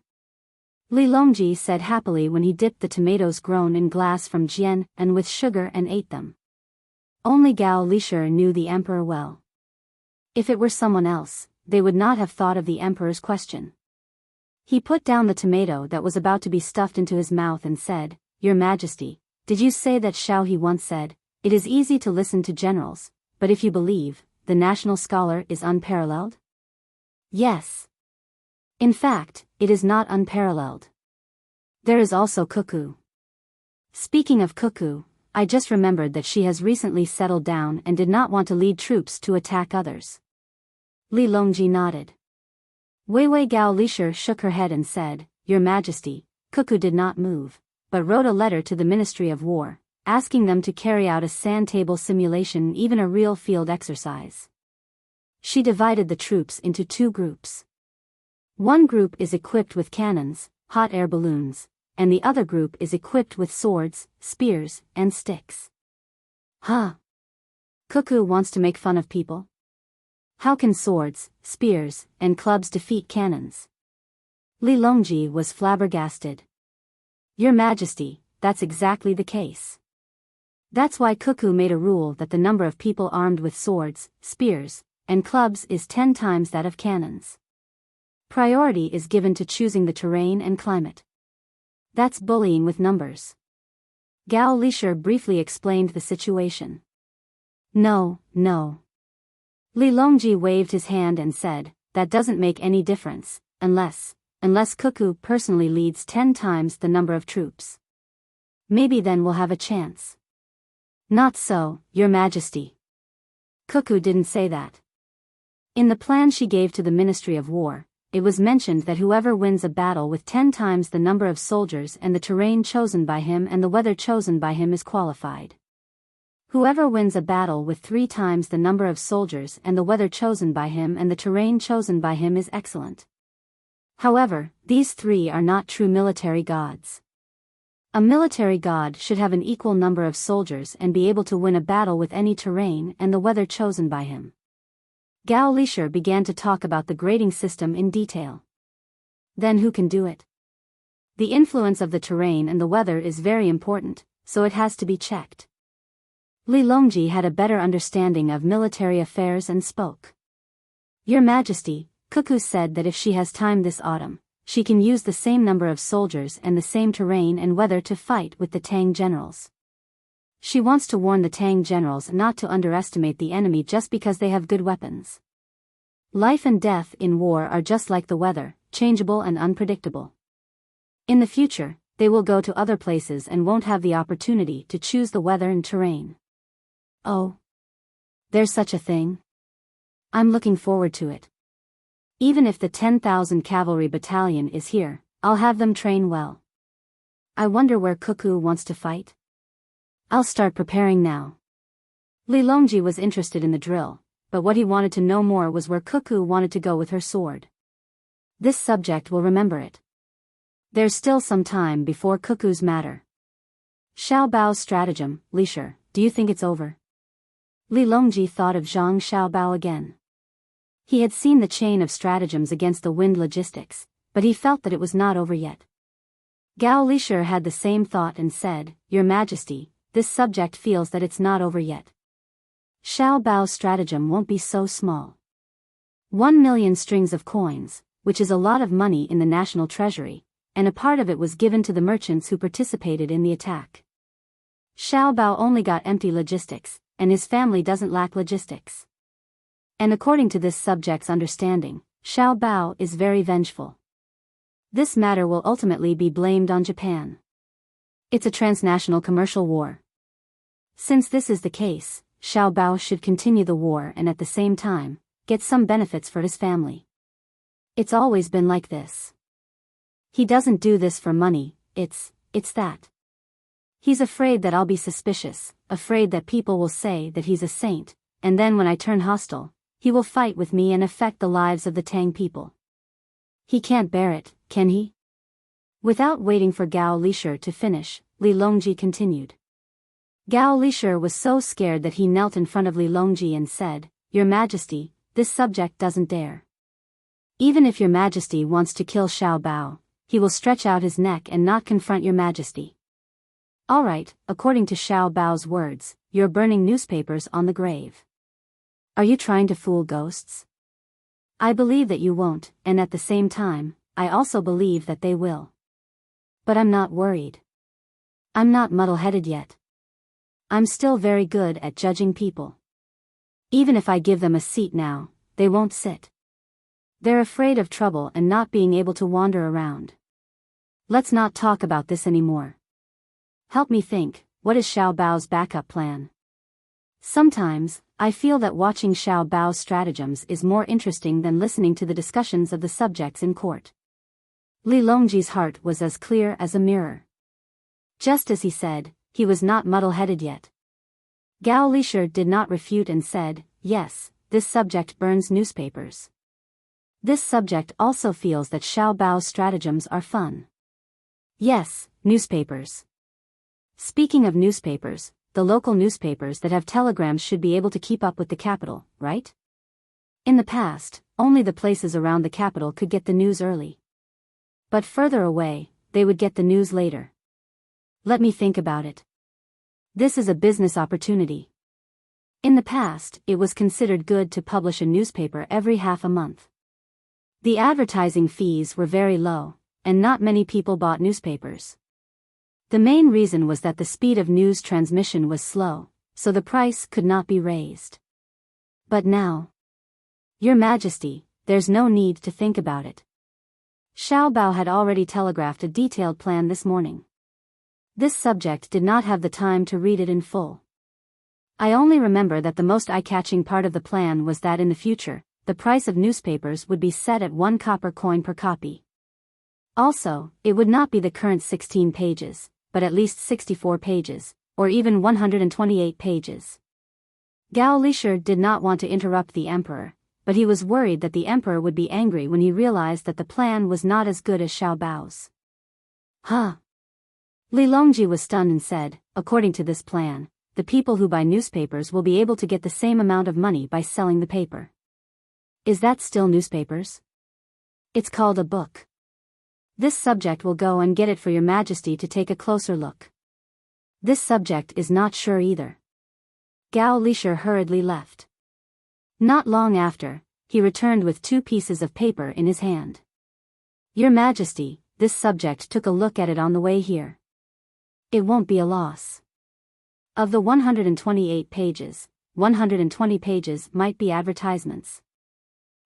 Li Longji said happily when he dipped the tomatoes grown in glass from Jian and with sugar and ate them. Only Gao Lishur knew the emperor well. If it were someone else, they would not have thought of the emperor's question. He put down the tomato that was about to be stuffed into his mouth and said, "Your Majesty, did you say that Xiao He once said, 'It is easy to listen to generals, but if you believe, the national scholar is unparalleled?'" Yes. In fact, it is not unparalleled. There is also Cuckoo. Speaking of Cuckoo, I just remembered that she has recently settled down and did not want to lead troops to attack others. Li Longji nodded. Weiwei Gao Lishur shook her head and said, "Your Majesty, Cuckoo did not move, but wrote a letter to the Ministry of War, asking them to carry out a sand table simulation, even a real field exercise. She divided the troops into 2 groups. One group is equipped with cannons, hot air balloons, and the other group is equipped with swords, spears, and sticks." Huh? Cuckoo wants to make fun of people? How can swords, spears, and clubs defeat cannons? Li Longji was flabbergasted. Your Majesty, that's exactly the case. That's why Cuckoo made a rule that the number of people armed with swords, spears, and clubs is 10 times that of cannons. Priority is given to choosing the terrain and climate. That's bullying with numbers. Gao Lishur briefly explained the situation. No. Li Longji waved his hand and said, "That doesn't make any difference, unless Cuckoo personally leads 10 times the number of troops. Maybe then we'll have a chance." Not so, Your Majesty. Cuckoo didn't say that. In the plan she gave to the Ministry of War, it was mentioned that whoever wins a battle with 10 times the number of soldiers and the terrain chosen by him and the weather chosen by him is qualified. Whoever wins a battle with 3 times the number of soldiers and the weather chosen by him and the terrain chosen by him is excellent. However, these 3 are not true military gods. A military god should have an equal number of soldiers and be able to win a battle with any terrain and the weather chosen by him. Gao Lishur began to talk about the grading system in detail. Then who can do it? The influence of the terrain and the weather is very important, so it has to be checked. Li Longji had a better understanding of military affairs and spoke. Your Majesty, Cuckoo said that if she has time this autumn, she can use the same number of soldiers and the same terrain and weather to fight with the Tang generals. She wants to warn the Tang generals not to underestimate the enemy just because they have good weapons. Life and death in war are just like the weather, changeable and unpredictable. In the future, they will go to other places and won't have the opportunity to choose the weather and terrain. Oh. There's such a thing? I'm looking forward to it. Even if the 10,000 cavalry battalion is here, I'll have them train well. I wonder where Cuckoo wants to fight? I'll start preparing now. Li Longji was interested in the drill, but what he wanted to know more was where Cuckoo wanted to go with her sword. This subject will remember it. There's still some time before Cuckoo's matter. Xiao Bao's stratagem, Lishur, do you think it's over? Li Longji thought of Zhang Xiaobao again. He had seen the chain of stratagems against the wind logistics, but he felt that it was not over yet. Gao Lishur had the same thought and said, Your Majesty, this subject feels that it's not over yet. Xiao Bao's stratagem won't be so small. 1,000,000 strings of coins, which is a lot of money in the national treasury, and a part of it was given to the merchants who participated in the attack. Xiao Bao only got empty logistics, and his family doesn't lack logistics. And according to this subject's understanding, Xiao Bao is very vengeful. This matter will ultimately be blamed on Japan. It's a transnational commercial war. Since this is the case, Xiao Bao should continue the war and at the same time, get some benefits for his family. It's always been like this. He doesn't do this for money, it's that. He's afraid that I'll be suspicious, afraid that people will say that he's a saint, and then when I turn hostile, he will fight with me and affect the lives of the Tang people. He can't bear it, can he? Without waiting for Gao Lisher to finish, Li Longji continued. Gao Lisher was so scared that he knelt in front of Li Longji and said, "Your Majesty, this subject doesn't dare. Even if your Majesty wants to kill Xiao Bao, he will stretch out his neck and not confront your Majesty. All right, according to Xiao Bao's words, you're burning newspapers on the grave. Are you trying to fool ghosts? I believe that you won't, and at the same time, I also believe that they will. But I'm not worried. I'm not muddle-headed yet. I'm still very good at judging people. Even if I give them a seat now, they won't sit. They're afraid of trouble and not being able to wander around. Let's not talk about this anymore. Help me think, what is Xiao Bao's backup plan? Sometimes, I feel that watching Xiao Bao's stratagems is more interesting than listening to the discussions of the subjects in court. Li Longji's heart was as clear as a mirror. Just as he said, he was not muddle-headed yet. Gao Lisher did not refute and said, yes, this subject burns newspapers. This subject also feels that Xiao Bao's stratagems are fun. Yes, newspapers. Speaking of newspapers, the local newspapers that have telegrams should be able to keep up with the capital, right? In the past, only the places around the capital could get the news early. But further away, they would get the news later. Let me think about it. This is a business opportunity. In the past, it was considered good to publish a newspaper every half a month. The advertising fees were very low, and not many people bought newspapers. The main reason was that the speed of news transmission was slow, so the price could not be raised. But now, Your Majesty, there's no need to think about it. Xiao Bao had already telegraphed a detailed plan this morning. This subject did not have the time to read it in full. I only remember that the most eye-catching part of the plan was that in the future, the price of newspapers would be set at 1 copper coin per copy. Also, it would not be the current 16 pages, but at least 64 pages, or even 128 pages. Gao Lisher did not want to interrupt the emperor, but he was worried that the emperor would be angry when he realized that the plan was not as good as Xiao Bao's. Huh? Li Longji was stunned and said, according to this plan, the people who buy newspapers will be able to get the same amount of money by selling the paper. Is that still newspapers? It's called a book. This subject will go and get it for Your Majesty to take a closer look. This subject is not sure either. Gao Lisher hurriedly left. Not long after, he returned with 2 pieces of paper in his hand. Your Majesty, this subject took a look at it on the way here. It won't be a loss. Of the 128 pages, 120 pages might be advertisements.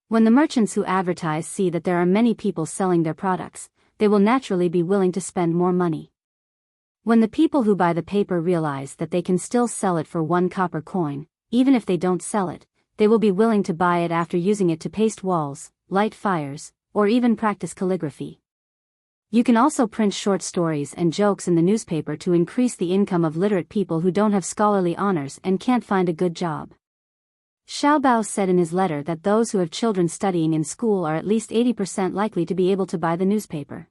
When the merchants who advertise see that there are many people selling their products, they will naturally be willing to spend more money. When the people who buy the paper realize that they can still sell it for 1 copper coin, even if they don't sell it, they will be willing to buy it after using it to paste walls, light fires, or even practice calligraphy. You can also print short stories and jokes in the newspaper to increase the income of literate people who don't have scholarly honors and can't find a good job. Xiao Bao said in his letter that those who have children studying in school are at least 80% likely to be able to buy the newspaper.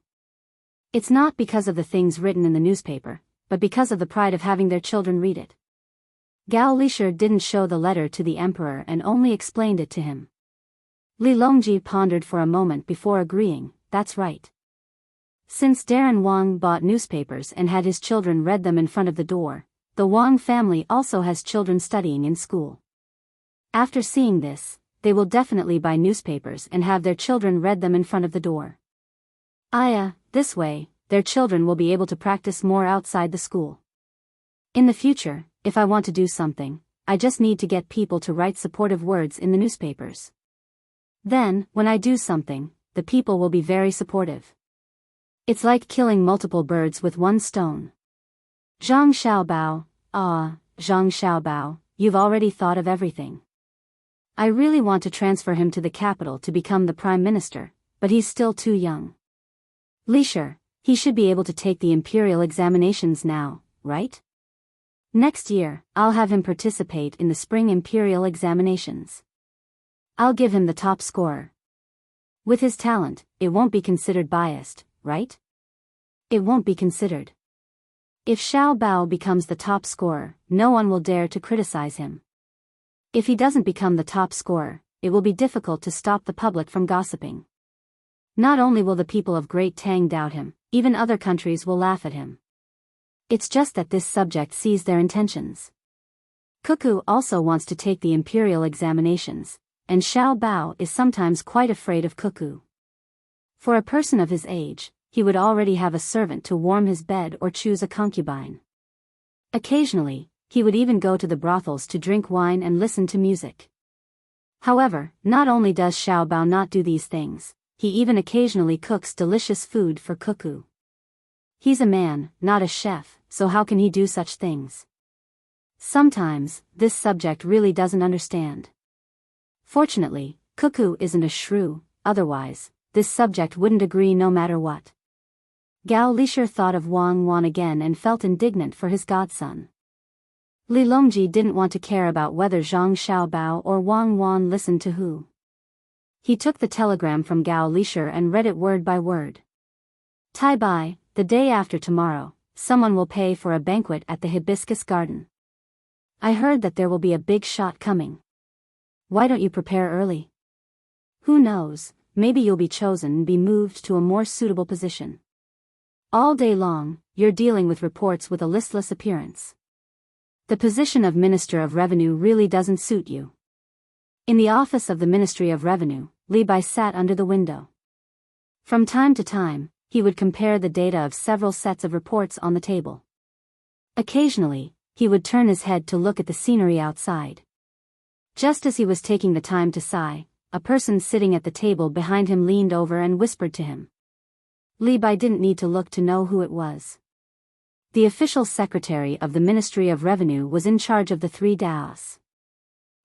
It's not because of the things written in the newspaper, but because of the pride of having their children read it. Gao Lisher didn't show the letter to the emperor and only explained it to him. Li Longji pondered for a moment before agreeing, that's right. Since Darren Wang bought newspapers and had his children read them in front of the door, the Wang family also has children studying in school. After seeing this, they will definitely buy newspapers and have their children read them in front of the door. This way, their children will be able to practice more outside the school. In the future, if I want to do something, I just need to get people to write supportive words in the newspapers. Then, when I do something, the people will be very supportive. It's like killing multiple birds with one stone. Zhang Xiaobao, Zhang Xiaobao, you've already thought of everything. I really want to transfer him to the capital to become the prime minister, but he's still too young. Lisher, he should be able to take the imperial examinations now, right? Next year, I'll have him participate in the spring imperial examinations. I'll give him the top scorer. With his talent, it won't be considered biased, right? It won't be considered. If Xiao Bao becomes the top scorer, no one will dare to criticize him. If he doesn't become the top scorer, it will be difficult to stop the public from gossiping. Not only will the people of Great Tang doubt him, even other countries will laugh at him. It's just that this subject sees their intentions. Cuckoo also wants to take the imperial examinations, and Xiao Bao is sometimes quite afraid of Cuckoo. For a person of his age, he would already have a servant to warm his bed or choose a concubine. Occasionally, he would even go to the brothels to drink wine and listen to music. However, not only does Xiao Bao not do these things, he even occasionally cooks delicious food for Cuckoo. He's a man, not a chef, so how can he do such things? Sometimes, this subject really doesn't understand. Fortunately, Cuckoo isn't a shrew, otherwise, this subject wouldn't agree no matter what. Gao Lisher thought of Wang Wan again and felt indignant for his godson. Li Longji didn't want to care about whether Zhang Xiaobao or Wang Wan listened to who. He took the telegram from Gao Lisher and read it word by word. Tai Bai, the day after tomorrow, someone will pay for a banquet at the hibiscus garden. I heard that there will be a big shot coming. Why don't you prepare early? Who knows, maybe you'll be chosen and be moved to a more suitable position. All day long, you're dealing with reports with a listless appearance. The position of Minister of Revenue really doesn't suit you. In the office of the Ministry of Revenue, Li Bai sat under the window. From time to time, he would compare the data of several sets of reports on the table. Occasionally, he would turn his head to look at the scenery outside. Just as he was taking the time to sigh, a person sitting at the table behind him leaned over and whispered to him. Li Bai didn't need to look to know who it was. The official secretary of the Ministry of Revenue was in charge of the 3 daos.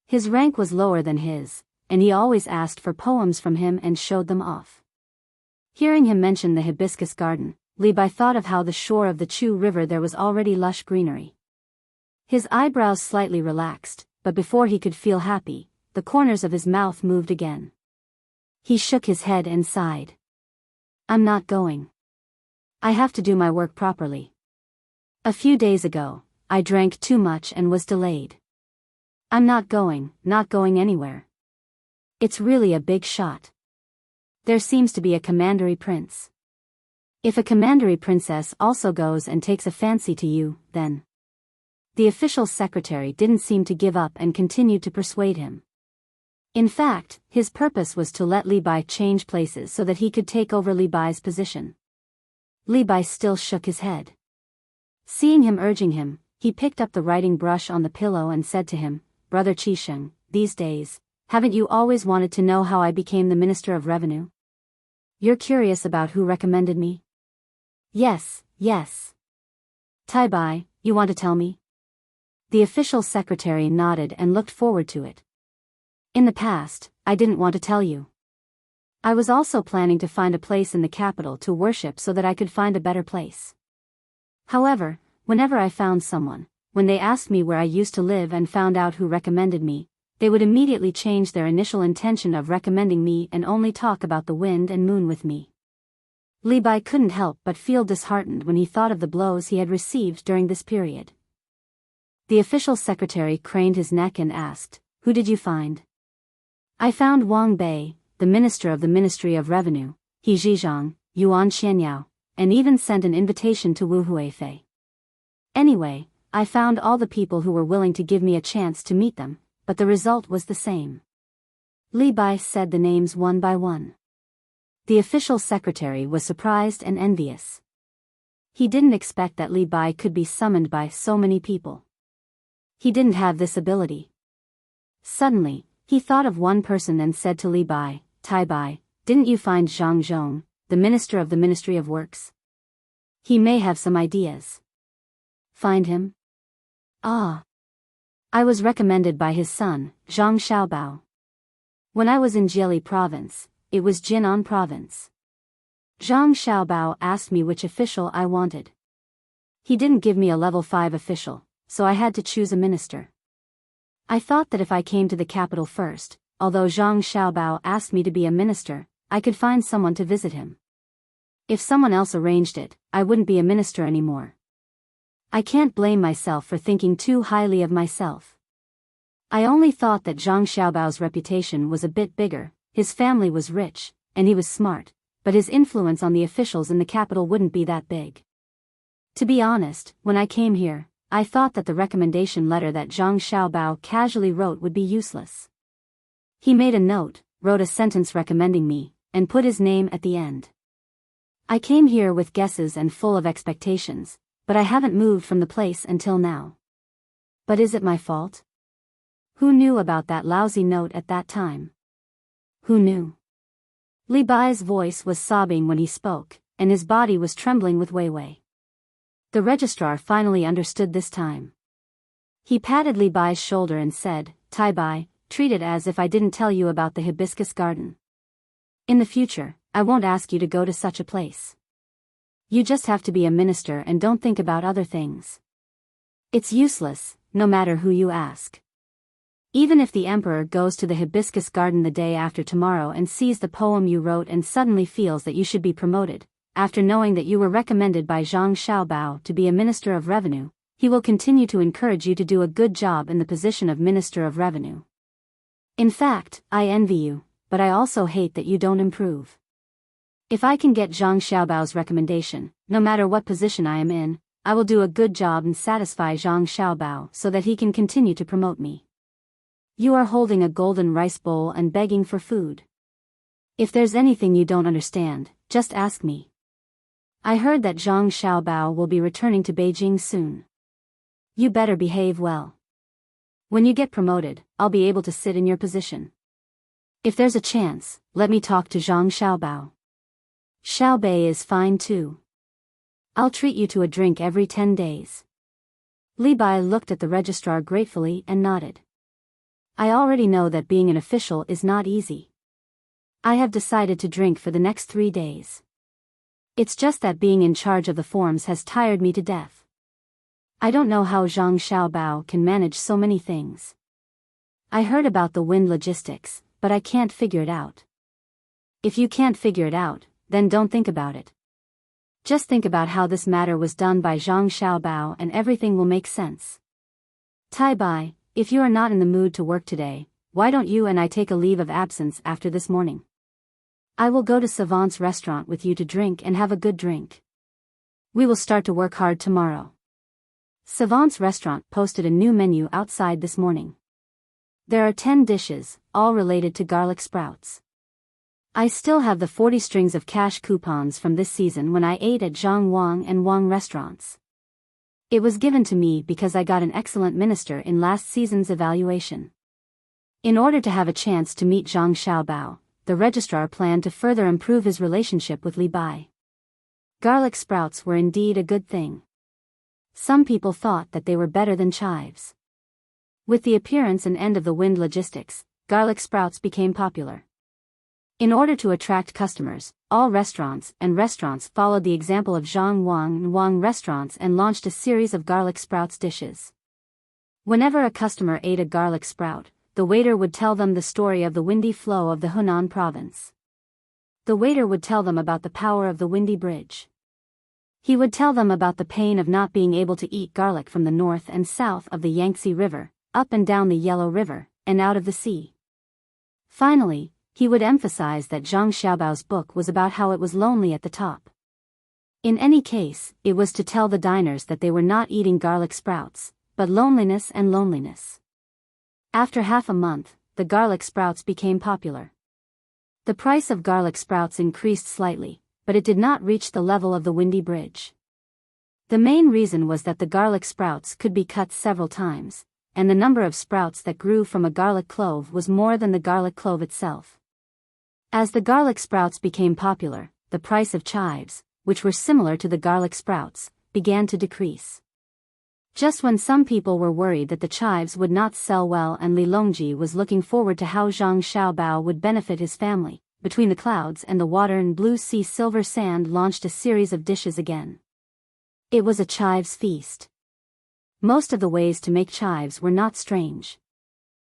His rank was lower than his, and he always asked for poems from him and showed them off. Hearing him mention the hibiscus garden, Li Bai thought of how the shore of the Chu River there was already lush greenery. His eyebrows slightly relaxed, but before he could feel happy, the corners of his mouth moved again. He shook his head and sighed. I'm not going. I have to do my work properly. A few days ago, I drank too much and was delayed. I'm not going anywhere. It's really a big shot. There seems to be a commandery prince. If a commandery princess also goes and takes a fancy to you, then... The official secretary didn't seem to give up and continued to persuade him. In fact, his purpose was to let Li Bai change places so that he could take over Li Bai's position. Li Bai still shook his head. Seeing him urging him, he picked up the writing brush on the pillow and said to him, Brother Qisheng, these days, haven't you always wanted to know how I became the Minister of Revenue? You're curious about who recommended me? Yes. Tai Bai, you want to tell me? The official secretary nodded and looked forward to it. In the past, I didn't want to tell you. I was also planning to find a place in the capital to worship so that I could find a better place. However, whenever I found someone, when they asked me where I used to live and found out who recommended me, they would immediately change their initial intention of recommending me and only talk about the wind and moon with me. Li Bai couldn't help but feel disheartened when he thought of the blows he had received during this period. The official secretary craned his neck and asked, Who did you find? I found Wang Bei, the minister of the Ministry of Revenue, He Zhizhang, Yuan Xianyao, and even sent an invitation to Wu Huifei. Anyway, I found all the people who were willing to give me a chance to meet them, but the result was the same. Li Bai said the names one by one. The official secretary was surprised and envious. He didn't expect that Li Bai could be summoned by so many people. He didn't have this ability. Suddenly, he thought of one person and said to Li Bai, "Tai Bai, didn't you find Zhang Zhong, the minister of the Ministry of Works? He may have some ideas." "Find him?" "Ah. I was recommended by his son, Zhang Xiaobao. When I was in Jieli province, it was Jinan province. Zhang Xiaobao asked me which official I wanted. He didn't give me a level 5 official, so I had to choose a minister. I thought that if I came to the capital first, although Zhang Xiaobao asked me to be a minister, I could find someone to visit him. If someone else arranged it, I wouldn't be a minister anymore. I can't blame myself for thinking too highly of myself. I only thought that Zhang Xiaobao's reputation was a bit bigger, his family was rich, and he was smart, but his influence on the officials in the capital wouldn't be that big. To be honest, when I came here, I thought that the recommendation letter that Zhang Xiaobao casually wrote would be useless. He made a note, wrote a sentence recommending me, and put his name at the end. I came here with guesses and full of expectations, but I haven't moved from the place until now. But is it my fault? Who knew about that lousy note at that time? Who knew? Li Bai's voice was sobbing when he spoke, and his body was trembling with Weiwei. The registrar finally understood this time. He patted Li Bai's shoulder and said, "Tai Bai, treat it as if I didn't tell you about the hibiscus garden. In the future, I won't ask you to go to such a place. You just have to be a minister and don't think about other things. It's useless, no matter who you ask. Even if the emperor goes to the hibiscus garden the day after tomorrow and sees the poem you wrote and suddenly feels that you should be promoted, after knowing that you were recommended by Zhang Xiaobao to be a minister of revenue, he will continue to encourage you to do a good job in the position of minister of revenue. In fact, I envy you, but I also hate that you don't improve. If I can get Zhang Xiaobao's recommendation, no matter what position I am in, I will do a good job and satisfy Zhang Xiaobao so that he can continue to promote me. You are holding a golden rice bowl and begging for food. If there's anything you don't understand, just ask me. I heard that Zhang Xiaobao will be returning to Beijing soon. You better behave well. When you get promoted, I'll be able to sit in your position. If there's a chance, let me talk to Zhang Xiaobao. Xiaobei is fine too. I'll treat you to a drink every 10 days. Li Bai looked at the registrar gratefully and nodded. I already know that being an official is not easy. I have decided to drink for the next 3 days. It's just that being in charge of the forms has tired me to death. I don't know how Zhang Xiaobao can manage so many things. I heard about the wind logistics, but I can't figure it out. If you can't figure it out, then don't think about it. Just think about how this matter was done by Zhang Xiaobao and everything will make sense. Tai Bai, if you are not in the mood to work today, why don't you and I take a leave of absence after this morning? I will go to Savant's restaurant with you to drink and have a good drink. We will start to work hard tomorrow. Savant's restaurant posted a new menu outside this morning. There are 10 dishes, all related to garlic sprouts. I still have the 40 strings of cash coupons from this season when I ate at Zhang Wang and Wang restaurants. It was given to me because I got an excellent minister in last season's evaluation. In order to have a chance to meet Zhang Xiaobao, the registrar planned to further improve his relationship with Li Bai. Garlic sprouts were indeed a good thing. Some people thought that they were better than chives. With the appearance and end of the wind logistics, garlic sprouts became popular. In order to attract customers, all restaurants followed the example of Zhang Wang and Wang restaurants and launched a series of garlic sprouts dishes. Whenever a customer ate a garlic sprout, the waiter would tell them the story of the windy flow of the Hunan province. The waiter would tell them about the power of the windy bridge. He would tell them about the pain of not being able to eat garlic from the north and south of the Yangtze River, up and down the Yellow River, and out of the sea. Finally, he would emphasize that Zhang Xiaobao's book was about how it was lonely at the top. In any case, it was to tell the diners that they were not eating garlic sprouts, but loneliness and loneliness. After half a month, the garlic sprouts became popular. The price of garlic sprouts increased slightly, but it did not reach the level of the windy bridge. The main reason was that the garlic sprouts could be cut several times, and the number of sprouts that grew from a garlic clove was more than the garlic clove itself. As the garlic sprouts became popular, the price of chives, which were similar to the garlic sprouts, began to decrease. Just when some people were worried that the chives would not sell well and Li Longji was looking forward to how Zhang Xiaobao would benefit his family, between the clouds and the water and blue sea silver sand launched a series of dishes again. It was a chives feast. Most of the ways to make chives were not strange.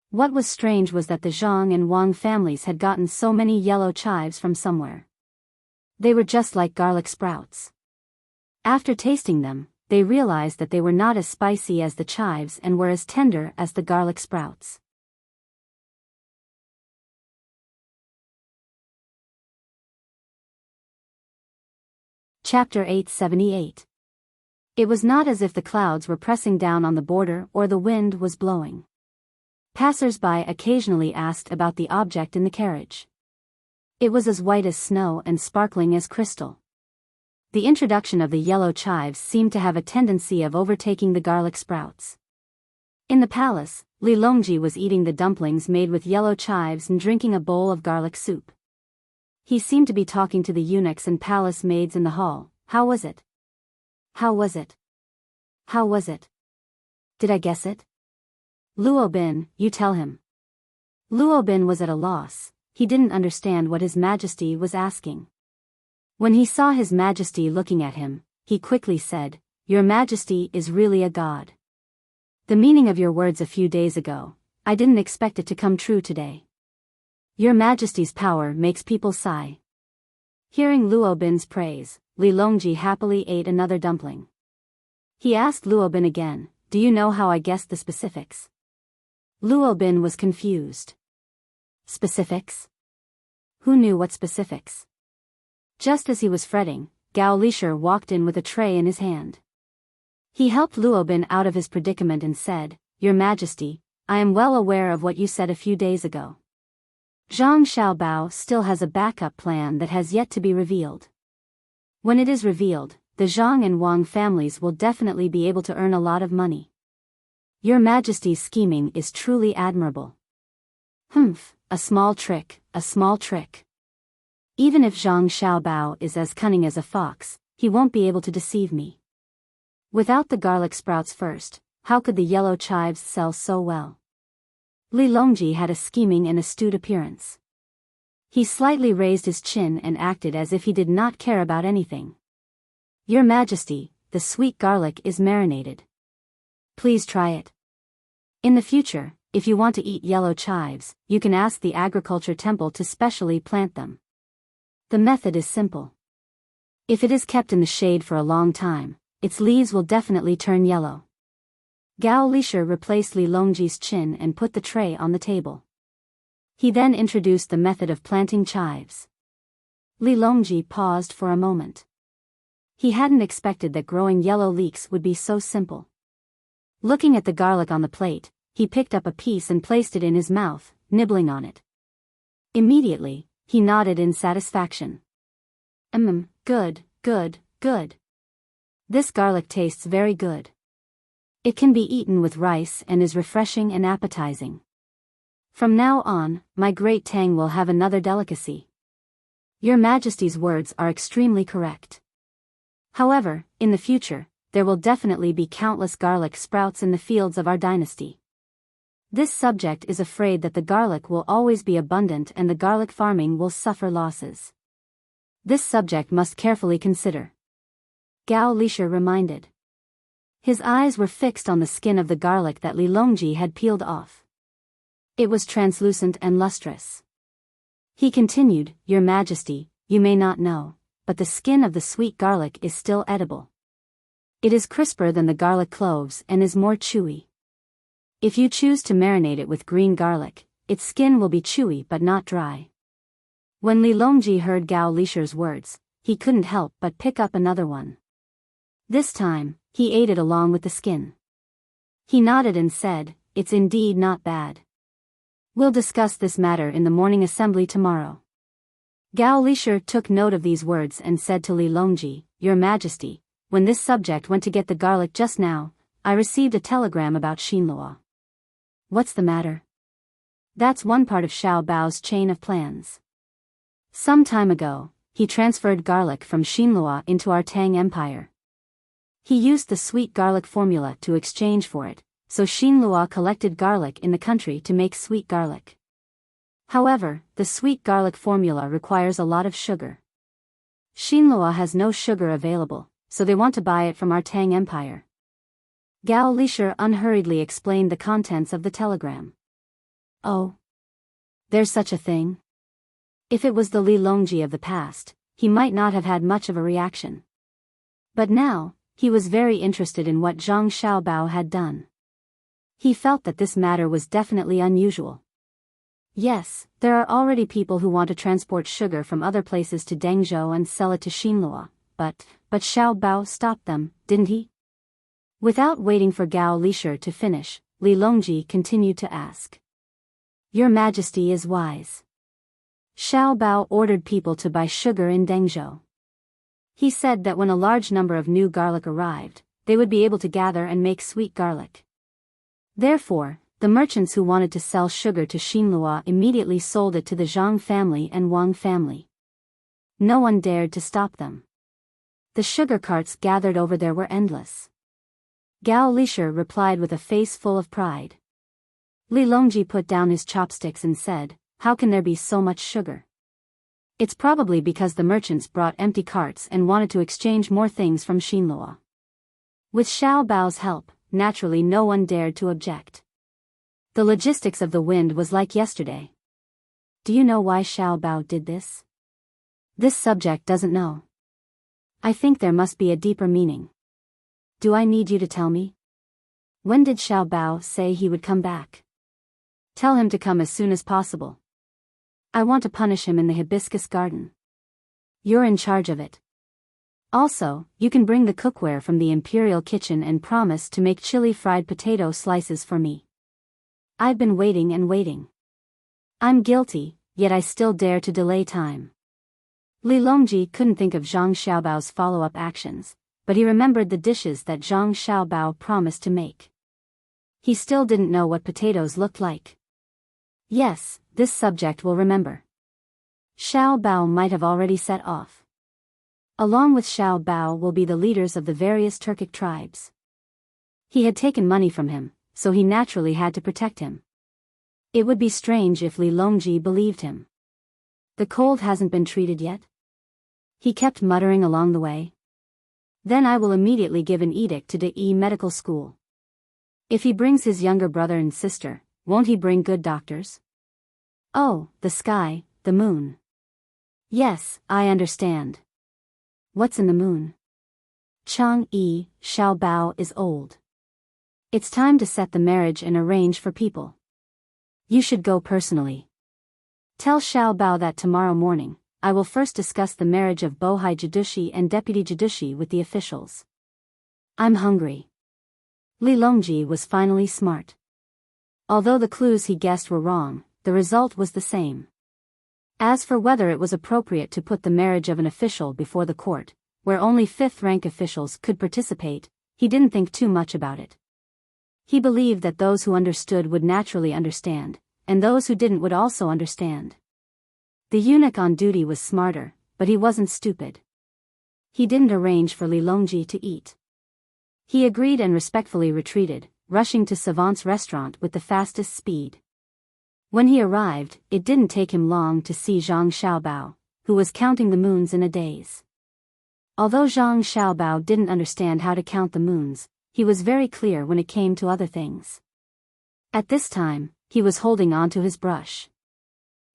What was strange was that the Zhang and Wang families had gotten so many yellow chives from somewhere. They were just like garlic sprouts. After tasting them, they realized that they were not as spicy as the chives and were as tender as the garlic sprouts. Chapter 878. It was not as if the clouds were pressing down on the border or the wind was blowing. Passers-by occasionally asked about the object in the carriage. It was as white as snow and sparkling as crystal. The introduction of the yellow chives seemed to have a tendency of overtaking the garlic sprouts. In the palace, Li Longji was eating the dumplings made with yellow chives and drinking a bowl of garlic soup. He seemed to be talking to the eunuchs and palace maids in the hall. How was it? How was it? How was it? Did I guess it? Luobin, you tell him. Luobin was at a loss. He didn't understand what His Majesty was asking. When he saw His Majesty looking at him, he quickly said, "Your Majesty is really a god. The meaning of your words a few days ago, I didn't expect it to come true today. Your Majesty's power makes people sigh." Hearing Luobin's praise, Li Longji happily ate another dumpling. He asked Luobin again, "Do you know how I guessed the specifics?" Luobin was confused. Specifics? Who knew what specifics? Just as he was fretting, Gao Lisher walked in with a tray in his hand. He helped Luobin out of his predicament and said, "Your Majesty, I am well aware of what you said a few days ago. Zhang Xiaobao still has a backup plan that has yet to be revealed. When it is revealed, the Zhang and Wang families will definitely be able to earn a lot of money. Your Majesty's scheming is truly admirable." "Humph, a small trick, a small trick. Even if Zhang Xiaobao is as cunning as a fox, he won't be able to deceive me. Without the garlic sprouts first, how could the yellow chives sell so well?" Li Longji had a scheming and astute appearance. He slightly raised his chin and acted as if he did not care about anything. "Your Majesty, the sweet garlic is marinated. Please try it. In the future, if you want to eat yellow chives, you can ask the agriculture temple to specially plant them. The method is simple. If it is kept in the shade for a long time, its leaves will definitely turn yellow." Gao Lisher replaced Li Longji's chin and put the tray on the table. He then introduced the method of planting chives. Li Longji paused for a moment. He hadn't expected that growing yellow leeks would be so simple. Looking at the garlic on the plate, he picked up a piece and placed it in his mouth, nibbling on it. Immediately, he nodded in satisfaction. Good, good, good. This garlic tastes very good. It can be eaten with rice and is refreshing and appetizing. From now on, my great Tang will have another delicacy. Your Majesty's words are extremely correct. However, in the future, there will definitely be countless garlic sprouts in the fields of our dynasty. This subject is afraid that the garlic will always be abundant and the garlic farming will suffer losses. This subject must carefully consider." Gao Lisher reminded. His eyes were fixed on the skin of the garlic that Li Longji had peeled off. It was translucent and lustrous. He continued, "Your Majesty, you may not know, but the skin of the sweet garlic is still edible. It is crisper than the garlic cloves and is more chewy. If you choose to marinate it with green garlic, its skin will be chewy but not dry." When Li Longji heard Gao Lisher's words, he couldn't help but pick up another one. This time, he ate it along with the skin. He nodded and said, "It's indeed not bad. We'll discuss this matter in the morning assembly tomorrow." Gao Lisher took note of these words and said to Li Longji, "Your Majesty, when this subject went to get the garlic just now, I received a telegram about Xinluo." "What's the matter?" "That's one part of Xiao Bao's chain of plans. Some time ago, he transferred garlic from Xinluo into our Tang Empire. He used the sweet garlic formula to exchange for it, so Xinluo collected garlic in the country to make sweet garlic. However, the sweet garlic formula requires a lot of sugar. Xinluo has no sugar available, so they want to buy it from our Tang Empire." Gao Lisher unhurriedly explained the contents of the telegram. "Oh. There's such a thing?" If it was the Li Longji of the past, he might not have had much of a reaction. But now, he was very interested in what Zhang Xiaobao had done. He felt that this matter was definitely unusual. Yes, there are already people who want to transport sugar from other places to Dengzhou and sell it to Xinluo, but Xiaobao stopped them, didn't he? Without waiting for Gao Lisher to finish, Li Longji continued to ask. "Your Majesty is wise. Xiaobao ordered people to buy sugar in Dengzhou. He said that when a large number of new garlic arrived, they would be able to gather and make sweet garlic. Therefore, the merchants who wanted to sell sugar to Xinluo immediately sold it to the Zhang family and Wang family. No one dared to stop them. The sugar carts gathered over there were endless." Gao Lisher replied with a face full of pride. Li Longji put down his chopsticks and said, "How can there be so much sugar? It's probably because the merchants brought empty carts and wanted to exchange more things from Xinluo." With Xiao Bao's help, naturally no one dared to object. The logistics of the wind was like yesterday. Do you know why Xiao Bao did this? This subject doesn't know. I think there must be a deeper meaning. Do I need you to tell me? When did Xiao Bao say he would come back? Tell him to come as soon as possible. I want to punish him in the hibiscus garden. You're in charge of it. Also, you can bring the cookware from the imperial kitchen and promise to make chili fried potato slices for me. I've been waiting and waiting. I'm guilty, yet I still dare to delay time." Li Longji couldn't think of Zhang Xiaobao's follow-up actions, but he remembered the dishes that Zhang Xiaobao promised to make. He still didn't know what potatoes looked like. Yes, this subject will remember. Xiao Bao might have already set off. Along with Xiao Bao will be the leaders of the various Turkic tribes. He had taken money from him, so he naturally had to protect him. It would be strange if Li Longji believed him. The cold hasn't been treated yet? He kept muttering along the way. Then I will immediately give an edict to the medical school. If he brings his younger brother and sister, won't he bring good doctors? Oh, the sky, the moon. Yes, I understand. What's in the moon? Chang'e, Xiao Bao is old. It's time to set the marriage and arrange for people. You should go personally. Tell Xiao Bao that tomorrow morning, I will first discuss the marriage of Bohai Jidushi and Deputy Jidushi with the officials. I'm hungry. Li Longji was finally smart. Although the clues he guessed were wrong, the result was the same. As for whether it was appropriate to put the marriage of an official before the court, where only fifth-rank officials could participate, he didn't think too much about it. He believed that those who understood would naturally understand, and those who didn't would also understand. The eunuch on duty was smarter, but he wasn't stupid. He didn't arrange for Li Longji to eat. He agreed and respectfully retreated, rushing to Savant's restaurant with the fastest speed. When he arrived, it didn't take him long to see Zhang Xiaobao, who was counting the moons in a daze. Although Zhang Xiaobao didn't understand how to count the moons, he was very clear when it came to other things. At this time, he was holding on to his brush.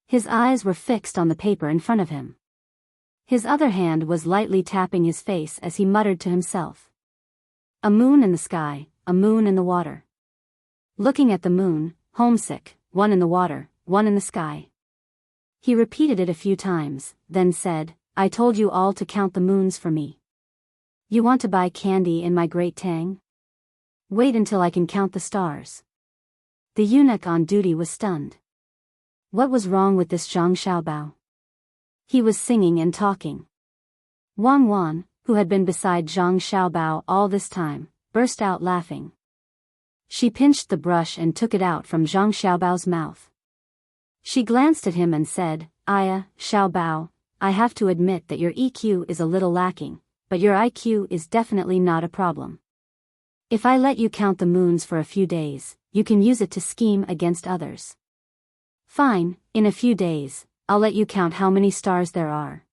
His eyes were fixed on the paper in front of him. His other hand was lightly tapping his face as he muttered to himself. A moon in the sky, a moon in the water. Looking at the moon, homesick, one in the water, one in the sky. He repeated it a few times, then said, I told you all to count the moons for me. You want to buy candy in my great Tang? Wait until I can count the stars. The eunuch on duty was stunned. What was wrong with this Zhang Xiaobao? He was singing and talking. Wang Wan, who had been beside Zhang Xiaobao all this time, burst out laughing. She pinched the brush and took it out from Zhang Xiaobao's mouth. She glanced at him and said, Xiaobao, I have to admit that your EQ is a little lacking, but your IQ is definitely not a problem. If I let you count the moons for a few days, you can use it to scheme against others. Fine, in a few days, I'll let you count how many stars there are.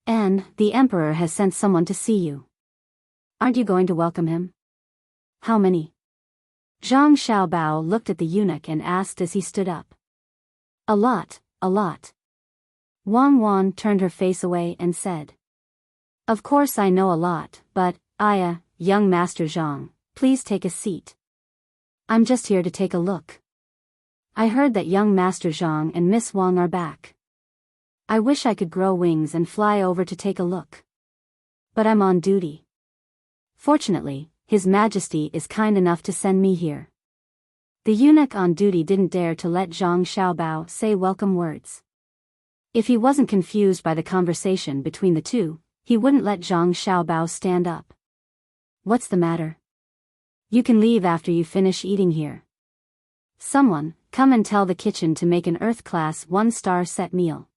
And the emperor has sent someone to see you. Aren't you going to welcome him? How many? Zhang Xiaobao looked at the eunuch and asked as he stood up. A lot, a lot. Wang Wan turned her face away and said. Of course I know a lot, but, young Master Zhang, please take a seat. I'm just here to take a look. I heard that young Master Zhang and Miss Wang are back. I wish I could grow wings and fly over to take a look. But I'm on duty. Fortunately, His Majesty is kind enough to send me here. The eunuch on duty didn't dare to let Zhang Xiaobao say welcome words. If he wasn't confused by the conversation between the two, he wouldn't let Zhang Xiaobao stand up. What's the matter? You can leave after you finish eating here. Someone, come and tell the kitchen to make an Earth-class 1-star set meal.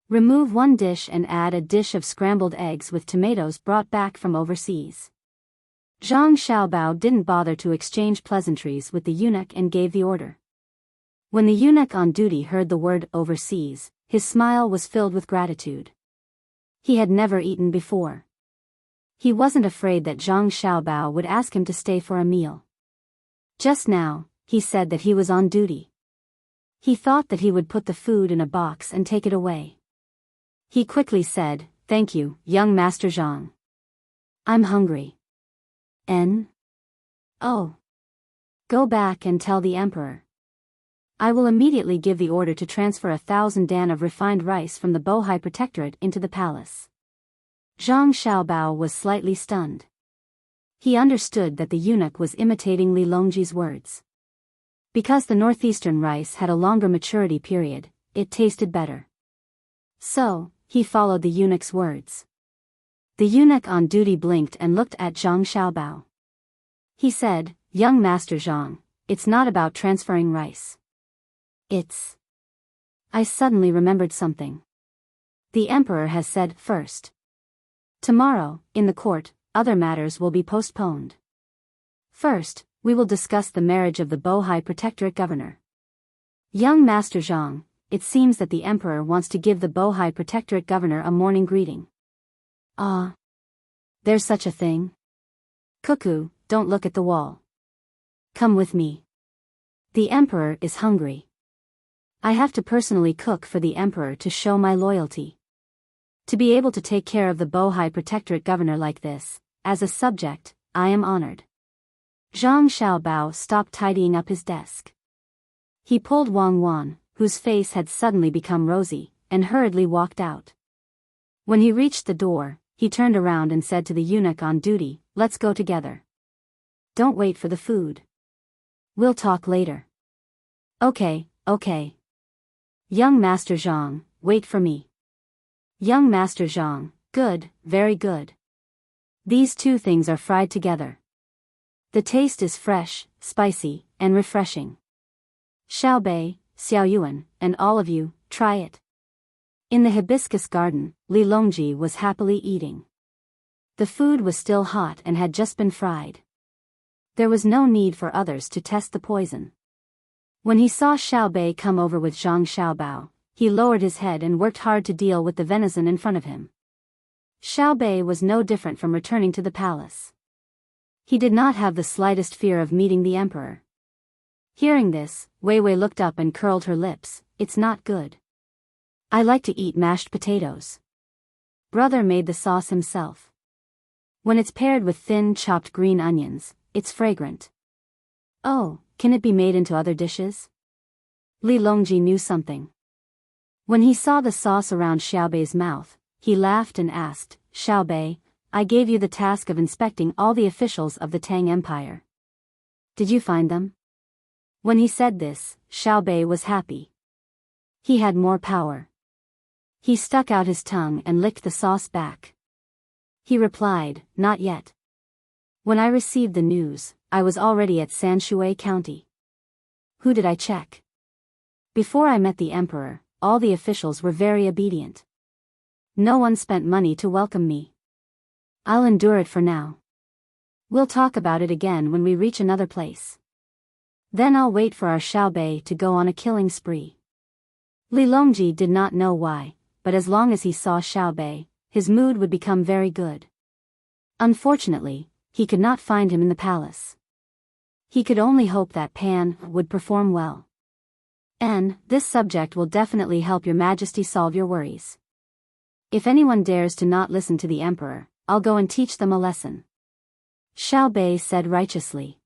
Remove 1 dish and add a dish of scrambled eggs with tomatoes brought back from overseas. Zhang Xiaobao didn't bother to exchange pleasantries with the eunuch and gave the order. When the eunuch on duty heard the word overseas, his smile was filled with gratitude. He had never eaten before. He wasn't afraid that Zhang Xiaobao would ask him to stay for a meal. Just now, he said that he was on duty. He thought that he would put the food in a box and take it away. He quickly said, "Thank you, young Master Zhang. I'm hungry." Oh. Go back and tell the emperor. I will immediately give the order to transfer 1,000 dan of refined rice from the Bohai Protectorate into the palace. Zhang Xiaobao was slightly stunned. He understood that the eunuch was imitating Li Longji's words. Because the northeastern rice had a longer maturity period, it tasted better. So, he followed the eunuch's words. The eunuch on duty blinked and looked at Zhang Xiaobao. He said, "Young Master Zhang, it's not about transferring rice. I suddenly remembered something. The emperor has said first. Tomorrow, in the court, other matters will be postponed. First, we will discuss the marriage of the Bohai Protectorate governor. Young Master Zhang, it seems that the emperor wants to give the Bohai Protectorate governor a morning greeting." There's such a thing? Cuckoo, don't look at the wall. Come with me. The emperor is hungry. I have to personally cook for the emperor to show my loyalty. To be able to take care of the Bohai Protectorate governor like this, as a subject, I am honored. Zhang Xiaobao stopped tidying up his desk. He pulled Wang Wan, whose face had suddenly become rosy, and hurriedly walked out. When he reached the door, he turned around and said to the eunuch on duty, "Let's go together. Don't wait for the food. We'll talk later." Okay. Young Master Zhang, wait for me. Young Master Zhang, good, very good. These two things are fried together. The taste is fresh, spicy, and refreshing. Xiaobei, Xiaoyuan, and all of you, try it. In the hibiscus garden, Li Longji was happily eating. The food was still hot and had just been fried. There was no need for others to test the poison. When he saw Xiaobei come over with Zhang Xiaobao, he lowered his head and worked hard to deal with the venison in front of him. Xiaobei was no different from returning to the palace. He did not have the slightest fear of meeting the emperor. Hearing this, Wei Wei looked up and curled her lips. "It's not good. I like to eat mashed potatoes. Brother made the sauce himself. When it's paired with thin chopped green onions, it's fragrant. Oh, can it be made into other dishes?" Li Longji knew something. When he saw the sauce around Xiaobei's mouth, he laughed and asked, Xiaobei, I gave you the task of inspecting all the officials of the Tang Empire. Did you find them? When he said this, Xiaobei was happy. He had more power. He stuck out his tongue and licked the sauce back. He replied, not yet. When I received the news, I was already at Sanshui County. Who did I check? Before I met the emperor, all the officials were very obedient. No one spent money to welcome me. I'll endure it for now. We'll talk about it again when we reach another place. Then I'll wait for our Xiaobei to go on a killing spree. Li Longji did not know why, but as long as he saw Xiaobei, his mood would become very good. Unfortunately, he could not find him in the palace. He could only hope that Pan would perform well. And this subject will definitely help your Majesty solve your worries. If anyone dares to not listen to the emperor, I'll go and teach them a lesson. Xiaobei said righteously.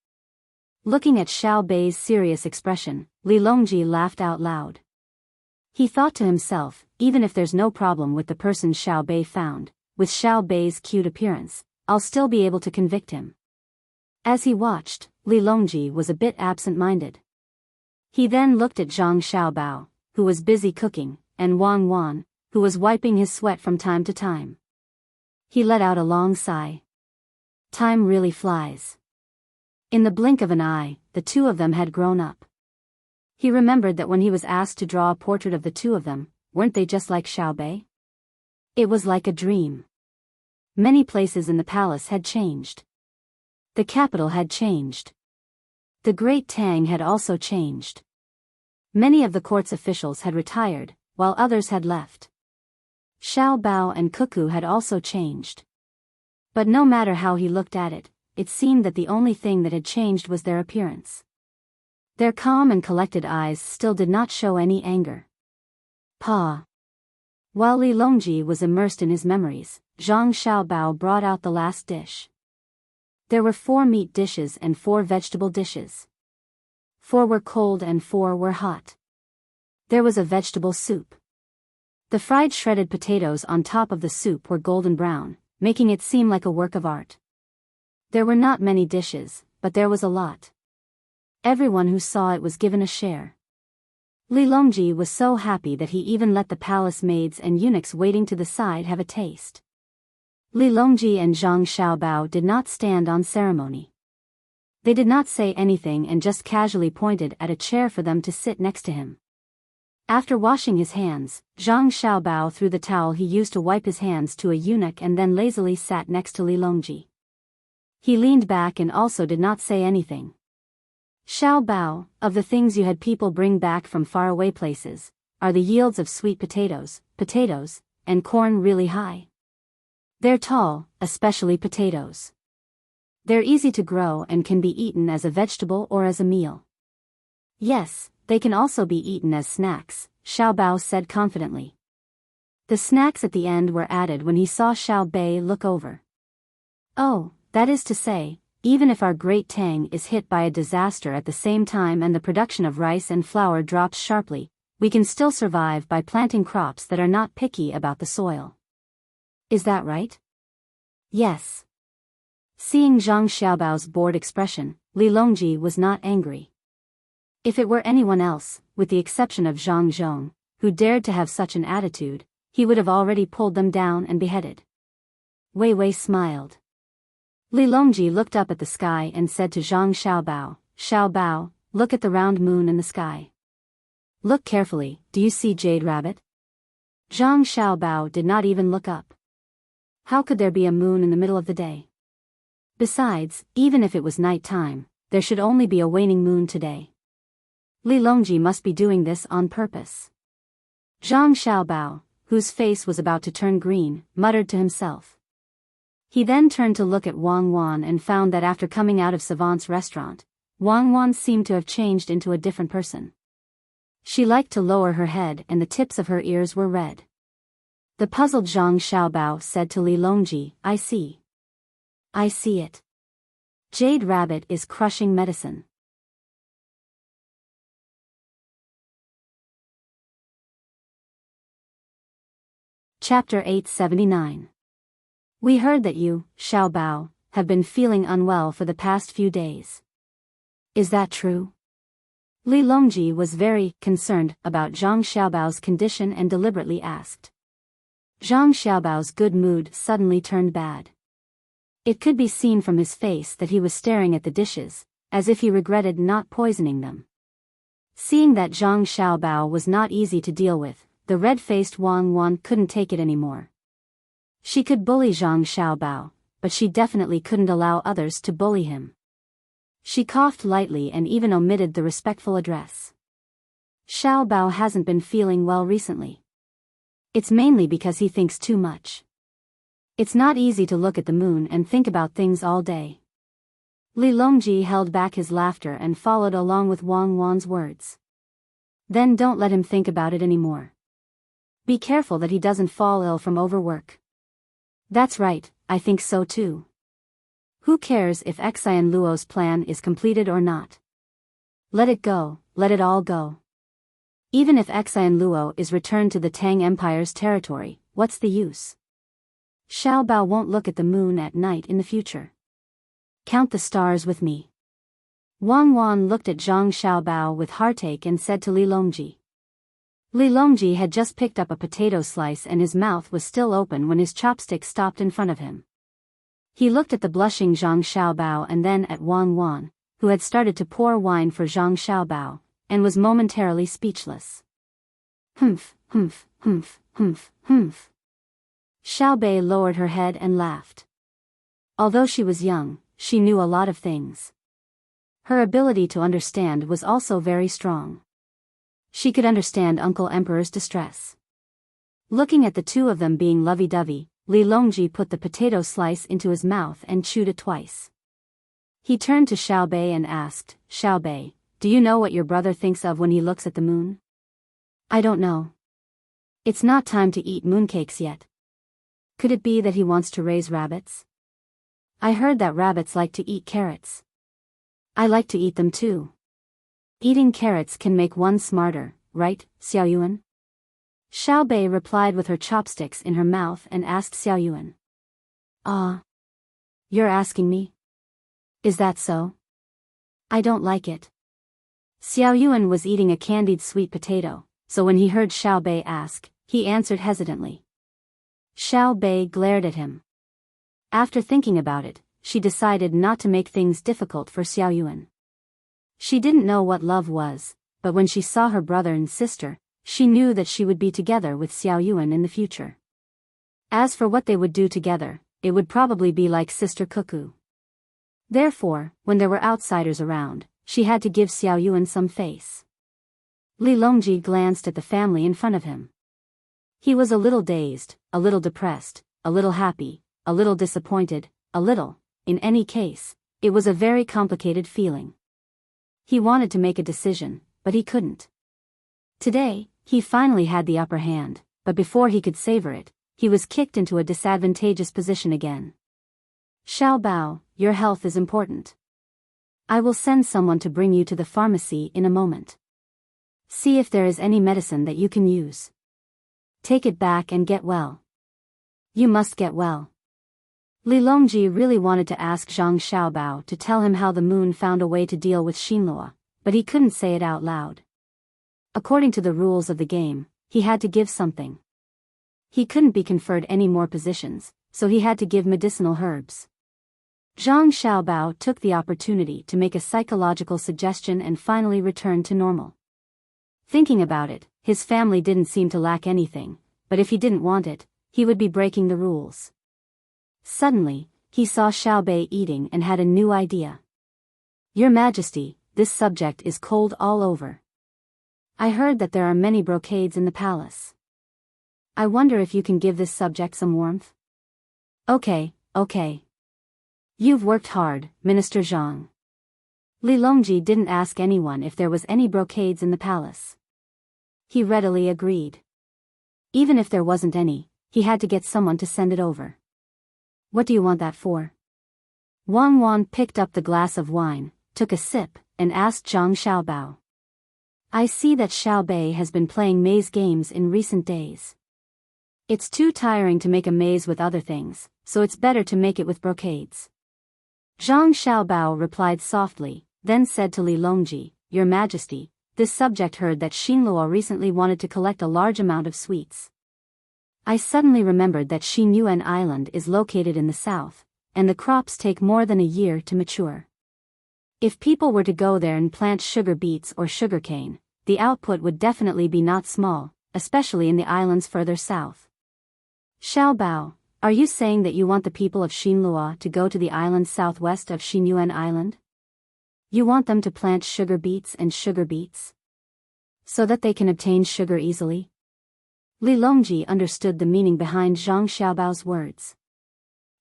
Looking at Xiaobei's serious expression, Li Longji laughed out loud. He thought to himself, even if there's no problem with the person Xiaobei found, with Xiaobei's cute appearance, I'll still be able to convict him. As he watched, Li Longji was a bit absent-minded. He then looked at Zhang Xiaobao, who was busy cooking, and Wang Wan, who was wiping his sweat from time to time. He let out a long sigh. Time really flies. In the blink of an eye, the two of them had grown up. He remembered that when he was asked to draw a portrait of the two of them, weren't they just like Xiaobei? It was like a dream. Many places in the palace had changed. The capital had changed. The great Tang had also changed. Many of the court's officials had retired, while others had left. Xiao Bao and Cuckoo had also changed. But no matter how he looked at it, it seemed that the only thing that had changed was their appearance. Their calm and collected eyes still did not show any anger. Pa. While Li Longji was immersed in his memories, Zhang Xiaobao brought out the last dish. There were 4 meat dishes and 4 vegetable dishes. 4 were cold and 4 were hot. There was a vegetable soup. The fried shredded potatoes on top of the soup were golden brown, making it seem like a work of art. There were not many dishes, but there was a lot. Everyone who saw it was given a share. Li Longji was so happy that he even let the palace maids and eunuchs waiting to the side have a taste. Li Longji and Zhang Xiaobao did not stand on ceremony. They did not say anything and just casually pointed at a chair for them to sit next to him. After washing his hands, Zhang Xiaobao threw the towel he used to wipe his hands to a eunuch and then lazily sat next to Li Longji. He leaned back and also did not say anything. Xiao Bao, of the things you had people bring back from faraway places, are the yields of sweet potatoes, and corn really high? They're tall, especially potatoes. They're easy to grow and can be eaten as a vegetable or as a meal. Yes, they can also be eaten as snacks, Xiao Bao said confidently. The snacks at the end were added when he saw Xiao Bei look over. Oh, that is to say, even if our great Tang is hit by a disaster at the same time and the production of rice and flour drops sharply, we can still survive by planting crops that are not picky about the soil. Is that right? Yes. Seeing Zhang Xiaobao's bored expression, Li Longji was not angry. If it were anyone else, with the exception of Zhang Zhong, who dared to have such an attitude, he would have already pulled them down and beheaded. Wei Wei smiled. Li Longji looked up at the sky and said to Zhang Xiaobao, look at the round moon in the sky. Look carefully, do you see Jade Rabbit? Zhang Xiaobao did not even look up. How could there be a moon in the middle of the day? Besides, even if it was night time, there should only be a waning moon today. Li Longji must be doing this on purpose. Zhang Xiaobao, whose face was about to turn green, muttered to himself. He then turned to look at Wang Wan and found that after coming out of Savant's restaurant, Wang Wan seemed to have changed into a different person. She liked to lower her head and the tips of her ears were red. The puzzled Zhang Xiaobao said to Li Longji, I see. I see it. Jade Rabbit is crushing medicine. Chapter 879. We heard that you, Xiaobao, have been feeling unwell for the past few days. Is that true? Li Longji was very concerned about Zhang Xiaobao's condition and deliberately asked. Zhang Xiaobao's good mood suddenly turned bad. It could be seen from his face that he was staring at the dishes, as if he regretted not poisoning them. Seeing that Zhang Xiaobao was not easy to deal with, the red-faced Wang couldn't take it anymore. She could bully Zhang Xiaobao, but she definitely couldn't allow others to bully him. She coughed lightly and even omitted the respectful address. Xiaobao hasn't been feeling well recently. It's mainly because he thinks too much. It's not easy to look at the moon and think about things all day. Li Longji held back his laughter and followed along with Wang's words. Then don't let him think about it anymore. Be careful that he doesn't fall ill from overwork. That's right, I think so too. Who cares if Xian Luo's plan is completed or not? Let it go, let it all go. Even if Xian Luo is returned to the Tang Empire's territory, what's the use? Xiaobao won't look at the moon at night in the future. Count the stars with me. Wang looked at Zhang Xiaobao with heartache and said to Li Longji. Li Longji had just picked up a potato slice and his mouth was still open when his chopstick stopped in front of him. He looked at the blushing Zhang Xiaobao and then at Wang, who had started to pour wine for Zhang Xiaobao, and was momentarily speechless. Humph. Xiaobei lowered her head and laughed. Although she was young, she knew a lot of things. Her ability to understand was also very strong. She could understand Uncle Emperor's distress. Looking at the two of them being lovey-dovey, Li Longji put the potato slice into his mouth and chewed it twice. He turned to Xiaobei and asked, Xiaobei, do you know what your brother thinks of when he looks at the moon? I don't know. It's not time to eat mooncakes yet. Could it be that he wants to raise rabbits? I heard that rabbits like to eat carrots. I like to eat them too. Eating carrots can make one smarter, right, Xiaoyuan? Xiaobei replied with her chopsticks in her mouth and asked Xiaoyuan. You're asking me? Is that so? I don't like it. Xiaoyuan was eating a candied sweet potato, so when he heard Xiaobei ask, he answered hesitantly. Xiaobei glared at him. After thinking about it, she decided not to make things difficult for Xiaoyuan. She didn't know what love was, but when she saw her brother and sister, she knew that she would be together with Xiaoyuan in the future. As for what they would do together, it would probably be like Sister Cuckoo. Therefore, when there were outsiders around, she had to give Xiaoyuan some face. Li Longji glanced at the family in front of him. He was a little dazed, a little depressed, a little happy, a little disappointed, a little, in any case, it was a very complicated feeling. He wanted to make a decision, but he couldn't. Today, he finally had the upper hand, but before he could savor it, he was kicked into a disadvantageous position again. Xiaobao, your health is important. I will send someone to bring you to the pharmacy in a moment. See if there is any medicine that you can use. Take it back and get well. You must get well. Li Longji really wanted to ask Zhang Xiaobao to tell him how the moon found a way to deal with Xinluo, but he couldn't say it out loud. According to the rules of the game, he had to give something. He couldn't be conferred any more positions, so he had to give medicinal herbs. Zhang Xiaobao took the opportunity to make a psychological suggestion and finally returned to normal. Thinking about it, his family didn't seem to lack anything, but if he didn't want it, he would be breaking the rules. Suddenly, he saw Xiaobei eating and had a new idea. Your Majesty, this subject is cold all over. I heard that there are many brocades in the palace. I wonder if you can give this subject some warmth? Okay. You've worked hard, Minister Zhang. Li Longji didn't ask anyone if there was any brocades in the palace. He readily agreed. Even if there wasn't any, he had to get someone to send it over. What do you want that for? Wang picked up the glass of wine, took a sip, and asked Zhang Xiaobao. I see that Xiaobei has been playing maze games in recent days. It's too tiring to make a maze with other things, so it's better to make it with brocades. Zhang Xiaobao replied softly, then said to Li Longji, Your Majesty, this subject heard that Xinluo recently wanted to collect a large amount of sweets. I suddenly remembered that Xinyuan Island is located in the south, and the crops take more than a year to mature. If people were to go there and plant sugar beets or sugarcane, the output would definitely be not small, especially in the islands further south. Xiaobao, are you saying that you want the people of Xinluo to go to the island southwest of Xinyuan Island? You want them to plant sugar beets and sugar beets? So that they can obtain sugar easily? Li Longji understood the meaning behind Zhang Xiaobao's words.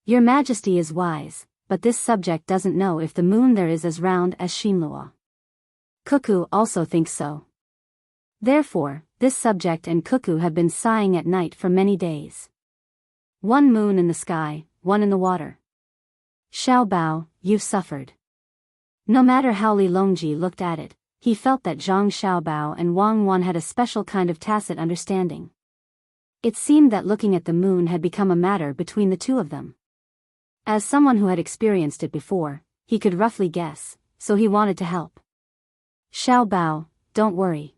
Your Majesty is wise, but this subject doesn't know if the moon there is as round as Xinluo. Cuckoo also thinks so. Therefore, this subject and Cuckoo have been sighing at night for many days. One moon in the sky, one in the water. Xiaobao, you've suffered. No matter how Li Longji looked at it, he felt that Zhang Xiaobao and Wang Wan had a special kind of tacit understanding. It seemed that looking at the moon had become a matter between the two of them. As someone who had experienced it before, he could roughly guess, so he wanted to help. Xiaobao, don't worry.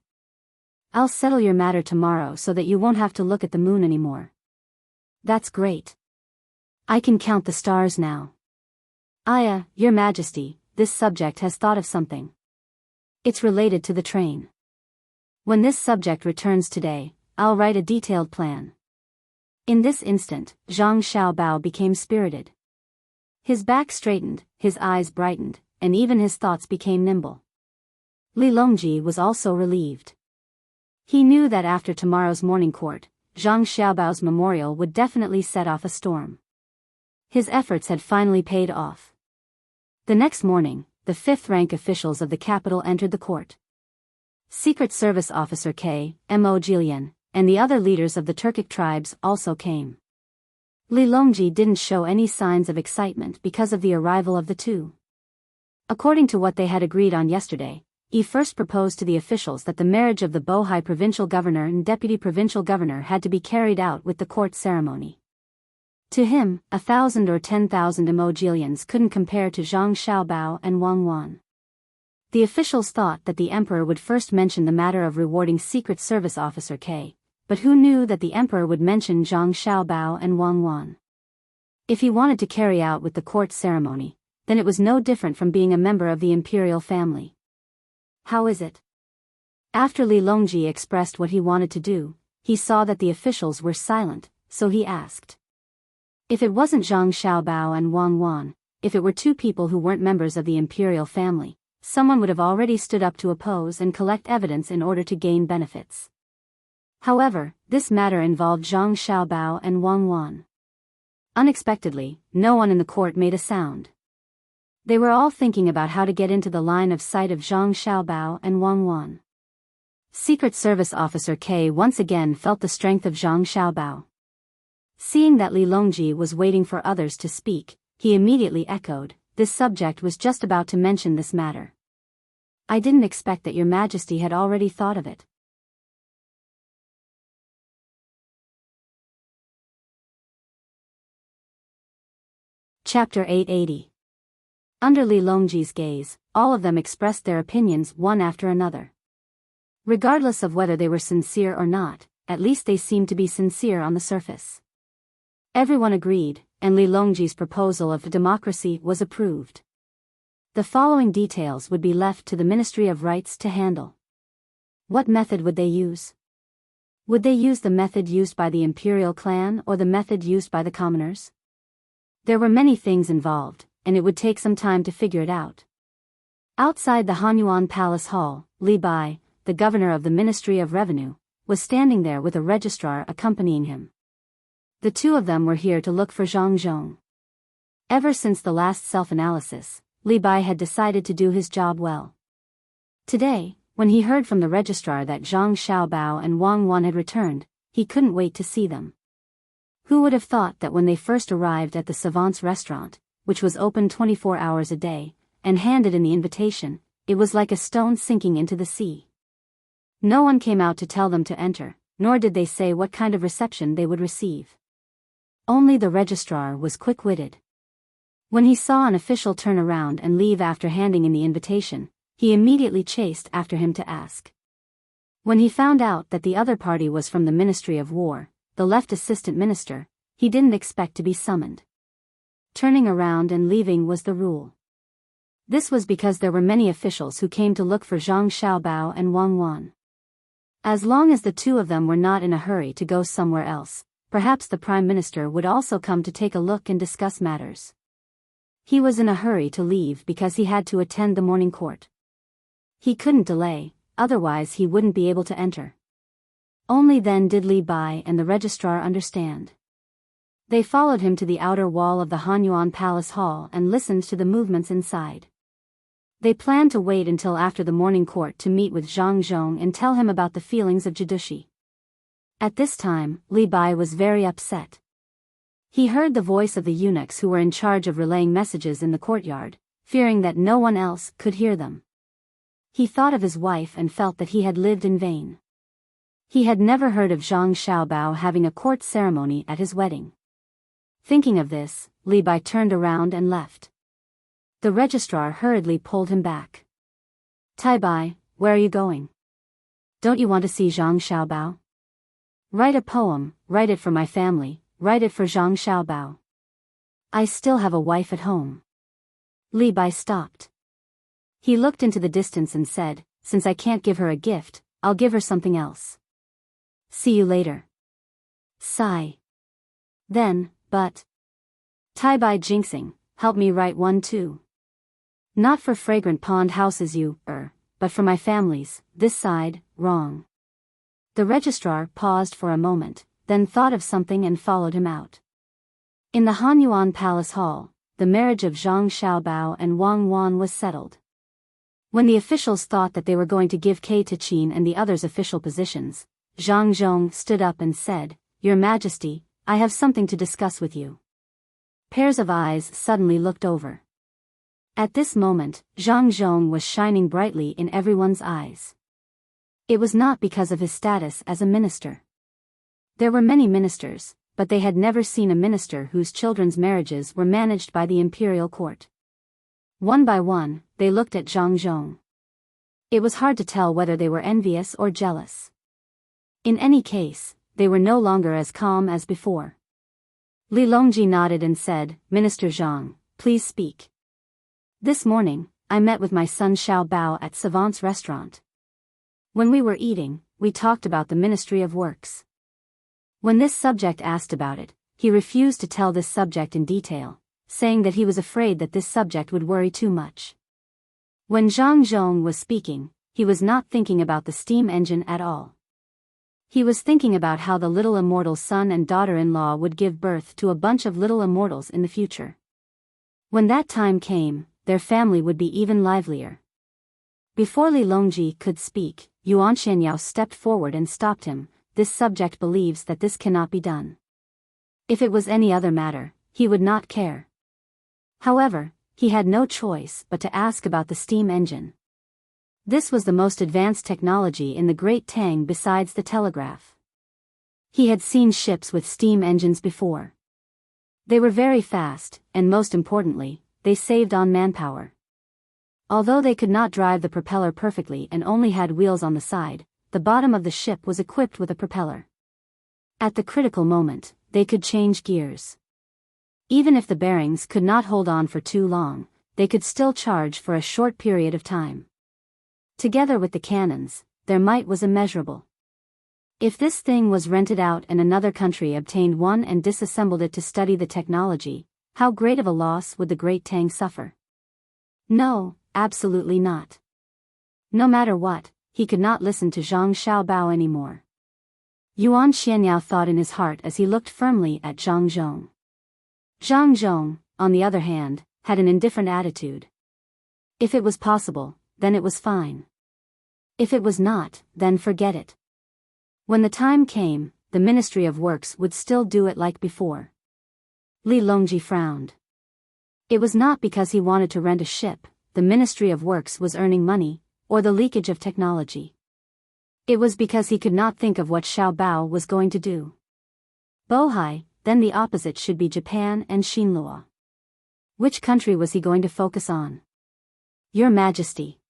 I'll settle your matter tomorrow so that you won't have to look at the moon anymore. That's great. I can count the stars now. Your Majesty, this subject has thought of something. It's related to the train. When this subject returns today, I'll write a detailed plan. In this instant, Zhang Xiaobao became spirited. His back straightened, his eyes brightened, and even his thoughts became nimble. Li Longji was also relieved. He knew that after tomorrow's morning court, Zhang Xiaobao's memorial would definitely set off a storm. His efforts had finally paid off. The next morning, the fifth-rank officials of the capital entered the court. Secret Service Officer Mo Jilian, and the other leaders of the Turkic tribes also came. Li Longji didn't show any signs of excitement because of the arrival of the two. According to what they had agreed on yesterday, he first proposed to the officials that the marriage of the Bohai provincial governor and deputy provincial governor had to be carried out with the court ceremony. To him, 1,000 or 10,000 emojilians couldn't compare to Zhang Xiaobao and Wang Wan. The officials thought that the emperor would first mention the matter of rewarding Secret Service Officer K, but who knew that the emperor would mention Zhang Xiaobao and Wang Wan? If he wanted to carry out with the court ceremony, then it was no different from being a member of the imperial family. How is it? After Li Longji expressed what he wanted to do, he saw that the officials were silent, so he asked. If it wasn't Zhang Xiaobao and Wang Wan, if it were two people who weren't members of the imperial family, someone would have already stood up to oppose and collect evidence in order to gain benefits. However, this matter involved Zhang Xiaobao and Wang Wan. Unexpectedly, no one in the court made a sound. They were all thinking about how to get into the line of sight of Zhang Xiaobao and Wang Wan. Secret Service Officer K once again felt the strength of Zhang Xiaobao. Seeing that Li Longji was waiting for others to speak, he immediately echoed, this subject was just about to mention this matter. I didn't expect that your Majesty had already thought of it. Chapter 880. Under Li Longji's gaze, all of them expressed their opinions one after another. Regardless of whether they were sincere or not, at least they seemed to be sincere on the surface. Everyone agreed, and Li Longji's proposal of democracy was approved. The following details would be left to the Ministry of Rights to handle. What method would they use? Would they use the method used by the imperial clan or the method used by the commoners? There were many things involved, and it would take some time to figure it out. Outside the Hanyuan Palace Hall, Li Bai, the governor of the Ministry of Revenue, was standing there with a registrar accompanying him. The two of them were here to look for Zhang Zhong. Ever since the last self-analysis, Li Bai had decided to do his job well. Today, when he heard from the registrar that Zhang Xiaobao and Wang Wan had returned, he couldn't wait to see them. Who would have thought that when they first arrived at the Savant's restaurant, which was open 24 hours a day, and handed in the invitation, it was like a stone sinking into the sea. No one came out to tell them to enter, nor did they say what kind of reception they would receive. Only the registrar was quick-witted. When he saw an official turn around and leave after handing in the invitation, he immediately chased after him to ask. When he found out that the other party was from the Ministry of War, the left assistant minister, he didn't expect to be summoned. Turning around and leaving was the rule. This was because there were many officials who came to look for Zhang Xiaobao and Wang Wan. As long as the two of them were not in a hurry to go somewhere else, perhaps the Prime Minister would also come to take a look and discuss matters. He was in a hurry to leave because he had to attend the morning court. He couldn't delay, otherwise he wouldn't be able to enter. Only then did Li Bai and the registrar understand. They followed him to the outer wall of the Hanyuan Palace Hall and listened to the movements inside. They planned to wait until after the morning court to meet with Zhang Zhong and tell him about the feelings of Jidushi. At this time, Li Bai was very upset. He heard the voice of the eunuchs who were in charge of relaying messages in the courtyard, fearing that no one else could hear them. He thought of his wife and felt that he had lived in vain. He had never heard of Zhang Xiaobao having a court ceremony at his wedding. Thinking of this, Li Bai turned around and left. The registrar hurriedly pulled him back. Tai Bai, where are you going? Don't you want to see Zhang Xiaobao? Write a poem, write it for my family, write it for Zhang Xiaobao. I still have a wife at home. Li Bai stopped. He looked into the distance and said, since I can't give her a gift, I'll give her something else. See you later. Sigh. Then, but. Tai Bai jinxing, help me write one too. Not for fragrant pond houses but for my family's, this side, wrong. The registrar paused for a moment, then thought of something and followed him out. In the Hanyuan Palace Hall, the marriage of Zhang Xiaobao and Wang Wan was settled. When the officials thought that they were going to give Kei Tachin and the others official positions, Zhang Zhong stood up and said, Your Majesty, I have something to discuss with you. Pairs of eyes suddenly looked over. At this moment, Zhang Zhong was shining brightly in everyone's eyes. It was not because of his status as a minister. There were many ministers, but they had never seen a minister whose children's marriages were managed by the imperial court. One by one, they looked at Zhang Zhong. It was hard to tell whether they were envious or jealous. In any case, they were no longer as calm as before. Li Longji nodded and said, Minister Zhang, please speak. This morning, I met with my son Xiao Bao at Savant's restaurant. When we were eating, we talked about the Ministry of Works. When this subject asked about it, he refused to tell this subject in detail, saying that he was afraid that this subject would worry too much. When Zhang Zhong was speaking, he was not thinking about the steam engine at all. He was thinking about how the little immortal's son and daughter-in-law would give birth to a bunch of little immortals in the future. When that time came, their family would be even livelier. Before Li Longji could speak, Yuan Xianyao stepped forward and stopped him. This subject believes that this cannot be done. If it was any other matter, he would not care. However, he had no choice but to ask about the steam engine. This was the most advanced technology in the Great Tang besides the telegraph. He had seen ships with steam engines before. They were very fast, and most importantly, they saved on manpower. Although they could not drive the propeller perfectly and only had wheels on the side, the bottom of the ship was equipped with a propeller. At the critical moment, they could change gears. Even if the bearings could not hold on for too long, they could still charge for a short period of time. Together with the cannons, their might was immeasurable. If this thing was rented out and another country obtained one and disassembled it to study the technology, how great of a loss would the Great Tang suffer? No, absolutely not. No matter what, he could not listen to Zhang Xiaobao anymore. Yuan Xianyao thought in his heart as he looked firmly at Zhang Zhong. Zhang Zhong, on the other hand, had an indifferent attitude. If it was possible, then it was fine. If it was not, then forget it. When the time came, the Ministry of Works would still do it like before. Li Longji frowned. It was not because he wanted to rent a ship, the Ministry of Works was earning money, or the leakage of technology. It was because he could not think of what Xiao Bao was going to do. Bohai, then the opposite should be Japan and Xinlua. Which country was he going to focus on? Your Majesty.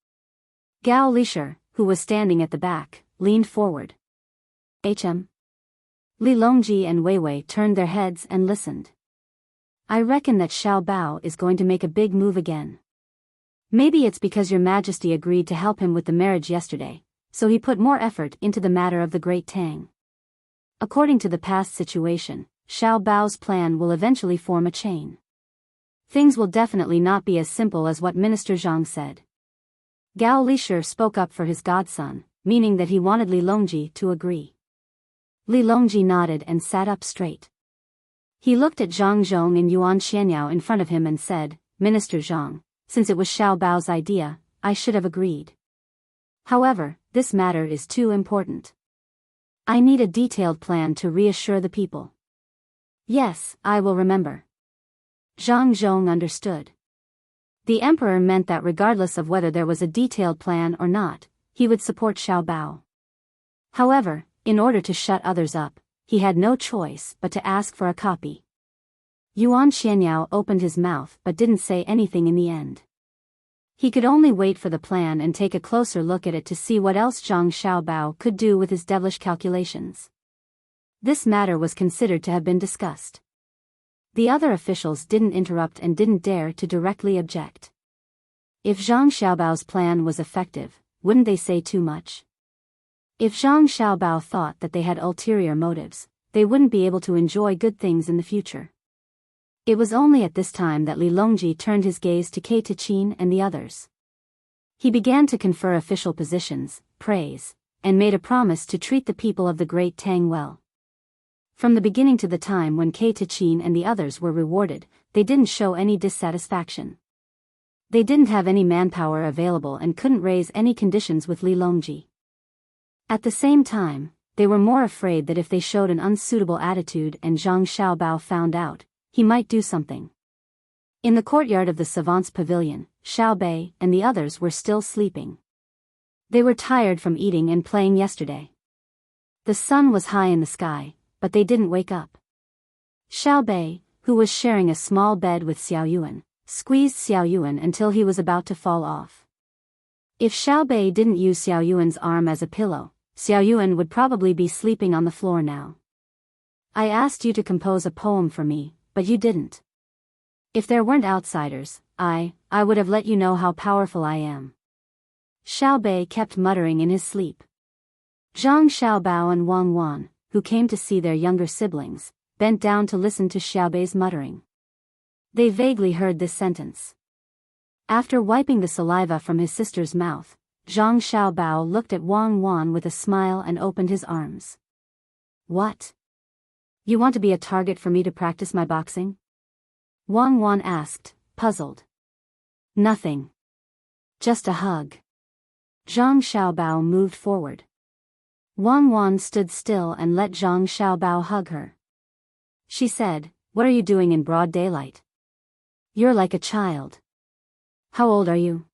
Gao Lisher, who was standing at the back, leaned forward. Li Longji and Weiwei turned their heads and listened. I reckon that Xiao Bao is going to make a big move again. Maybe it's because Your Majesty agreed to help him with the marriage yesterday, so he put more effort into the matter of the great Tang. According to the past situation, Xiao Bao's plan will eventually form a chain. Things will definitely not be as simple as what Minister Zhang said. Gao Lisher spoke up for his godson, meaning that he wanted Li Longji to agree. Li Longji nodded and sat up straight. He looked at Zhang Zhong and Yuan Xianyao in front of him and said, Minister Zhang, since it was Xiao Bao's idea, I should have agreed. However, this matter is too important. I need a detailed plan to reassure the people. Yes, I will remember. Zhang Zhong understood. The emperor meant that regardless of whether there was a detailed plan or not, he would support Xiao Bao. However, in order to shut others up, he had no choice but to ask for a copy. Yuan Xianyao opened his mouth but didn't say anything in the end. He could only wait for the plan and take a closer look at it to see what else Zhang Xiaobao could do with his devilish calculations. This matter was considered to have been discussed. The other officials didn't interrupt and didn't dare to directly object. If Zhang Xiaobao's plan was effective, wouldn't they say too much? If Zhang Xiaobao thought that they had ulterior motives, they wouldn't be able to enjoy good things in the future. It was only at this time that Li Longji turned his gaze to Kei Tichin and the others. He began to confer official positions, praise, and made a promise to treat the people of the Great Tang well. From the beginning to the time when Kei Tichin and the others were rewarded, they didn't show any dissatisfaction. They didn't have any manpower available and couldn't raise any conditions with Li Longji. At the same time, they were more afraid that if they showed an unsuitable attitude and Zhang Xiaobao found out, he might do something. In the courtyard of the savants' pavilion, Xiao Bei and the others were still sleeping. They were tired from eating and playing yesterday. The sun was high in the sky, but they didn't wake up. Xiao Bei, who was sharing a small bed with Xiao Yuan, squeezed Xiao Yuan until he was about to fall off. If Xiao Bei didn't use Xiao Yuan's arm as a pillow, Xiao Yuan would probably be sleeping on the floor now. I asked you to compose a poem for me, but you didn't. If there weren't outsiders, I would have let you know how powerful I am. Xiao Bei kept muttering in his sleep. Zhang Xiaobao and Wang Wan, who came to see their younger siblings, bent down to listen to Xiao Bei's muttering. They vaguely heard this sentence. After wiping the saliva from his sister's mouth, Zhang Xiaobao looked at Wang Wan with a smile and opened his arms. What? You want to be a target for me to practice my boxing? Wang Wan asked, puzzled. Nothing. Just a hug. Zhang Xiaobao moved forward. Wang Wan stood still and let Zhang Xiaobao hug her. She said, What are you doing in broad daylight? You're like a child. How old are you?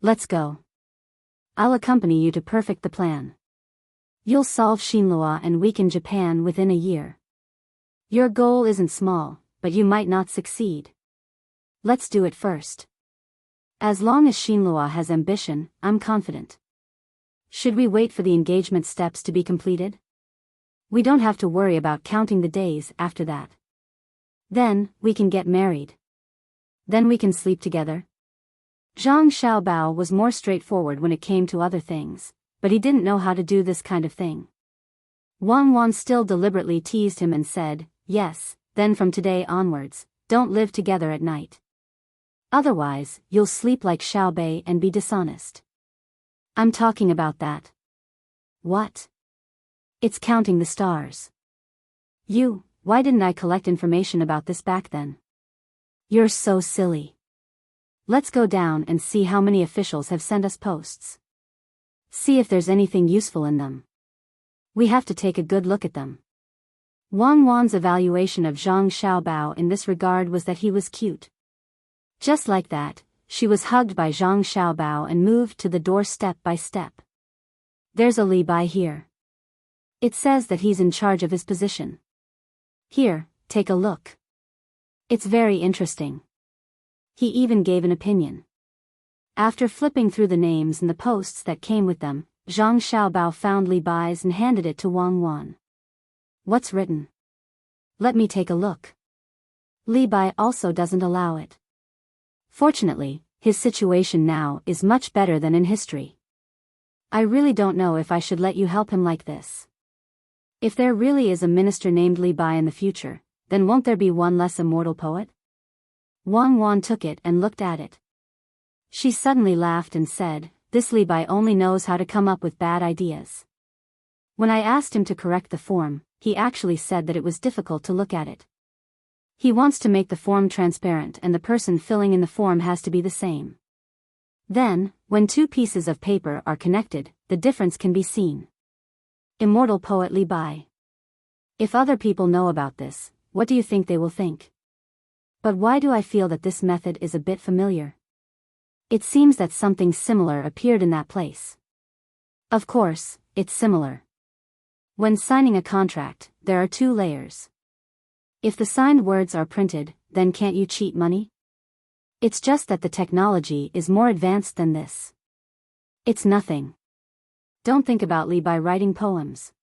Let's go. I'll accompany you to perfect the plan. You'll solve Xinlua and weaken Japan within a year. Your goal isn't small, but you might not succeed. Let's do it first. As long as Xinlua has ambition, I'm confident. Should we wait for the engagement steps to be completed? We don't have to worry about counting the days after that. Then, we can get married. Then we can sleep together. Zhang Xiaobao was more straightforward when it came to other things, but he didn't know how to do this kind of thing. Wang Wan still deliberately teased him and said, Yes, then from today onwards, don't live together at night. Otherwise, you'll sleep like Xiao Bei and be dishonest. I'm talking about that. What? It's counting the stars. Why didn't I collect information about this back then? You're so silly. Let's go down and see how many officials have sent us posts. See if there's anything useful in them. We have to take a good look at them. Wang Wan's evaluation of Zhang Xiaobao in this regard was that he was cute. Just like that, she was hugged by Zhang Xiaobao and moved to the door step by step. There's a Li Bai here. It says that he's in charge of his position. Here, take a look. It's very interesting. He even gave an opinion. After flipping through the names and the posts that came with them, Zhang Xiaobao found Li Bai's and handed it to Wang Wan. What's written? Let me take a look. Li Bai also doesn't allow it. Fortunately, his situation now is much better than in history. I really don't know if I should let you help him like this. If there really is a minister named Li Bai in the future, then won't there be one less immortal poet? Wang Wan took it and looked at it. She suddenly laughed and said, this Li Bai only knows how to come up with bad ideas. When I asked him to correct the form, he actually said that it was difficult to look at it. He wants to make the form transparent and the person filling in the form has to be the same. Then, when two pieces of paper are connected, the difference can be seen. Immortal poet Li Bai. If other people know about this, what do you think they will think? But why do I feel that this method is a bit familiar? It seems that something similar appeared in that place. Of course, it's similar. When signing a contract, there are 2 layers. If the signed words are printed, then can't you cheat money? It's just that the technology is more advanced than this. It's nothing. Don't think about Li Bai writing poems.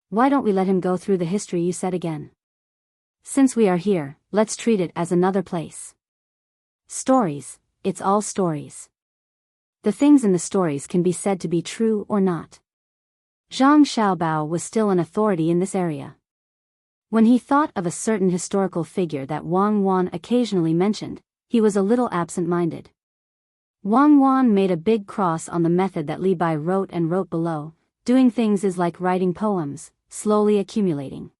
Why don't we let him go through the history you said again? Since we are here, let's treat it as another place. Stories, it's all stories. The things in the stories can be said to be true or not. Zhang Xiaobao was still an authority in this area. When he thought of a certain historical figure that Wang Wan occasionally mentioned, he was a little absent-minded. Wang Wan made a big cross on the method that Li Bai wrote and wrote below. Doing things is like writing poems, slowly accumulating.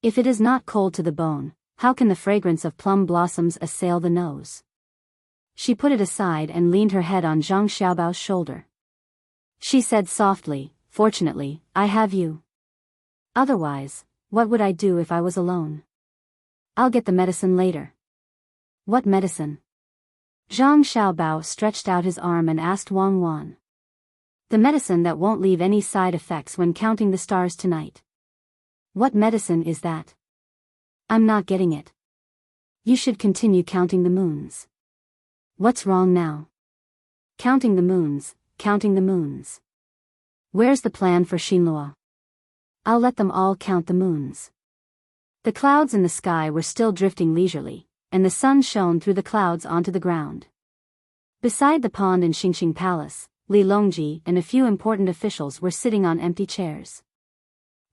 If it is not cold to the bone, how can the fragrance of plum blossoms assail the nose? She put it aside and leaned her head on Zhang Xiaobao's shoulder. She said softly, fortunately, I have you. Otherwise, what would I do if I was alone? I'll get the medicine later. What medicine? Zhang Xiaobao stretched out his arm and asked Wang Wan. The medicine that won't leave any side effects when counting the stars tonight. What medicine is that? I'm not getting it. You should continue counting the moons. What's wrong now? Counting the moons, counting the moons. Where's the plan for Xinluo? I'll let them all count the moons. The clouds in the sky were still drifting leisurely, and the sun shone through the clouds onto the ground. Beside the pond in Xingxing Palace, Li Longji and a few important officials were sitting on empty chairs.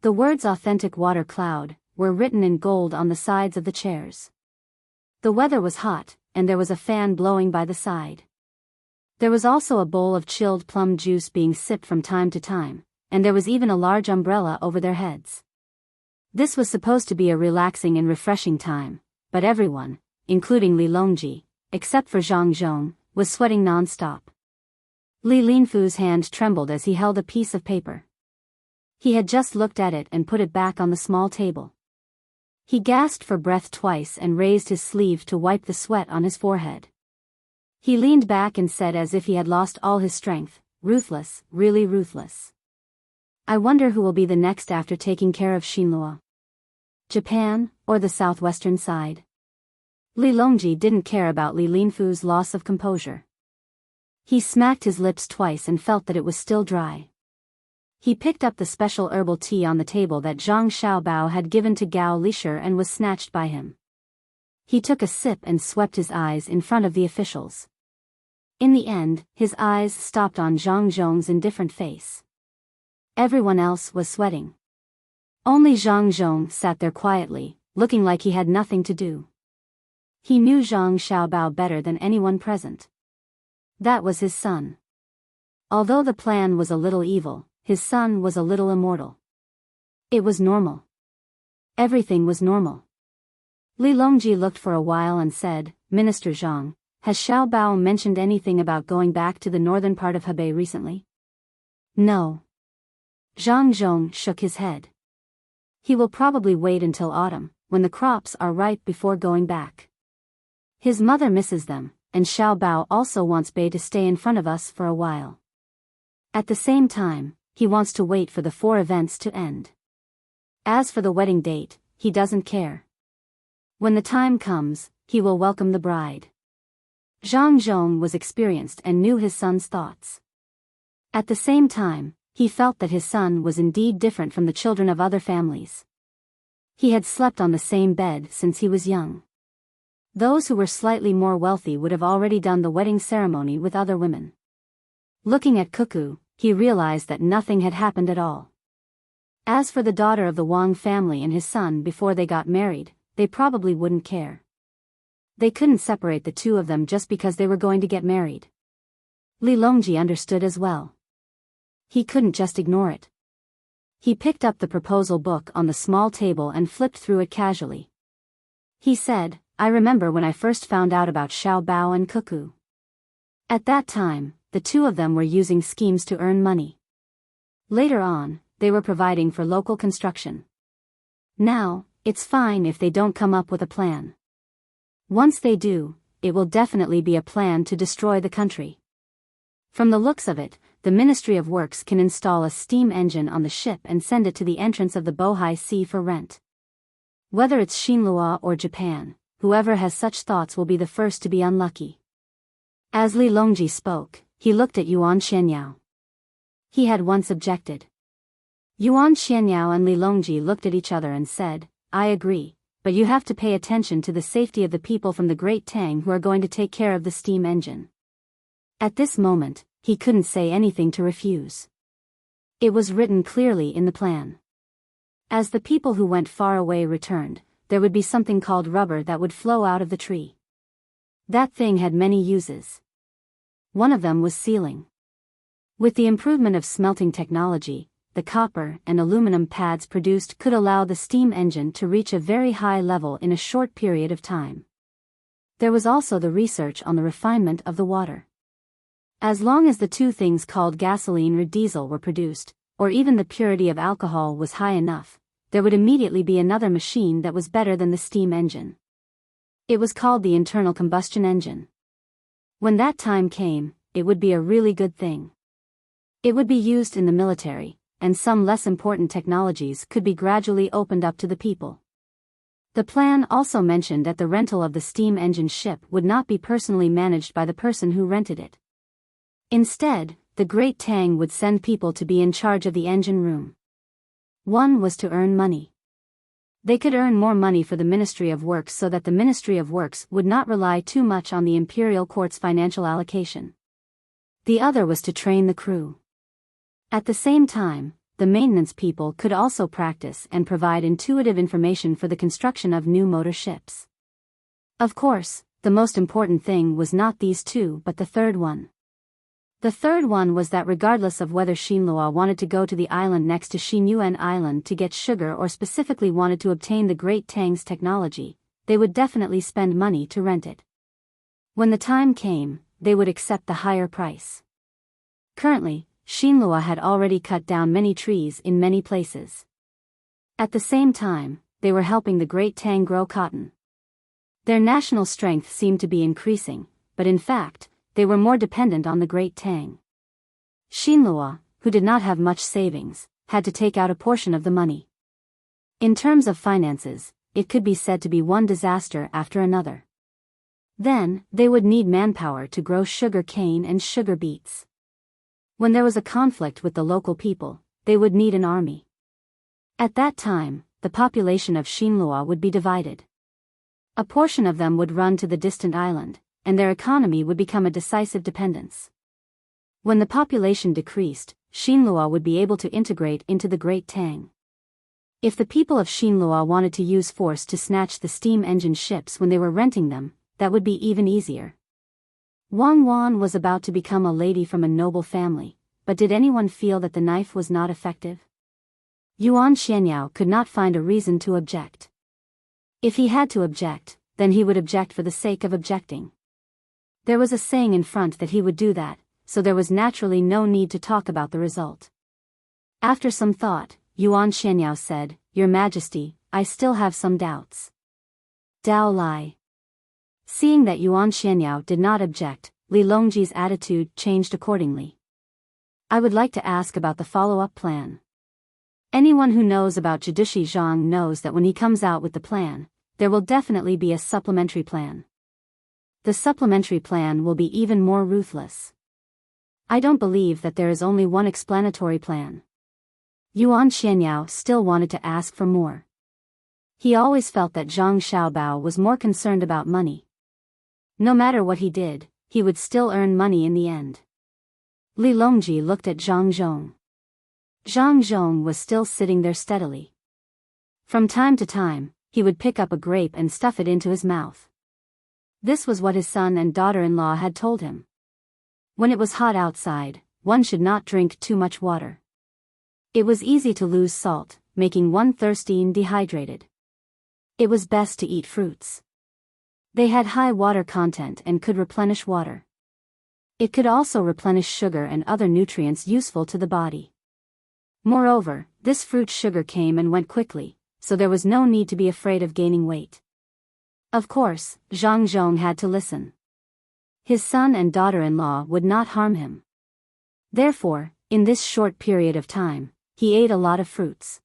The words "authentic water cloud" were written in gold on the sides of the chairs. The weather was hot, and there was a fan blowing by the side. There was also a bowl of chilled plum juice being sipped from time to time, and there was even a large umbrella over their heads. This was supposed to be a relaxing and refreshing time, but everyone, including Li Longji, except for Zhang Zhong, was sweating non-stop. Li Linfu's hand trembled as he held a piece of paper. He had just looked at it and put it back on the small table. He gasped for breath twice and raised his sleeve to wipe the sweat on his forehead. He leaned back and said as if he had lost all his strength, "Ruthless, really ruthless. I wonder who will be the next after taking care of Xinluo. Japan, or the southwestern side?" Li Longji didn't care about Li Linfu's loss of composure. He smacked his lips twice and felt that it was still dry. He picked up the special herbal tea on the table that Zhang Xiaobao had given to Gao Lisher and was snatched by him. He took a sip and swept his eyes in front of the officials. In the end, his eyes stopped on Zhang Zhong's indifferent face. Everyone else was sweating. Only Zhang Zhong sat there quietly, looking like he had nothing to do. He knew Zhang Xiaobao better than anyone present. That was his son. Although the plan was a little evil, his son was a little immortal. It was normal. Everything was normal. Li Longji looked for a while and said, "Minister Zhang, has Xiaobao mentioned anything about going back to the northern part of Hebei recently?" "No." Zhang Zhong shook his head. "He will probably wait until autumn, when the crops are ripe before going back. His mother misses them, and Xiaobao also wants Bei to stay in front of us for a while." At the same time, he wants to wait for the 4 events to end. As for the wedding date, he doesn't care. When the time comes, he will welcome the bride. Zhang Zhong was experienced and knew his son's thoughts. At the same time, he felt that his son was indeed different from the children of other families. He had slept on the same bed since he was young. Those who were slightly more wealthy would have already done the wedding ceremony with other women. Looking at Cuckoo, he realized that nothing had happened at all. As for the daughter of the Wang family and his son before they got married, they probably wouldn't care. They couldn't separate the two of them just because they were going to get married. Li Longji understood as well. He couldn't just ignore it. He picked up the proposal book on the small table and flipped through it casually. He said, "I remember when I first found out about Xiao Bao and Cuckoo. At that time, the two of them were using schemes to earn money. Later on, they were providing for local construction. Now, it's fine if they don't come up with a plan. Once they do, it will definitely be a plan to destroy the country. From the looks of it, the Ministry of Works can install a steam engine on the ship and send it to the entrance of the Bohai Sea for rent. Whether it's Xinhua or Japan, whoever has such thoughts will be the first to be unlucky." As Li Longji spoke, he looked at Yuan Xianyao. He had once objected. Yuan Xianyao and Li Longji looked at each other and said, "I agree, but you have to pay attention to the safety of the people from the Great Tang who are going to take care of the steam engine." At this moment, he couldn't say anything to refuse. It was written clearly in the plan. As the people who went far away returned, there would be something called rubber that would flow out of the tree. That thing had many uses. One of them was sealing. With the improvement of smelting technology, the copper and aluminum pads produced could allow the steam engine to reach a very high level in a short period of time. There was also the research on the refinement of the water. As long as the two things called gasoline or diesel were produced, or even the purity of alcohol was high enough, there would immediately be another machine that was better than the steam engine. It was called the internal combustion engine. When that time came, it would be a really good thing. It would be used in the military, and some less important technologies could be gradually opened up to the people. The plan also mentioned that the rental of the steam engine ship would not be personally managed by the person who rented it. Instead, the Great Tang would send people to be in charge of the engine room. One was to earn money. They could earn more money for the Ministry of Works so that the Ministry of Works would not rely too much on the Imperial Court's financial allocation. The other was to train the crew. At the same time, the maintenance people could also practice and provide intuitive information for the construction of new motor ships. Of course, the most important thing was not these two but the third one. The third one was that regardless of whether Xinhua wanted to go to the island next to Xinyuan Island to get sugar or specifically wanted to obtain the Great Tang's technology, they would definitely spend money to rent it. When the time came, they would accept the higher price. Currently, Xinhua had already cut down many trees in many places. At the same time, they were helping the Great Tang grow cotton. Their national strength seemed to be increasing, but in fact, they were more dependent on the Great Tang. Xinhua, who did not have much savings, had to take out a portion of the money. In terms of finances, it could be said to be one disaster after another. Then, they would need manpower to grow sugar cane and sugar beets. When there was a conflict with the local people, they would need an army. At that time, the population of Xinhua would be divided. A portion of them would run to the distant island, and their economy would become a decisive dependence. When the population decreased, Xinhua would be able to integrate into the Great Tang. If the people of Xinhua wanted to use force to snatch the steam engine ships when they were renting them, that would be even easier. Wang Wan was about to become a lady from a noble family, but did anyone feel that the knife was not effective? Yuan Xianyao could not find a reason to object. If he had to object, then he would object for the sake of objecting. There was a saying in front that he would do that, so there was naturally no need to talk about the result. After some thought, Yuan Xianyao said, "Your Majesty, I still have some doubts." Dao Lai. Seeing that Yuan Xianyao did not object, Li Longji's attitude changed accordingly. I would like to ask about the follow-up plan. Anyone who knows about Jidishi Zhang knows that when he comes out with the plan, there will definitely be a supplementary plan. The supplementary plan will be even more ruthless. I don't believe that there is only one explanatory plan. Yuan Xianyao still wanted to ask for more. He always felt that Zhang Xiaobao was more concerned about money. No matter what he did, he would still earn money in the end. Li Longji looked at Zhang Zhong. Zhang Zhong was still sitting there steadily. From time to time, he would pick up a grape and stuff it into his mouth. This was what his son and daughter-in-law had told him. When it was hot outside, one should not drink too much water. It was easy to lose salt, making one thirsty and dehydrated. It was best to eat fruits. They had high water content and could replenish water. It could also replenish sugar and other nutrients useful to the body. Moreover, this fruit sugar came and went quickly, so there was no need to be afraid of gaining weight. Of course, Zhang Zhong had to listen. His son and daughter-in-law would not harm him. Therefore, in this short period of time, he ate a lot of fruits.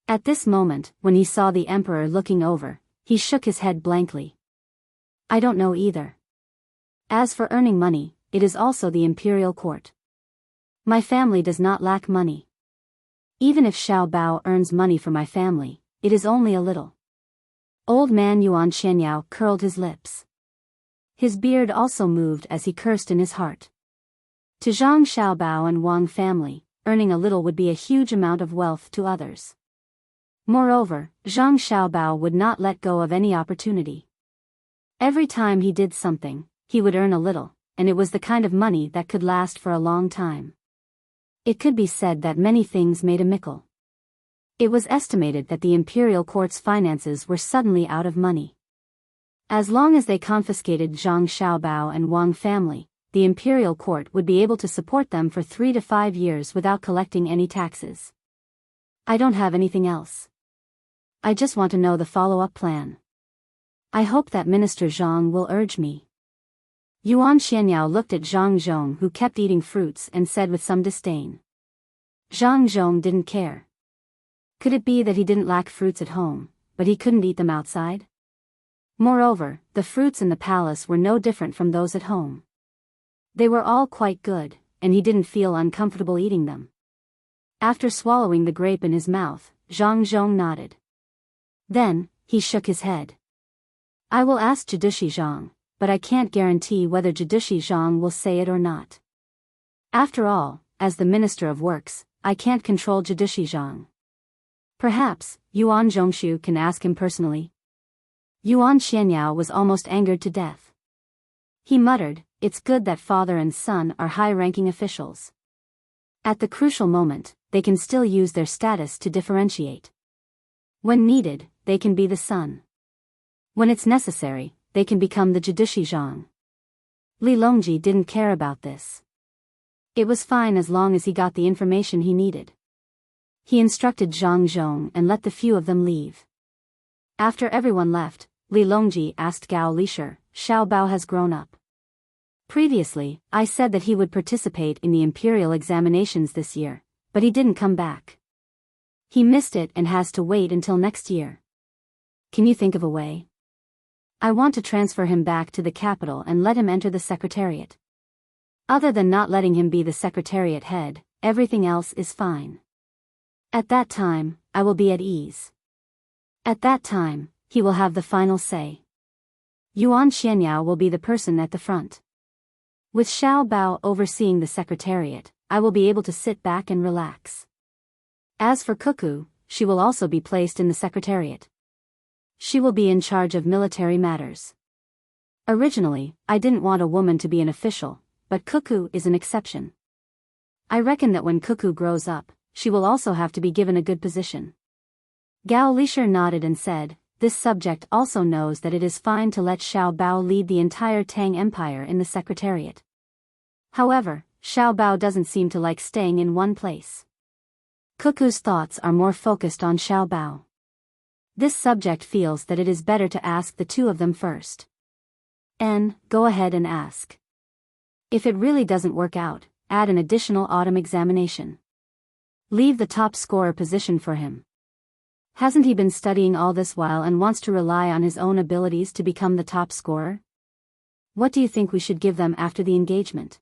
At this moment, when he saw the emperor looking over, he shook his head blankly. I don't know either. As for earning money, it is also the imperial court. My family does not lack money. Even if Xiao Bao earns money for my family, it is only a little. Old man Yuan Xianyao curled his lips. His beard also moved as he cursed in his heart. To Zhang Xiaobao and Wang family, earning a little would be a huge amount of wealth to others. Moreover, Zhang Xiaobao would not let go of any opportunity. Every time he did something, he would earn a little, and it was the kind of money that could last for a long time. It could be said that many things made a mickle. It was estimated that the imperial court's finances were suddenly out of money. As long as they confiscated Zhang Xiaobao and Wang family, the imperial court would be able to support them for 3 to 5 years without collecting any taxes. I don't have anything else. I just want to know the follow-up plan. I hope that Minister Zhang will urge me. Yuan Xianyao looked at Zhang Zhong, who kept eating fruits, and said with some disdain. Zhang Zhong didn't care. Could it be that he didn't lack fruits at home, but he couldn't eat them outside? Moreover, the fruits in the palace were no different from those at home. They were all quite good, and he didn't feel uncomfortable eating them. After swallowing the grape in his mouth, Zhang Zhong nodded. Then, he shook his head. I will ask Jidishi Zhang, but I can't guarantee whether Jidishi Zhang will say it or not. After all, as the Minister of Works, I can't control Jidishi Zhang. Perhaps, Yuan Zhongshu can ask him personally. Yuan Xianyao was almost angered to death. He muttered, it's good that father and son are high-ranking officials. At the crucial moment, they can still use their status to differentiate. When needed, they can be the son. When it's necessary, they can become the Jidishi Zhang. Li Longji didn't care about this. It was fine as long as he got the information he needed. He instructed Zhang Zhong and let the few of them leave. After everyone left, Li Longji asked Gao Lishir, Xiao Bao has grown up. Previously, I said that he would participate in the imperial examinations this year, but he didn't come back. He missed it and has to wait until next year. Can you think of a way? I want to transfer him back to the capital and let him enter the secretariat. Other than not letting him be the secretariat head, everything else is fine. At that time, I will be at ease. At that time, he will have the final say. Yuan Xianyao will be the person at the front. With Xiao Bao overseeing the secretariat, I will be able to sit back and relax. As for Cuckoo, she will also be placed in the secretariat. She will be in charge of military matters. Originally, I didn't want a woman to be an official, but Cuckoo is an exception. I reckon that when Cuckoo grows up, she will also have to be given a good position. Gao Lishir nodded and said, this subject also knows that it is fine to let Xiao Bao lead the entire Tang Empire in the secretariat. However, Xiao Bao doesn't seem to like staying in one place. Cuckoo's thoughts are more focused on Xiao Bao. This subject feels that it is better to ask the two of them first. Go ahead and ask. If it really doesn't work out, add an additional autumn examination. Leave the top scorer position for him. Hasn't he been studying all this while and wants to rely on his own abilities to become the top scorer? What do you think we should give them after the engagement?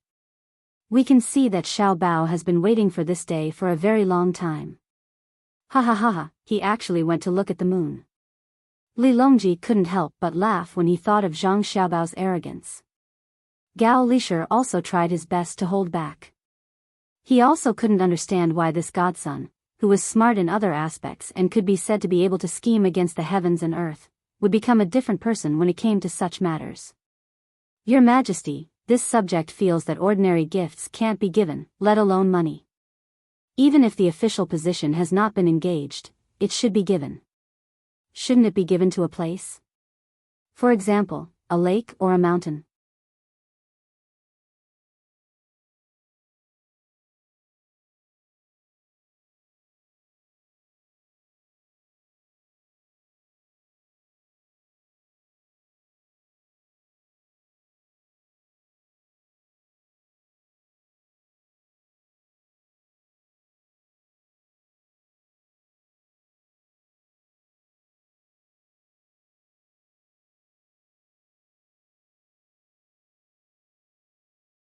We can see that Xiao Bao has been waiting for this day for a very long time. Ha ha ha ha, he actually went to look at the moon. Li Longji couldn't help but laugh when he thought of Zhang Xiaobao's arrogance. Gao Lisher also tried his best to hold back. He also couldn't understand why this godson, who was smart in other aspects and could be said to be able to scheme against the heavens and earth, would become a different person when it came to such matters. Your Majesty, this subject feels that ordinary gifts can't be given, let alone money. Even if the official position has not been engaged, it should be given. Shouldn't it be given to a place? For example, a lake or a mountain?